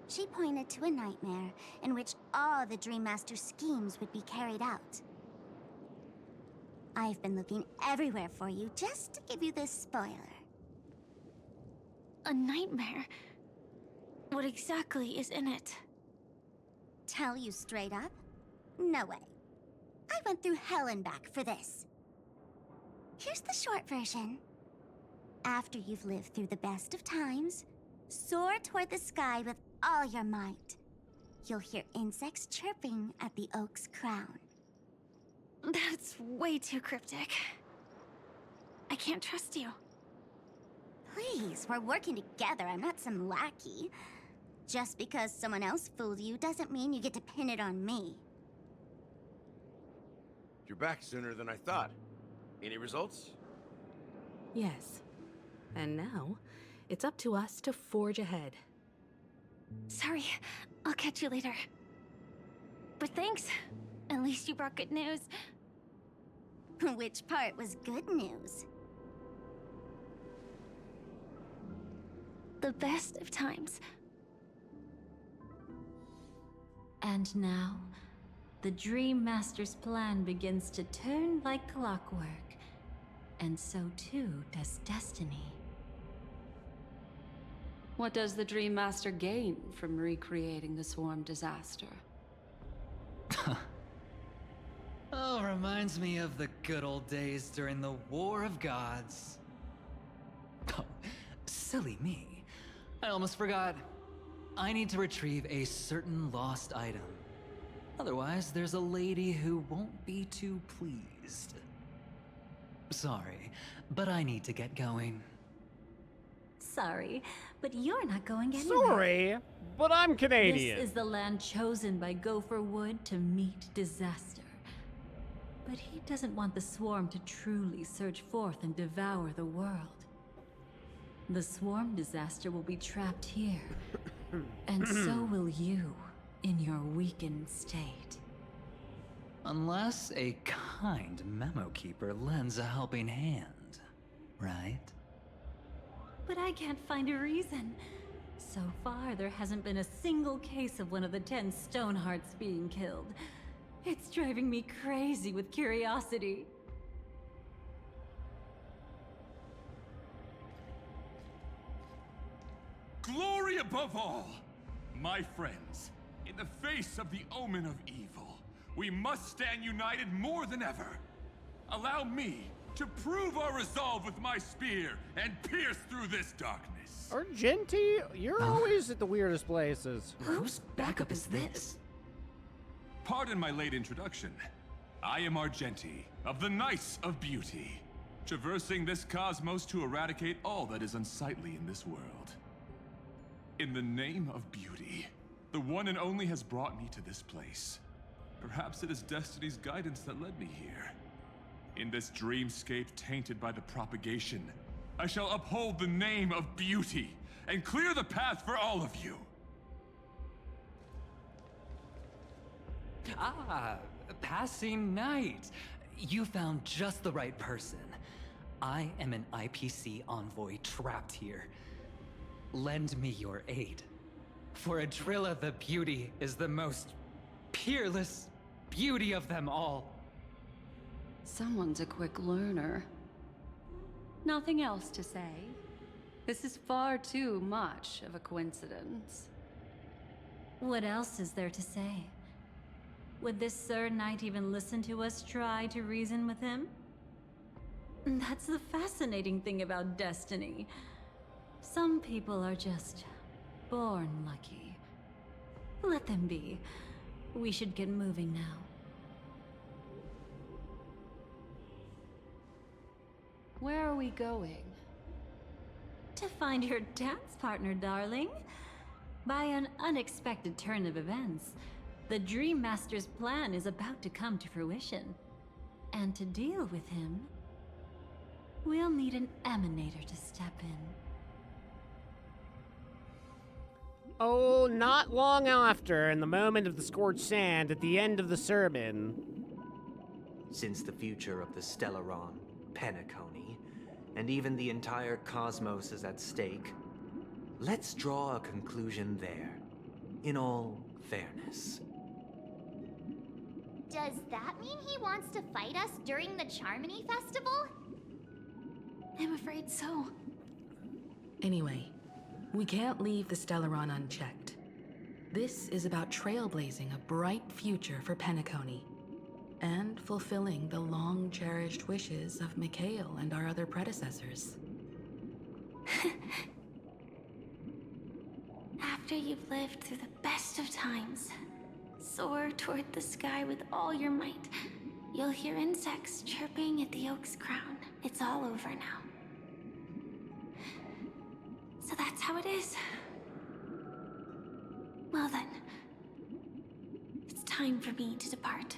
She pointed to a nightmare in which all the Dream Master's schemes would be carried out. I've been looking everywhere for you just to give you this spoiler. A nightmare? What exactly is in it? Tell you straight up? No way. I went through hell and back for this. Here's the short version. After you've lived through the best of times, soar toward the sky with all your might. You'll hear insects chirping at the oak's crown. That's way too cryptic. I can't trust you. Please, we're working together. I'm not some lackey. Just because someone else fooled you doesn't mean you get to pin it on me. You're back sooner than I thought. Any results? Yes. And now, it's up to us to forge ahead. Sorry, I'll catch you later. But thanks. At least you brought good news. Which part was good news? The best of times. And now, the Dream Master's plan begins to turn like clockwork. And so too does destiny. What does the Dream Master gain from recreating the swarm disaster? Oh, reminds me of the good old days during the War of Gods. Oh, silly me. I almost forgot. I need to retrieve a certain lost item. Otherwise, there's a lady who won't be too pleased. Sorry, but I need to get going. Sorry, but you're not going anywhere. Sorry, but I'm Canadian. This is the land chosen by Gopher Wood to meet disaster. But he doesn't want the swarm to truly surge forth and devour the world. The swarm disaster will be trapped here, and so will you, in your weakened state. Unless a kind memo keeper lends a helping hand, right? But I can't find a reason. So far, there hasn't been a single case of one of the 10 Stonehearts being killed. It's driving me crazy with curiosity. Glory above all! My friends, in the face of the omen of evil, we must stand united more than ever. Allow me to prove our resolve with my spear and pierce through this darkness. Argenti, you're always at the weirdest places. Whose backup is this? Pardon my late introduction. I am Argenti, of the Knights of Beauty, traversing this cosmos to eradicate all that is unsightly in this world. In the name of beauty, the one and only has brought me to this place. Perhaps it is destiny's guidance that led me here. In this dreamscape tainted by the propagation, I shall uphold the name of beauty and clear the path for all of you. Ah, passing knight. You found just the right person. I am an IPC envoy trapped here. Lend me your aid. For Adrilla the Beauty is the most peerless beauty of them all. Someone's a quick learner. Nothing else to say. This is far too much of a coincidence. What else is there to say? Would this Sir Knight even listen to us try to reason with him? That's the fascinating thing about destiny. Some people are just born lucky. Let them be. We should get moving now. Where are we going? To find your dance partner, darling. By an unexpected turn of events, the Dream Master's plan is about to come to fruition. And to deal with him, we'll need an emanator to step in. Oh, not long after, in the moment of the scorched sand at the end of the sermon. Since the future of the Stellaron, Penacony, and even the entire cosmos is at stake, let's draw a conclusion there, in all fairness. Does that mean he wants to fight us during the Charmony Festival? I'm afraid so. Anyway, we can't leave the Stellaron unchecked. This is about trailblazing a bright future for Penacony, and fulfilling the long-cherished wishes of Mikhail and our other predecessors. After you've lived through the best of times, soar toward the sky with all your might. You'll hear insects chirping at the oak's crown. It's all over now. So that's how it is. Well then, it's time for me to depart.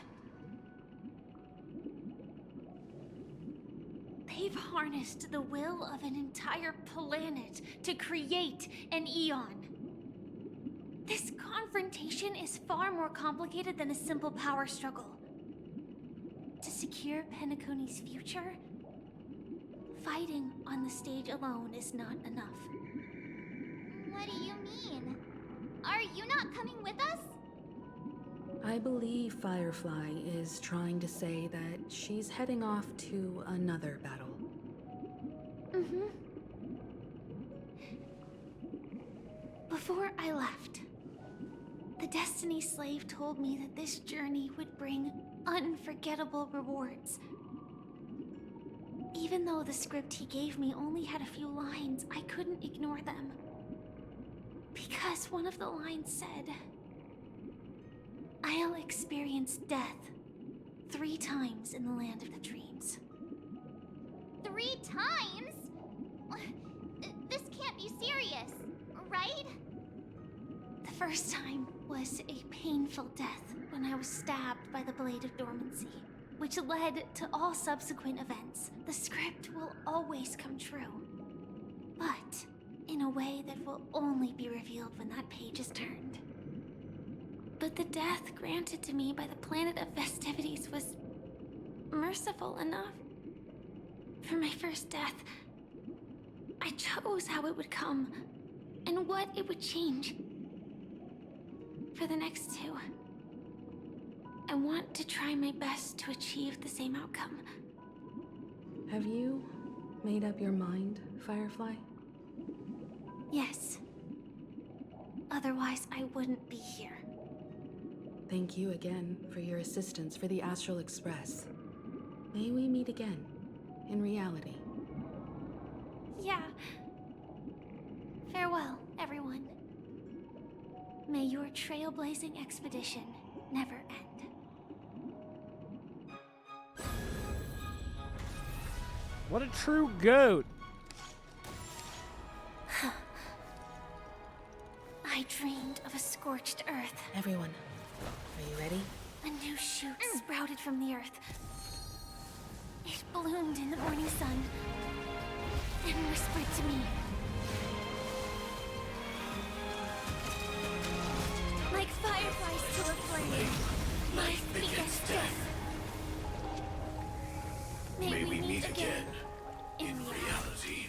They've harnessed the will of an entire planet to create an eon. This confrontation is far more complicated than a simple power struggle. To secure Penacony's future, fighting on the stage alone is not enough. What do you mean? Are you not coming with us? I believe Firefly is trying to say that she's heading off to another battle. Mm-hmm. Before I left, the Destiny Slave told me that this journey would bring unforgettable rewards. Even though the script he gave me only had a few lines, I couldn't ignore them. Because one of the lines said, I'll experience death 3 times in the land of the dreams. 3 times? This can't be serious, right? The first time was a painful death when I was stabbed by the Blade of Dormancy, which led to all subsequent events. The script will always come true, but in a way that will only be revealed when that page is turned. But the death granted to me by the planet of festivities was merciful enough. For my first death, I chose how it would come and what it would change. For the next 2, I want to try my best to achieve the same outcome. Have you made up your mind, Firefly? Yes. Otherwise, I wouldn't be here. Thank you again for your assistance for the Astral Express. May we meet again, in reality. Yeah. Farewell, everyone. May your trailblazing expedition never end. What a true goat. I dreamed of a scorched earth. Everyone, are you ready? A new shoot sprouted from the earth. It bloomed in the morning sun and whispered to me. Like fireflies to a flame, life begets death. May we meet again in reality.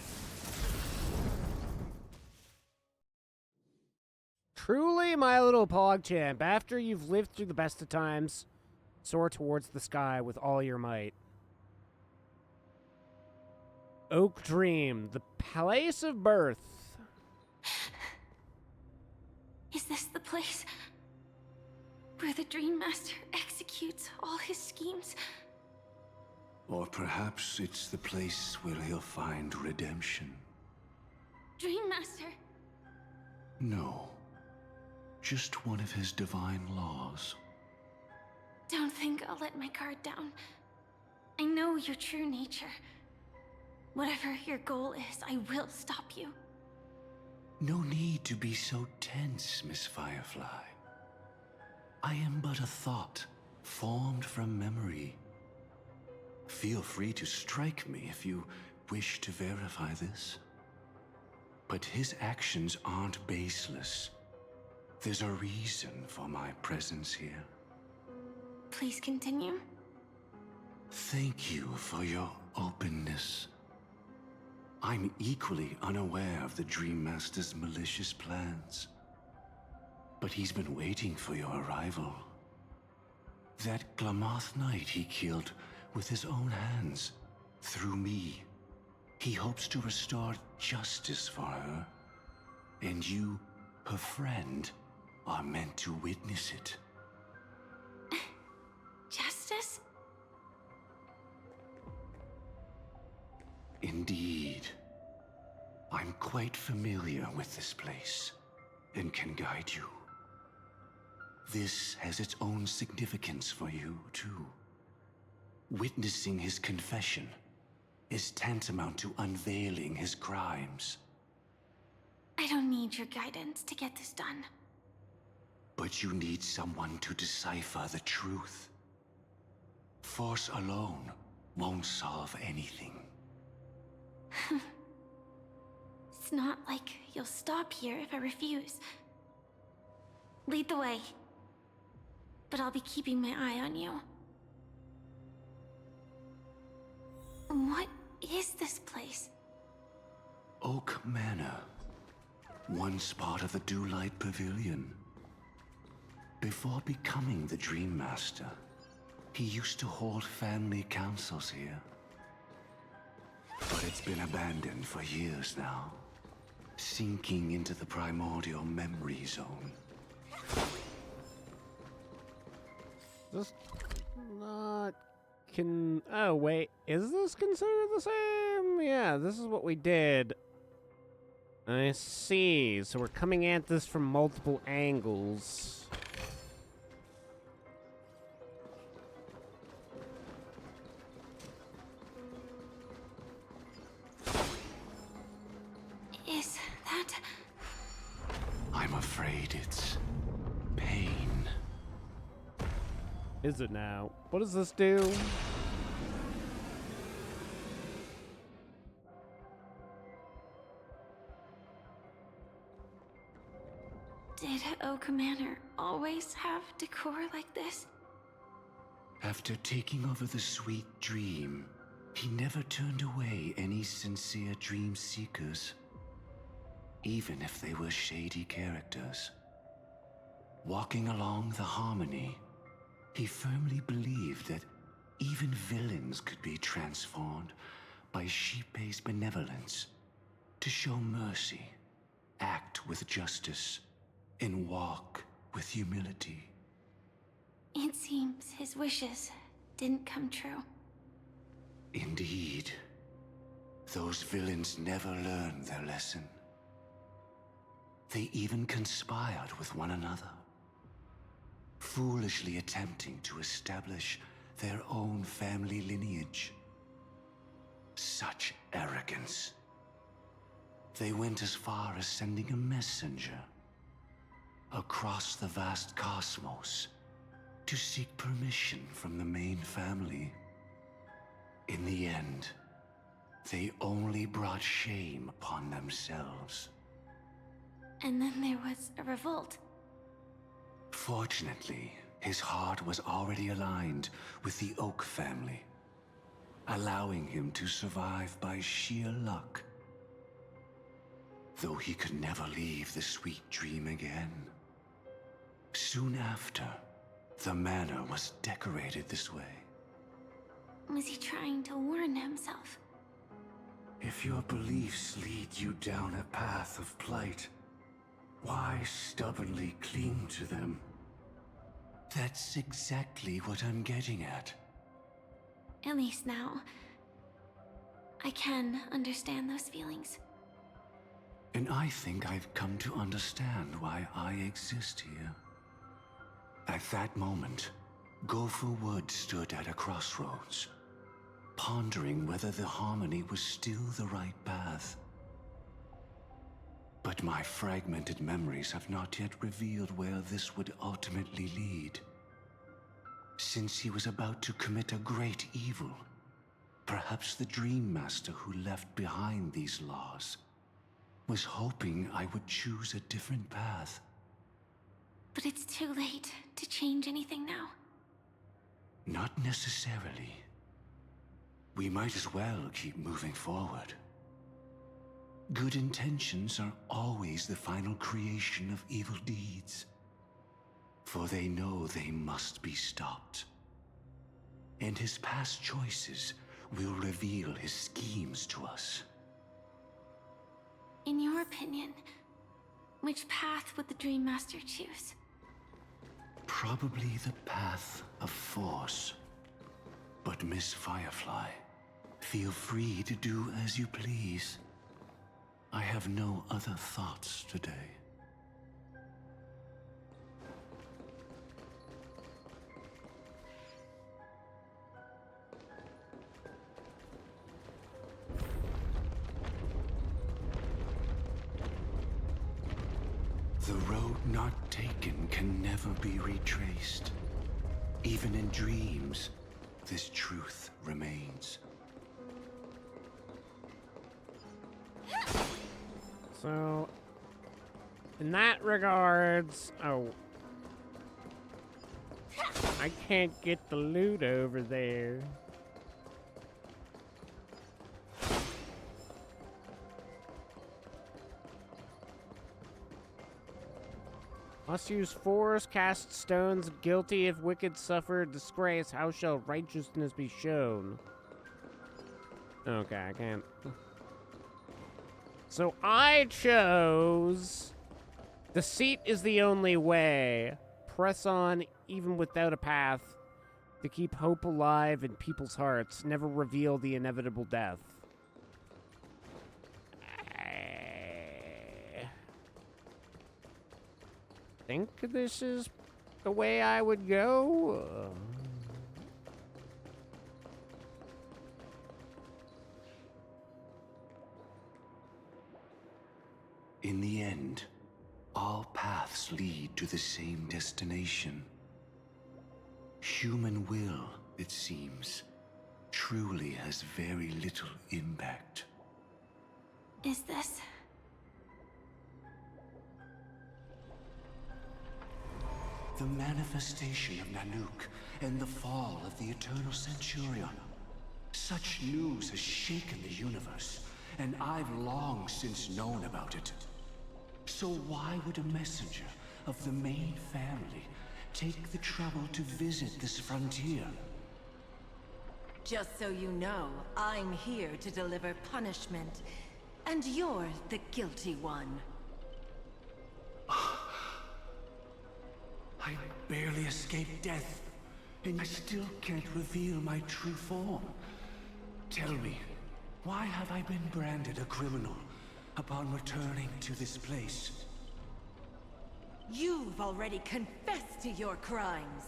Truly, my little PogChamp, after you've lived through the best of times, soar towards the sky with all your might. Oak Dream, the place of birth. Is this the place where the Dream Master executes all his schemes? Or perhaps it's the place where he'll find redemption. Dream Master? No. Just one of his divine laws. Don't think I'll let my guard down. I know your true nature. Whatever your goal is, I will stop you. No need to be so tense, Miss Firefly. I am but a thought, formed from memory. Feel free to strike me if you wish to verify this. But his actions aren't baseless. There's a reason for my presence here. Please continue. Thank you for your openness. I'm equally unaware of the Dream Master's malicious plans. But he's been waiting for your arrival. That Glamoth Knight he killed with his own hands, through me. He hopes to restore justice for her. And you, her friend, are meant to witness it. Justice? Indeed. I'm quite familiar with this place, and can guide you. This has its own significance for you, too. Witnessing his confession is tantamount to unveiling his crimes. I don't need your guidance to get this done. But you need someone to decipher the truth. Force alone won't solve anything. It's not like you'll stop here if I refuse. Lead the way. But I'll be keeping my eye on you. What is this place? Oak Manor. Once part of the Dewlight Pavilion. Before becoming the Dream Master, he used to hold family councils here. But it's been abandoned for years now, sinking into the primordial memory zone. This not oh wait, is this considered the same? Yeah, this is what we did. I see. So we're coming at this from multiple angles. Is that... I'm afraid it's pain. Is it now? What does this do? Did Oak Manor always have decor like this? After taking over the Sweet Dream, he never turned away any sincere dream seekers, even if they were shady characters. Walking along the Harmony, he firmly believed that even villains could be transformed by Shipei's benevolence to show mercy, act with justice, and walk with humility. It seems his wishes didn't come true. Indeed. Those villains never learned their lesson. They even conspired with one another, foolishly attempting to establish their own family lineage. Such arrogance. They went as far as sending a messenger across the vast cosmos to seek permission from the main family. In the end, they only brought shame upon themselves. And then there was a revolt. Fortunately, his heart was already aligned with the Oak family, allowing him to survive by sheer luck. Though he could never leave the Sweet Dream again. Soon after, the manor was decorated this way. Was he trying to warn himself? If your beliefs lead you down a path of plight, why stubbornly cling to them? That's exactly what I'm getting at. At least now, I can understand those feelings. And I think I've come to understand why I exist here. At that moment, Gopher Wood stood at a crossroads, pondering whether the harmony was still the right path. But my fragmented memories have not yet revealed where this would ultimately lead. Since he was about to commit a great evil, perhaps the Dream Master who left behind these laws was hoping I would choose a different path. But it's too late to change anything now. Not necessarily. We might as well keep moving forward. Good intentions are always the final creation of evil deeds, for they know they must be stopped. And his past choices will reveal his schemes to us. In your opinion, which path would the Dream Master choose? Probably the path of force. But Miss Firefly, feel free to do as you please. I have no other thoughts today. The road not taken can never be retraced. Even in dreams, this truth remains. So, in that regards, oh, I can't get the loot over there. Must use force, cast stones, guilty if wicked suffer disgrace, how shall righteousness be shown? Okay, I can't. So I chose deceit is the only way. Press on even without a path to keep hope alive in people's hearts. Never reveal the inevitable death. I think this is the way I would go. In the end, all paths lead to the same destination. Human will, it seems, truly has very little impact. Is this? The manifestation of Nanook and the fall of the Eternal Centurion. Such news has shaken the universe, and I've long since known about it. So why would a messenger of the main family take the trouble to visit this frontier? Just so you know, I'm here to deliver punishment, and you're the guilty one. I barely escaped death, and I still can't reveal my true form. Tell me, why have I been branded a criminal upon returning to this place? You've already confessed to your crimes.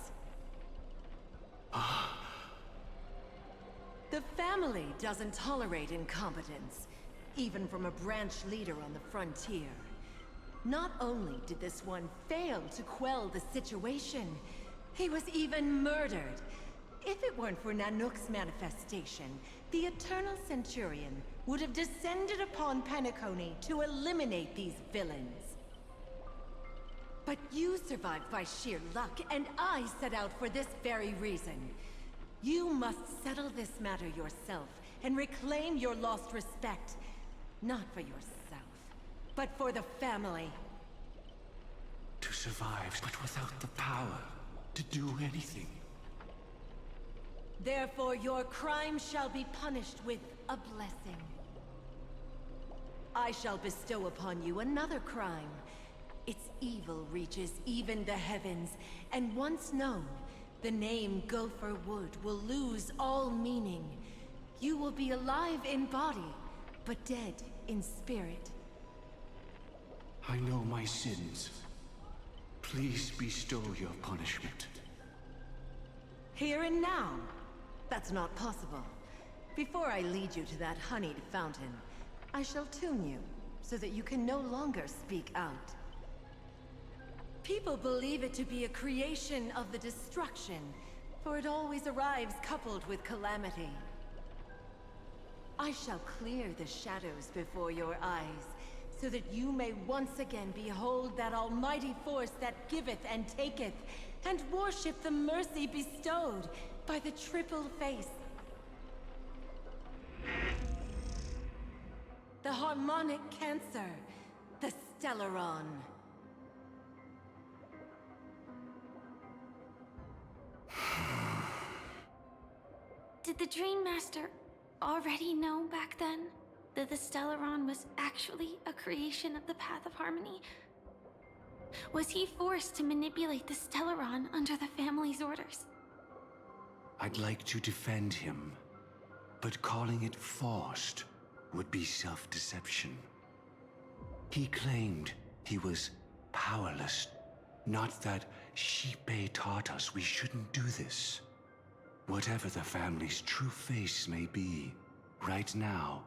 The family doesn't tolerate incompetence, even from a branch leader on the frontier. Not only did this one fail to quell the situation, he was even murdered. If it weren't for Nanook's manifestation, the Eternal Centurion would have descended upon Penacony to eliminate these villains. But you survived by sheer luck, and I set out for this very reason. You must settle this matter yourself and reclaim your lost respect. Not for yourself, but for the family. To survive, but without the power to do anything. Therefore, your crime shall be punished with a blessing. I shall bestow upon you another crime. Its evil reaches even the heavens, and once known, the name Gopher Wood will lose all meaning. You will be alive in body, but dead in spirit. I know my sins. Please bestow your punishment. Here and now? That's not possible. Before I lead you to that honeyed fountain, I shall tune you, so that you can no longer speak out. People believe it to be a creation of the destruction, for it always arrives coupled with calamity. I shall clear the shadows before your eyes, so that you may once again behold that almighty force that giveth and taketh, and worship the mercy bestowed by the triple face. The harmonic cancer, the Stellaron. Did the Dream Master already know back then that the Stellaron was actually a creation of the Path of Harmony? Was he forced to manipulate the Stellaron under the family's orders? I'd like to defend him, but calling it forced would be self-deception. He claimed he was powerless, not that Xipe taught us we shouldn't do this. Whatever the family's true face may be, right now,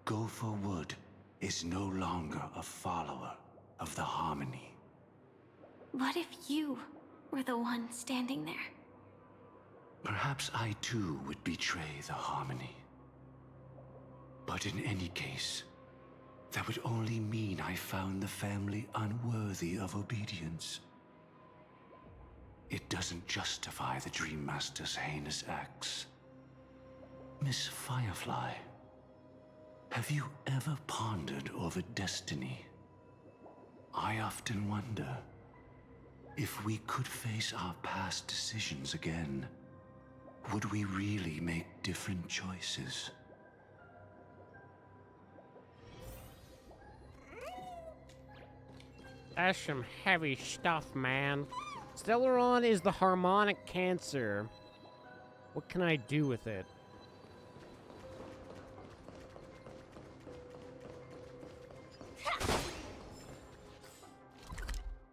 Gopher Wood is no longer a follower of the Harmony. What if you were the one standing there? Perhaps I too would betray the Harmony. But in any case, that would only mean I found the family unworthy of obedience. It doesn't justify the Dream Master's heinous acts. Miss Firefly, have you ever pondered over destiny? I often wonder if we could face our past decisions again, would we really make different choices? That's some heavy stuff, man. Stellaron is the harmonic cancer. What can I do with it?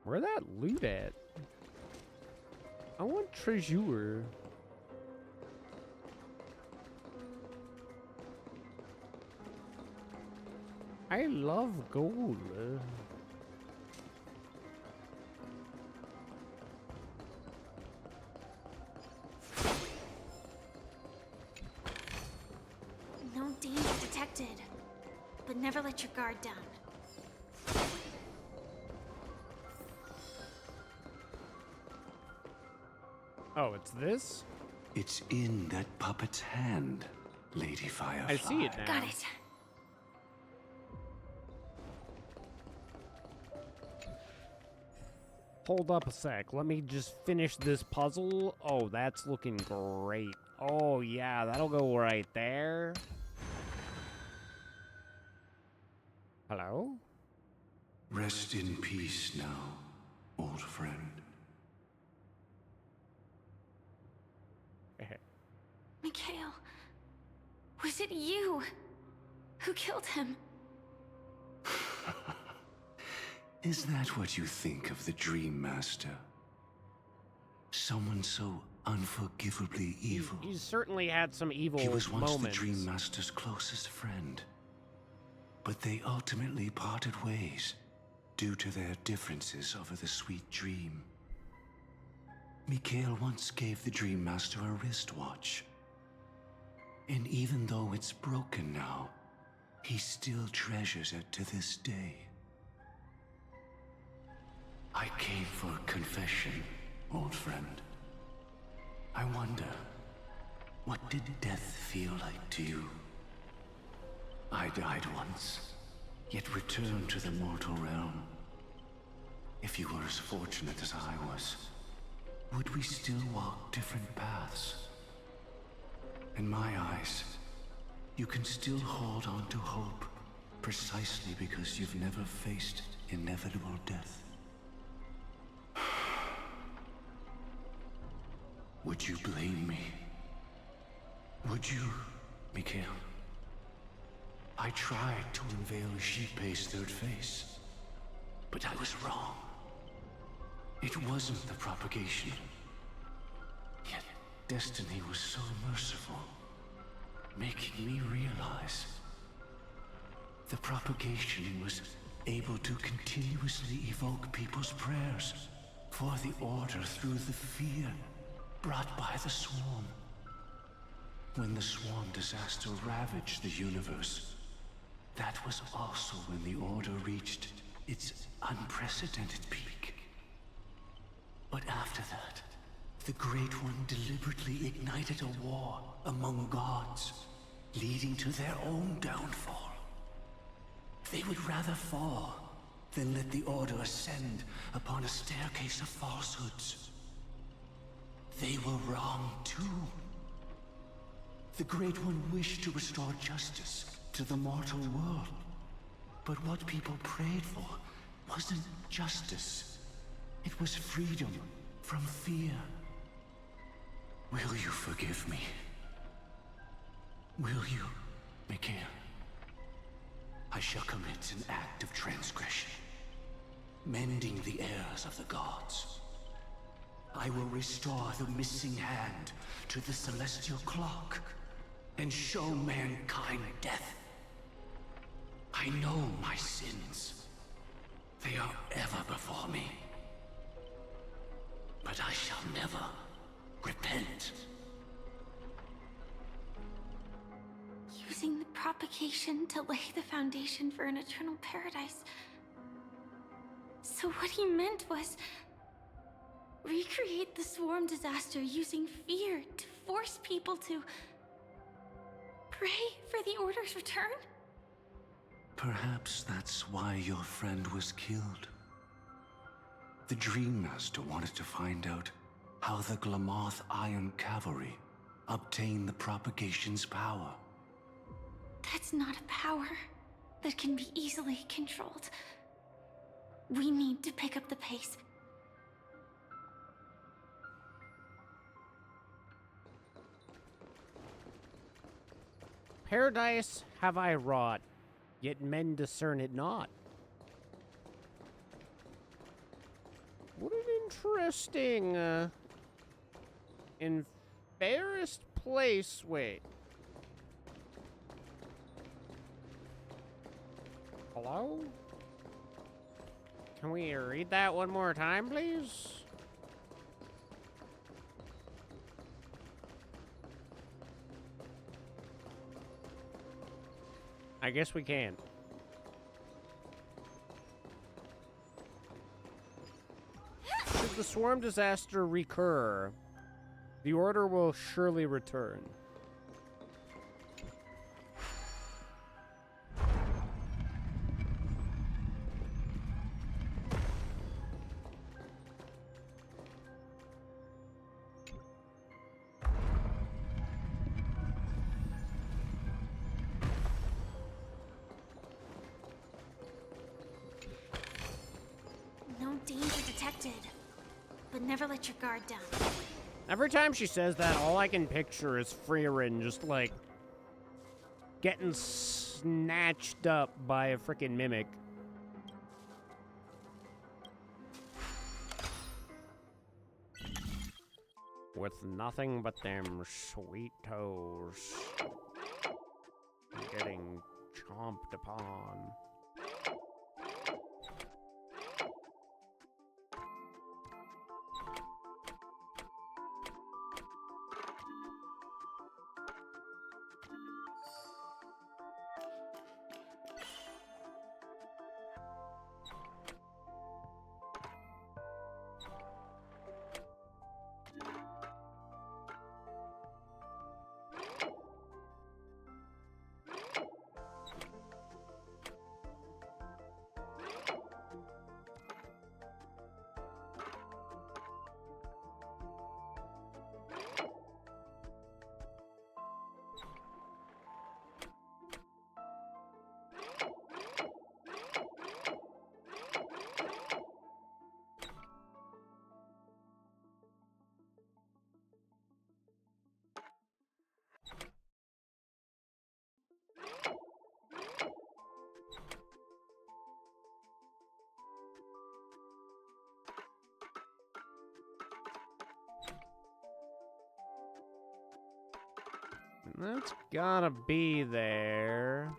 Where that loot at? I want treasure. I love gold. No danger detected, but never let your guard down. Oh, it's this? It's in that puppet's hand, Lady Firefly. I see it now. Got it. Hold up a sec. Let me just finish this puzzle. Oh, that's looking great. Oh, yeah, that'll go right there. Hello? Rest in peace now, old friend. Mikhail, was it you who killed him? Is that what you think of the Dream Master? Someone so unforgivably evil. He certainly had some evil He was once moments. the Dream Master's closest friend. But they ultimately parted ways due to their differences over the sweet dream. Mikhail once gave the Dream Master a wristwatch. And even though it's broken now, he still treasures it to this day. I came for a confession, old friend. I wonder, what did death feel like to you? I died once, yet returned to the mortal realm. If you were as fortunate as I was, would we still walk different paths? In my eyes, you can still hold on to hope, precisely because you've never faced inevitable death. Would you blame me? Would you, Mikhail? I tried to unveil Xipe's third face, but I was wrong. It wasn't the propagation. Yet destiny was so merciful, making me realize the propagation was able to continuously evoke people's prayers for the Order through the fear brought by the Swarm. When the Swarm disaster ravaged the universe, that was also when the Order reached its unprecedented peak. But after that, the Great One deliberately ignited a war among gods, leading to their own downfall. They would rather fall than let the Order ascend upon a staircase of falsehoods. They were wrong too. The Great One wished to restore justice to the mortal world. But what people prayed for wasn't justice. It was freedom from fear. Will you forgive me? Will you, Mikhail? I shall commit an act of transgression, mending the errors of the gods. I will restore the missing hand to the celestial clock and show mankind death. I know my sins. They are ever before me. But I shall never repent. Using the propagation to lay the foundation for an eternal paradise. So what he meant was recreate the Swarm disaster using fear to force people to pray for the Order's return? Perhaps that's why your friend was killed. The Dream Master wanted to find out how the Glamoth Iron Cavalry obtained the propagation's power. That's not a power that can be easily controlled. We need to pick up the pace. Paradise have I wrought, yet men discern it not. What an interesting, and fairest place. Wait. Hello? Can we read that one more time, please? I guess we can. Should the Swarm disaster recur, the Order will surely return. No danger detected. But never let your guard down. Every time she says that, all I can picture is Freerin just, like, getting snatched up by a freaking mimic. With nothing but them sweet toes. Getting chomped upon. That's gotta be there.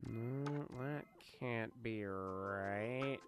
No, that can't be right.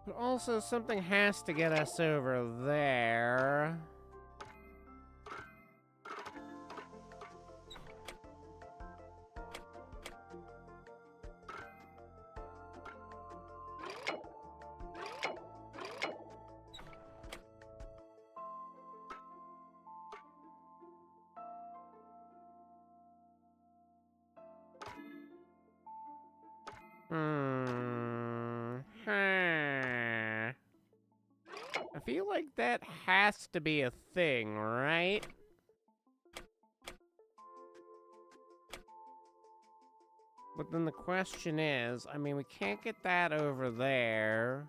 But also, something has to get us over there. I feel like that has to be a thing, right? But then the question is, I mean, we can't get that over there.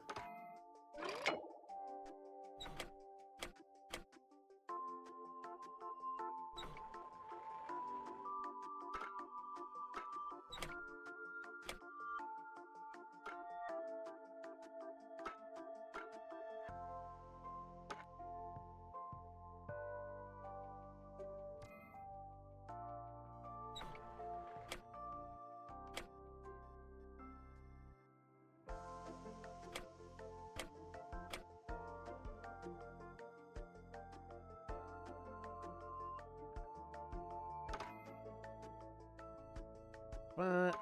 But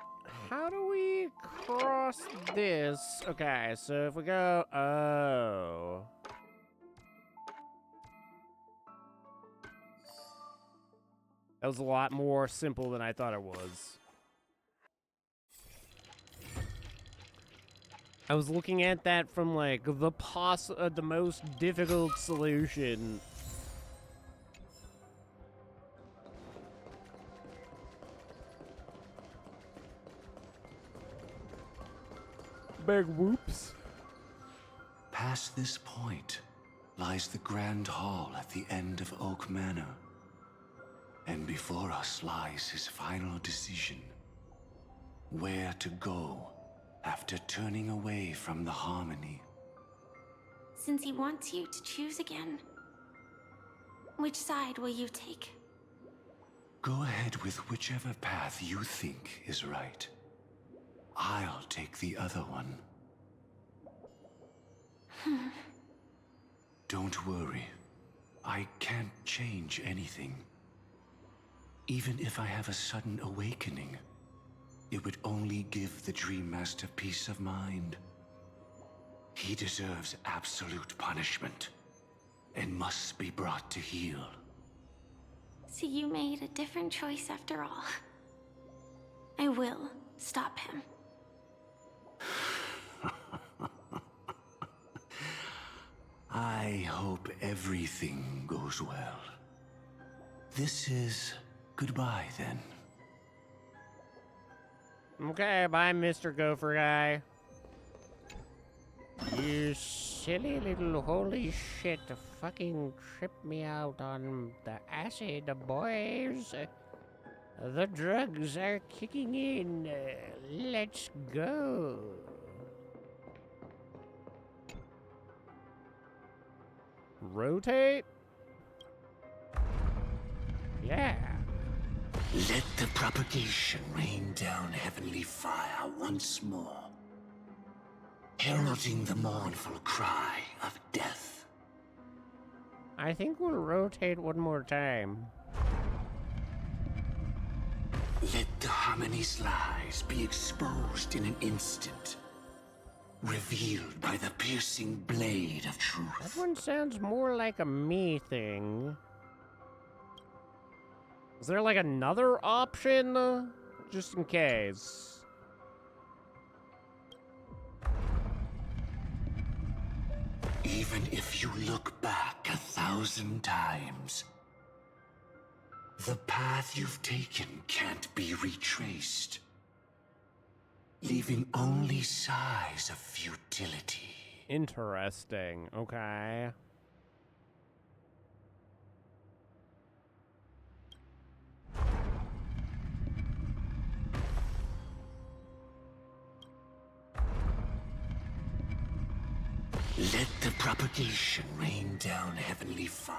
how do we cross this? Okay, so if we go... Oh. That was a lot more simple than I thought it was. I was looking at that from, like, the most difficult solution. Big whoops. Past this point lies the Grand Hall at the end of Oak Manor. And before us lies his final decision. Where to go after turning away from the Harmony. Since he wants you to choose again, which side will you take? Go ahead with whichever path you think is right. I'll take the other one. Don't worry. I can't change anything. Even if I have a sudden awakening, it would only give the Dream Master peace of mind. He deserves absolute punishment and must be brought to heel. So you made a different choice after all. I will stop him. I hope everything goes well. This is goodbye, then. Okay, bye, Mr. Gopher Guy. You silly little holy shit, fucking tripped me out on the acid, boys. The drugs are kicking in. Let's go. Rotate? Yeah. Let the propagation rain down heavenly fire once more, heralding the mournful cry of death. I think we'll rotate one more time. Let the harmony's lies be exposed in an instant, revealed by the piercing blade of truth. That one sounds more like a me thing. Is there like another option? Just in case. Even if you look back 1,000 times, the path you've taken can't be retraced, leaving only sighs of futility. Interesting. Okay. Let the propagation rain down heavenly fire.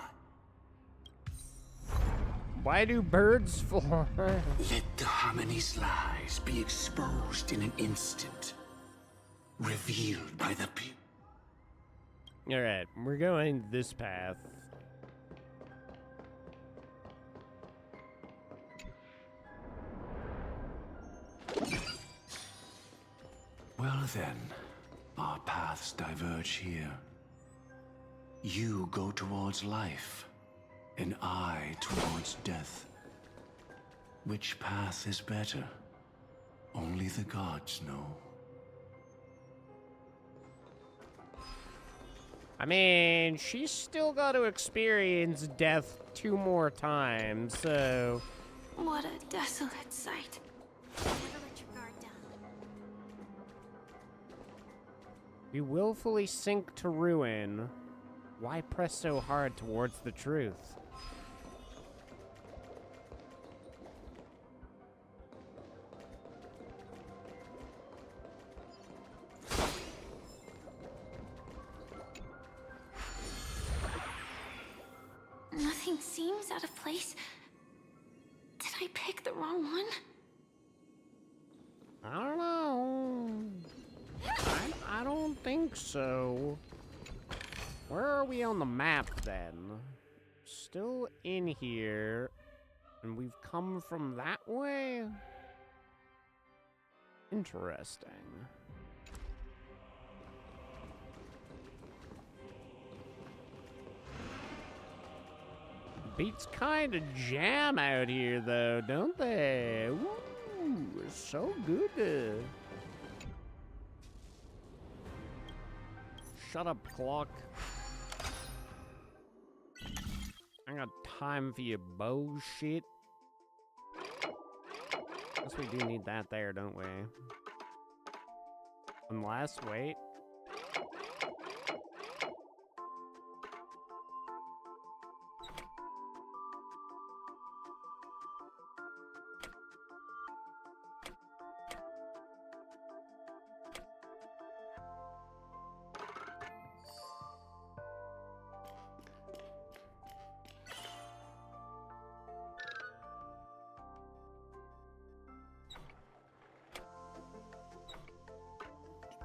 Why do birds fly? Let the harmony's lies be exposed in an instant, revealed by the Alright, we're going this path. Well then, our paths diverge here. You go towards life, and I towards death. Which path is better? Only the gods know. I mean, she's still got to experience death 2 more times, so... What a desolate sight. Never let your guard down. We willfully sink to ruin. Why press so hard towards the truth? Nothing seems out of place. Did I pick the wrong one? I don't know. I don't think so. Where are we on the map then? Still in here. And we've come from that way? Interesting. Beats kind of jam out here, though, don't they? Ooh, so good. Shut up, clock. I got time for your bullshit. Guess we do need that there, don't we? Unless, wait.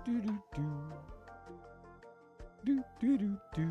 Do do do. Do do do do.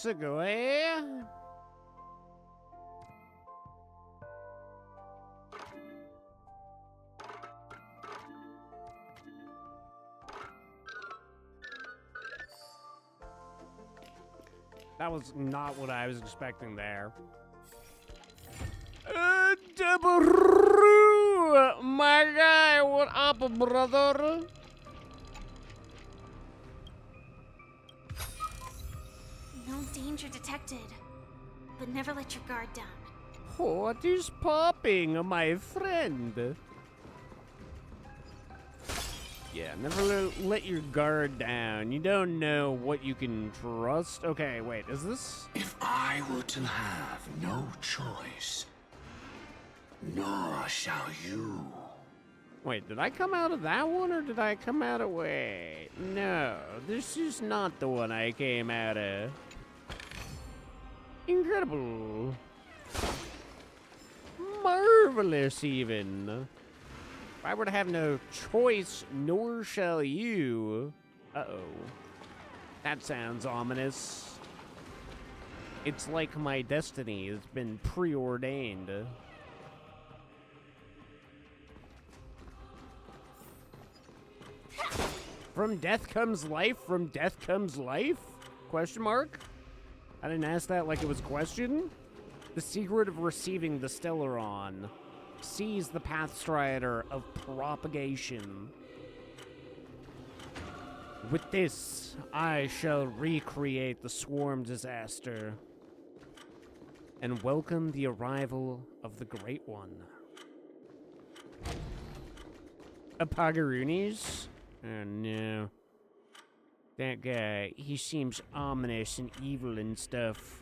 Segway. That was not what I was expecting there. Deborah, my guy, what up, brother? No danger detected. But never let your guard down. What is popping, my friend? Yeah, never let your guard down. You don't know what you can trust. Okay, wait, is this? If I were to have no choice, nor shall you. Wait, did I come out of that one or did I come out of... Wait, no, this is not the one I came out of. Incredible. Marvelous, even. If I were to have no choice, nor shall you... Uh-oh. That sounds ominous. It's like my destiny has been preordained. From death comes life, from death comes life? Question mark? I didn't ask that like it was a question. The secret of receiving the Stellaron. Seize the Pathstrider of propagation. With this, I shall recreate the swarm disaster and welcome the arrival of the Great One. Apagarunis? Oh no. That guy, he seems ominous and evil and stuff.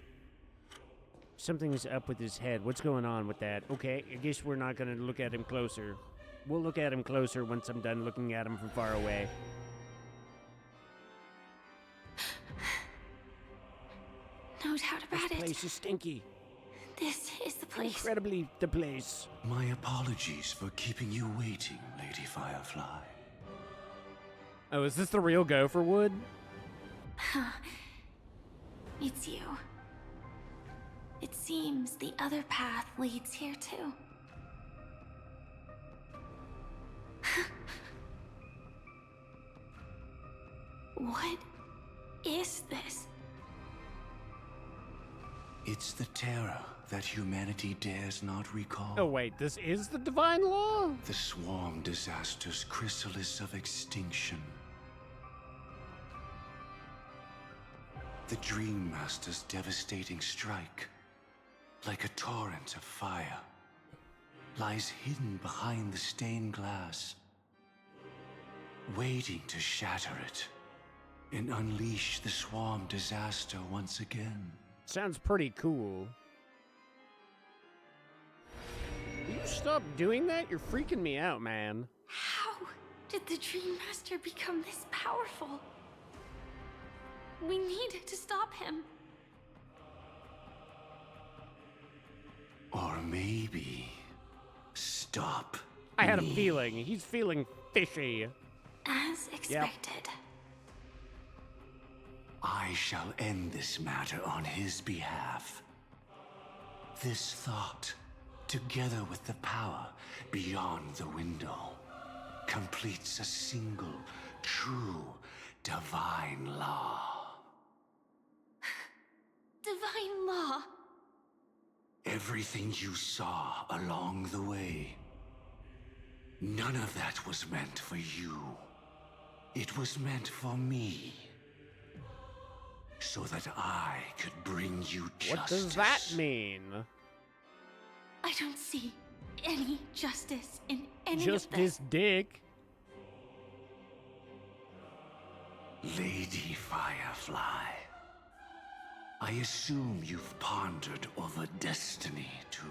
Something's up with his head. What's going on with that? Okay, I guess we're not gonna look at him closer. We'll look at him closer once I'm done looking at him from far away. No doubt about This it. place is stinky. This is the place. Incredibly the place. My apologies for keeping you waiting, Lady Firefly. Oh, is this the real Gopher Wood? It's you. It seems the other path leads here too. What is this? It's the terror that humanity dares not recall. Oh wait, this is the Divine Law? The swarm disaster's chrysalis of extinction. The Dream Master's devastating strike, like a torrent of fire, lies hidden behind the stained glass, waiting to shatter it and unleash the swarm disaster once again. Sounds pretty cool. Will you stop doing that? You're freaking me out, man. How did the Dream Master become this powerful? We need to stop him. Or maybe stop. I had a feeling. He's feeling fishy. As expected. I shall end this matter on his behalf. This thought, together with the power beyond the window, completes a single, true, divine law. Divine law. Everything you saw along the way, none of that was meant for you. It was meant for me. So that I could bring you justice. What does that mean? I don't see any justice in any Just of this. his dick. Lady Firefly, I assume you've pondered over destiny, too.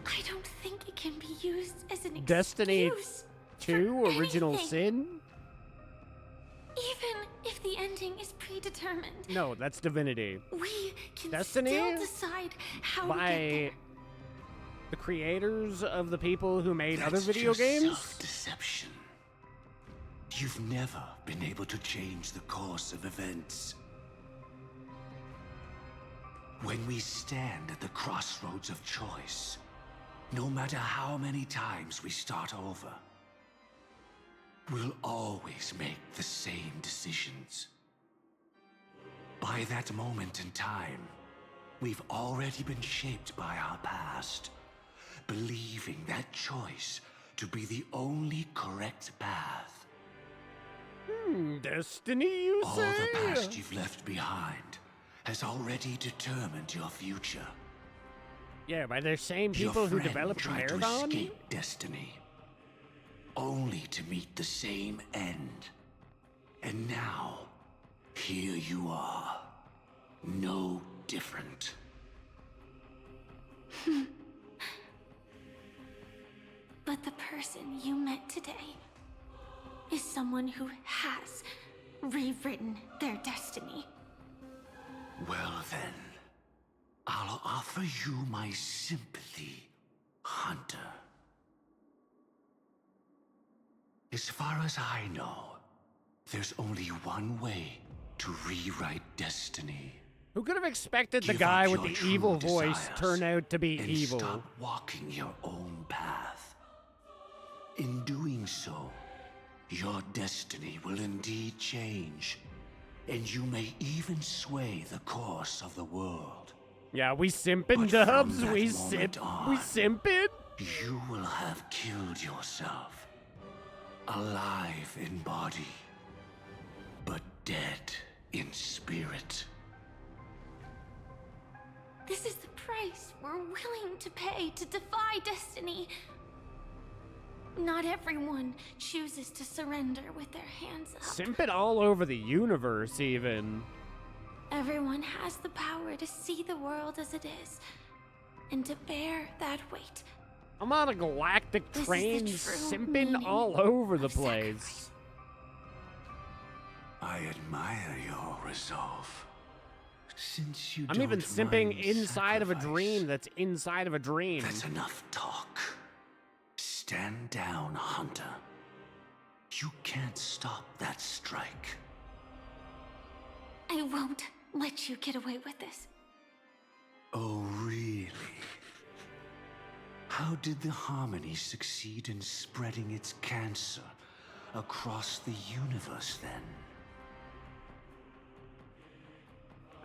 I don't think it can be used as an Destiny excuse 2, Original anything. Sin? Even if the ending is predetermined, No, that's Divinity. we can Destiny? still decide how to get By there. the creators of the people who made other That's video just games? self-deception. You've never been able to change the course of events. When we stand at the crossroads of choice, no matter how many times we start over, we'll always make the same decisions. By that moment in time, we've already been shaped by our past, believing that choice to be the only correct path. Destiny, you All say? the past you've left behind has already determined your future. Yeah, by the same Your people who friend developed tried to Marathon? escape destiny, only to meet the same end. And now, here you are, no different. But the person you met today is someone who has rewritten their destiny. Well then, I'll offer you my sympathy, Hunter. As far as I know, there's only one way to rewrite destiny. Who could have expected the Give guy up with your the true evil voice desires turn out to be and evil? Stop walking your own path. In doing so, your destiny will indeed change, and you may even sway the course of the world. Yeah, we simping, But from Dubs. that We moment simping. You will have killed yourself, alive in body, but dead in spirit. This is the price we're willing to pay to defy destiny. Not everyone chooses to surrender with their hands up. Simping all over the universe, even. Everyone has the power to see the world as it is, and to bear that weight. I'm on a galactic This is the train true simping meaning all over the place. I admire your resolve. Since you I'm even don't simping mind inside of a sacrifice, dream that's inside of a dream. That's enough talk. Stand down, Hunter. You can't stop that strike. I won't let you get away with this. Oh, really? How did the Harmony succeed in spreading its cancer across the universe, then?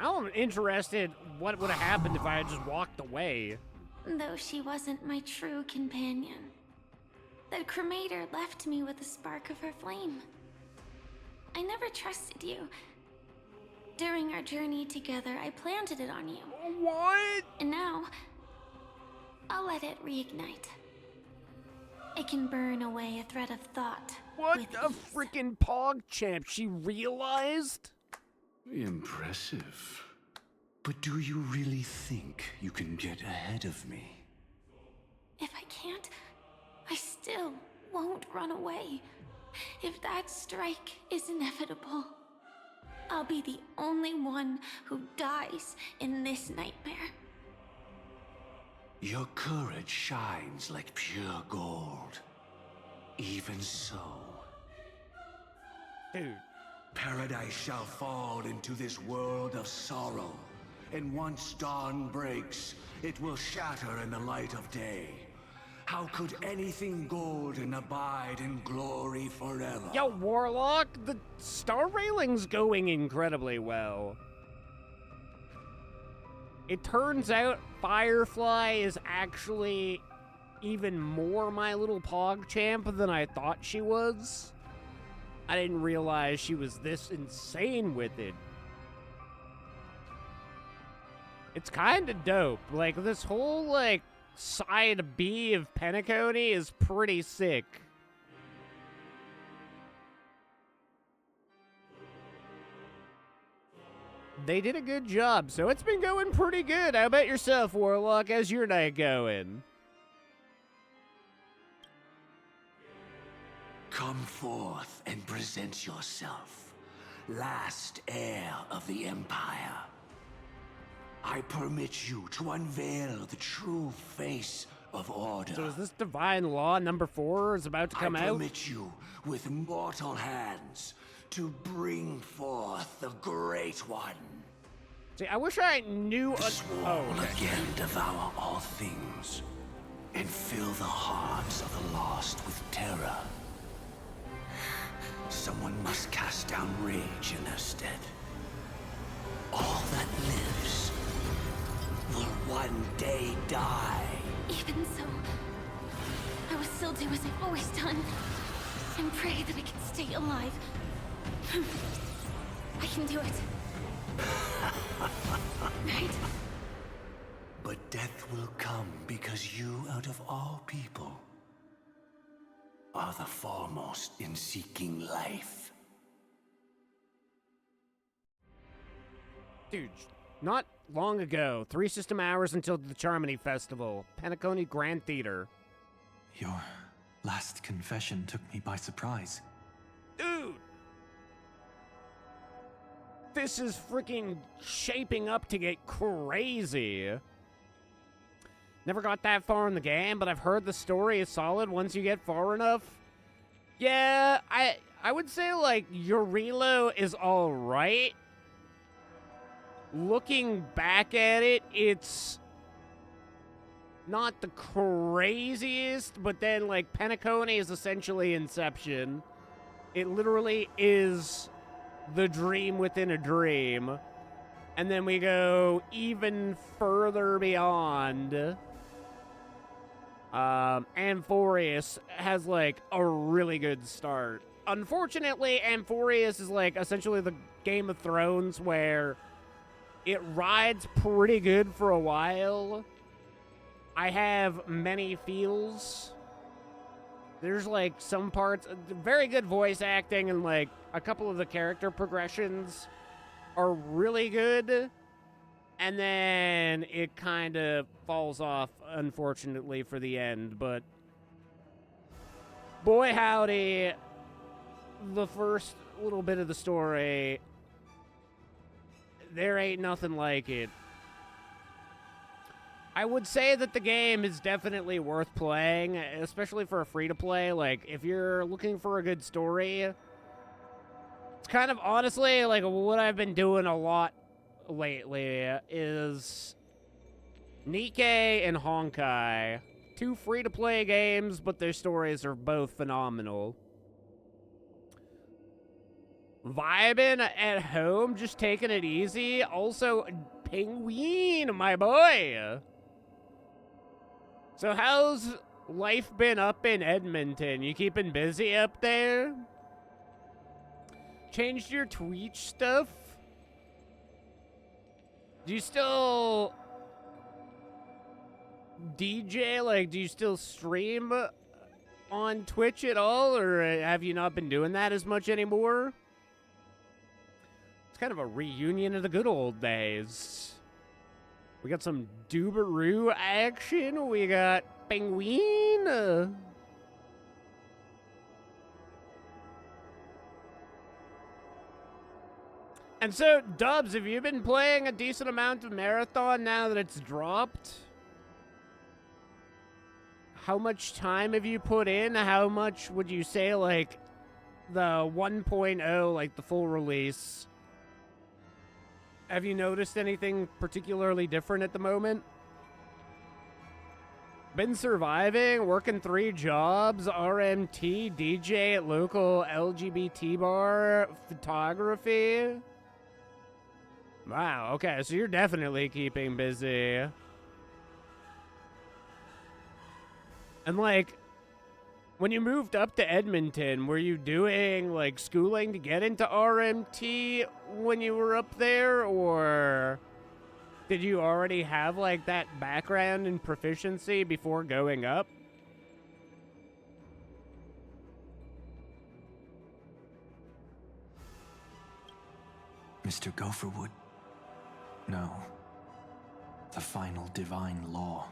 I'm interested what would have happened if I had just walked away. Though she wasn't my true companion. The cremator left me with a spark of her flame. I never trusted you. During our journey together, I planted it on you. What? And now, I'll let it reignite. It can burn away a thread of thought. What a freaking pog champ, she realized? Impressive. But do you really think you can get ahead of me? If I can't, I still won't run away. If that strike is inevitable, I'll be the only one who dies in this nightmare. Your courage shines like pure gold. Even so. Dude. Paradise shall fall into this world of sorrow, and once dawn breaks, it will shatter in the light of day. How could anything golden abide in glory forever? Yo, Warlock, the star railing's going incredibly well. It turns out Firefly is actually even more My Little Pog Champ than I thought she was. I didn't realize she was this insane with it. It's kind of dope. Like, this whole, like, side B of Penacony is pretty sick. They did a good job, so it's been going pretty good. How about yourself, Warlock? How's your night going? Come forth and present yourself, last heir of the Empire. I permit you to unveil the true face of order. So is this Divine Law number 4 is about to come I out? permit you, with mortal hands, to bring forth the Great One. See, I wish I knew. Will again devour all things and fill the hearts of the lost with terror. Someone must cast down rage in their stead. All that lives will one day die. Even so, I will still do as I've always done, and pray that I can stay alive. I can do it. Right? But death will come because you, out of all people, are the foremost in seeking life. Dude, not long ago, 3 system hours until the Charmony Festival, Penacony Grand Theater. Your last confession took me by surprise. Dude! This is freaking shaping up to get crazy. Never got that far in the game, but I've heard the story is solid once you get far enough. Yeah, I would say, like, your reload is alright. Looking back at it, it's not the craziest, but then, like, Penacony is essentially Inception. It literally is the dream within a dream. And then we go even further beyond. Amphorius has, like, a really good start. Unfortunately, Amphorius is, like, essentially the Game of Thrones where it rides pretty good for a while. I have many feels. There's, like, some parts, very good voice acting, and, like, a couple of the character progressions are really good. And then it kind of falls off, unfortunately, for the end. But boy, howdy, the first little bit of the story, there ain't nothing like it. I would say that the game is definitely worth playing, especially for a free-to-play. Like, if you're looking for a good story, it's kind of, honestly, like, what I've been doing a lot lately is Nikkei and Honkai. 2 free-to-play games, but their stories are both phenomenal. Vibing at home, just taking it easy. Also, Penguin, my boy. So how's life been up in Edmonton? You keeping busy up there? Changed your Twitch stuff? Do you still DJ? Like, do you still stream on Twitch at all? Or have you not been doing that as much anymore? It's kind of a reunion of the good old days. We got some Dubaroo action. We got Penguin. And so, Dubs, have you been playing a decent amount of Marathon now that it's dropped? How much time have you put in? How much would you say, like, the 1.0, like the full release? Have you noticed anything particularly different at the moment? Been surviving, working 3 jobs, RMT, DJ at local LGBT bar, photography. Wow, okay, so you're definitely keeping busy. And, like, when you moved up to Edmonton, were you doing, like, schooling to get into RMT when you were up there? Or did you already have, like, that background and proficiency before going up? Mr. Gopherwood. No. The final divine law.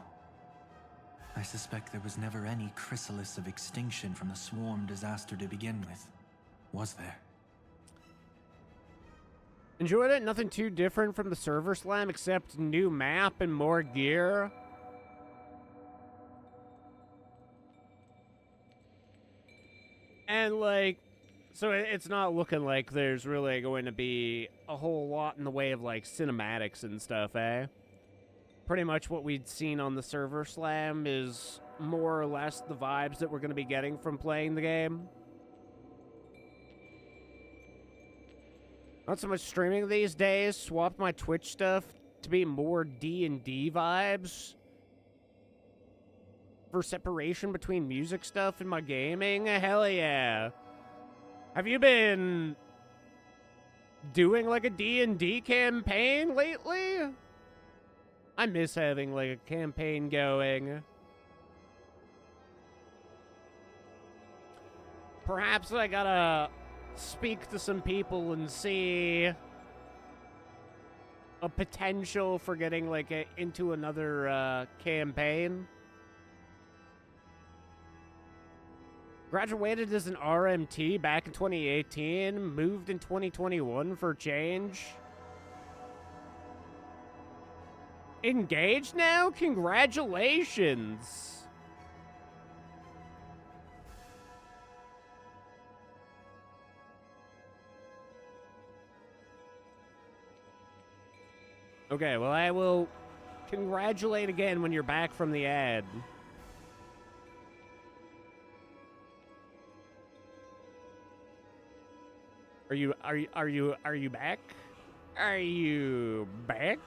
I suspect there was never any chrysalis of extinction from the swarm disaster to begin with. Was there? Enjoyed it? Nothing too different from the server slam except new map and more gear. And, like, so it's not looking like there's really going to be a whole lot in the way of, like, cinematics and stuff, eh? Pretty much what we'd seen on the server slam is more or less the vibes that we're going to be getting from playing the game. Not so much streaming these days. Swapped my Twitch stuff to be more D&D vibes. For separation between music stuff and my gaming. Hell yeah. Have you been doing like a D&D campaign lately? I miss having like a campaign going. Perhaps I gotta speak to some people and see a potential for getting like into another campaign. Graduated as an RMT back in 2018, moved in 2021 for change. Engaged now? Congratulations! Okay, well, I will congratulate again when you're back from the ad. Are you back? Are you back?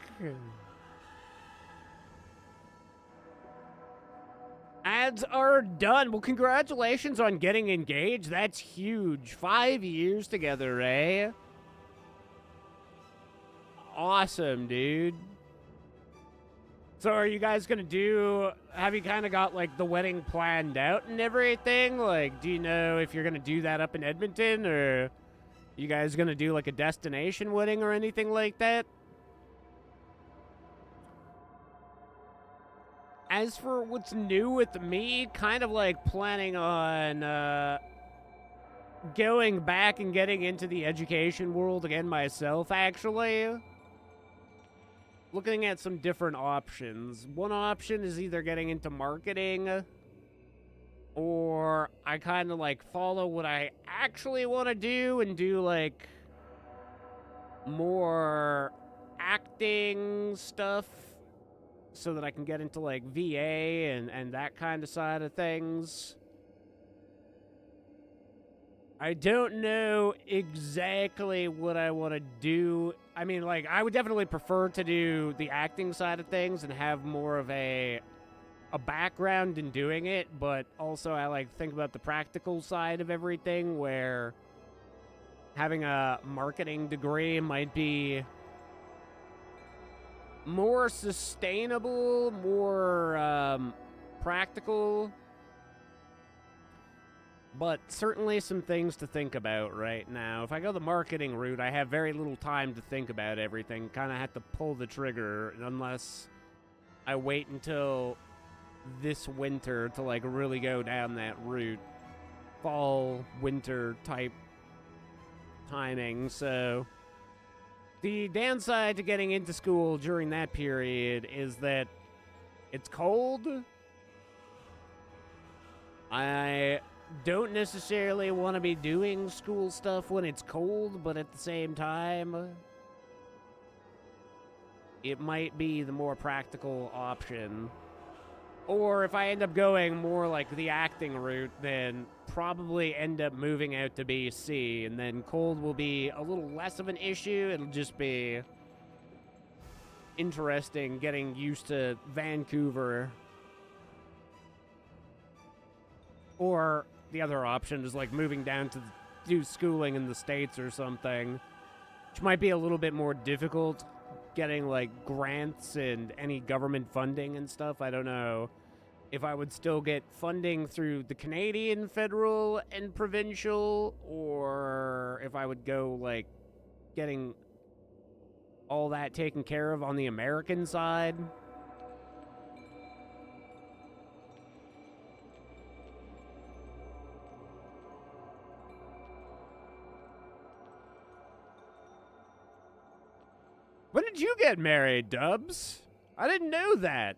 Ads are done. Well, congratulations on getting engaged. That's huge. 5 years together, eh? Awesome, dude. So are you guys gonna have you kind of got like the wedding planned out and everything? Like, do you know if you're gonna do that up in Edmonton, or you guys gonna do like a destination wedding or anything like that? As for what's new with me, kind of like planning on going back and getting into the education world again myself, actually. Looking at some different options. One option is either getting into marketing, or I kind of like follow what I actually want to do and do like more acting stuff so that I can get into like VA and that kind of side of things. I don't know exactly what I want to do. I mean, like, I would definitely prefer to do the acting side of things and have more of a background in doing it, but also I like think about the practical side of everything, where having a marketing degree might be more sustainable, more practical. But certainly some things to think about right now. If I go the marketing route, I have very little time to think about everything. Kind of have to pull the trigger unless I wait until this winter to like really go down that route. Fall, winter type timing. So the downside to getting into school during that period is that it's cold. I don't necessarily want to be doing school stuff when it's cold, but at the same time, it might be the more practical option. Or if I end up going more like the acting route, then probably end up moving out to BC, and then cold will be a little less of an issue. It'll just be interesting getting used to Vancouver. Or the other option is like moving down to do schooling in the States or something, which might be a little bit more difficult, getting like grants and any government funding and stuff. I don't know if I would still get funding through the Canadian federal and provincial, or if I would go like getting all that taken care of on the American side. When did you get married, Dubs? I didn't know that.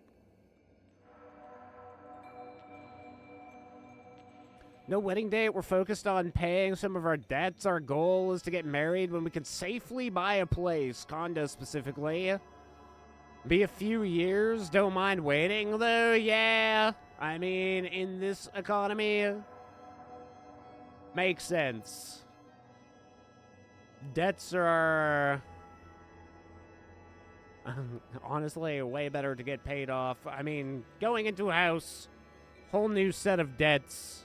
No wedding date. We're focused on paying some of our debts. Our goal is to get married when we can safely buy a place, condo specifically. Be a few years. Don't mind waiting, though. Yeah. I mean, in this economy, makes sense. debts are honestly way better to get paid off. I mean, going into a house, whole new set of debts.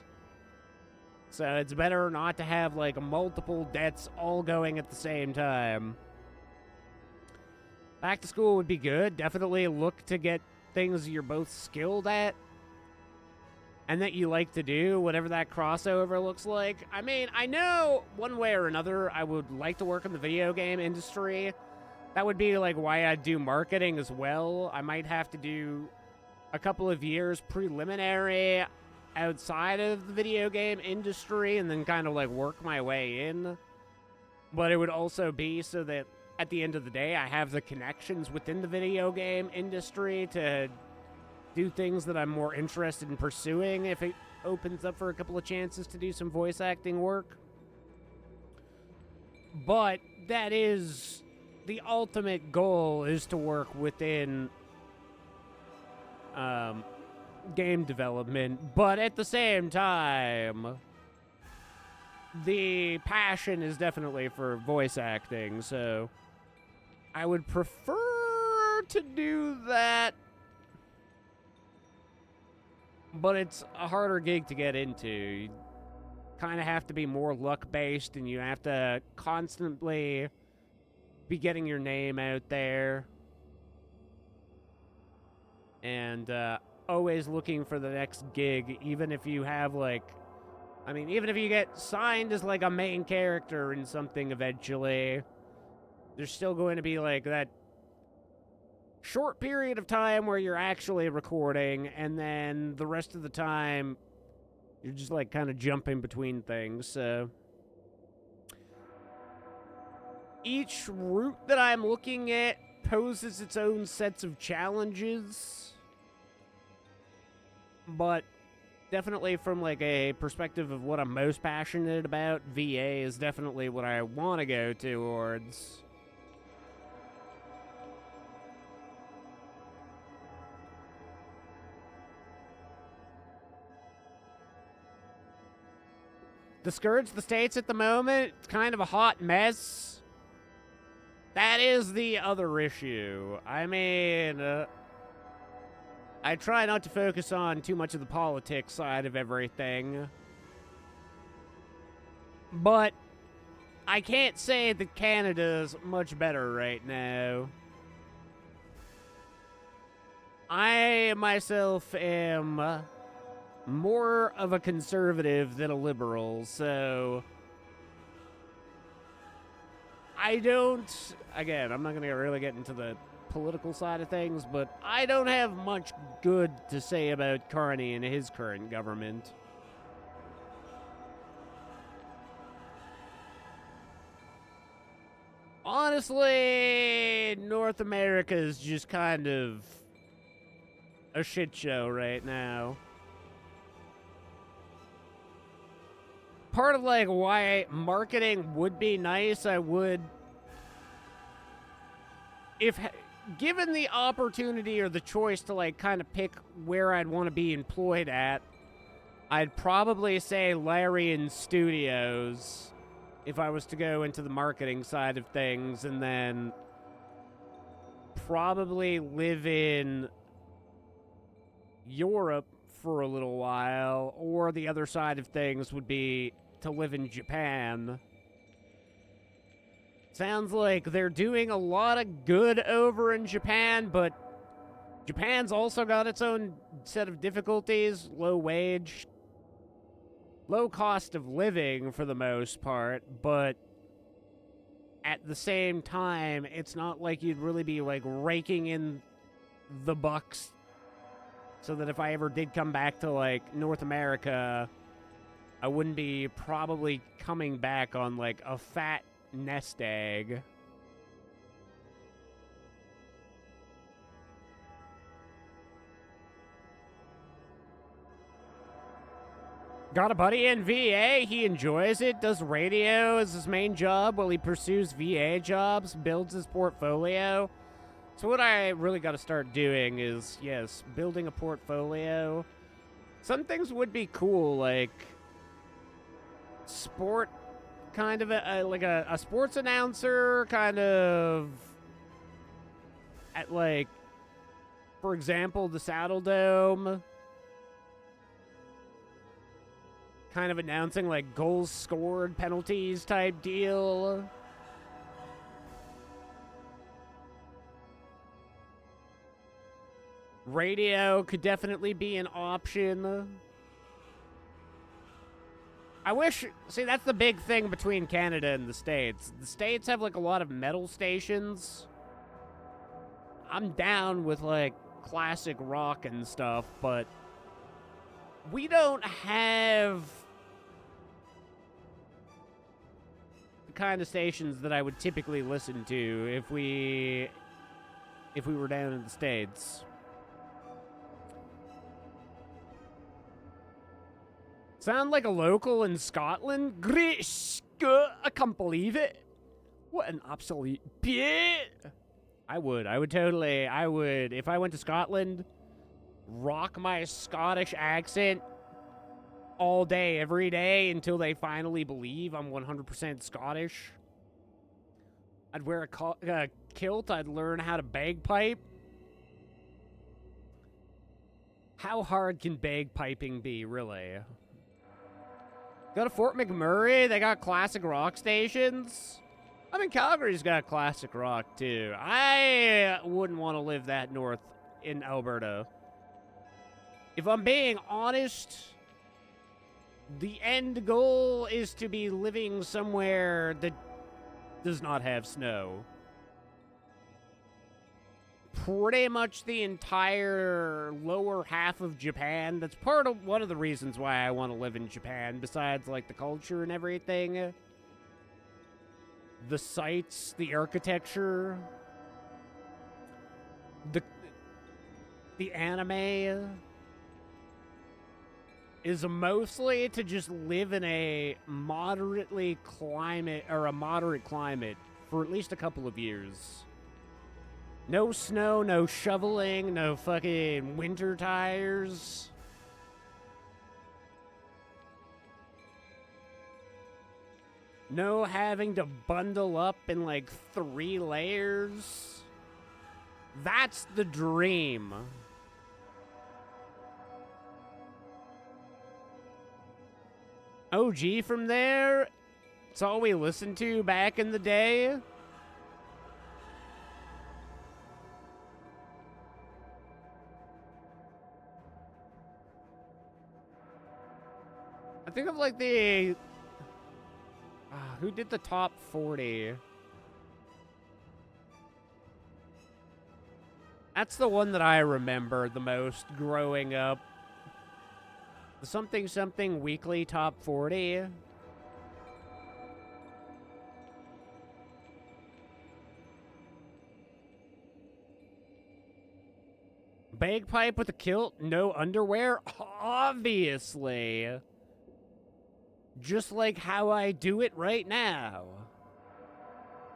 So it's better not to have like multiple debts all going at the same time. Back to school would be good. Definitely look to get things you're both skilled at and that you like to do, whatever that crossover looks like. I mean, I know one way or another I would like to work in the video game industry. That would be like why I'd do marketing as well. I might have to do a couple of years preliminary outside of the video game industry and then kind of like work my way in. But it would also be so that at the end of the day, I have the connections within the video game industry to do things that I'm more interested in pursuing if it opens up for a couple of chances to do some voice acting work. But that is the ultimate goal, is to work within game development. But at the same time, the passion is definitely for voice acting, so I would prefer to do that. But it's a harder gig to get into. You kind of have to be more luck-based, and you have to constantly be getting your name out there. And always looking for the next gig, even if you have, like... I mean, even if you get signed as, like, a main character in something eventually, there's still going to be, like, that short period of time where you're actually recording, and then the rest of the time you're just like kind of jumping between things. So each route that I'm looking at poses its own sets of challenges, but definitely from like a perspective of what I'm most passionate about, VA is definitely what I want to go towards. Discourage the states at the moment. It's kind of a hot mess. That is the other issue. I mean, I try not to focus on too much of the politics side of everything. But I can't say that Canada's much better right now. I myself am more of a conservative than a liberal, so I don't, again, I'm not going to really get into the political side of things, but I don't have much good to say about Carney and his current government. Honestly, North America is just kind of a shit show right now. Part of like why marketing would be nice, I would, if given the opportunity or the choice to like kind of pick where I'd want to be employed at, I'd probably say Larian Studios if I was to go into the marketing side of things, and then probably live in Europe for a little while, or the other side of things would be to live in Japan. Sounds like they're doing a lot of good over in Japan, but Japan's also got its own set of difficulties. Low wage, low cost of living for the most part, but at the same time, it's not like you'd really be like raking in the bucks so that if I ever did come back to like North America, I wouldn't be probably coming back on like a fat nest egg. Got a buddy in VA. He enjoys it, does radio as his main job while he pursues VA jobs, builds his portfolio. So what I really got to start doing is, yes, building a portfolio. Some things would be cool, like sport kind of like a sports announcer, kind of at like, for example, the Saddle Dome, kind of announcing like goals scored, penalties type deal. Radio could definitely be an option. I wish, see, that's the big thing between Canada and the States. The States have like a lot of metal stations. I'm down with like classic rock and stuff, but we don't have the kind of stations that I would typically listen to if we were down in the States. Sound like a local in Scotland? Great Scott, I can't believe it. What an absolute bit. I would totally, if I went to Scotland, rock my Scottish accent all day, every day, until they finally believe I'm 100% Scottish. I'd wear a kilt, I'd learn how to bagpipe. How hard can bagpiping be, really? Go to Fort McMurray, they got classic rock stations. I mean, Calgary's got classic rock, too. I wouldn't want to live that north in Alberta. If I'm being honest, the end goal is to be living somewhere that does not have snow. Pretty much the entire lower half of Japan. That's one of the reasons why I want to live in Japan, besides like the culture and everything. The sights, the architecture, the anime is mostly to just live in a moderate climate for at least a couple of years. No snow, no shoveling, no fucking winter tires. No having to bundle up in like 3 layers. That's the dream. OG from there. It's all we listened to back in the day. I think of like the... who did the top 40? That's the one that I remember the most growing up. The something something weekly top 40. Bagpipe with a kilt, no underwear? Obviously. Just like how I do it right now.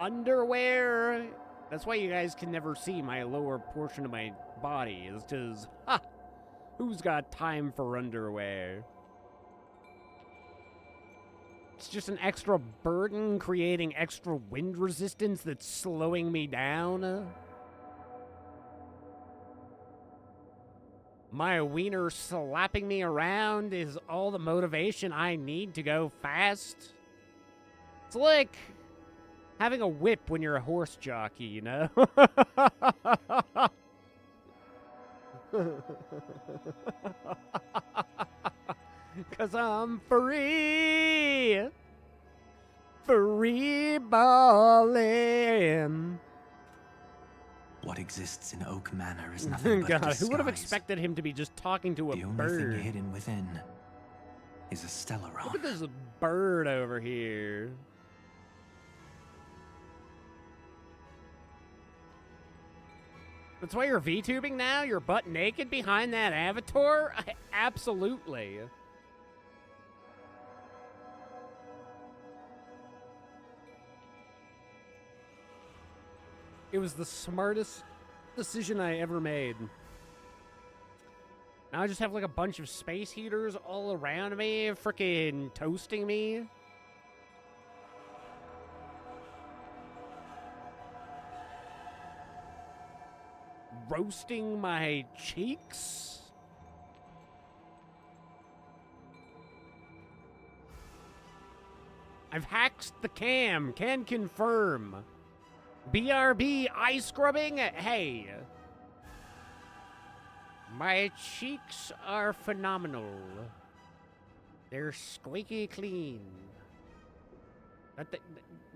Underwear. That's why you guys can never see my lower portion of my body, is because, who's got time for underwear? It's just an extra burden creating extra wind resistance that's slowing me down. My wiener slapping me around is all the motivation I need to go fast. It's like having a whip when you're a horse jockey, you know? 'Cause I'm free. Free ballin'. What exists in Oak Manor is nothing but God, a disguise. who would have expected him to be just talking to a The only bird? thing hidden within is a Stellaron. Look at this bird over here. That's why you're VTubing now? You're butt naked behind that avatar? Absolutely. It was the smartest decision I ever made. Now I just have like a bunch of space heaters all around me, freaking toasting me. roasting my cheeks? I've hacked the cam. Can confirm. BRB eye scrubbing? Hey. My cheeks are phenomenal. They're squeaky clean.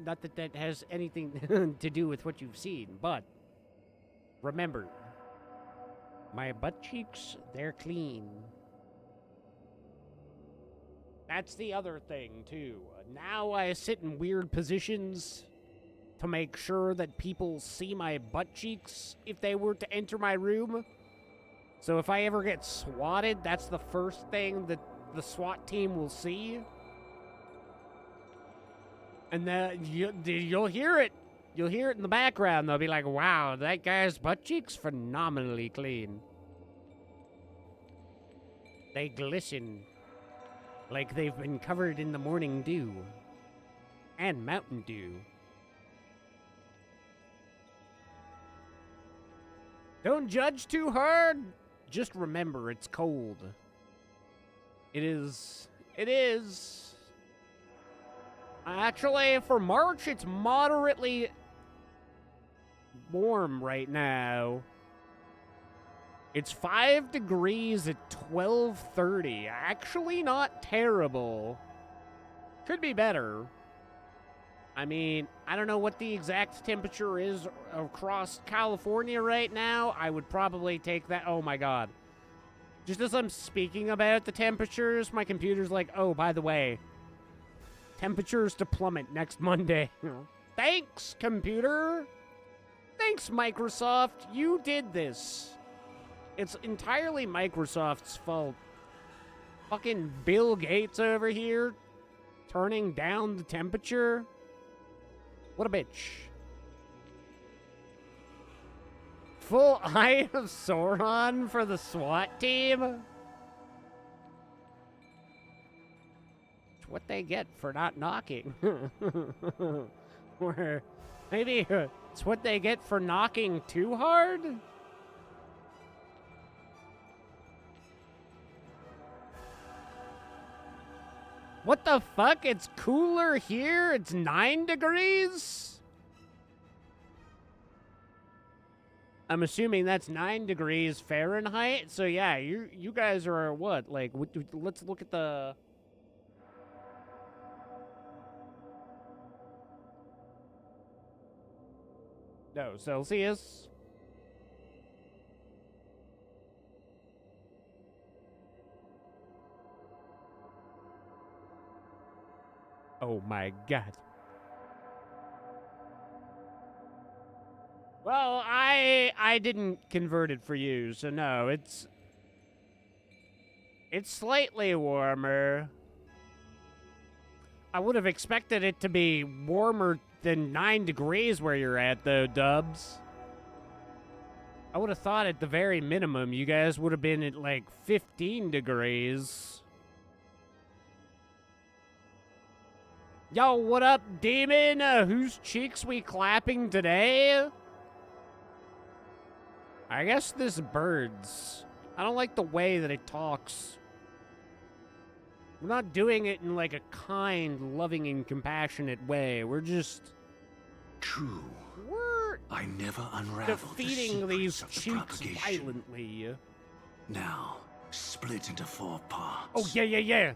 Not that that has anything to do with what you've seen, but remember, my butt cheeks, they're clean. That's the other thing, too. Now I sit in weird positions to make sure that people see my butt cheeks if they were to enter my room. So if I ever get swatted, that's the first thing that the SWAT team will see. And then you'll hear it. You'll hear it in the background. They'll be like, wow, that guy's butt cheeks phenomenally clean. They glisten like they've been covered in the morning dew. And Mountain Dew. Don't judge too hard. Just remember, it's cold. It is. It is. Actually, for March, it's moderately warm right now. It's 5 degrees at 12:30. Actually, not terrible. Could be better. I mean, I don't know what the exact temperature is across California right now. I would probably take that. Oh my god. Just as I'm speaking about the temperatures, my computer's like, oh, by the way, temperatures to plummet next Monday. Thanks, computer. Thanks, Microsoft. You did this. It's entirely Microsoft's fault. Fucking Bill Gates over here turning down the temperature. What a bitch. Full Eye of Sauron for the SWAT team? It's what they get for not knocking. Or maybe it's what they get for knocking too hard? What the fuck? It's cooler here? It's 9 degrees? I'm assuming that's 9 degrees Fahrenheit. So yeah, you guys are what? Like, let's look at the... No, Celsius. Oh my god. Well, I didn't convert it for you, so no, it's slightly warmer. I would have expected it to be warmer than 9 degrees where you're at, though, Dubs. I would have thought at the very minimum you guys would have been at like 15 degrees. Yo, what up, demon? Whose cheeks we clapping today? I guess this bird's. I don't like the way that it talks. We're not doing it in like a kind, loving, and compassionate way. We're just... True. We're I never unraveled defeating the these secrets of the cheeks propagation. violently. Now, split into 4 parts. Oh, yeah.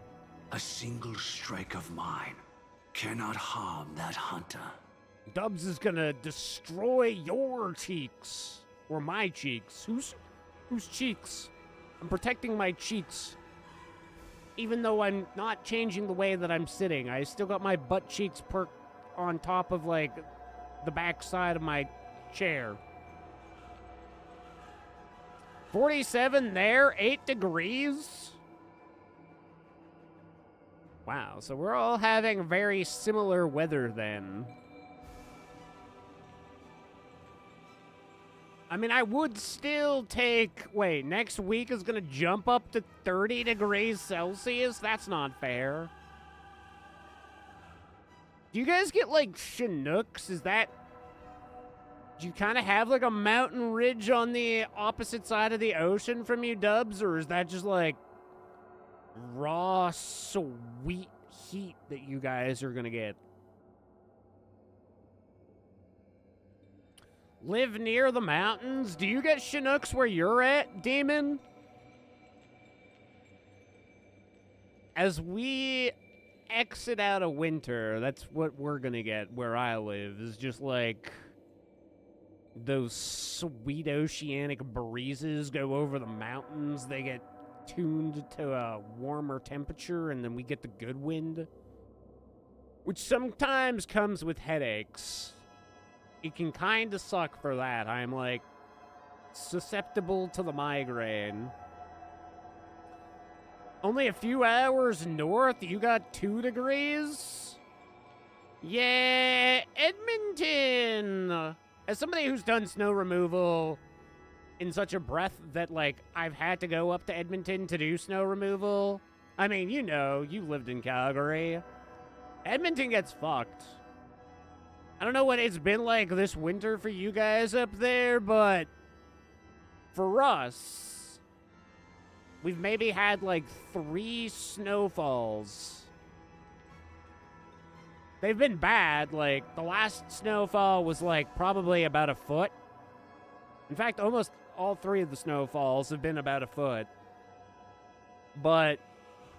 A single strike of mine cannot harm that hunter. Dubs is gonna destroy your cheeks. Or my cheeks. Whose cheeks? I'm protecting my cheeks. Even though I'm not changing the way that I'm sitting, I still got my butt cheeks perked on top of, like, the back side of my chair. 47 there, 8 degrees. Wow, so we're all having very similar weather then. I mean, I would still take... Wait, next week is going to jump up to 30 degrees Celsius? That's not fair. Do you guys get, like, Chinooks? Is that... Do you kind of have like a mountain ridge on the opposite side of the ocean from you, Dubs? Or is that just like raw, sweet heat that you guys are going to get? Live near the mountains? Do you get Chinooks where you're at, Demon? As we exit out of winter, that's what we're going to get where I live, is just like those sweet oceanic breezes go over the mountains. They get tuned to a warmer temperature, and then we get the good wind, which sometimes comes with headaches. It can kind of suck for that. I'm like susceptible to the migraine. Only a few hours north, you got 2 degrees? Yeah, Edmonton! As somebody who's done snow removal in such a breath that, like, I've had to go up to Edmonton to do snow removal. I mean, you know, you lived in Calgary. Edmonton gets fucked. I don't know what it's been like this winter for you guys up there, but for us, we've maybe had like 3 snowfalls. They've been bad. Like, the last snowfall was like probably about a foot. In fact, almost all 3 of the snowfalls have been about a foot. But,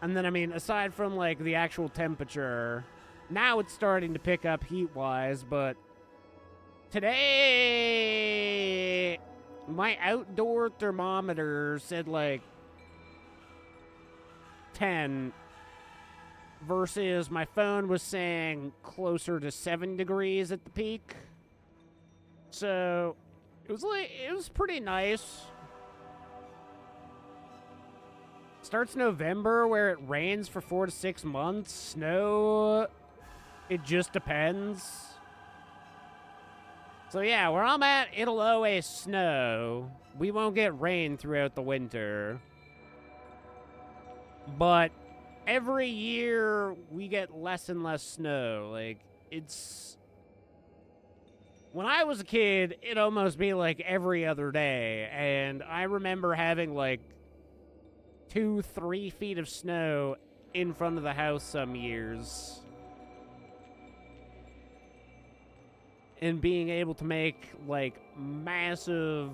and then I mean, aside from like the actual temperature, now it's starting to pick up heat-wise, but today my outdoor thermometer said like 10 versus my phone was saying closer to 7 degrees at the peak. So it was pretty nice. Starts November where it rains for 4 to 6 months. Snow, it just depends. So yeah, where I'm at, it'll always snow. We won't get rain throughout the winter. But every year, we get less and less snow. Like, it's... When I was a kid, it'd almost be like every other day. And I remember having, like, 2-3 feet of snow in front of the house some years. And being able to make, like, massive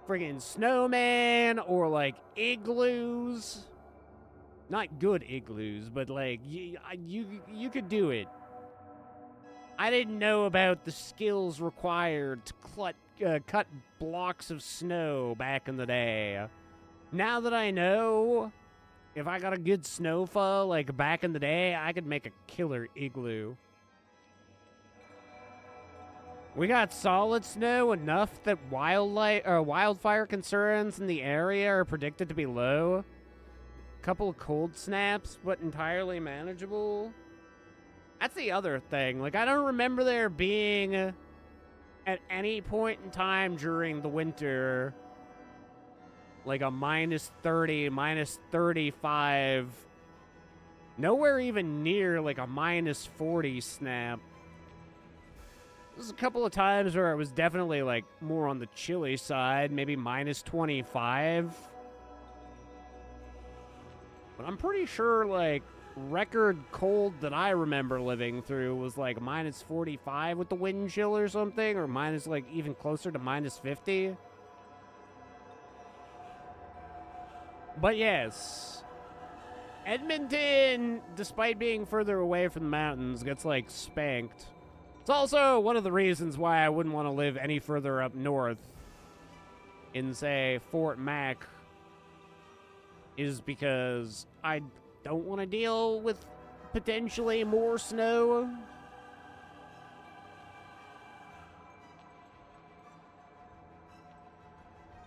friggin' snowman or, like, igloos. Not good igloos, but, like, you could do it. I didn't know about the skills required to cut blocks of snow back in the day. Now that I know, if I got a good snowfall, like, back in the day, I could make a killer igloo. We got solid snow enough that wildfire concerns in the area are predicted to be low. Couple of cold snaps, but entirely manageable. That's the other thing. Like, I don't remember there being, at any point in time during the winter, like a -30, -35. Nowhere even near, like, a -40 snap. There's a couple of times where it was definitely, like, more on the chilly side, maybe -25. But I'm pretty sure, like, record cold that I remember living through was, like, -45 with the wind chill or something, or like, even closer to -50. But yes, Edmonton, despite being further away from the mountains, gets, like, spanked. It's also one of the reasons why I wouldn't want to live any further up north in, say, Fort Mac, is because I don't want to deal with potentially more snow.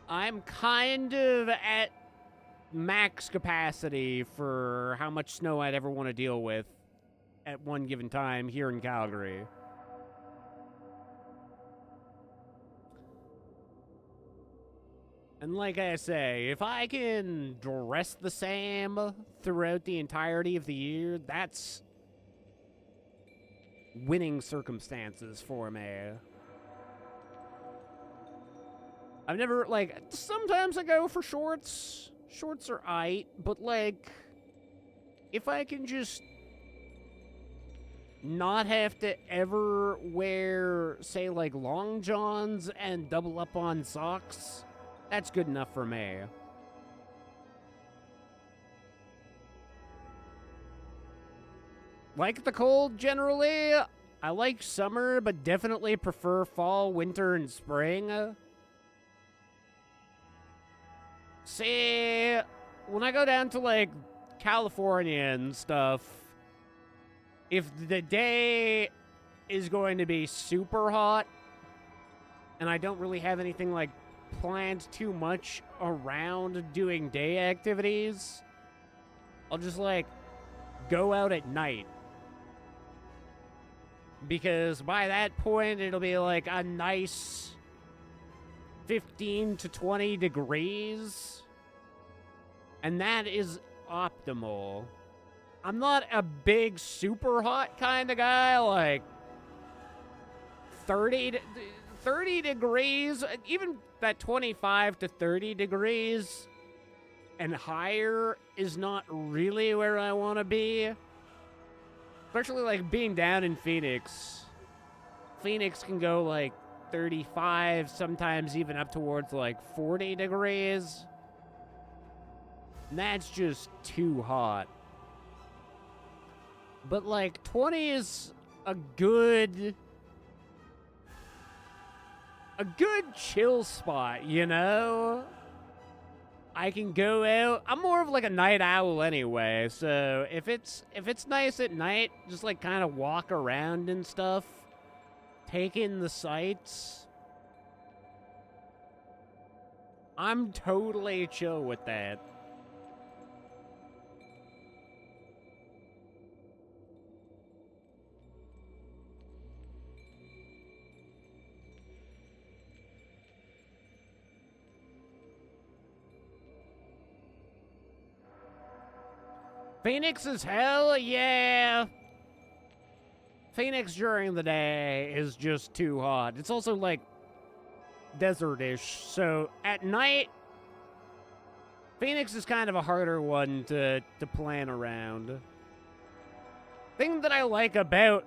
I'm kind of at max capacity for how much snow I'd ever want to deal with at one given time here in Calgary. And like I say, if I can dress the same throughout the entirety of the year, that's winning circumstances for me. I've never, like, sometimes I go for shorts. Shorts are aight, but, like, if I can just not have to ever wear, say, like, long johns and double up on socks, that's good enough for me. Like the cold, generally. I like summer, but definitely prefer fall, winter, and spring. See, when I go down to, like, California and stuff, if the day is going to be super hot, and I don't really have anything, like, planned too much around doing day activities, I'll just, like, go out at night. Because by that point, it'll be, like, a nice 15 to 20 degrees. And that is optimal. I'm not a big, super hot kind of guy, like 30 degrees, even that 25 to 30 degrees and higher is not really where I want to be. Especially, like, being down in Phoenix. Phoenix can go, like, 35, sometimes even up towards, like, 40 degrees. And that's just too hot. But, like, 20 is a good chill spot, you know? I can go out. I'm more of, like, a night owl anyway, so if it's nice at night, just, like, kind of walk around and stuff, take in the sights, I'm totally chill with that. Phoenix is hell, yeah. Phoenix during the day is just too hot. It's also, like, desert-ish, so at night, Phoenix is kind of a harder one to plan around. Thing that I like about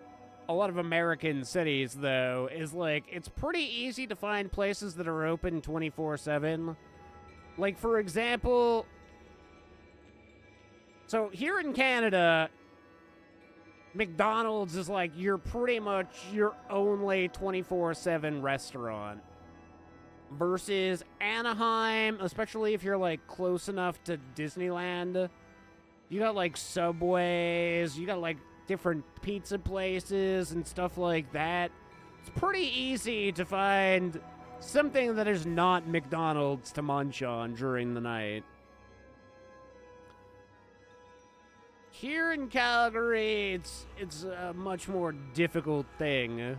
a lot of American cities, though, is, like, it's pretty easy to find places that are open 24/7. Like, for example, so here in Canada, McDonald's is, like, you're pretty much your only 24/7 restaurant. Versus Anaheim, especially if you're, like, close enough to Disneyland, you got, like, Subways, you got, like, different pizza places and stuff like that. It's pretty easy to find something that is not McDonald's to munch on during the night. Here in Calgary, it's a much more difficult thing.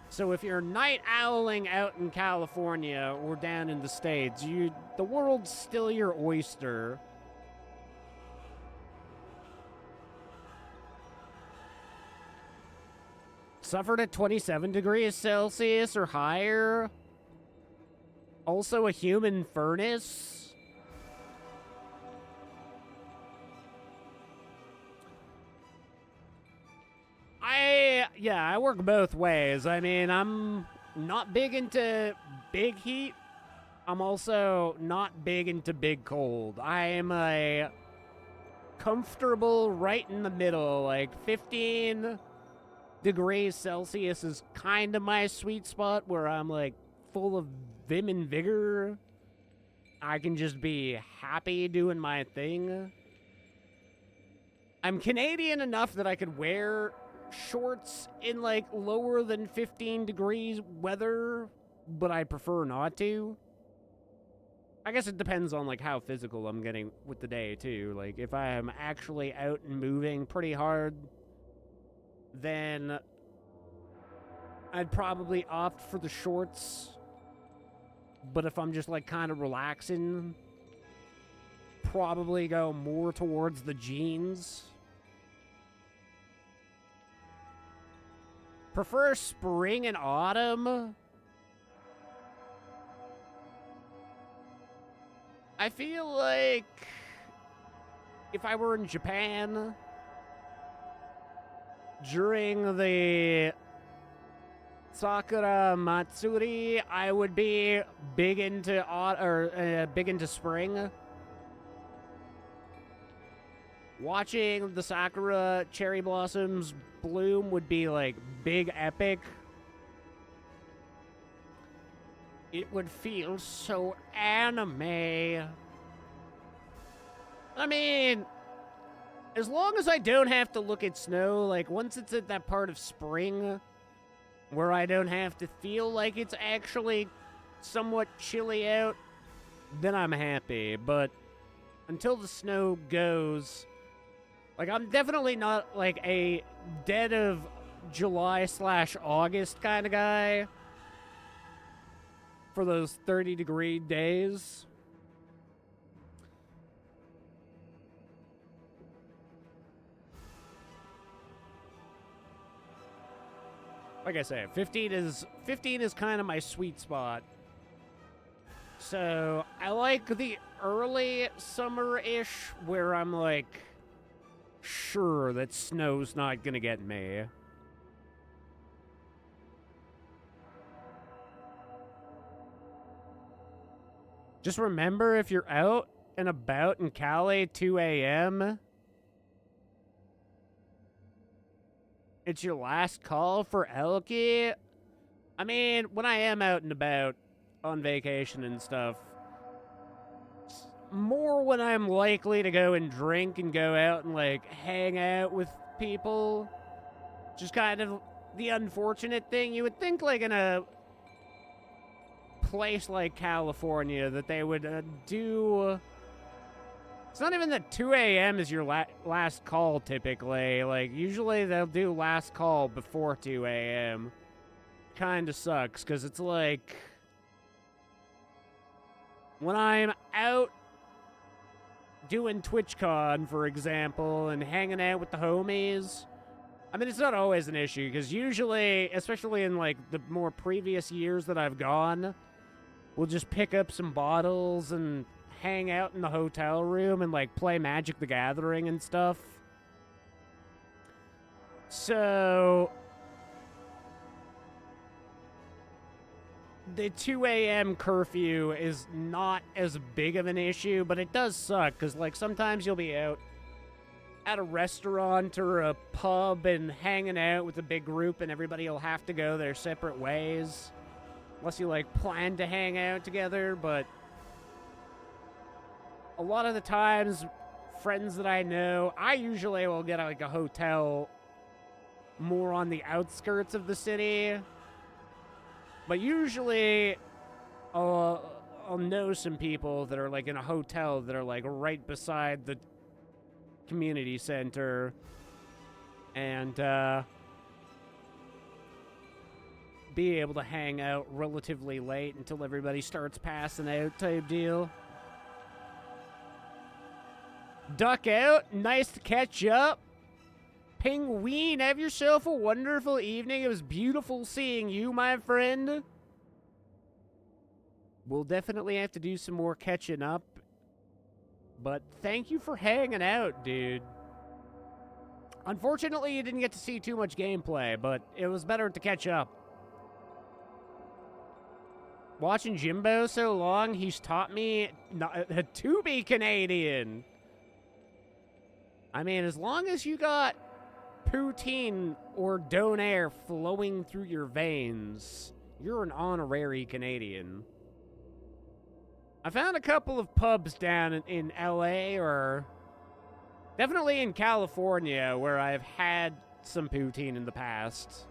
So if you're night owling out in California or down in the States, the world's still your oyster. Suffered at 27 degrees Celsius or higher. Also a human furnace. I work both ways. I mean, I'm not big into big heat. I'm also not big into big cold. I am a comfortable right in the middle. Like 15 degrees Celsius is kind of my sweet spot where I'm, like, full of vim and vigor. I can just be happy doing my thing. I'm Canadian enough that I could wear shorts in, like, lower than 15 degrees weather, but I prefer not to. I guess it depends on, like, how physical I'm getting with the day, too. Like, if I am actually out and moving pretty hard, then I'd probably opt for the shorts. But if I'm just, like, kind of relaxing, probably go more towards the jeans. Prefer spring and autumn. I feel like if I were in Japan during the Sakura Matsuri, I would be big into big into spring. Watching the Sakura cherry blossoms bloom would be like big epic. It would feel so anime. I mean, as long as I don't have to look at snow, like once it's at that part of spring where I don't have to feel like it's actually somewhat chilly out, then I'm happy. But until the snow goes, like I'm definitely not like a dead of July/August kind of guy for those 30-degree days. Like I say, 15 is kind of my sweet spot. So I like the early summer-ish where I'm like sure that snow's not gonna get me. Just remember, if you're out and about in Cali 2 a.m., it's your last call for Elky. I mean, when I am out and about on vacation and stuff, more when I'm likely to go and drink and go out and, like, hang out with people. Just kind of the unfortunate thing. You would think, like, in a place like California that they would do... It's not even that 2 a.m. is your last call, typically. Like, usually they'll do last call before 2 a.m. Kinda sucks, because it's like... When I'm out doing TwitchCon, for example, and hanging out with the homies... I mean, it's not always an issue, because usually, especially in, like, the more previous years that I've gone, we'll just pick up some bottles and hang out in the hotel room and, like, play Magic the Gathering and stuff. So... the 2 a.m. curfew is not as big of an issue, but it does suck, because, like, sometimes you'll be out at a restaurant or a pub and hanging out with a big group, and everybody will have to go their separate ways. Unless you, like, plan to hang out together, but a lot of the times, friends that I know, I usually will get, like, a hotel more on the outskirts of the city. But usually, I'll know some people that are, like, in a hotel that are, like, right beside the community center. And, be able to hang out relatively late until everybody starts passing out type deal. Duck out. Nice to catch up. Penguin, have yourself a wonderful evening. It was beautiful seeing you, my friend. We'll definitely have to do some more catching up. But thank you for hanging out, dude. Unfortunately, you didn't get to see too much gameplay, but it was better to catch up. Watching Jimbo so long, he's taught me not to be Canadian. I mean, as long as you got poutine or donair flowing through your veins, you're an honorary Canadian. I found a couple of pubs down in LA, or definitely in California, where I've had some poutine in the past.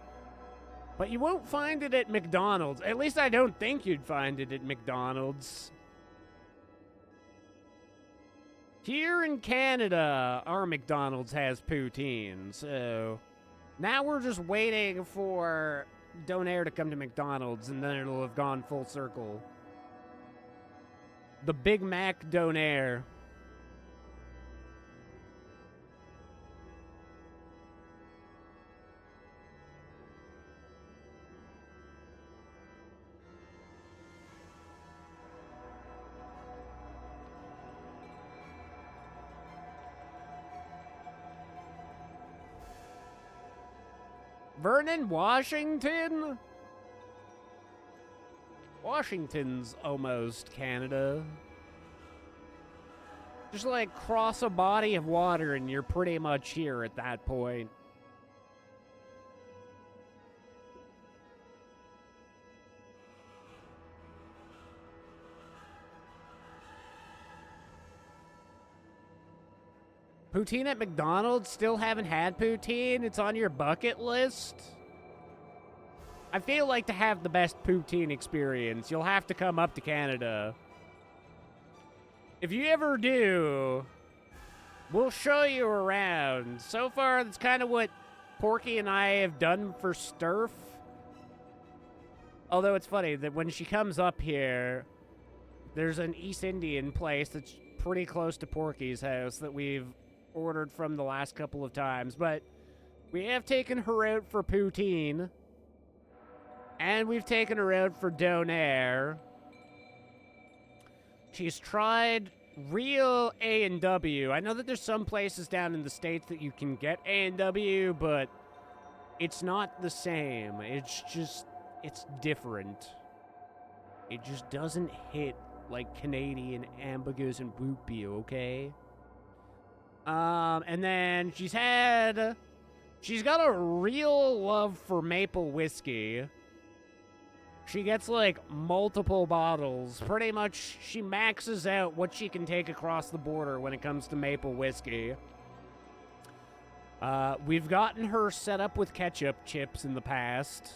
But you won't find it at McDonald's. At least I don't think you'd find it at McDonald's. Here in Canada, our McDonald's has poutine, so now we're just waiting for Donair to come to McDonald's, and then it'll have gone full circle. The Big Mac Donair. Vernon, Washington? Washington's almost Canada. Just like cross a body of water and you're pretty much here at that point. Poutine at McDonald's? Still haven't had poutine? It's on your bucket list? I feel like to have the best poutine experience, you'll have to come up to Canada. If you ever do, we'll show you around. So far, that's kind of what Porky and I have done for Sturf. Although it's funny that when she comes up here, there's an East Indian place that's pretty close to Porky's house that we've ordered from the last couple of times. But we have taken her out for poutine. And we've taken her out for donair. She's tried real A&W. I know that there's some places down in the States that you can get A&W, but it's not the same. It's different. It just doesn't hit like Canadian hamburgers and root beer, okay? And then she's got a real love for maple whiskey. She gets, like, multiple bottles. Pretty much, she maxes out what she can take across the border when it comes to maple whiskey. We've gotten her set up with ketchup chips in the past.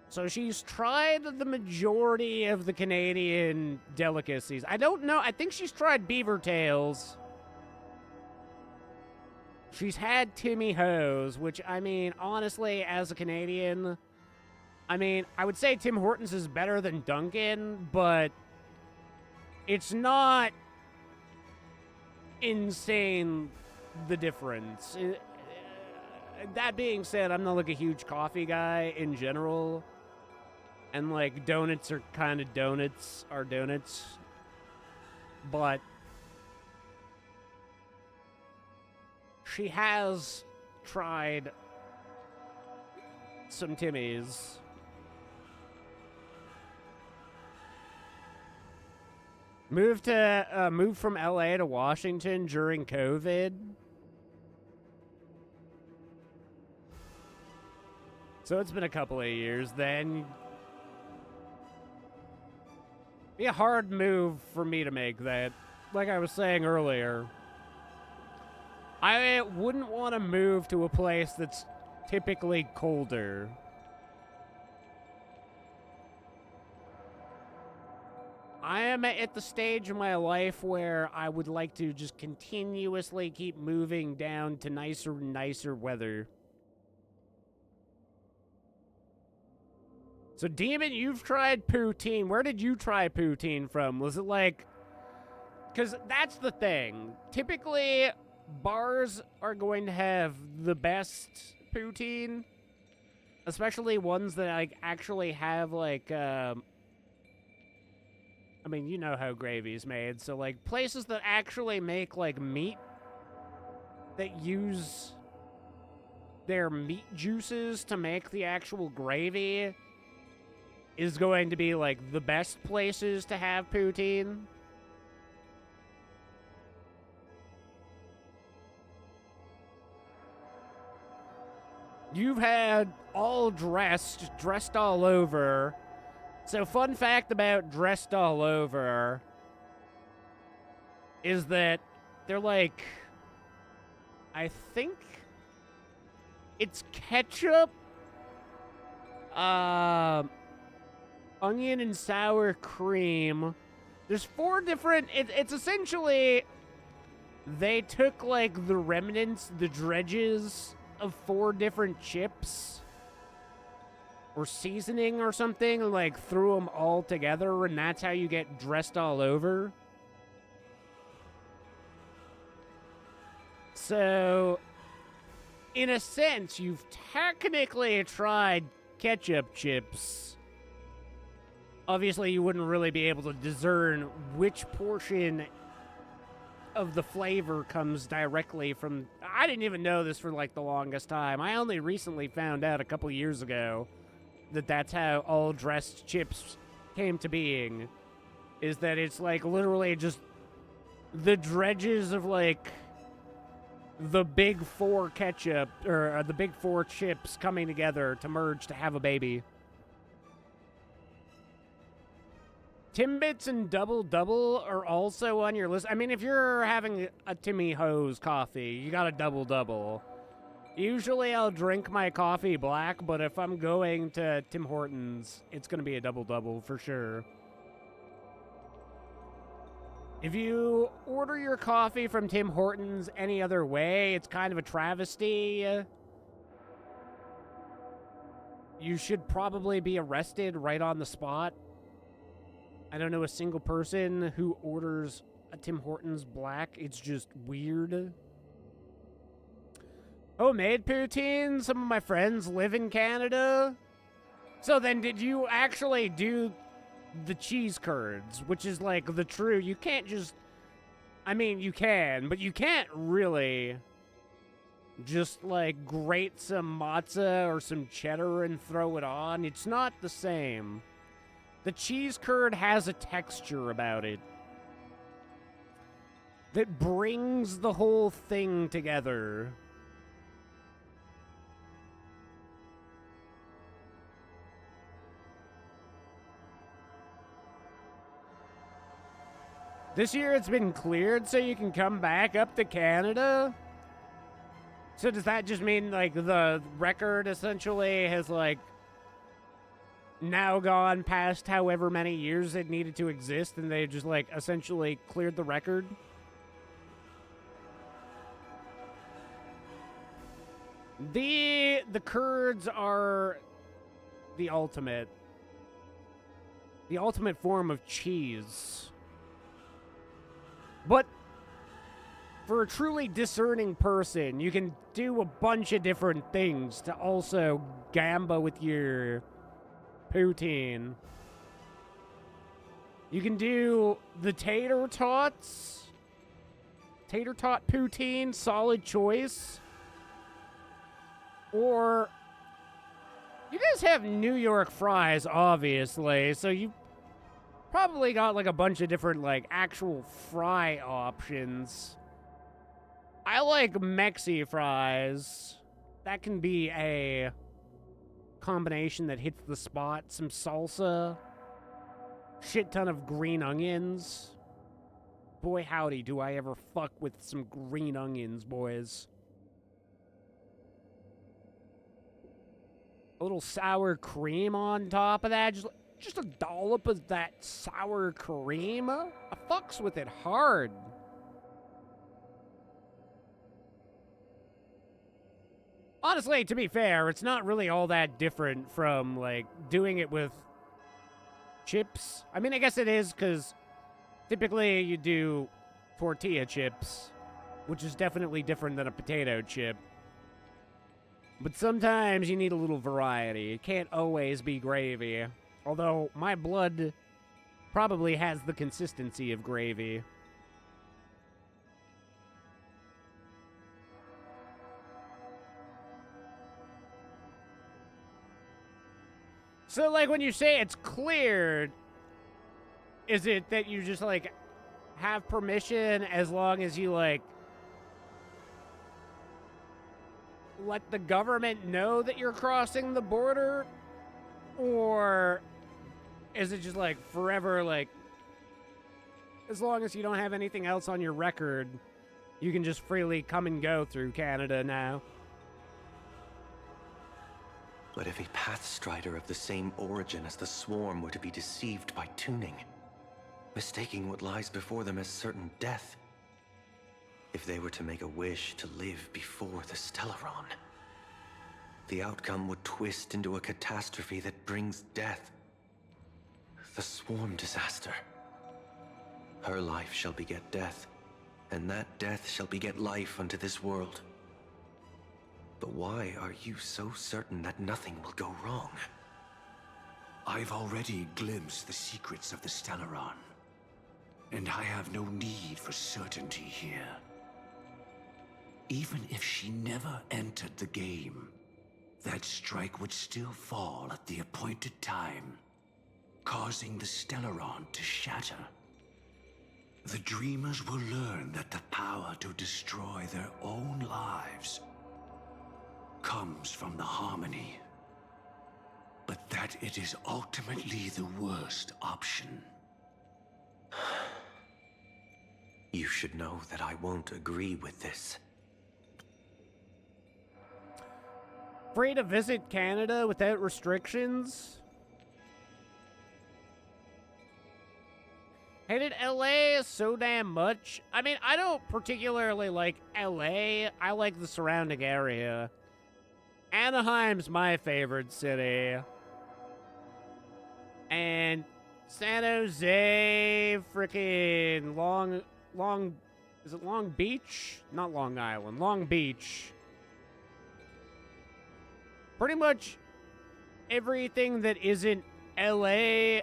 So she's tried the majority of the Canadian delicacies. I don't know. I think she's tried beaver tails. She's had Timmy Ho's, which, I mean, honestly, as a Canadian, I mean, I would say Tim Hortons is better than Dunkin', but it's not insane, the difference. That being said, I'm not like a huge coffee guy in general, and like donuts are kind of donuts, but she has tried some Timmy's. Moved from LA to Washington during COVID. So it's been a couple of years then. Be a hard move for me to make that. Like I was saying earlier, I wouldn't want to move to a place that's typically colder. I am at the stage in my life where I would like to just continuously keep moving down to nicer and nicer weather. So, Demon, you've tried poutine. Where did you try poutine from? Was it like... Because that's the thing. Typically, bars are going to have the best poutine. Especially ones that like actually have like... I mean, you know how gravy's made. So, like, places that actually make, like, meat that use their meat juices to make the actual gravy is going to be, like, the best places to have poutine. You've had all dressed all over. So, fun fact about dressed all over is that they're like, I think it's ketchup, onion and sour cream. There's 4 different, it's essentially, they took like the remnants, the dredges of 4 different chips or seasoning or something, and like threw them all together, and that's how you get dressed all over. So, in a sense, you've technically tried ketchup chips. Obviously, you wouldn't really be able to discern which portion of the flavor comes directly from... I didn't even know this for, like, the longest time. I only recently found out a couple years ago that that's how all dressed chips came to being. Is that it's, like, literally just the dredges of, like, the Big Four ketchup, or the Big Four chips coming together to merge to have a baby. Timbits and Double Double are also on your list. I mean, if you're having a Timmy Ho's coffee, you got a Double Double. Usually I'll drink my coffee black, but if I'm going to Tim Hortons, it's going to be a Double Double for sure. If you order your coffee from Tim Hortons any other way, it's kind of a travesty. You should probably be arrested right on the spot. I don't know a single person who orders a Tim Hortons black. It's just weird. Homemade poutine? Some of my friends live in Canada. So then did you actually do the cheese curds, which is like the true... You can't just... I mean, you can, but you can't really just like grate some mozza or some cheddar and throw it on. It's not the same. The cheese curd has a texture about it that brings the whole thing together. This year it's been cleared so you can come back up to Canada? So does that just mean, like, the record essentially has, like, now gone past however many years it needed to exist and they just, like, essentially cleared the record? The curds are the ultimate form of cheese. But for a truly discerning person, you can do a bunch of different things to also gamba with your poutine. You can do the tater tots. Tater tot poutine, solid choice. Or you guys have New York fries, obviously, so you probably got like a bunch of different like actual fry options. I like Mexi fries. That can be a combination that hits the spot. Some salsa, shit ton of green onions. Boy howdy, do I ever fuck with some green onions, boys. A little sour cream on top of that. Just a dollop of that sour cream. I fucks with it hard. Honestly, to be fair, it's not really all that different from, like, doing it with chips. I mean, I guess it is, because typically you do tortilla chips, which is definitely different than a potato chip. But sometimes you need a little variety. It can't always be gravy. Although, my blood probably has the consistency of gravy. So, like, when you say it's cleared, is it that you just, like, have permission as long as you, like, let the government know that you're crossing the border? Or is it just, like, forever, like, as long as you don't have anything else on your record, you can just freely come and go through Canada now? But if a Pathstrider of the same origin as the Swarm were to be deceived by tuning, mistaking what lies before them as certain death, if they were to make a wish to live before the Stellaron, the outcome would twist into a catastrophe that brings death. The Swarm disaster. Her life shall beget death, and that death shall beget life unto this world. But why are you so certain that nothing will go wrong? I've already glimpsed the secrets of the Stellaron. and I have no need for certainty here. Even if she never entered the game, that strike would still fall at the appointed time, causing the Stellaron to shatter. The Dreamers will learn that the power to destroy their own lives comes from the Harmony, but that it is ultimately the worst option. You should know that I won't agree with this. Free to visit Canada without restrictions? Hated LA so damn much. I mean, I don't particularly like LA. I like the surrounding area. Anaheim's my favorite city. And San Jose, freaking is it Long Beach? Not Long Island, Long Beach. Pretty much everything that isn't LA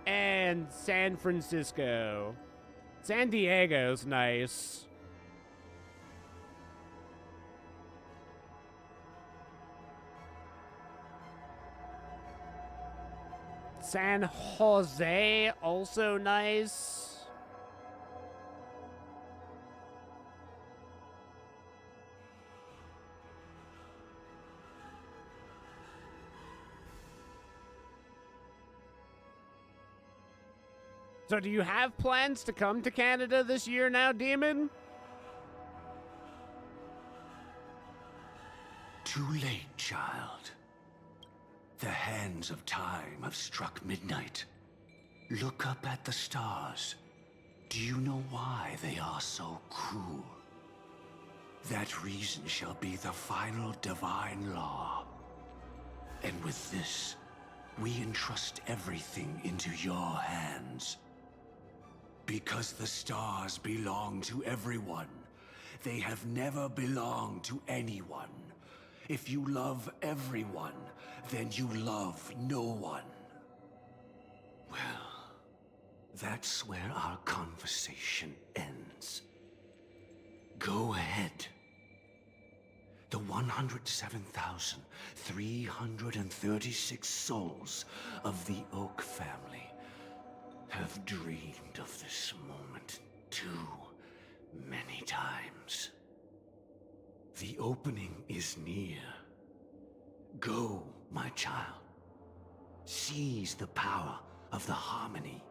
and San Francisco. San Diego's nice. San Jose, also nice. So do you have plans to come to Canada this year now, Demon? Too late, child. The hands of time have struck midnight. Look up at the stars. Do you know why they are so cruel? That reason shall be the final divine law. And with this, we entrust everything into your hands. Because the stars belong to everyone, they have never belonged to anyone. If you love everyone, then you love no one. Well, that's where our conversation ends. Go ahead. The 107,336 souls of the Oak family have dreamed of this moment too many times. The opening is near. Go, my child. Seize the power of the Harmony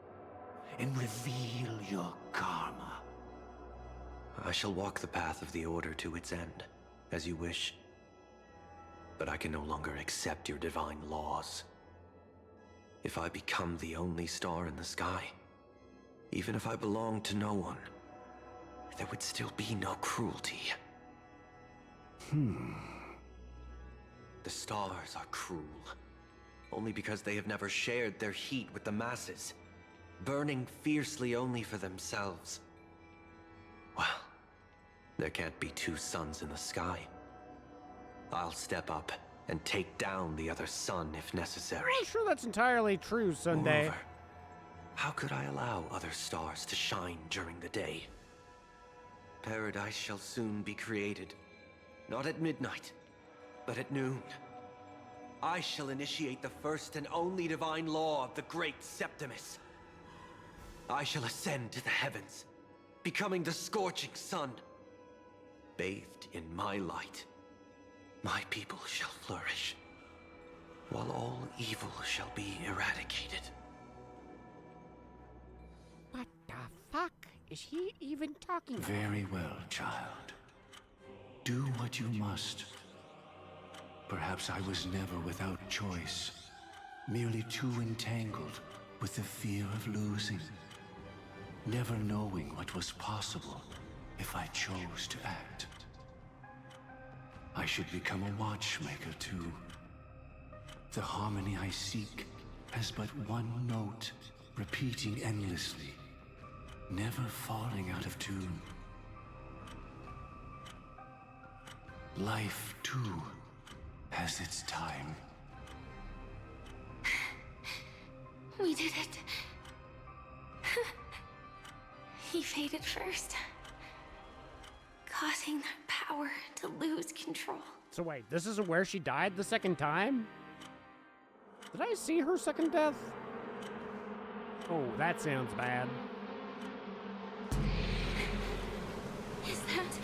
and reveal your karma. I shall walk the path of the Order to its end, as you wish. But I can no longer accept your divine laws. If I become the only star in the sky, even if I belong to no one, there would still be no cruelty. The stars are cruel, only because they have never shared their heat with the masses, burning fiercely only for themselves. Well, there can't be two suns in the sky. I'll step up and take down the other sun if necessary. I'm not sure that's entirely true, Sunday. Moreover, how could I allow other stars to shine during the day? Paradise shall soon be created. Not at midnight, but at noon. I shall initiate the first and only divine law of the great Septimus. I shall ascend to the heavens, becoming the scorching sun. Bathed in my light, my people shall flourish, while all evil shall be eradicated. What the fuck is he even talking about? Very well, child. Do what you must. Perhaps I was never without choice, merely too entangled with the fear of losing, never knowing what was possible if I chose to act. I should become a watchmaker too. The harmony I seek has but one note, repeating endlessly, never falling out of tune. Life, too, has its time. We did it. He faded first, causing their power to lose control. So wait, this isn't where she died the second time? Did I see her second death? Oh, that sounds bad. Is that...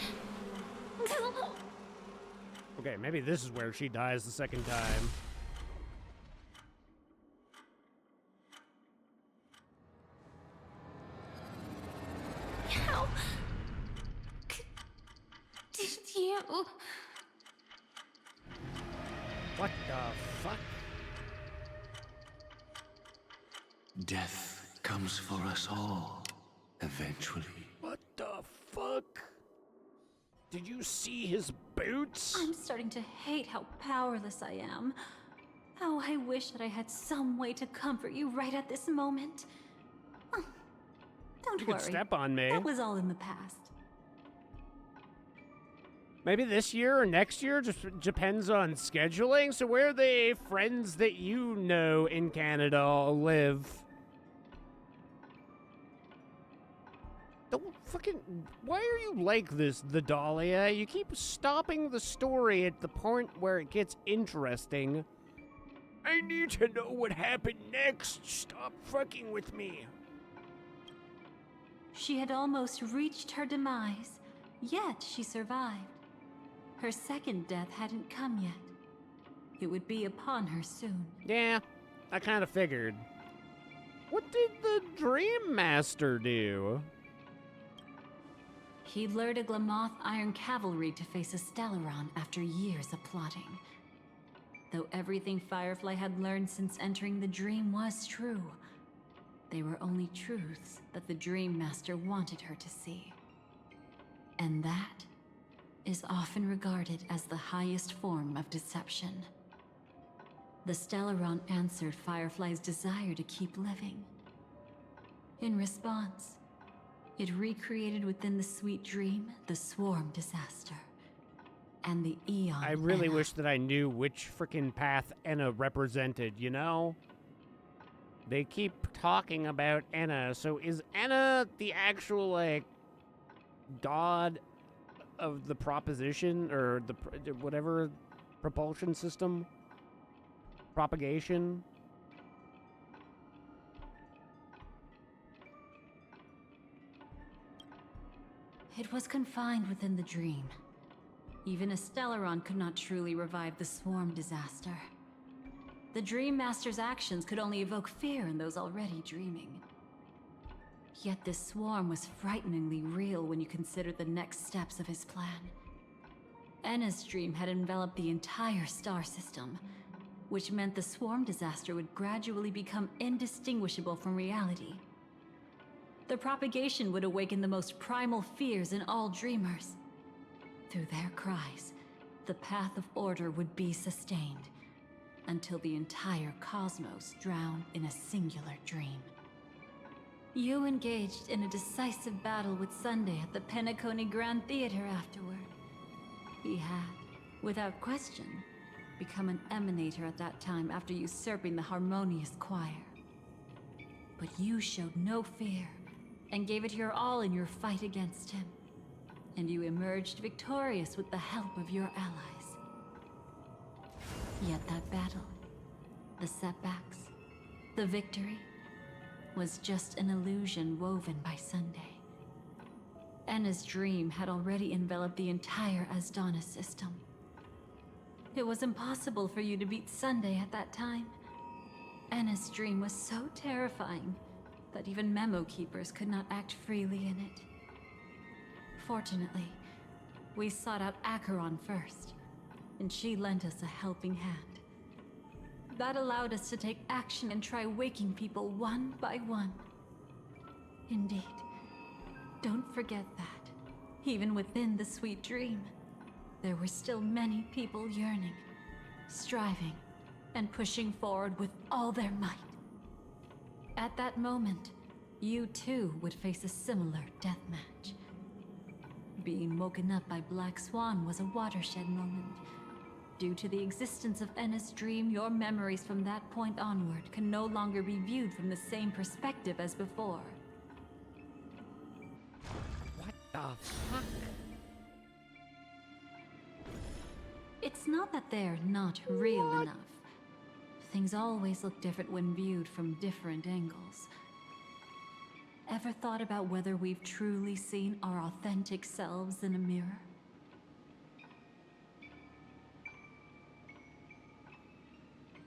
Okay, maybe this is where she dies the second time. How did you... What the fuck? Death comes for us all, eventually. What the fuck? Did you see his boots? I'm starting to hate how powerless I am. Oh, I wish that I had some way to comfort you right at this moment. Oh, don't You worry. could step on me. That was all in the past. Maybe this year or next year, just depends on scheduling. So where the friends that you know in Canada live? Don't fucking... Why are you like this, the Dahlia? You keep stopping the story at the point where it gets interesting. I need to know what happened next. Stop fucking with me. She had almost reached her demise, yet she survived. Her second death hadn't come yet. It would be upon her soon. Yeah, I kind of figured. What did the Dream Master do? He lured a Glamoth Iron Cavalry to face a Stellaron after years of plotting. Though everything Firefly had learned since entering the dream was true, they were only truths that the Dream Master wanted her to see. And that is often regarded as the highest form of deception. The Stellaron answered Firefly's desire to keep living. In response, it recreated within the sweet dream the swarm disaster and the Eon. I really Enna. wish that I knew which freaking path Enna represented, you know? They keep talking about Enna, so is Enna the actual, like, god of the proposition, or the whatever propulsion system? Propagation? It was confined within the dream. Even a Stellaron could not truly revive the swarm disaster. The Dream Master's actions could only evoke fear in those already dreaming. Yet this swarm was frighteningly real when you consider the next steps of his plan. Enna's dream had enveloped the entire star system, which meant the swarm disaster would gradually become indistinguishable from reality. The propagation would awaken the most primal fears in all dreamers. Through their cries, the path of order would be sustained, until the entire cosmos drowned in a singular dream. You engaged in a decisive battle with Sunday at the Penacony Grand Theater afterward. He had, without question, become an emanator at that time after usurping the Harmonious Choir. But you showed no fear, and gave it your all in your fight against him. And you emerged victorious with the help of your allies. Yet that battle, the setbacks, the victory, was just an illusion woven by Sunday. Enna's dream had already enveloped the entire Asdana system. It was impossible for you to beat Sunday at that time. Enna's dream was so terrifying that even memo keepers could not act freely in it. Fortunately, we sought out Acheron first, and she lent us a helping hand. That allowed us to take action and try waking people one by one. Indeed, don't forget that, even within the sweet dream, there were still many people yearning, striving, and pushing forward with all their might. At that moment, you too would face a similar deathmatch. Being woken up by Black Swan was a watershed moment. Due to the existence of Enna's dream, your memories from that point onward can no longer be viewed from the same perspective as before. The fuck? It's not that they're not real enough. Things always look different when viewed from different angles. Ever thought about whether we've truly seen our authentic selves in a mirror?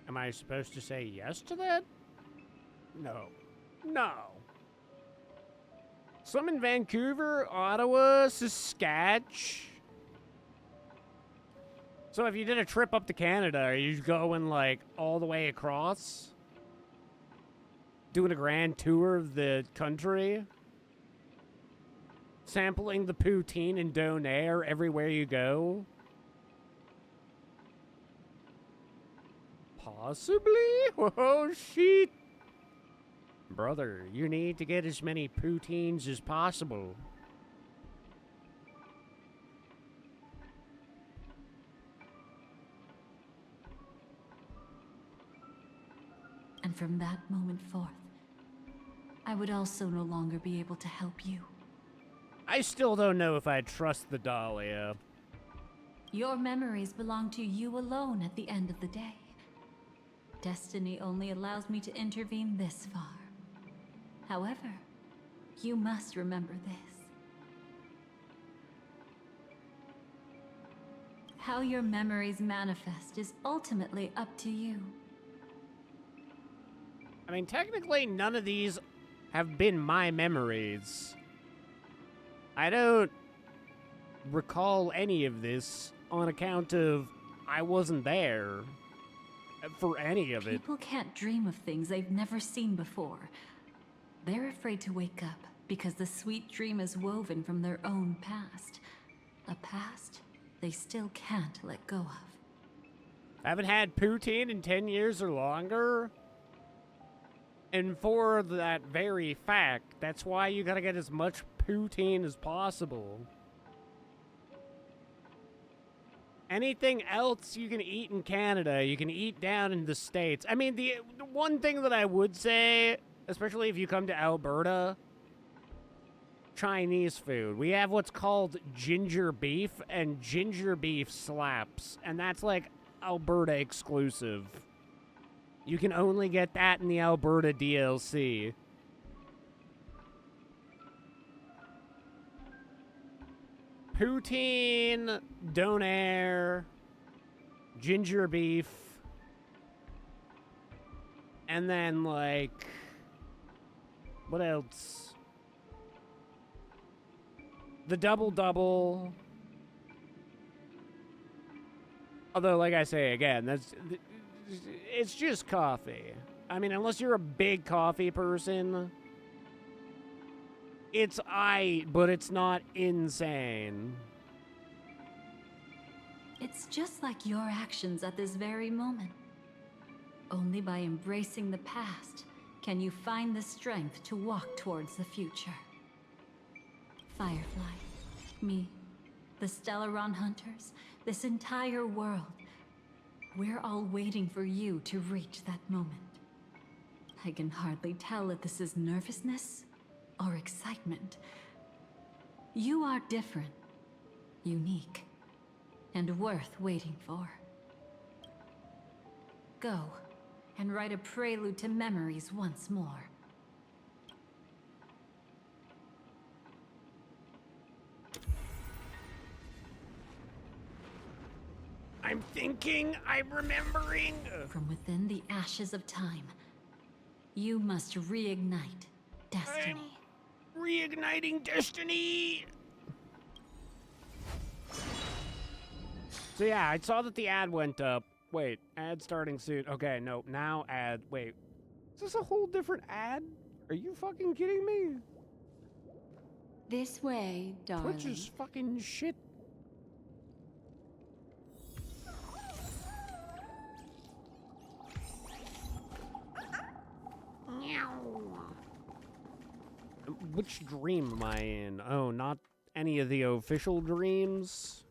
Am I supposed to say yes to that? No. No. Some in Vancouver, Ottawa, Saskatchewan. So if you did a trip up to Canada, are you going like all the way across? Doing a grand tour of the country? Sampling the poutine and donair everywhere you go? Possibly? Oh, shit. Brother, you need to get as many poutines as possible. And from that moment forth, I would also no longer be able to help you. I still don't know if I trust the Dahlia. Your memories belong to you alone at the end of the day. Destiny only allows me to intervene this far. However, you must remember this. How your memories manifest is ultimately up to you. I mean, technically, none of these have been my memories. I don't recall any of this on account of I wasn't there for any of it. People can't dream of things they've never seen before. They're afraid to wake up because the sweet dream is woven from their own past. A past they still can't let go of. I haven't had poutine in 10 years or longer. And for that very fact, that's why you gotta get as much poutine as possible. Anything else you can eat in Canada, you can eat down in the States. I mean, the one thing that I would say, especially if you come to Alberta, Chinese food. We have what's called ginger beef, and ginger beef slaps. And that's like Alberta exclusive. You can only get that in the Alberta DLC. Poutine, donair, ginger beef, and then like, what else? The double-double. Although, like I say again, it's just coffee. I mean, unless you're a big coffee person, it's but it's not insane. It's just like your actions at this very moment. Only by embracing the past can you find the strength to walk towards the future. Firefly, me, the Stellaron Hunters, this entire world. We're all waiting for you to reach that moment. I can hardly tell if this is nervousness or excitement. You are different, unique, and worth waiting for. Go and write a prelude to memories once more. I'm thinking, I'm remembering. From within the ashes of time, you must reignite destiny. I'm reigniting destiny. So yeah, I saw that the ad went up. Wait, ad starting soon. Okay, no, now ad. Wait, is this a whole different ad? Are you fucking kidding me? This way, darling. Twitch is fucking shit. Which dream am I in? Oh, not any of the official dreams?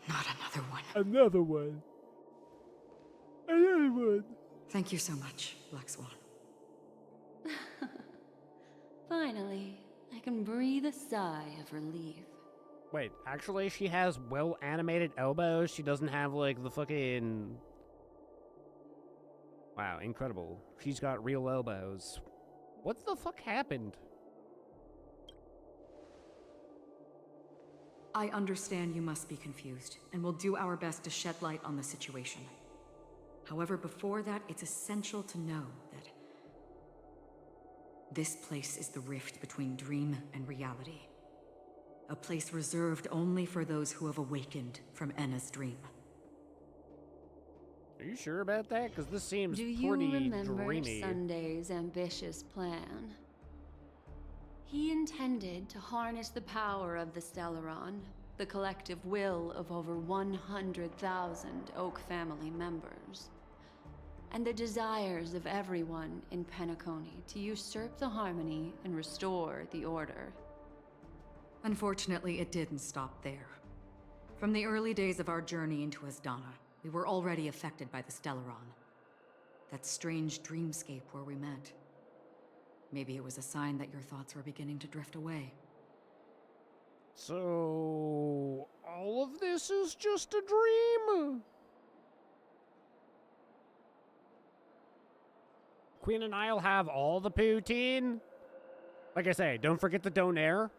Not another one. Another one. Another one. Thank you so much, Black Swan. Finally, I can breathe a sigh of relief. Wait, actually, she has well-animated elbows. She doesn't have, like, the fucking... Wow, incredible. She's got real elbows. What the fuck happened? I understand you must be confused, and will do our best to shed light on the situation. However, before that, it's essential to know that this place is the rift between dream and reality. A place reserved only for those who have awakened from Enna's dream. Are you sure about that? Because this seems Do you pretty remember dreamy. Sunday's ambitious plan? He intended to harness the power of the Stellaron, the collective will of over 100,000 Oak family members, and the desires of everyone in Penacony to usurp the harmony and restore the order. Unfortunately, it didn't stop there. From the early days of our journey into Asdana, we were already affected by the Stellaron. That strange dreamscape where we met. Maybe it was a sign that your thoughts were beginning to drift away. So, all of this is just a dream? Queen and I'll have all the poutine? Like I say, don't forget the donair.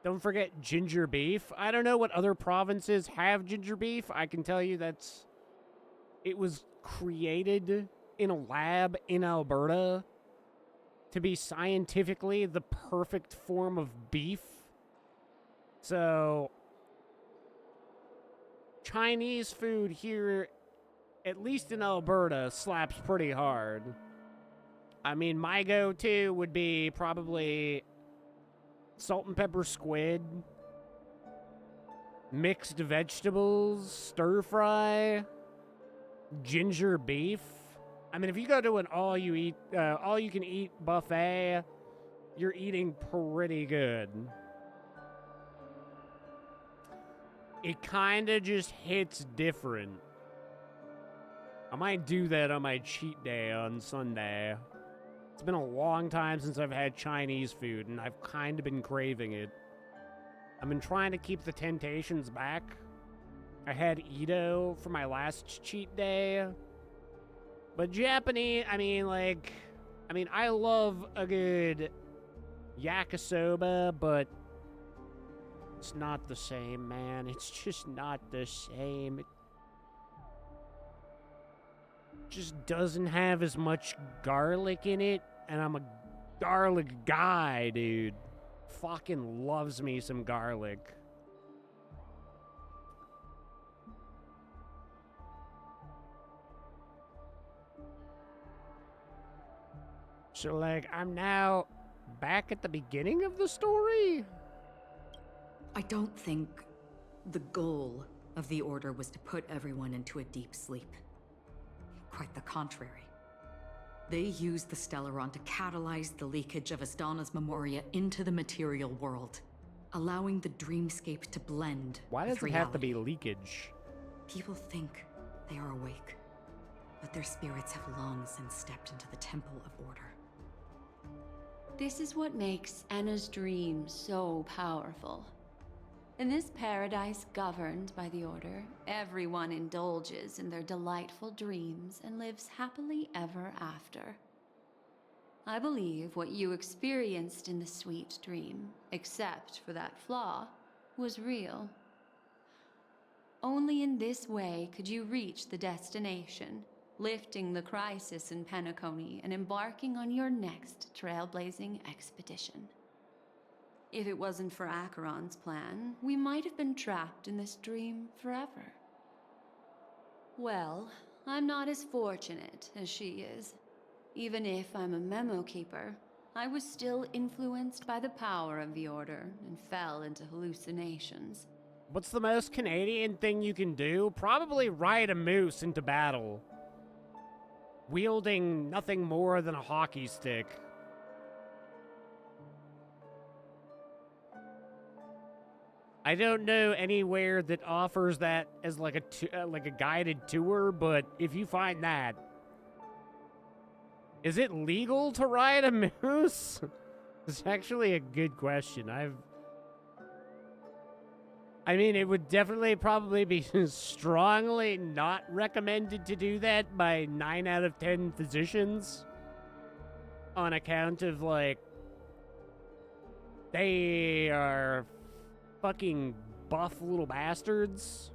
Don't forget ginger beef. I don't know what other provinces have ginger beef. I can tell you it was created in a lab in Alberta to be scientifically the perfect form of beef. So, Chinese food here, at least in Alberta, slaps pretty hard. I mean, my go-to would be probably salt and pepper squid, mixed vegetables, stir fry, ginger beef. I mean, if you go to an all-you-can-eat buffet, you're eating pretty good. It kind of just hits different. I might do that on my cheat day on Sunday. It's been a long time since I've had Chinese food, and I've kind of been craving it. I've been trying to keep the temptations back. I had Edo for my last cheat day. But Japanese, I love a good yakisoba, but it's not the same, man. It's just not the same. It just doesn't have as much garlic in it, and I'm a garlic guy, dude. Fucking loves me some garlic. So, like, I'm now back at the beginning of the story? I don't think the goal of the Order was to put everyone into a deep sleep. Quite the contrary. They used the Stellaron to catalyze the leakage of Asdana's Memoria into the material world, allowing the dreamscape to blend Why with does it have to be leakage? People think they are awake, but their spirits have long since stepped into the Temple of Order. This is what makes Enna's dream so powerful. In this paradise governed by the Order, everyone indulges in their delightful dreams and lives happily ever after. I believe what you experienced in the sweet dream, except for that flaw, was real. Only in this way could you reach the destination, lifting the crisis in Penacony and embarking on your next trailblazing expedition. If it wasn't for Acheron's plan, we might have been trapped in this dream forever. Well, I'm not as fortunate as she is. Even if I'm a memo keeper, I was still influenced by the power of the Order and fell into hallucinations. What's the most Canadian thing you can do? Probably ride a moose into battle, wielding nothing more than a hockey stick. I don't know anywhere that offers that as like a guided tour, but if you find that, is it legal to ride a moose? It's actually a good question. I mean, it would definitely probably be strongly not recommended to do that by 9 out of 10 physicians on account of, like, they are fucking buff little bastards.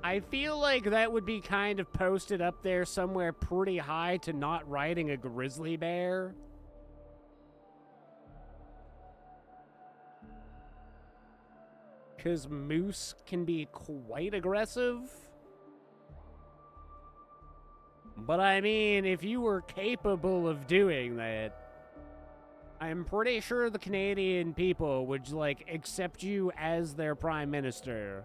I feel like that would be kind of posted up there somewhere pretty high to not riding a grizzly bear. Because moose can be quite aggressive. But I mean, if you were capable of doing that, I'm pretty sure the Canadian people would, like, accept you as their prime minister.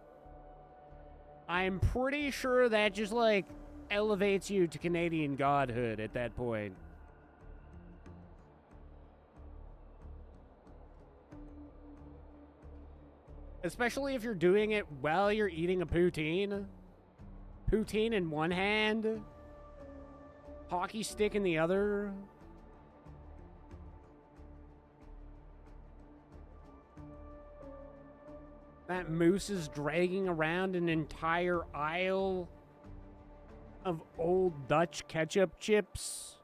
I'm pretty sure that just, like, elevates you to Canadian godhood at that point. Especially if you're doing it while you're eating a poutine. Poutine in one hand, hockey stick in the other. That moose is dragging around an entire aisle of old Dutch ketchup chips.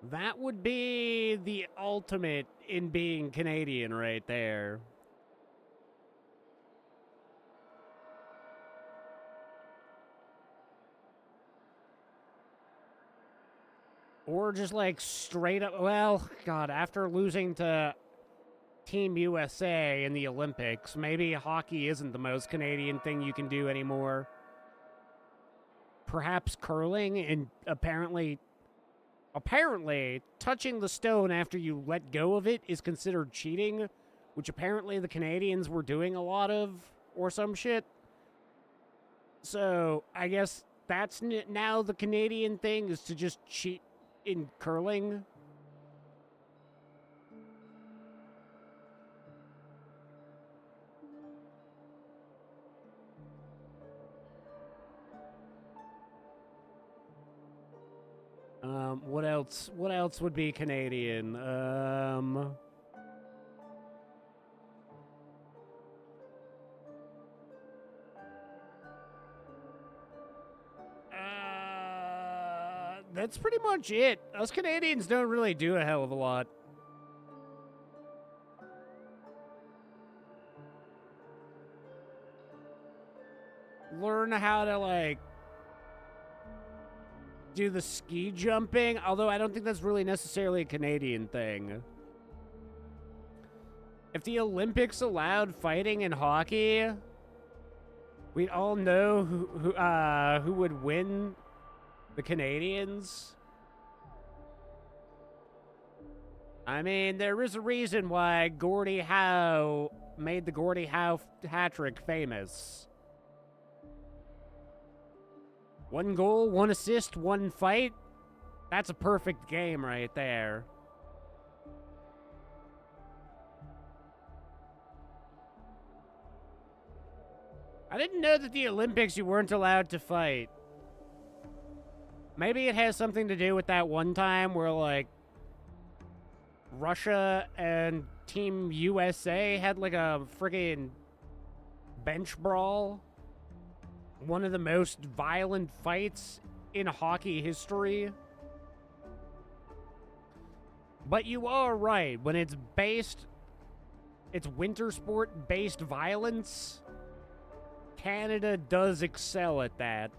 That would be the ultimate in being Canadian right there. Or just like straight up, well, God, after losing to Team USA in the Olympics, maybe hockey isn't the most Canadian thing you can do anymore. Perhaps curling, and apparently touching the stone after you let go of it is considered cheating, which apparently the Canadians were doing a lot of, or some shit. So I guess that's now the Canadian thing, is to just cheat in curling. What else? What else would be Canadian? That's pretty much it. Us Canadians don't really do a hell of a lot. Learn how to, like, do the ski jumping, although I don't think that's really necessarily a Canadian thing. If the Olympics allowed fighting in hockey, we'd all know who would win. The Canadians. I mean, there is a reason why Gordie Howe made the Gordie Howe hat-trick famous. 1 goal, 1 assist, 1 fight. That's a perfect game right there. I didn't know that the Olympics you weren't allowed to fight. Maybe it has something to do with that one time where, like, Russia and Team USA had, like, a friggin' bench brawl. One of the most violent fights in hockey history. But you are right. When it's winter sport-based violence, Canada does excel at that.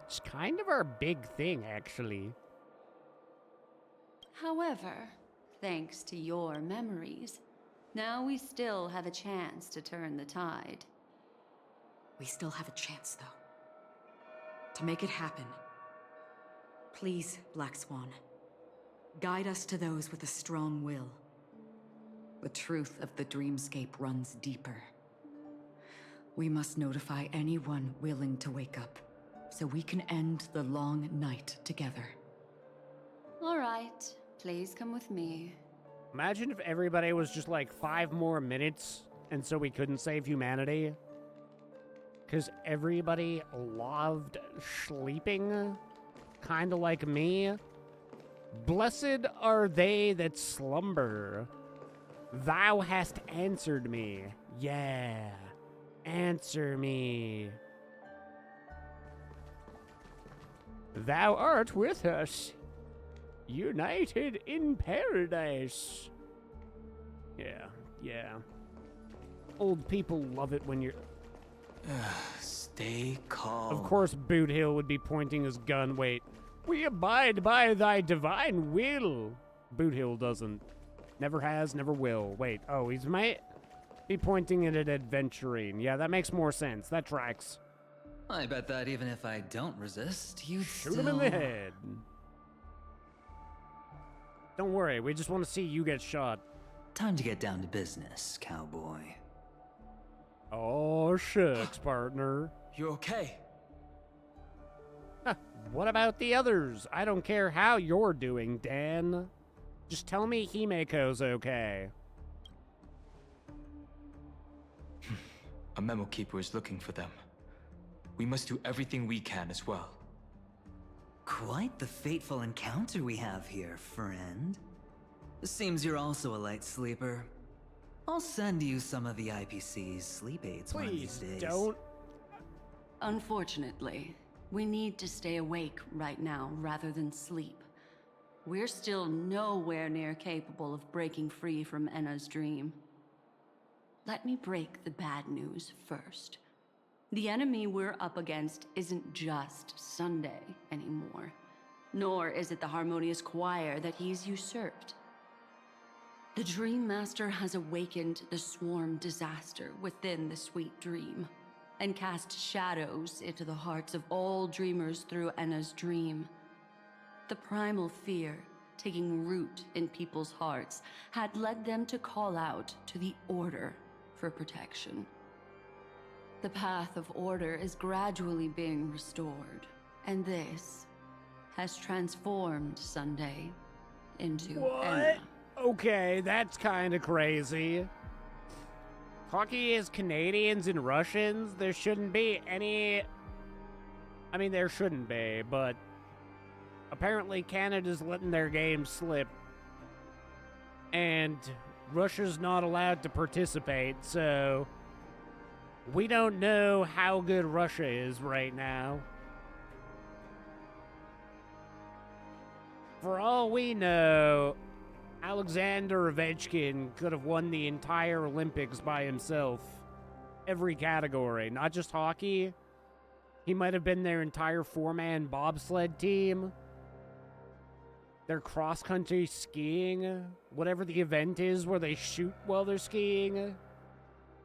It's kind of our big thing, actually. However, thanks to your memories, now we still have a chance to turn the tide. We still have a chance, though. To make it happen. Please, Black Swan. Guide us to those with a strong will. The truth of the dreamscape runs deeper. We must notify anyone willing to wake up, so we can end the long night together. All right, please come with me. Imagine if everybody was just like 5 more minutes and so we couldn't save humanity. Because everybody loved sleeping, kind of like me. Blessed are they that slumber. Thou hast answered me. Yeah. Answer me. Thou art with us. United in paradise. Yeah. Old people love it when you're... Stay calm. Of course, Boot Hill would be pointing his gun. Wait. We abide by thy divine will. Boot Hill doesn't. Never has, never will. Wait. Oh, he's might be pointing it at adventuring. Yeah, that makes more sense. That tracks. I bet that even if I don't resist, you'd Shoot him in the head. Don't worry, we just want to see you get shot. Time to get down to business, cowboy. Oh, shucks, partner. You okay? What about the others? I don't care how you're doing, Dan. Just tell me Himeko's okay. A memo keeper is looking for them. We must do everything we can as well. Quite the fateful encounter we have here, friend. Seems you're also a light sleeper. I'll send you some of the IPC's sleep aids one of these days. Don't. Unfortunately, we need to stay awake right now rather than sleep. We're still nowhere near capable of breaking free from Enna's dream. Let me break the bad news first. The enemy we're up against isn't just Sunday anymore, nor is it the harmonious choir that he's usurped. The Dream Master has awakened the swarm disaster within the sweet dream, and cast shadows into the hearts of all dreamers through Enna's dream. The primal fear taking root in people's hearts had led them to call out to the Order for protection. The path of order is gradually being restored, and this has transformed Sunday into Enna. Okay, that's kind of crazy. Hockey is Canadians and Russians. There shouldn't be any... I mean, there shouldn't be, but apparently Canada's letting their game slip. And Russia's not allowed to participate, so we don't know how good Russia is right now. For all we know, Alexander Ovechkin could have won the entire Olympics by himself. Every category, not just hockey. He might have been their entire 4-man bobsled team. Their cross-country skiing. Whatever the event is where they shoot while they're skiing.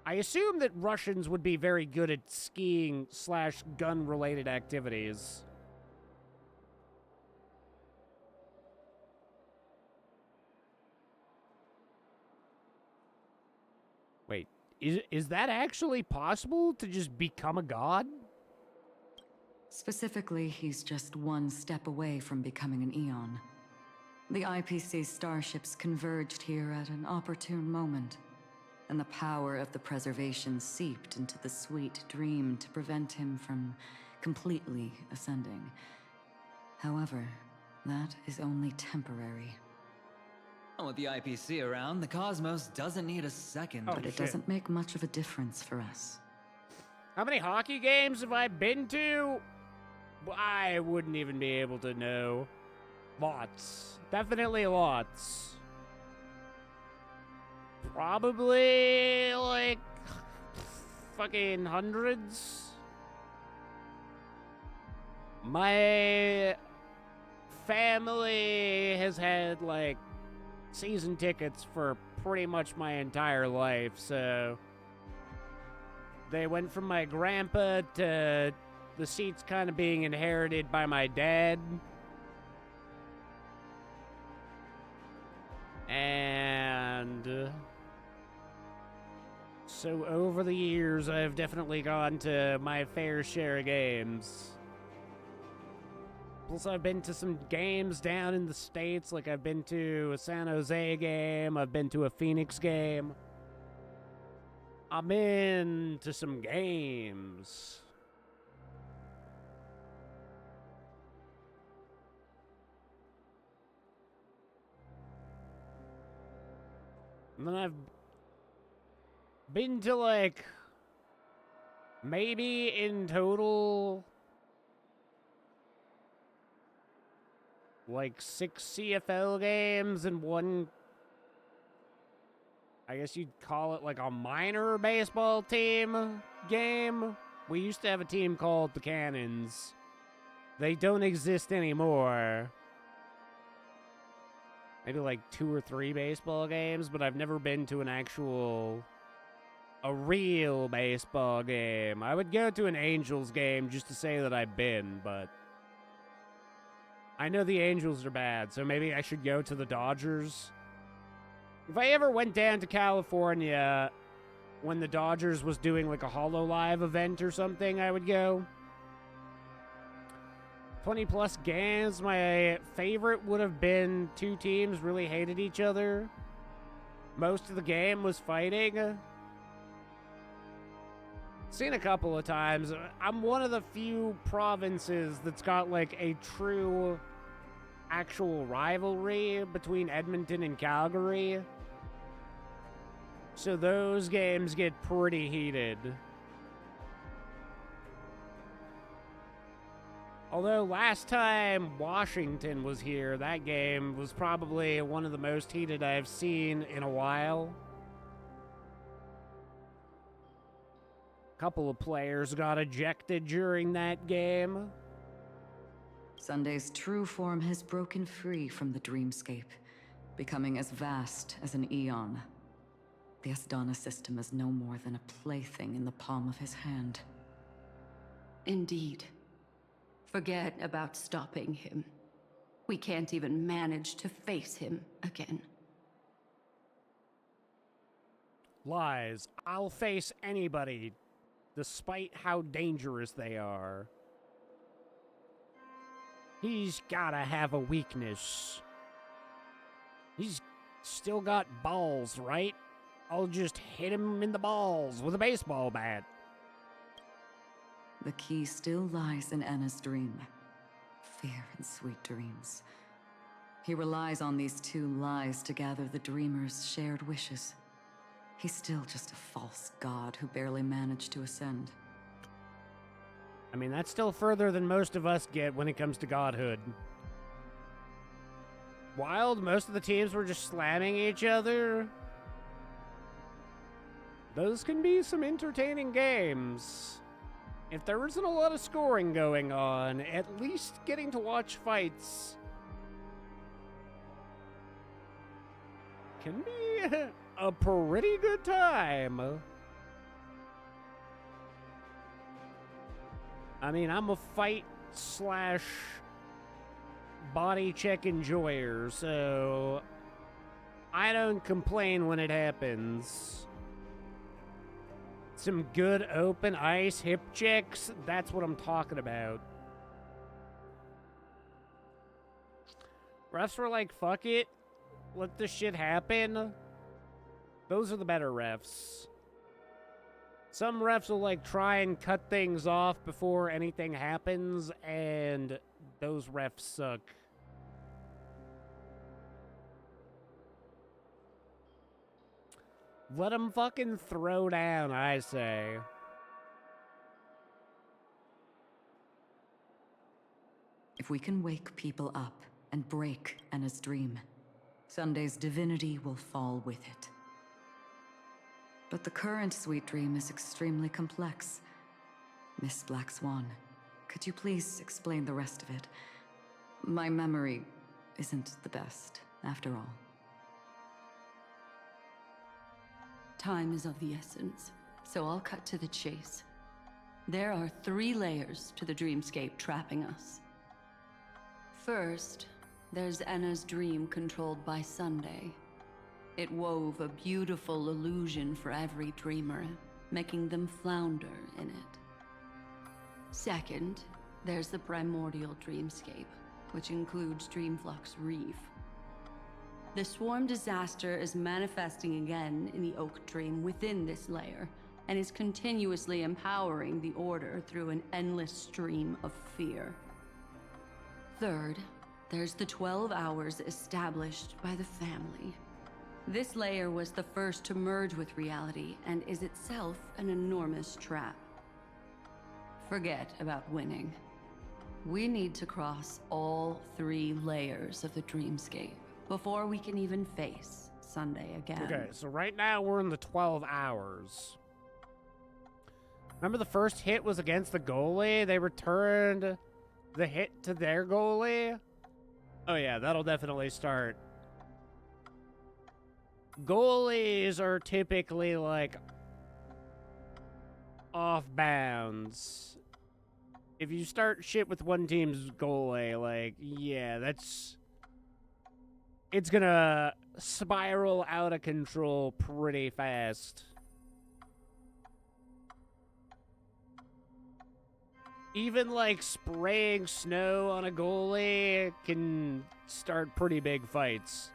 I assume that Russians would be very good at skiing / gun-related activities. Wait, is that actually possible to just become a god? Specifically, he's just one step away from becoming an Eon. The IPC's starships converged here at an opportune moment, and the power of the preservation seeped into the sweet dream to prevent him from completely ascending. However, that is only temporary. With the IPC around, the cosmos doesn't need a second. But it doesn't make much of a difference for us. How many hockey games have I been to? I wouldn't even be able to know. Lots. Definitely lots. Probably, like, fucking hundreds. My family has had, like, season tickets for pretty much my entire life, so they went from my grandpa to the seats kind of being inherited by my dad. And so over the years, I've definitely gone to my fair share of games. Plus, I've been to some games down in the States. Like, I've been to a San Jose game. I've been to a Phoenix game. I've been to some games. And then I've been to, like, maybe in total, like 6 CFL games and one, I guess you'd call it like a minor baseball team game. We used to have a team called the Cannons. They don't exist anymore. Maybe like 2 or 3 baseball games, but I've never been to a real baseball game. I would go to an Angels game just to say that I've been, but I know the Angels are bad, so maybe I should go to the Dodgers. If I ever went down to California when the Dodgers was doing like a HoloLive event or something, I would go. 20 plus games, my favorite would have been 2 teams really hated each other. Most of the game was fighting. Seen a couple of times. I'm one of the few provinces that's got like a true actual rivalry between Edmonton and Calgary. So those games get pretty heated. Although last time Washington was here, that game was probably one of the most heated I've seen in a while. A couple of players got ejected during that game. Sunday's true form has broken free from the dreamscape, becoming as vast as an eon. The Asdana system is no more than a plaything in the palm of his hand. Indeed. Forget about stopping him. We can't even manage to face him again. Lies. I'll face anybody, despite how dangerous they are. He's gotta have a weakness. He's still got balls, right? I'll just hit him in the balls with a baseball bat. The key still lies in Anna's dream. Fear and sweet dreams. He relies on these 2 lies to gather the dreamer's shared wishes. He's still just a false god who barely managed to ascend. I mean, that's still further than most of us get when it comes to godhood. Wild, most of the teams were just slamming each other. Those can be some entertaining games. If there isn't a lot of scoring going on, at least getting to watch fights can be a pretty good time. I mean, I'm a fight / body check enjoyer, so I don't complain when it happens. Some good open ice hip checks, that's what I'm talking about. Refs were like, fuck it, let this shit happen. Those are the better refs. Some refs will like try and cut things off before anything happens, and those refs suck. Let them fucking throw down, I say. If we can wake people up and break Anna's dream, Sunday's divinity will fall with it. But the current sweet dream is extremely complex. Miss Black Swan, could you please explain the rest of it? My memory isn't the best, after all. Time is of the essence, so I'll cut to the chase. There are 3 layers to the dreamscape trapping us. First, there's Anna's dream controlled by Sunday. It wove a beautiful illusion for every dreamer, making them flounder in it. Second, there's the primordial dreamscape, which includes Dreamflux Reef. The swarm disaster is manifesting again in the Oak Dream within this layer, and is continuously empowering the Order through an endless stream of fear. Third, there's the 12 hours established by the family. This layer was the first to merge with reality and is itself an enormous trap. Forget about winning. We need to cross all 3 layers of the dreamscape before we can even face Sunday again. Okay, so right now we're in the 12 hours. Remember the first hit was against the goalie? They returned the hit to their goalie? Oh yeah, that'll definitely start. Goalies are typically, like, off bounds. If you start shit with one team's goalie, like, yeah, that's... It's gonna spiral out of control pretty fast. Even, like, spraying snow on a goalie can start pretty big fights.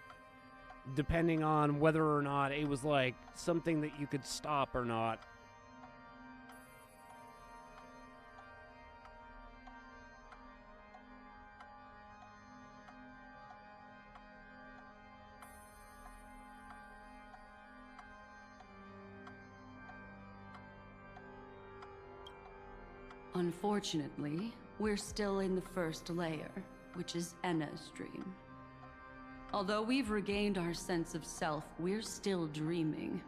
Depending on whether or not it was, like, something that you could stop or not. Unfortunately, we're still in the first layer, which is Enna's dream. Although we've regained our sense of self, we're still dreaming.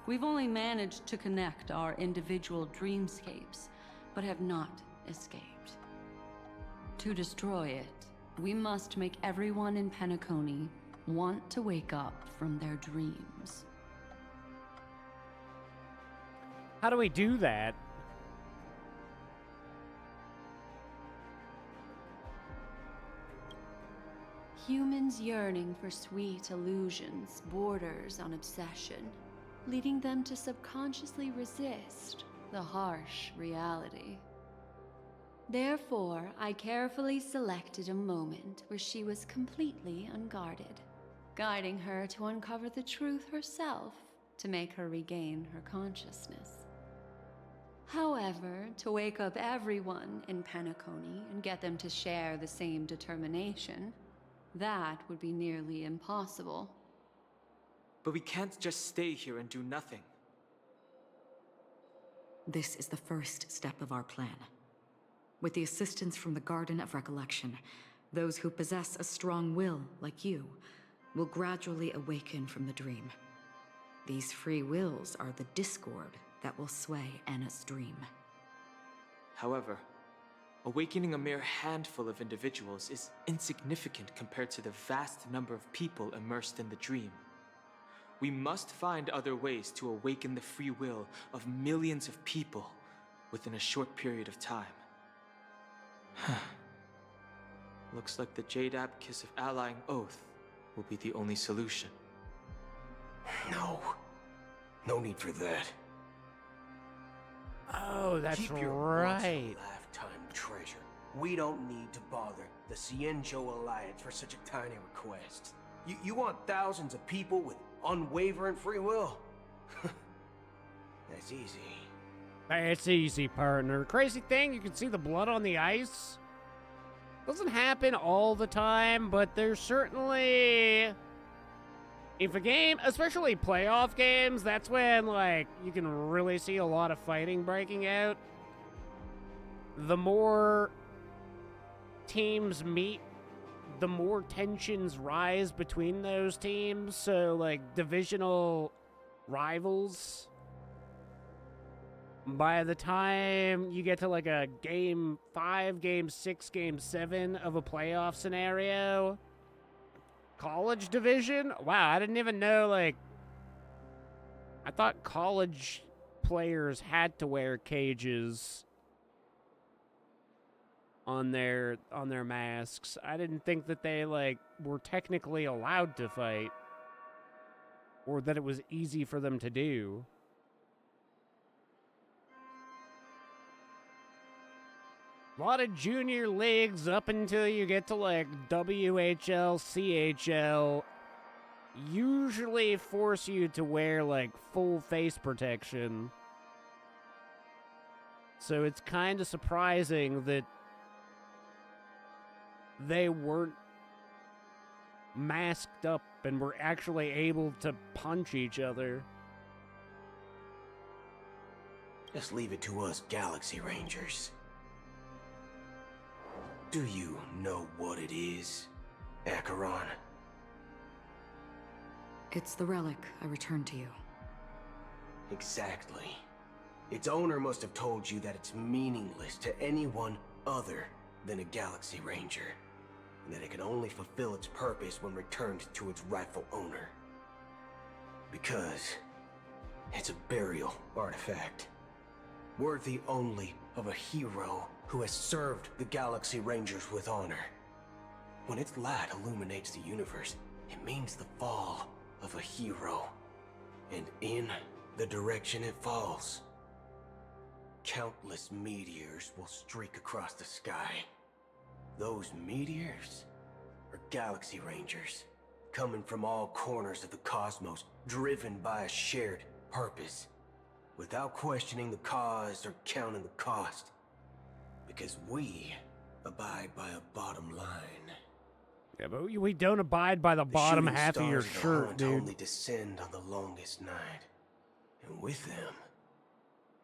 We've only managed to connect our individual dreamscapes, but have not escaped. To destroy it, we must make everyone in Penacony want to wake up from their dreams. How do we do that? Humans yearning for sweet illusions borders on obsession, leading them to subconsciously resist the harsh reality. Therefore, I carefully selected a moment where she was completely unguarded, guiding her to uncover the truth herself to make her regain her consciousness. However, to wake up everyone in Penacony and get them to share the same determination, that would be nearly impossible. But we can't just stay here and do nothing. This is the first step of our plan. With the assistance from the Garden of Recollection, those who possess a strong will, like you, will gradually awaken from the dream. These free wills are the discord that will sway Anna's dream. However, awakening a mere handful of individuals is insignificant compared to the vast number of people immersed in the dream. We must find other ways to awaken the free will of millions of people within a short period of time. Looks like the Jadab Kiss of Allying Oath will be the only solution. No need for that. Oh, that's Keep your right. lifetime treasure. We don't need to bother the Cienjo Alliance for such a tiny request. You want thousands of people with unwavering free will? That's easy. That's easy, partner. Crazy thing, you can see the blood on the ice. Doesn't happen all the time, but there's certainly... If a game, especially playoff games, that's when, like, you can really see a lot of fighting breaking out. The more teams meet, the more tensions rise between those teams. So, like, divisional rivals. By the time you get to, like, a Game 5, Game 6, Game 7 of a playoff scenario... College division? Wow, I didn't even know, like... I thought college players had to wear cages on their masks. I didn't think that they, like, were technically allowed to fight. Or that it was easy for them to do. A lot of junior leagues up until you get to like WHL, CHL, usually force you to wear like full face protection. So it's kind of surprising that they weren't masked up and were actually able to punch each other. Just leave it to us Galaxy Rangers. Do you know what it is, Acheron? It's the relic I returned to you. Exactly. Its owner must have told you that it's meaningless to anyone other than a Galaxy Ranger, and that it can only fulfill its purpose when returned to its rightful owner. Because it's a burial artifact, worthy only of a hero who has served the Galaxy Rangers with honor. When its light illuminates the universe, it means the fall of a hero. And in the direction it falls, countless meteors will streak across the sky. Those meteors are Galaxy Rangers, coming from all corners of the cosmos, driven by a shared purpose, without questioning the cause or counting the cost. Because we abide by a bottom line. Yeah, but we don't abide by the bottom half of your shirt, dude. Only descend on the longest night, and with them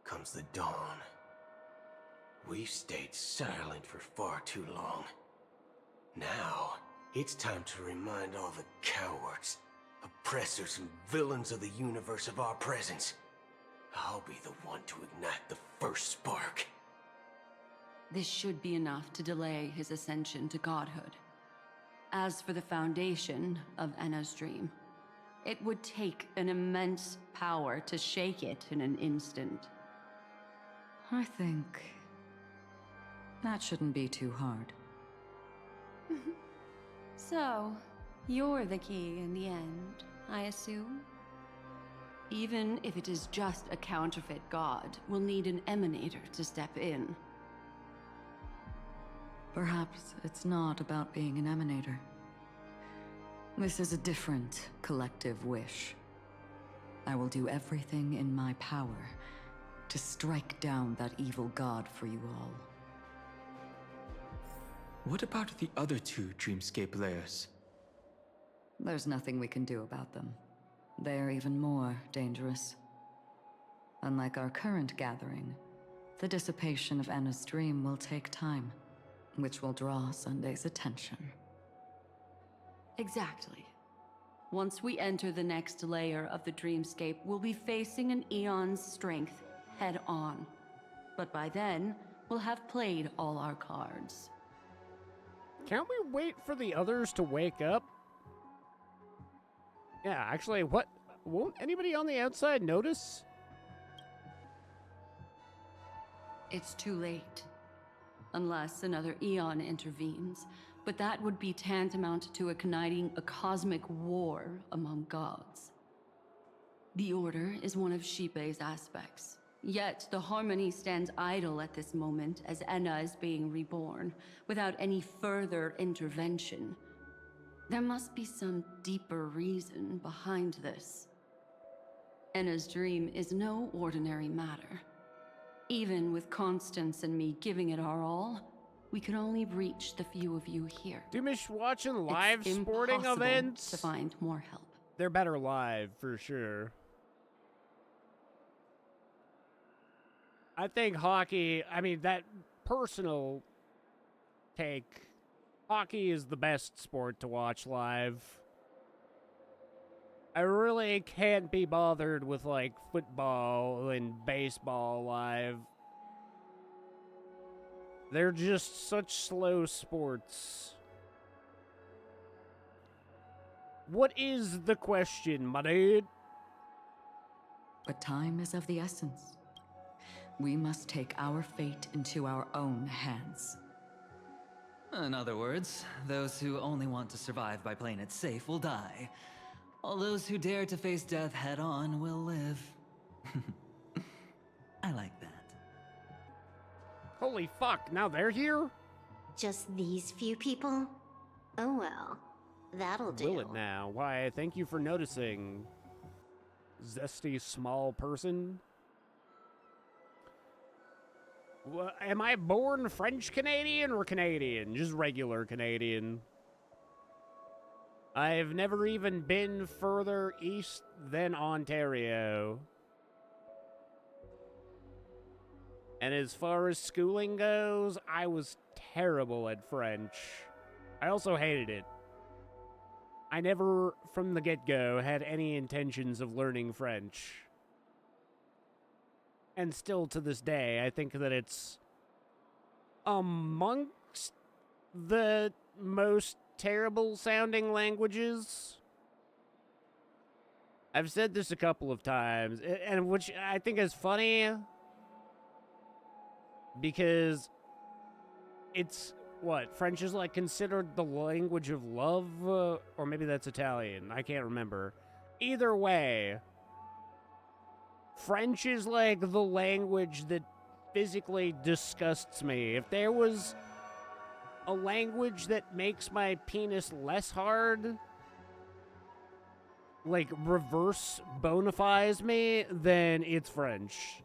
comes the dawn. We've stayed silent for far too long. Now, it's time to remind all the cowards, oppressors, and villains of the universe of our presence. I'll be the one to ignite the first spark. This should be enough to delay his ascension to godhood. As for the foundation of Enna's dream, it would take an immense power to shake it in an instant. I think that shouldn't be too hard. So, you're the key in the end, I assume? Even if it is just a counterfeit god, we'll need an emanator to step in. Perhaps it's not about being an emanator. This is a different collective wish. I will do everything in my power to strike down that evil god for you all. What about the other two Dreamscape layers? There's nothing we can do about them. They're even more dangerous. Unlike our current gathering, the dissipation of Enna's dream will take time, which will draw Sunday's attention. Exactly. Once we enter the next layer of the Dreamscape, we'll be facing an eon's strength head on. But by then, we'll have played all our cards. Can't we wait for the others to wake up? Yeah, actually, what? Won't anybody on the outside notice? It's too late. Unless another eon intervenes. But that would be tantamount to igniting a cosmic war among gods. The Order is one of Xipe's aspects. Yet the Harmony stands idle at this moment as Enna is being reborn, without any further intervention. There must be some deeper reason behind this. Enna's dream is no ordinary matter. Even with Constance and me giving it our all, we could only reach the few of you here. Doomish watching live sporting events to find more help. They're better live for sure. I think hockey, I mean, that personal take, hockey is the best sport to watch live. I really can't be bothered with, like, football and baseball live. They're just such slow sports. What is the question, my dude? But time is of the essence. We must take our fate into our own hands. In other words, those who only want to survive by playing it safe will die. All those who dare to face death head-on will live. I like that. Holy fuck, now they're here? Just these few people? Oh well, that'll do. Will it now? Why, thank you for noticing, zesty small person. Am I born French Canadian or Canadian? Just regular Canadian. I've never even been further east than Ontario. And as far as schooling goes, I was terrible at French. I also hated it. I never, from the get-go, had any intentions of learning French. And still to this day, I think that it's amongst the most terrible sounding languages. I've said this a couple of times, and which I think is funny because it's what French is like considered the language of love, or maybe that's Italian. I can't remember. Either way, French is like the language that physically disgusts me. If there was a language that makes my penis less hard, like reverse bonifies me, then it's French.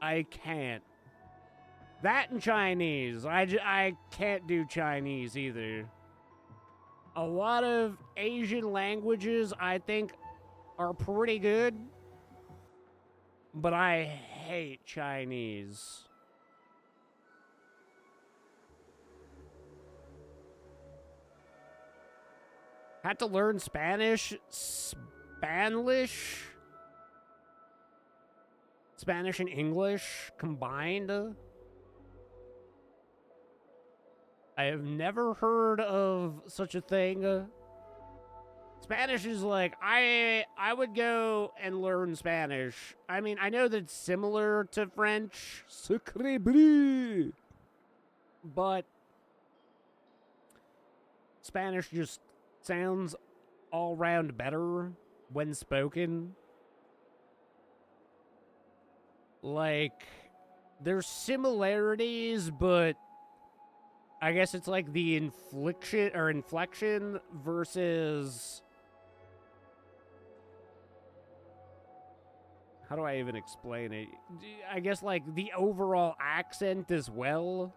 I can't. That and Chinese. I can't do Chinese either. A lot of Asian languages I think are pretty good, but I hate Chinese. Had to learn Spanish? Spanish and English combined? I have never heard of such a thing. Spanish is like, I would go and learn Spanish. I mean, I know that it's similar to French. Sacré bleu! But Spanish just sounds all round better when spoken. Like, there's similarities, but I guess it's like the inflection versus, how do I even explain it? I guess like the overall accent as well.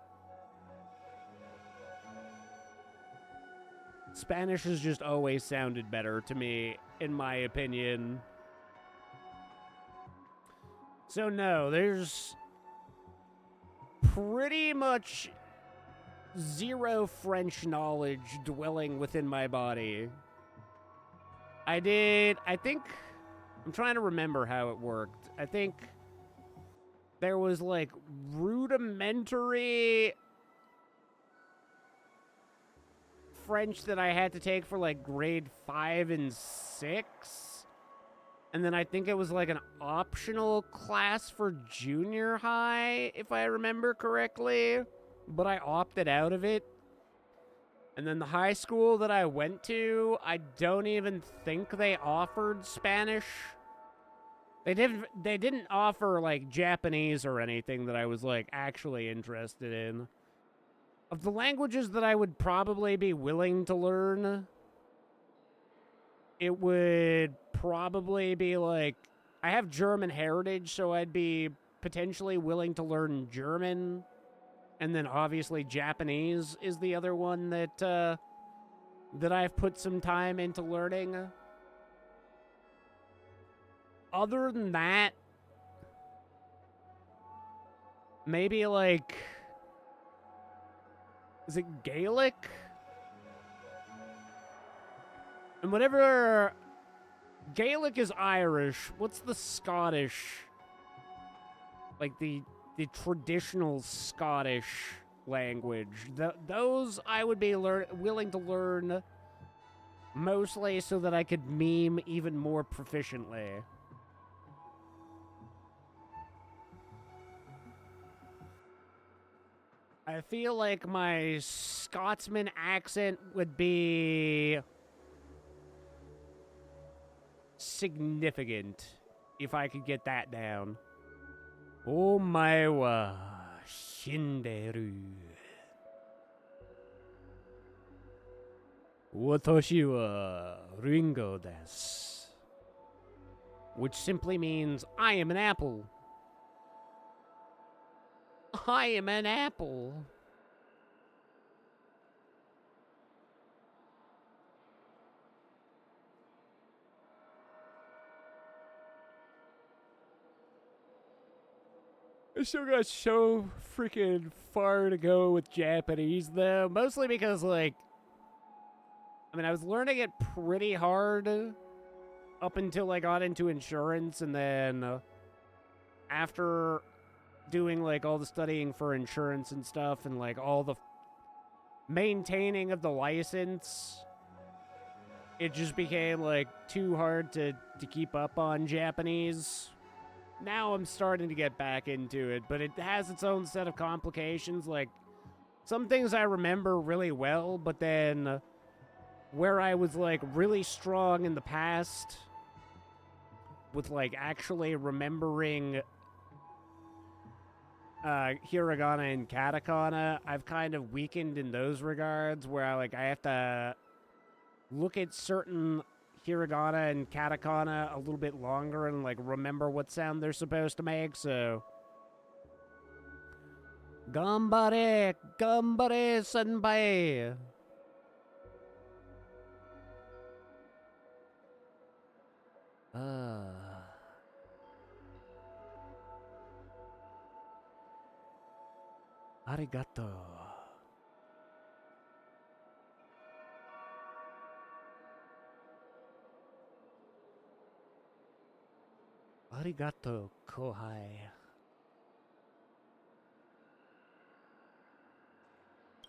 Spanish has just always sounded better to me, in my opinion. So no, there's pretty much zero French knowledge dwelling within my body. I'm trying to remember how it worked. I think there was like rudimentary French that I had to take for like grade 5 and 6. And then I think it was like an optional class for junior high, if I remember correctly. But I opted out of it. And then the high school that I went to, I don't even think they offered Spanish. They didn't offer like Japanese or anything that I was like actually interested in. Of the languages that I would probably be willing to learn, it would probably be like, I have German heritage, so I'd be potentially willing to learn German. And then obviously Japanese is the other one that I've put some time into learning. Other than that, maybe like, is it Gaelic? And whatever, Gaelic is Irish. What's the Scottish? Like the traditional Scottish language. Those I would be willing to learn mostly so that I could meme even more proficiently. I feel like my Scotsman accent would be significant if I could get that down. Oh my wash. Shinderu. Watashi wa Ringo desu. Which simply means, I am an apple. I am an apple. I still got so freaking far to go with Japanese, though. Mostly because, like, I mean, I was learning it pretty hard up until I got into insurance, and then after doing, like, all the studying for insurance and stuff, and, like, all the maintaining of the license, it just became, like, too hard to keep up on Japanese. Now I'm starting to get back into it, but it has its own set of complications. Like, some things I remember really well, but then where I was, like, really strong in the past with, like, actually remembering hiragana and katakana, I've kind of weakened in those regards, where I have to look at certain hiragana and katakana a little bit longer and, like, remember what sound they're supposed to make, so... Gambare! Gambare, senpai! Arigato. Arigato, kohai.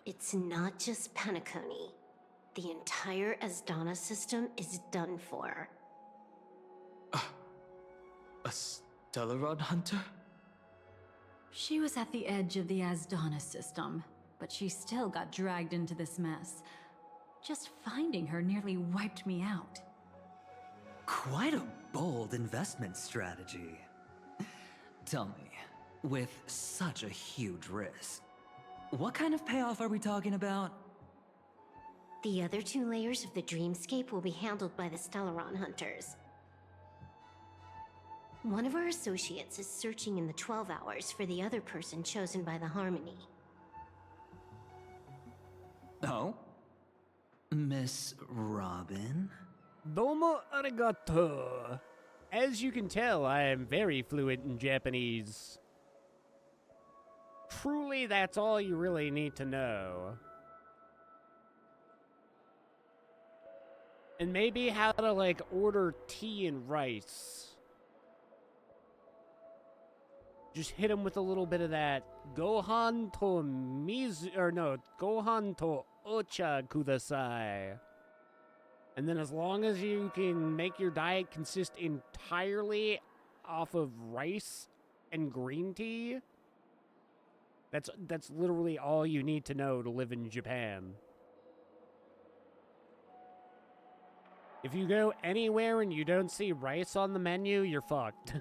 It's not just Penacony. The entire Asdana system is done for. A Stellaron hunter? She was at the edge of the Asdana system, but she still got dragged into this mess. Just finding her nearly wiped me out. Quite a bold investment strategy. Tell me, with such a huge risk, what kind of payoff are we talking about? The other 2 layers of the dreamscape will be handled by the Stellaron hunters. One of our associates is searching in the 12 hours for the other person chosen by the Harmony. Oh? Miss Robin? Domo arigato. As you can tell, I am very fluent in Japanese. Truly, that's all you really need to know. And maybe how to, like, order tea and rice. Just hit him with a little bit of that Gohan to mizu, or no, Gohan to ocha kudasai. And then as long as you can make your diet consist entirely off of rice and green tea, that's literally all you need to know to live in Japan. If you go anywhere and you don't see rice on the menu, you're fucked.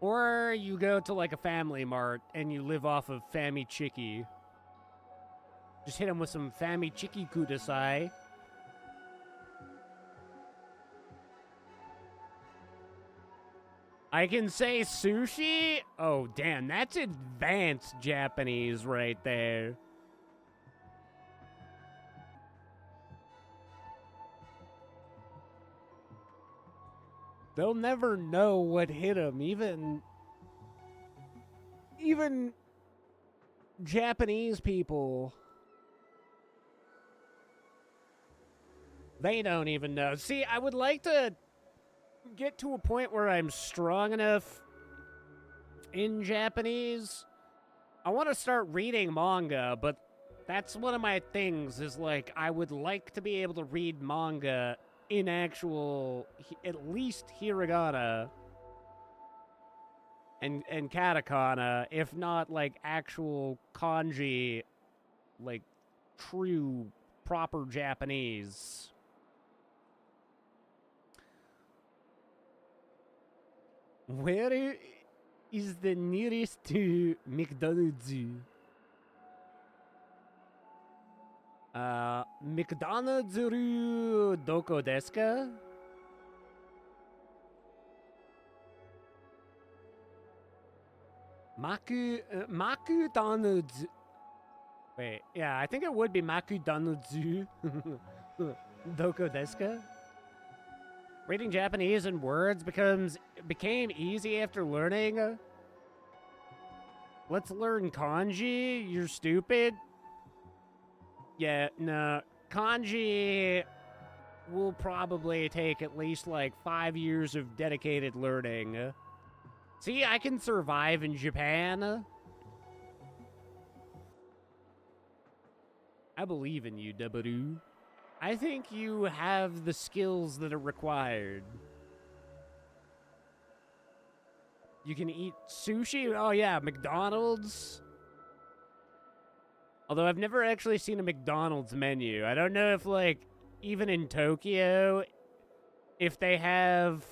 Or you go to, like, a Family Mart and you live off of Fammy Chicky. Just hit him with some Fammy Chicky kudasai. I can say sushi? Oh, damn, that's advanced Japanese right there. They'll never know what hit them. Even Japanese people, they don't even know. See, I would like to get to a point where I'm strong enough in Japanese. I want to start reading manga, but that's one of my things, is, like, I would like to be able to read manga in actual, at least hiragana and katakana, if not, like, actual kanji, like, true, proper Japanese. Where is the nearest to McDonald's? McDonald's doko desu ka? Maku Donald's. Wait, yeah, I think it would be Maku Donald's doko desu ka? Reading Japanese in words became easy after learning. Let's learn kanji. You're stupid. Yeah, no. Kanji will probably take at least like 5 years of dedicated learning. See, I can survive in Japan. I believe in you, Dabaru. I think you have the skills that are required. You can eat sushi? Oh yeah, McDonald's. Although I've never actually seen a McDonald's menu. I don't know if, like, even in Tokyo, if they have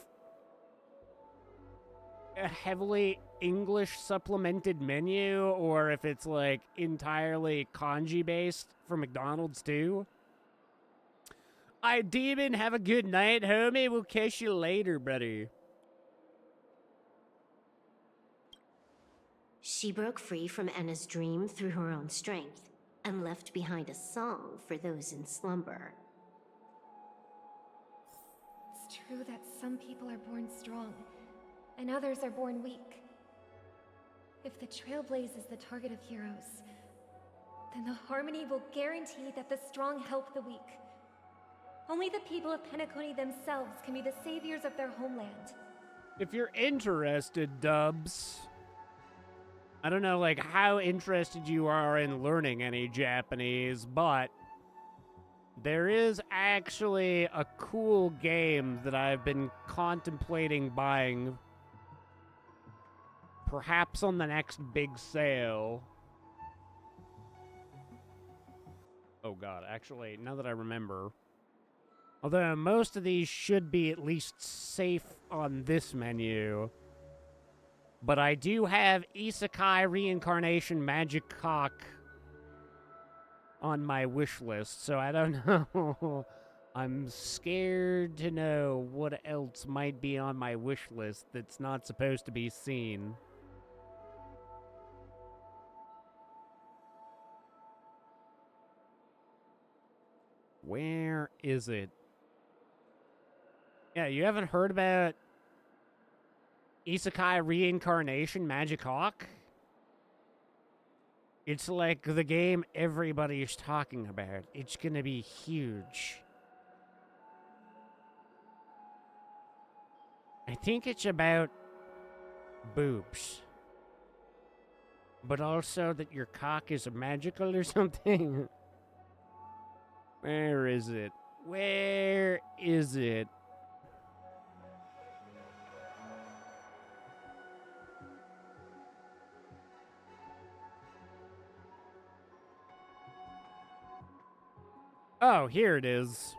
a heavily English supplemented menu, or if it's, like, entirely kanji-based for McDonald's, too. Alright, Demon, have a good night, homie. We'll catch you later, buddy. She broke free from Enna's dream through her own strength, and left behind a song for those in slumber. It's true that some people are born strong, and others are born weak. If the Trailblaze is the target of heroes, then the Harmony will guarantee that the strong help the weak. Only the people of Penacony themselves can be the saviors of their homeland. If you're interested, Dubs, I don't know, like, how interested you are in learning any Japanese, but there is actually a cool game that I've been contemplating buying, perhaps on the next big sale. Oh god, actually, now that I remember. Although most of these should be at least safe on this menu. But I do have Isekai Reincarnation Magic Cock on my wish list, so I don't know. I'm scared to know what else might be on my wish list that's not supposed to be seen. Where is it? Yeah, you haven't heard about Isekai Reincarnation Magic Hawk? It's like the game everybody's talking about. It's gonna be huge. I think it's about boobs. But also that your cock is magical or something. Where is it? Where is it? Oh, here it is.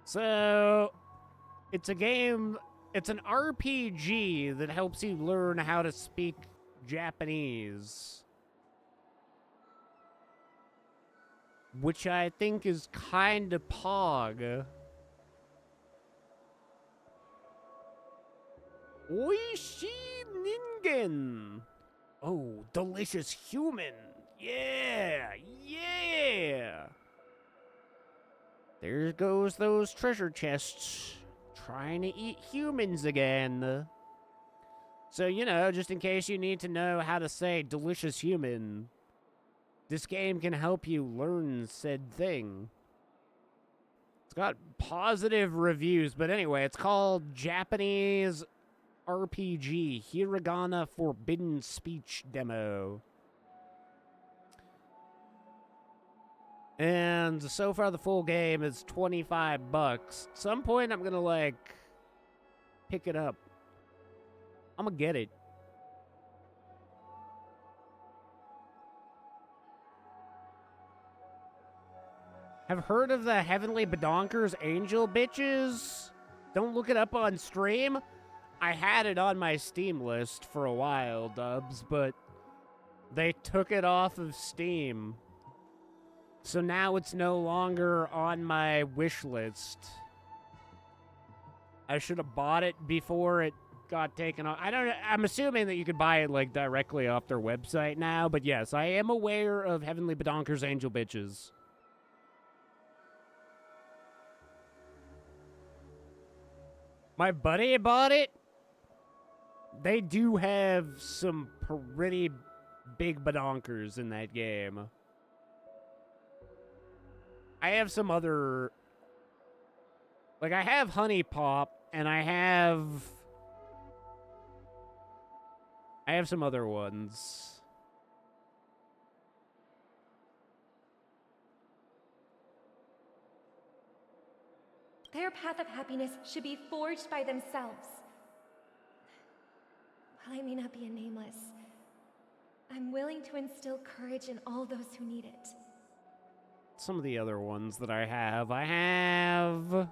So, it's a game, it's an RPG that helps you learn how to speak Japanese. Which I think is kinda pog. Oishii Ningen! Oh, delicious human! Yeah! Yeah! There goes those treasure chests. Trying to eat humans again. So, you know, just in case you need to know how to say delicious human, this game can help you learn said thing. It's got positive reviews, but anyway, it's called Japanese RPG Hiragana Forbidden Speech Demo. And so far the full game is $25. At some point I'm gonna, like, pick it up. I'm gonna get it. have heard of the Heavenly Badonkers Angel Bitches? Don't look it up on stream. I had it on my Steam list for a while, Dubs, but they took it off of Steam. So now it's no longer on my wish list. I should have bought it before it got taken off. I'm assuming that you could buy it like directly off their website now, but yes, I am aware of Heavenly Badonkers Angel Bitches. My buddy bought it. They do have some pretty big badonkers in that game. I have some other... Like, I have Honey Pop, and I have some other ones. Their path of happiness should be forged by themselves. While I may not be a nameless, I'm willing to instill courage in all those who need it. Some of the other ones that I have...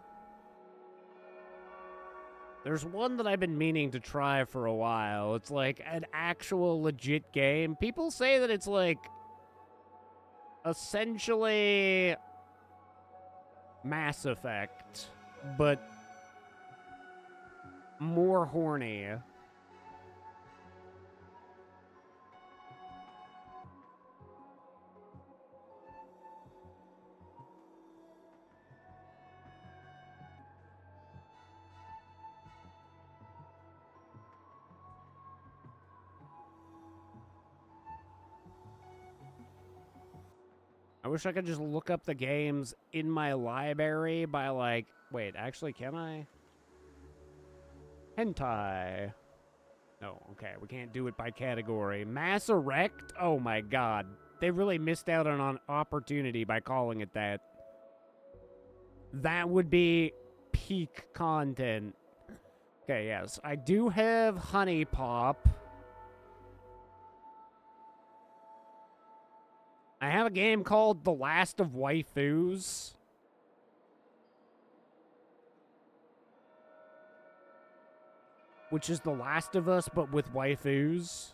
There's one that I've been meaning to try for a while. It's like an actual legit game. People say that it's like essentially Mass Effect, but more horny. I wish I could just look up the games in my library by like... Wait, actually, can I? Hentai. No, okay, we can't do it by category. Mass Erect? Oh my god. They really missed out on an opportunity by calling it that. That would be peak content. Okay, yes. I do have Honey Pop. I have a game called The Last of Waifus. Which is The Last of Us, but with waifus.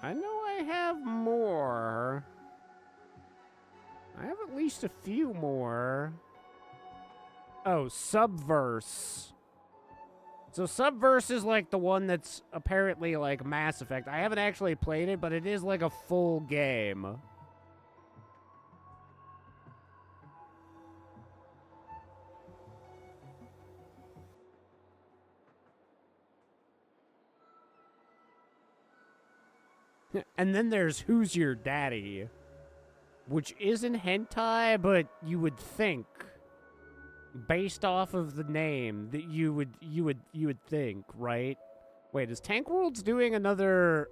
I know I have more. I have at least a few more. Oh, Subverse. So Subverse is like the one that's apparently like Mass Effect. I haven't actually played it, but it is like a full game. And then there's Who's Your Daddy, which isn't hentai, but you would think, based off of the name, that you would think, right? Wait, is Tank World's doing another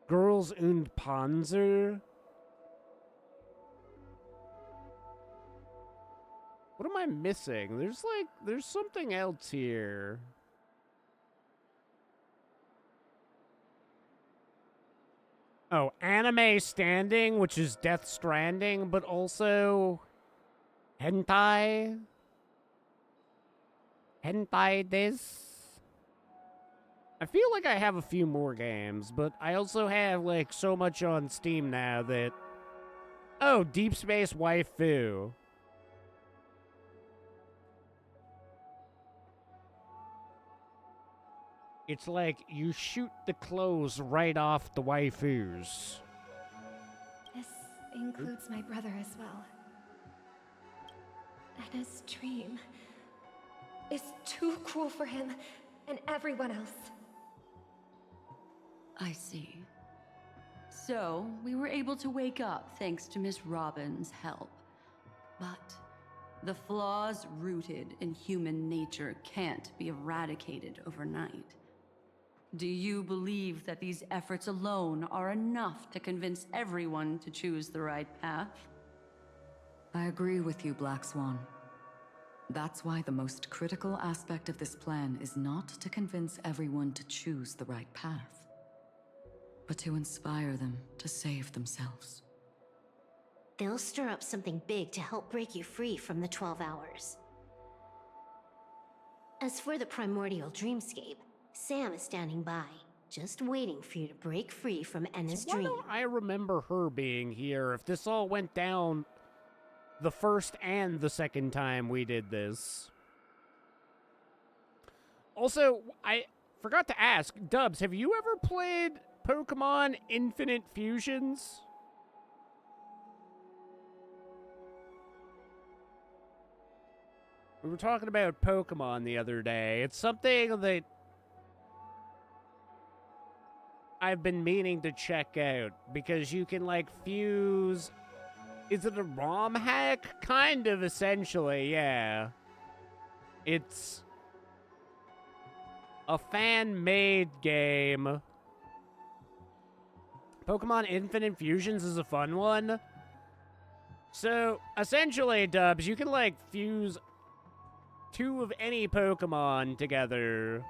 Girls und Panzer? What am I missing? There's something else here. Oh, Anime Standing, which is Death Stranding, but also hentai. Hentai this. I feel like I have a few more games, but I also have like so much on Steam now that... Oh, Deep Space Waifu. It's like you shoot the clothes right off the waifus. This includes my brother as well. And his dream is too cruel for him and everyone else. I see. So, we were able to wake up thanks to Miss Robin's help. But The flaws rooted in human nature can't be eradicated overnight. Do you believe that these efforts alone are enough to convince everyone to choose the right path? I agree with you, Black Swan. That's why the most critical aspect of this plan is not to convince everyone to choose the right path, but to inspire them to save themselves. They'll stir up something big to help break you free from the 12 hours. As for the primordial dreamscape, Sam is standing by, just waiting for you to break free from Enna's Why dream. don't I remember her being here if this all went down the first and the second time we did this? Also, I forgot to ask, Dubs, have you ever played Pokemon Infinite Fusions? We were talking about Pokemon the other day. It's something that I've been meaning to check out because you can, like, fuse... Is it a ROM hack? Kind of, essentially, yeah. It's a fan-made game. Pokemon Infinite Fusions is a fun one. So, essentially, Dubs, you can, like, fuse 2 of any Pokemon together.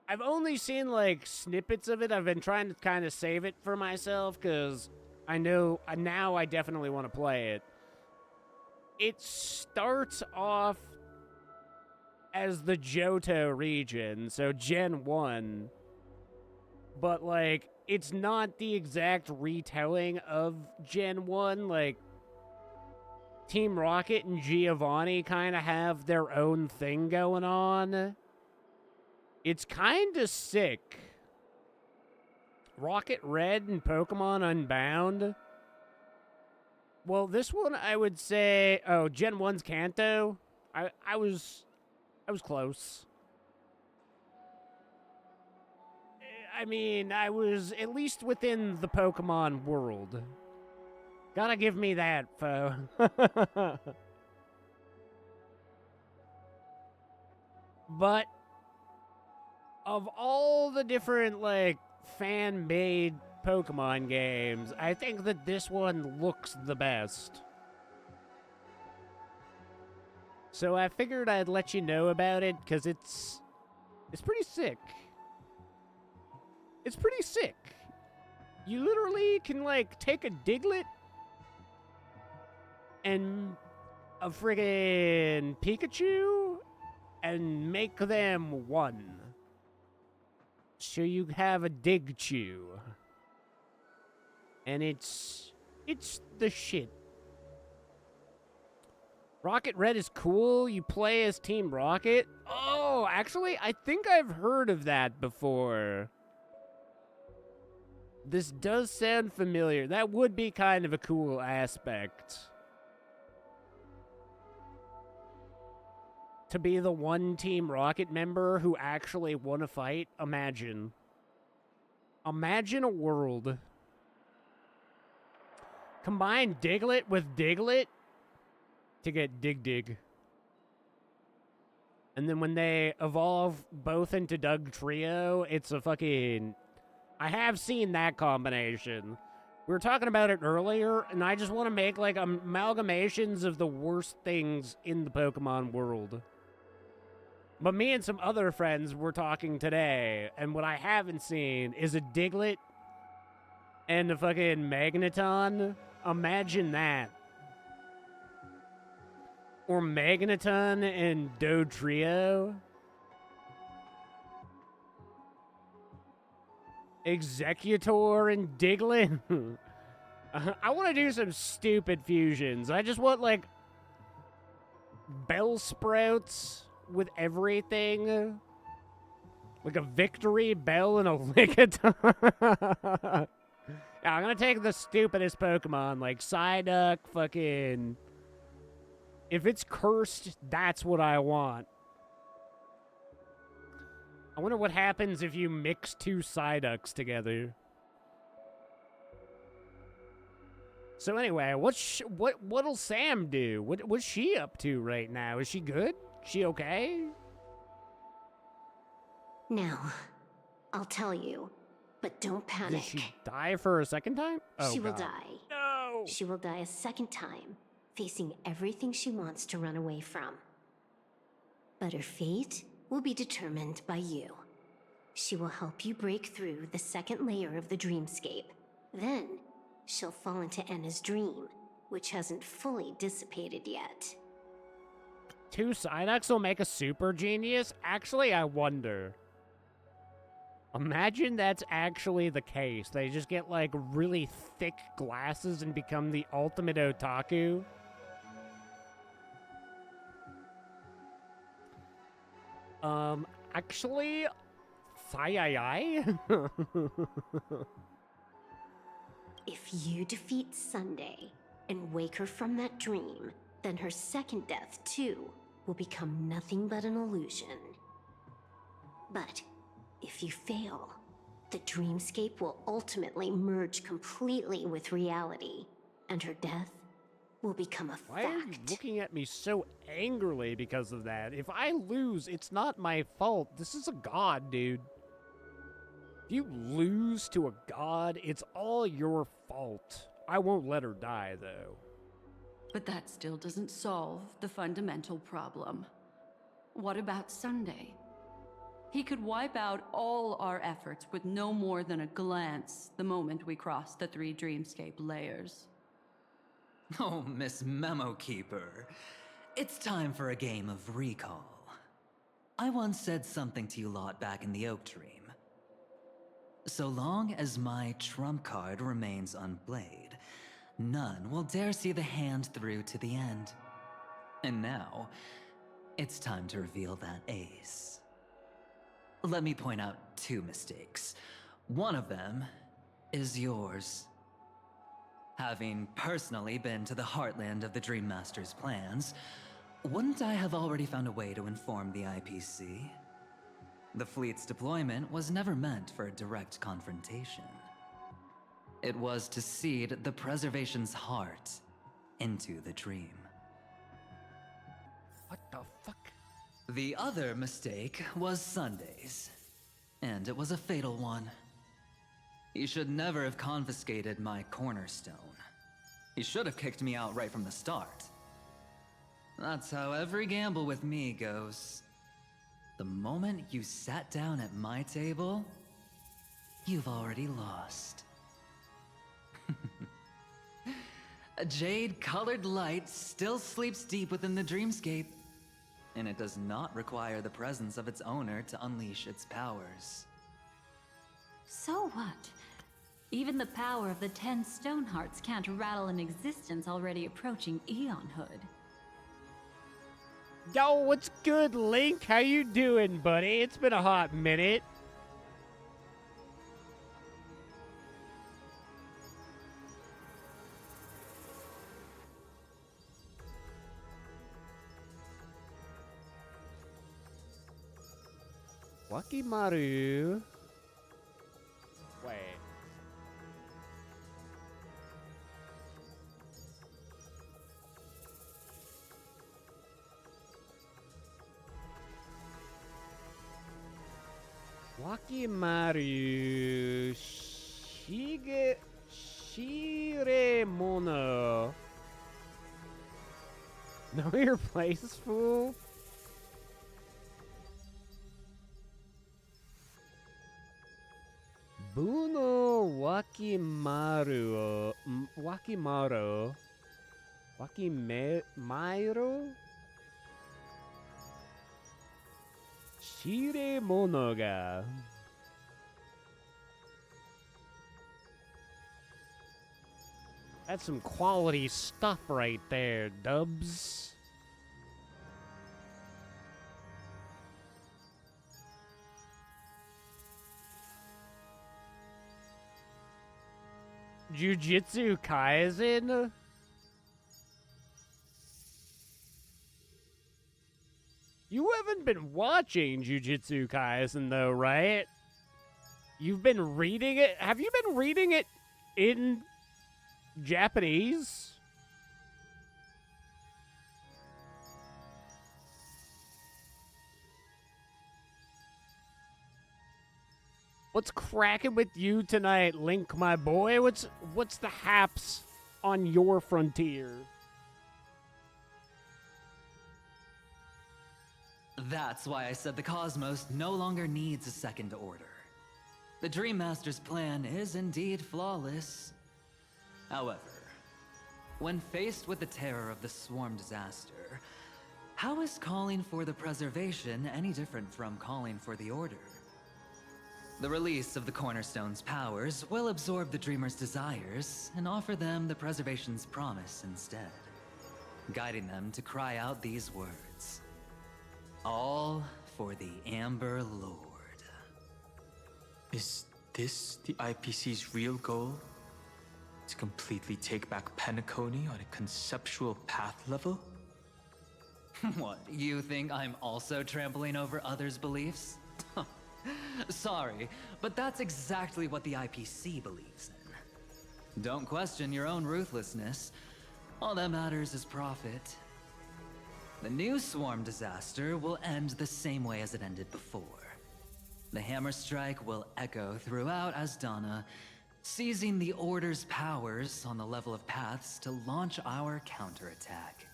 I've only seen, like, snippets of it. I've been trying to kind of save it for myself, because I know now I definitely want to play it. It starts off as the Johto region, so Gen 1. But, like, it's not the exact retelling of Gen 1. Like, Team Rocket and Giovanni kind of have their own thing going on. It's kind of sick. Rocket Red and Pokemon Unbound. Well, this one I would say... Oh, Gen 1's Kanto. I was close. I mean, I was at least within the Pokemon world. Gotta give me that, foe. But of all the different, like, fan-made Pokemon games, I think that this one looks the best. So I figured I'd let you know about it, because it's pretty sick. It's pretty sick. You literally can, like, take a Diglett and a friggin' Pikachu and make them one. So you have a Digchew. And it's the shit. Rocket Red is cool. You play as Team Rocket. Oh, actually, I think I've heard of that before. This does sound familiar. That would be kind of a cool aspect. To be the one Team Rocket member who actually won a fight. Imagine. Imagine a world. Combine Diglett with Diglett to get Dig. And then when they evolve both into Doug Trio, it's a fucking... I have seen that combination. We were talking about it earlier, and I just want to make, like, amalgamations of the worst things in the Pokemon world. But me and some other friends were talking today, and what I haven't seen is a Diglett and a fucking Magneton. Imagine that. Or Magneton and Dodrio. Executor and Diglett. I want to do some stupid fusions. I just want, like, Bellsprouts with everything. Like a Victory Bell and a Lickitung. Yeah, I'm gonna take the stupidest Pokemon, like Psyduck, fucking... If it's cursed, that's what I want. I wonder what happens if you mix 2 Psyducks together. So anyway, what'll Sam do? What's she up to right now? Is she good? She okay? Now, I'll tell you, but don't panic. Did she die for a second time? Oh, She will God. die. No! She will die a second time, facing everything she wants to run away from. But her fate will be determined by you. She will help you break through the second layer of the dreamscape. Then, she'll fall into Anna's dream, which hasn't fully dissipated yet. 2 Psyducks will make a super genius? Actually, I wonder. Imagine that's actually the case. They just get, like, really thick glasses and become the ultimate otaku. Actually, If you defeat Sunday and wake her from that dream, then her second death, too, will become nothing but an illusion. But if you fail, the dreamscape will ultimately merge completely with reality, and her death will become a Why are you fact. looking at me so angrily because of that? If I lose, it's not my fault. This is a god, dude. If you lose to a god, it's all your fault. I won't let her die, though. But that still doesn't solve the fundamental problem. What about Sunday? He could wipe out all our efforts with no more than a glance the moment we cross the 3 dreamscape layers. Oh, Miss Memo Keeper. It's time for a game of recall. I once said something to you lot back in the Oak Dream. So long as my trump card remains unplayed, none will dare see the hand through to the end. And now, it's time to reveal that ace. Let me point out 2 mistakes. One of them is yours. Having personally been to the heartland of the Dream Master's plans, wouldn't I have already found a way to inform the IPC? The fleet's deployment was never meant for a direct confrontation. It was to seed the preservation's heart into the dream. What the fuck? The other mistake was Sunday's, and it was a fatal one. He should never have confiscated my cornerstone. He should have kicked me out right from the start. That's how every gamble with me goes. The moment you sat down at my table, you've already lost. A jade-colored light still sleeps deep within the dreamscape, and it does not require the presence of its owner to unleash its powers. So what? Even the power of the 10 Stonehearts can't rattle an existence already approaching eonhood. Yo, what's good, Link? How you doing, buddy? It's been a hot minute. Wakimaru. Wait. Wakimaru Shiremono. Know your place, fool? Buno Wakimaru. Wakimaru. Wakimaru? Shiremono ga. That's some quality stuff right there, Dubs. Jujutsu Kaisen? You haven't been watching Jujutsu Kaisen though, right? You've been reading it? Have you been reading it in Japanese. What's cracking with you tonight, Link, my boy? What's the haps on your frontier? That's why I said the cosmos no longer needs a second order. The Dream Master's plan is indeed flawless. However, when faced with the terror of the swarm disaster, how is calling for the preservation any different from calling for the order? The release of the Cornerstone's powers will absorb the Dreamer's desires and offer them the preservation's promise instead, guiding them to cry out these words. All for the Amber Lord. Is this the IPC's real goal? To completely take back Penacony on a conceptual path level? What, you think I'm also trampling over others' beliefs? Sorry, but that's exactly what the IPC believes in. Don't question your own ruthlessness. All that matters is profit. The new swarm disaster will end the same way as it ended before. The hammer strike will echo throughout Asdana, seizing the Order's powers on the level of paths to launch our counterattack,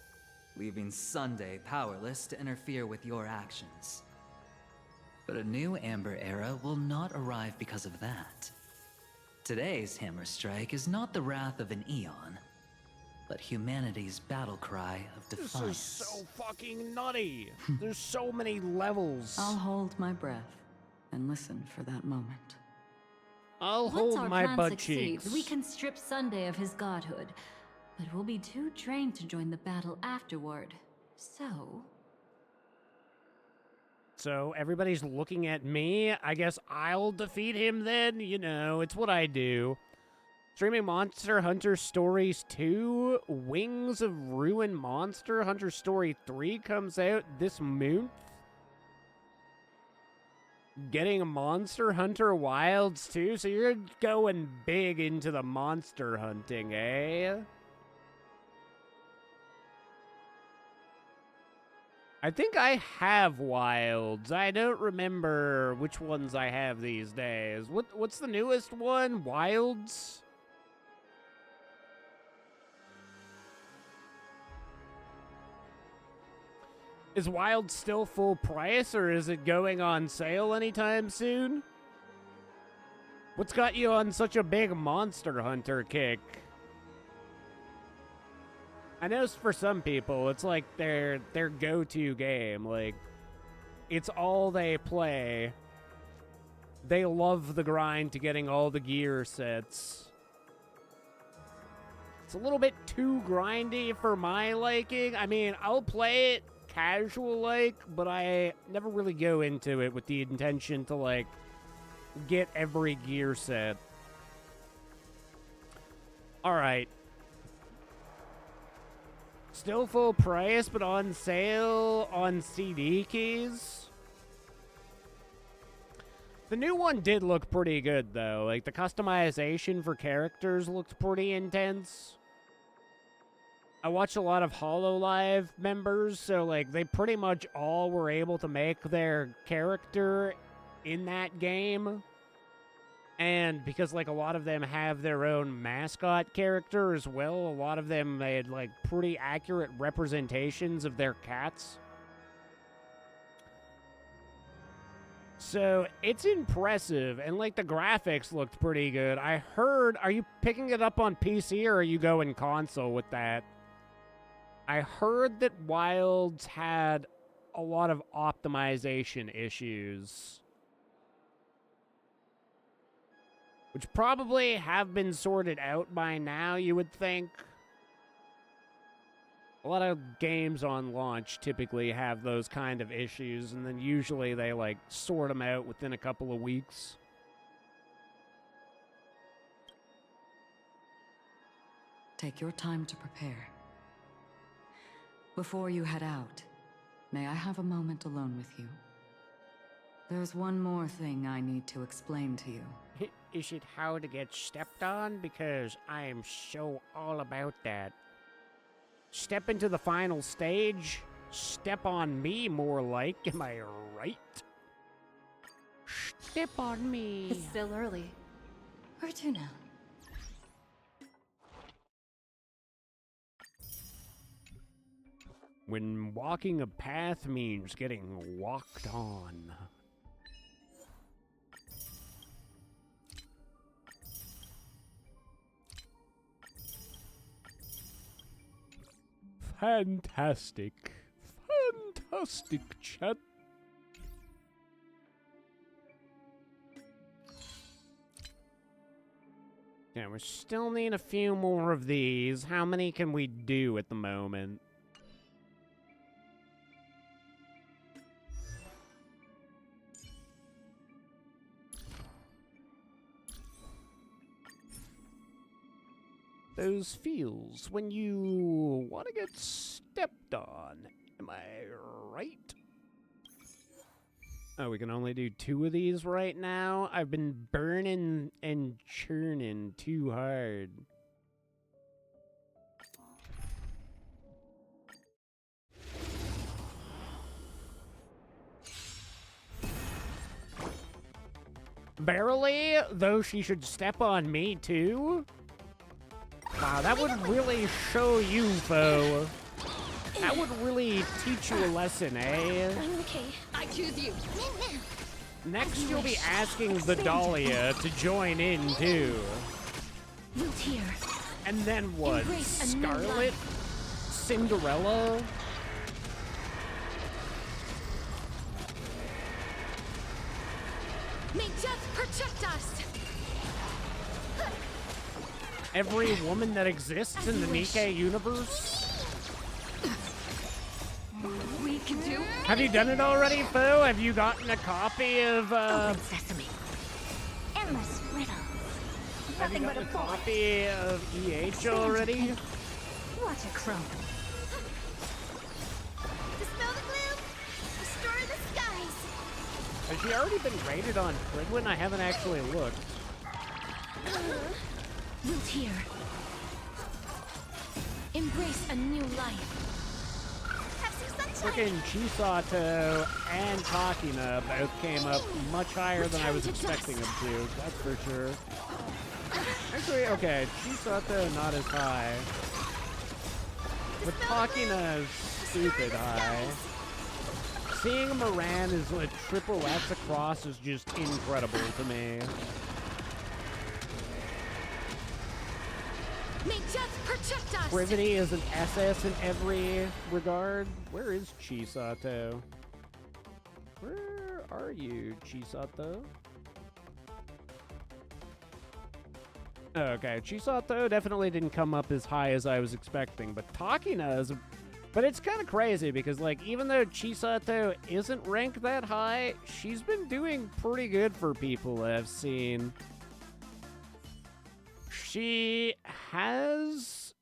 leaving Sunday powerless to interfere with your actions. But a new Amber Era will not arrive because of that. Today's hammer strike is not the wrath of an eon, but humanity's battle cry of defiance. This is so fucking nutty. There's so many levels. I'll hold my breath and listen for that moment. I'll Once hold our my plan butt succeeds, cheeks. we can strip Sunday of his godhood, but we'll be too drained to join the battle afterward. So everybody's looking at me. I guess I'll defeat him then. You know, it's what I do. Streaming Monster Hunter Stories 2, Wings of Ruin Monster Hunter Story 3 comes out this month. Getting Monster Hunter Wilds 2, so you're going big into the monster hunting, eh? I think I have Wilds. I don't remember which ones I have these days. What's the newest one? Wilds? Is Wild still full price, or is it going on sale anytime soon? What's got you on such a big Monster Hunter kick? I know for some people, it's like their go-to game. Like, it's all they play. They love the grind to getting all the gear sets. It's a little bit too grindy for my liking. I mean, I'll play it casual-like, but I never really go into it with the intention to, like, get every gear set. Alright. Still full price, but on sale on CD keys. The new one did look pretty good, though. Like, the customization for characters looked pretty intense. I watched a lot of HoloLive members, so, like, they pretty much all were able to make their character in that game. And because, like, a lot of them have their own mascot character as well, a lot of them made, like, pretty accurate representations of their cats. So, it's impressive, and, like, the graphics looked pretty good. I heard, are you picking it up on PC, or are you going console with that? I heard that Wilds had a lot of optimization issues, which probably have been sorted out by now, you would think. A lot of games on launch typically have those kind of issues, and then usually they, like, sort them out within a couple of weeks. Take your time to prepare. Before you head out, may I have a moment alone with you? There's one more thing I need to explain to you. Is it how to get stepped on? Because I am so all about that. Step into the final stage. Step on me, more like. Am I right? Step on me. It's still early. Where to now? When walking a path means getting walked on. Fantastic. Fantastic, chat. Yeah, we still need a few more of these. How many can we do at the moment? Those feels when you want to get stepped on. Am I right? Oh, we can only do 2 of these right now? I've been burning and churning too hard. Barely, though she should step on me too? Wow, that would really show you, foe. That would really teach you a lesson, eh? I'm okay. I choose you. Next, you'll be asking the Dahlia to join in, too. Root here. And then what? Embrace a new Scarlet? life. Cinderella? May death protect us! Every woman that exists in the Nikkei universe? We can do. Have you done it already, Foo? Have you gotten a copy of, Open sesame. Endless riddles. Have you Nothing but gotten a a boy. copy of EH already? What a crone. Dispel the gloom. Destroy the skies. Has she already been rated on Fridwin? I haven't actually looked. Root here. Embrace a new life. Have some sunshine. Frickin' Chisato and Takina both came up much higher than I was expecting them to, that's for sure. Actually, okay, Chisato not as high. But Takina's stupid high. Seeing Moran as a triple S across is just incredible to me. May death protect us. Brevity is an SS in every regard. Where is Chisato? Where are you, Chisato? Okay, Chisato definitely didn't come up as high as I was expecting, but Takina is... But it's kind of crazy because, like, even though Chisato isn't ranked that high, she's been doing pretty good for people I've seen. She has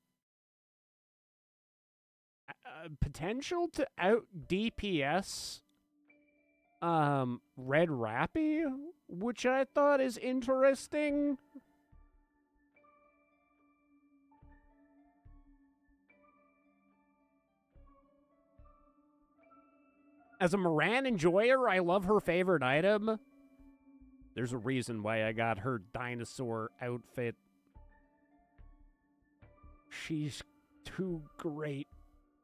potential to out DPS Red Rappy, which I thought is interesting. As a Moran enjoyer, I love her favorite item. There's a reason why I got her dinosaur outfit. She's too great.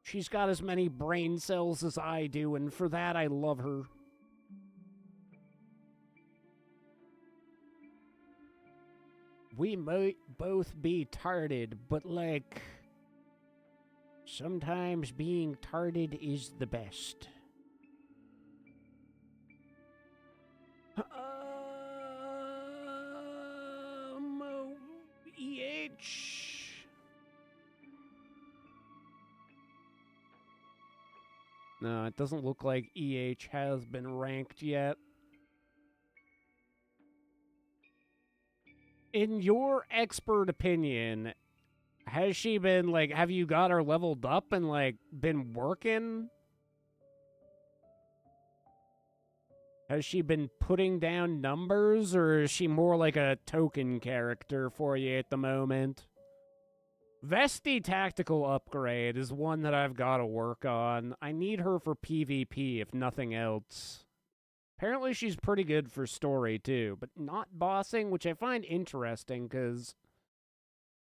She's got as many brain cells as I do, and for that, I love her. We might both be tarded, but, like, sometimes being tarded is the best. EH. No, it doesn't look like EH has been ranked yet. In your expert opinion, has she been, like, have you got her leveled up and, like, been working? Has she been putting down numbers, or is she more like a token character for you at the moment? Vesti tactical upgrade is one that I've got to work on. I need her for PvP, if nothing else. Apparently she's pretty good for story, too, but not bossing, which I find interesting, because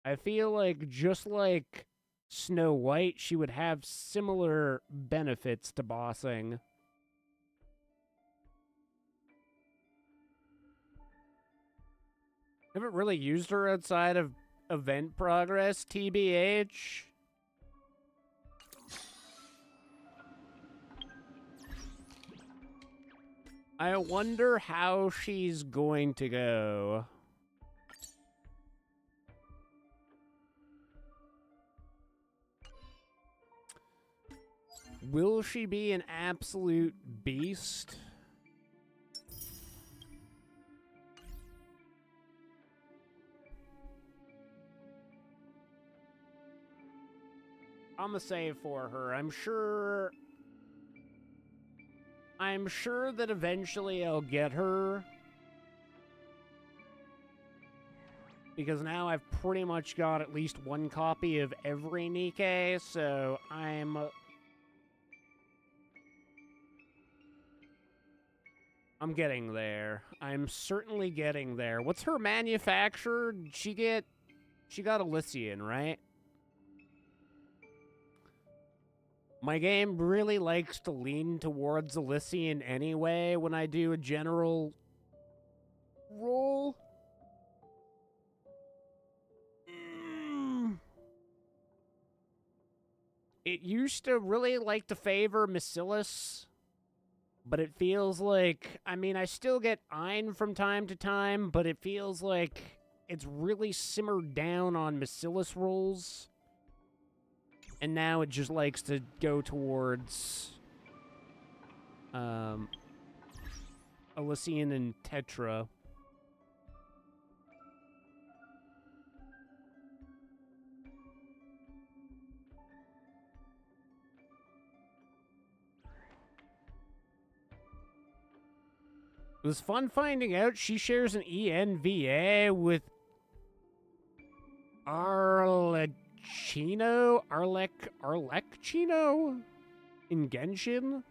I feel like just like Snow White, she would have similar benefits to bossing. Haven't really used her outside of event progress, TBH. I wonder how she's going to go. Will she be an absolute beast? I'm gonna save for her. I'm sure that eventually I'll get her. Because now I've pretty much got at least one copy of every Nikkei, so I'm getting there. I'm certainly getting there. What's her manufacturer? She got Elysian, right? My game really likes to lean towards Elysian anyway when I do a general roll. It used to really like to favor Bacillus, but it feels like, I mean, I still get Ein from time to time, but it feels like it's really simmered down on Bacillus rolls. And now it just likes to go towards Elysian and Tetra. It was fun finding out she shares an ENVA with Arlecchino in Genshin.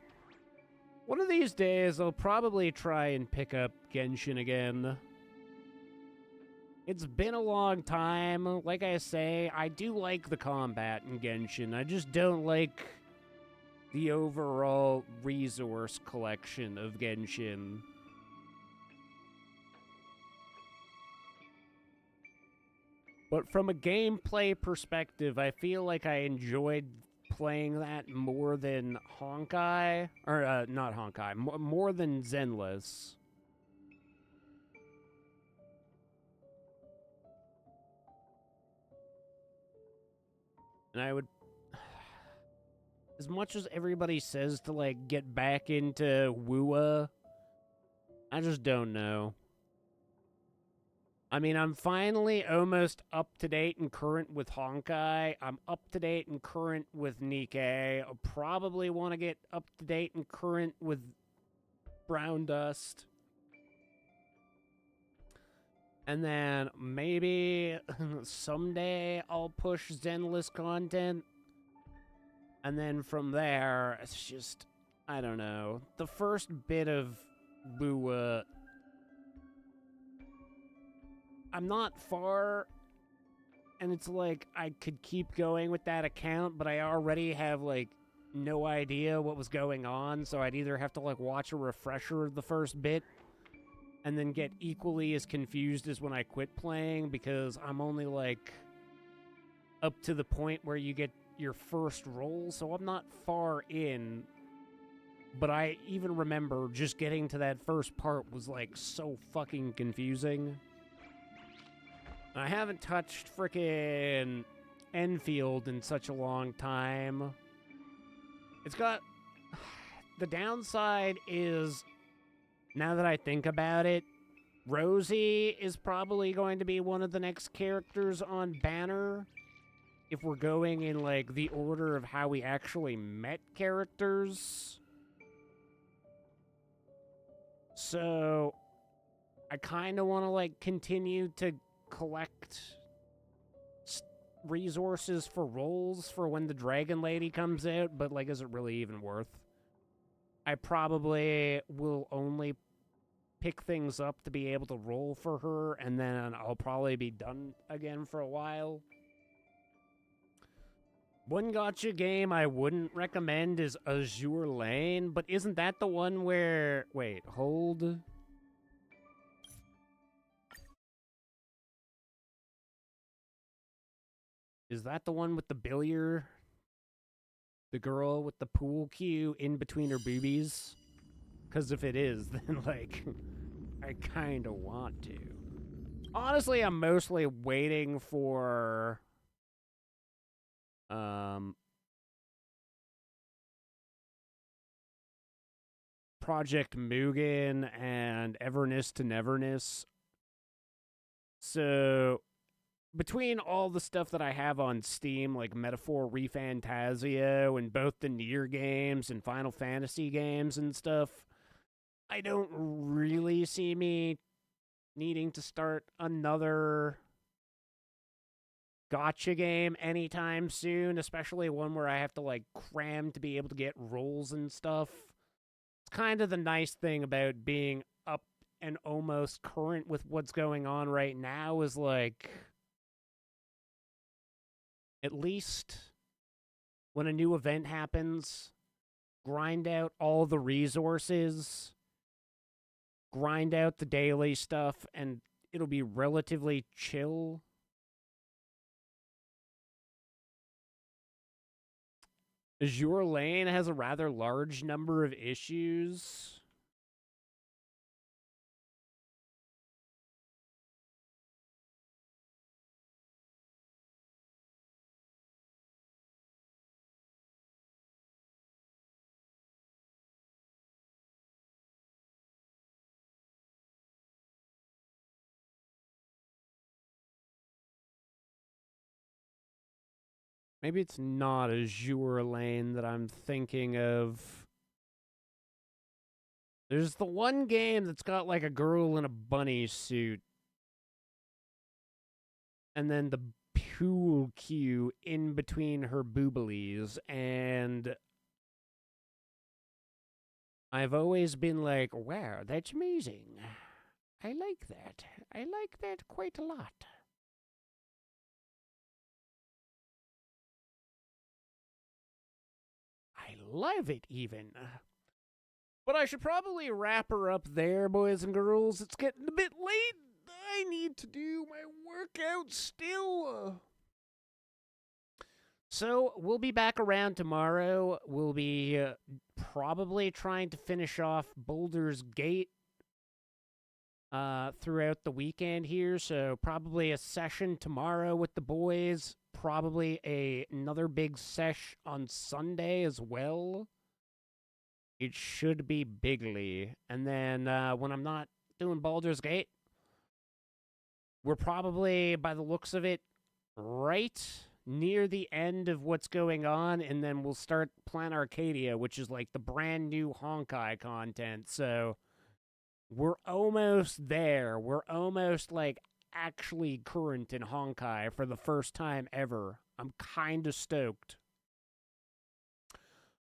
One of these days, I'll probably try and pick up Genshin again. It's been a long time. Like I say, I do like the combat in Genshin. I just don't like the overall resource collection of Genshin. But from a gameplay perspective, I feel like I enjoyed playing that more than Honkai. Or, not Honkai. More than Zenless. And I would... As much as everybody says to, like, get back into WUA, I just don't know. I mean, I'm finally almost up to date and current with Honkai. I'm up to date and current with Nikkei. I'll probably want to get up to date and current with Brown Dust. And then maybe someday I'll push Zenless content. And then from there, it's just, I don't know. The first bit of WUA, I'm not far, and it's like I could keep going with that account, but I already have, like, no idea what was going on, so I'd either have to, like, watch a refresher of the first bit and then get equally as confused as when I quit playing, because I'm only, like, up to the point where you get your first roll, so I'm not far in. But I even remember just getting to that first part was, like, so fucking confusing. I haven't touched frickin' Enfield in such a long time. It's got... The downside is, now that I think about it, Rosie is probably going to be one of the next characters on Banner. If we're going in, like, the order of how we actually met characters. So I kind of want to like continue to collect resources for rolls for when the Dragon Lady comes out, but like, is it really even worth? I probably will only pick things up to be able to roll for her, and then I'll probably be done again for a while. One gacha game I wouldn't recommend is Azure Lane, but isn't that the one where... Wait, hold... Is that the one with the billiard? The girl with the pool cue in between her boobies? Because if it is, then, like, I kind of want to. Honestly, I'm mostly waiting for... Project Mugen and Everness to Neverness. So, between all the stuff that I have on Steam, like Metaphor ReFantazio and both the Nier games and Final Fantasy games and stuff, I don't really see me needing to start another gacha game anytime soon, especially one where I have to, like, cram to be able to get rolls and stuff. It's kind of the nice thing about being up and almost current with what's going on right now is, like, at least when a new event happens, grind out all the resources, grind out the daily stuff, and it'll be relatively chill. Azure Lane has a rather large number of issues. Maybe it's not Azure Lane that I'm thinking of. There's the one game that's got like a girl in a bunny suit. And then the pool cue in between her booblies. And I've always been like, wow, that's amazing. I like that. I like that quite a lot. I love it, even. But I should probably wrap her up there, boys and girls. It's getting a bit late. I need to do my workout still. So, we'll be back around tomorrow. We'll be probably trying to finish off Baldur's Gate throughout the weekend here. So, probably a session tomorrow with the boys. Probably another big sesh on Sunday as well. It should be bigly. And then when I'm not doing Baldur's Gate, we're probably, by the looks of it, right near the end of what's going on, and then we'll start Plan Arcadia, which is like the brand new Honkai content. So we're almost there. We're almost like actually current in Honkai for the first time ever. I'm kind of stoked.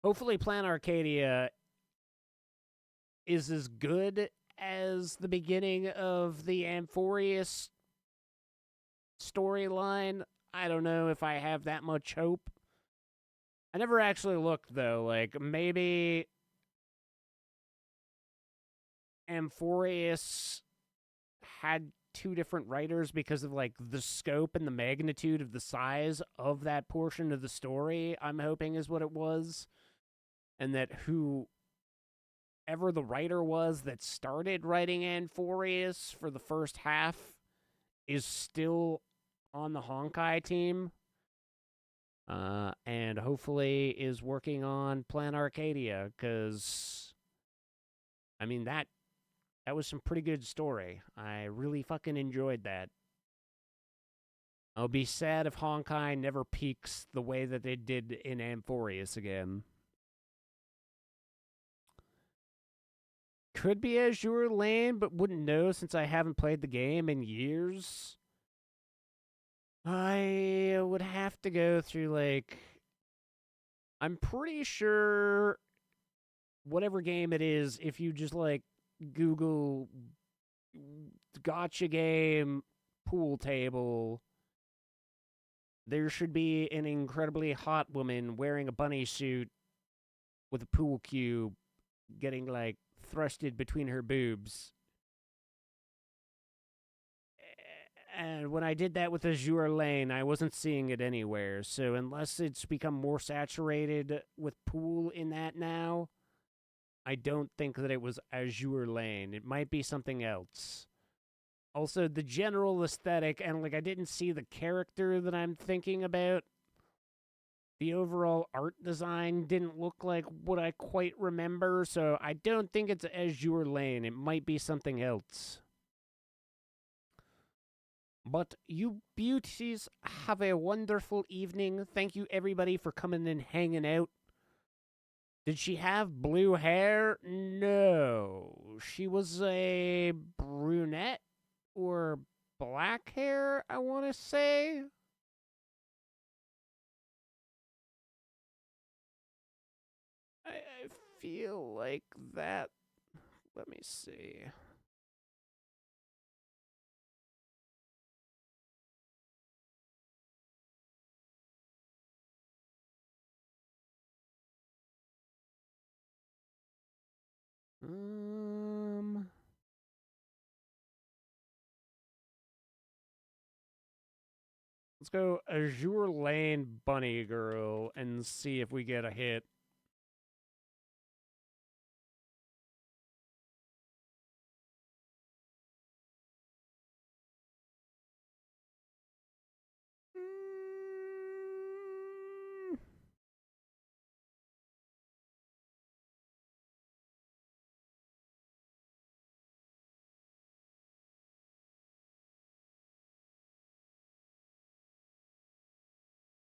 Hopefully Plan Arcadia is as good as the beginning of the Amphorius storyline. I don't know if I have that much hope. I never actually looked, though. Like, maybe Amphorius had two different writers because of, like, the scope and the magnitude of the size of that portion of the story, I'm hoping is what it was. And that whoever the writer was that started writing Amphorius for the first half is still on the Honkai team, and hopefully is working on Plan Arcadia, because, I mean, that was some pretty good story. I really fucking enjoyed that. I'll be sad if Honkai never peaks the way that they did in Amphorius again. could be Azure Lane, but wouldn't know since I haven't played the game in years. I would have to go through, like... I'm pretty sure whatever game it is, if you just, like, Google gotcha game pool table, there should be an incredibly hot woman wearing a bunny suit with a pool cube getting, like, thrusted between her boobs. And when I did that with Azure Lane, I wasn't seeing it anywhere. So unless it's become more saturated with pool in that now, I don't think that it was Azure Lane. It might be something else. Also, the general aesthetic, and, like, I didn't see the character that I'm thinking about. The overall art design didn't look like what I quite remember, so I don't think it's Azure Lane. It might be something else. But you beauties have a wonderful evening. Thank you, everybody, for coming and hanging out. Did she have blue hair? No. She was a brunette or black hair, I want to say. I feel like that. Let me see. Let's go Azure Lane Bunny Girl and see if we get a hit.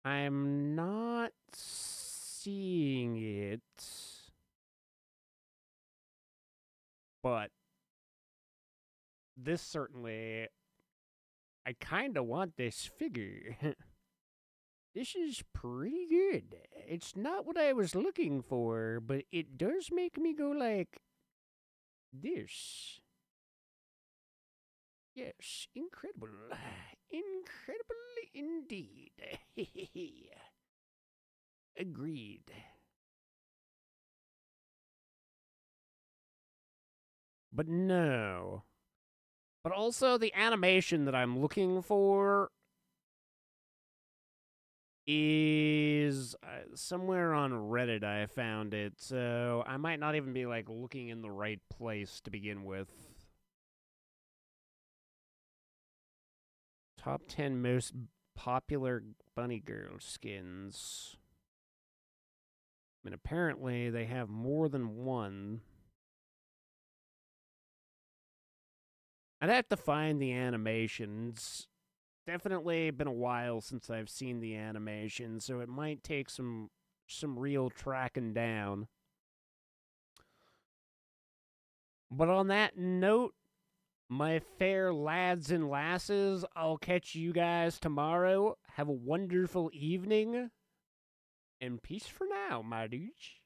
I'm not seeing it, but this certainly, I kind of want this figure. This is pretty good. It's not what I was looking for, but it does make me go like this. Yes, incredible. Incredible indeed. Agreed. But no. But also the animation that I'm looking for is somewhere on Reddit I found it, so I might not even be, like, looking in the right place to begin with. Top 10 most popular bunny girl skins. I mean, apparently they have more than one. I'd have to find the animations. Definitely been a while since I've seen the animation, so it might take some real tracking down. But on that note, my fair lads and lasses, I'll catch you guys tomorrow. Have a wonderful evening. And peace for now, my dudes.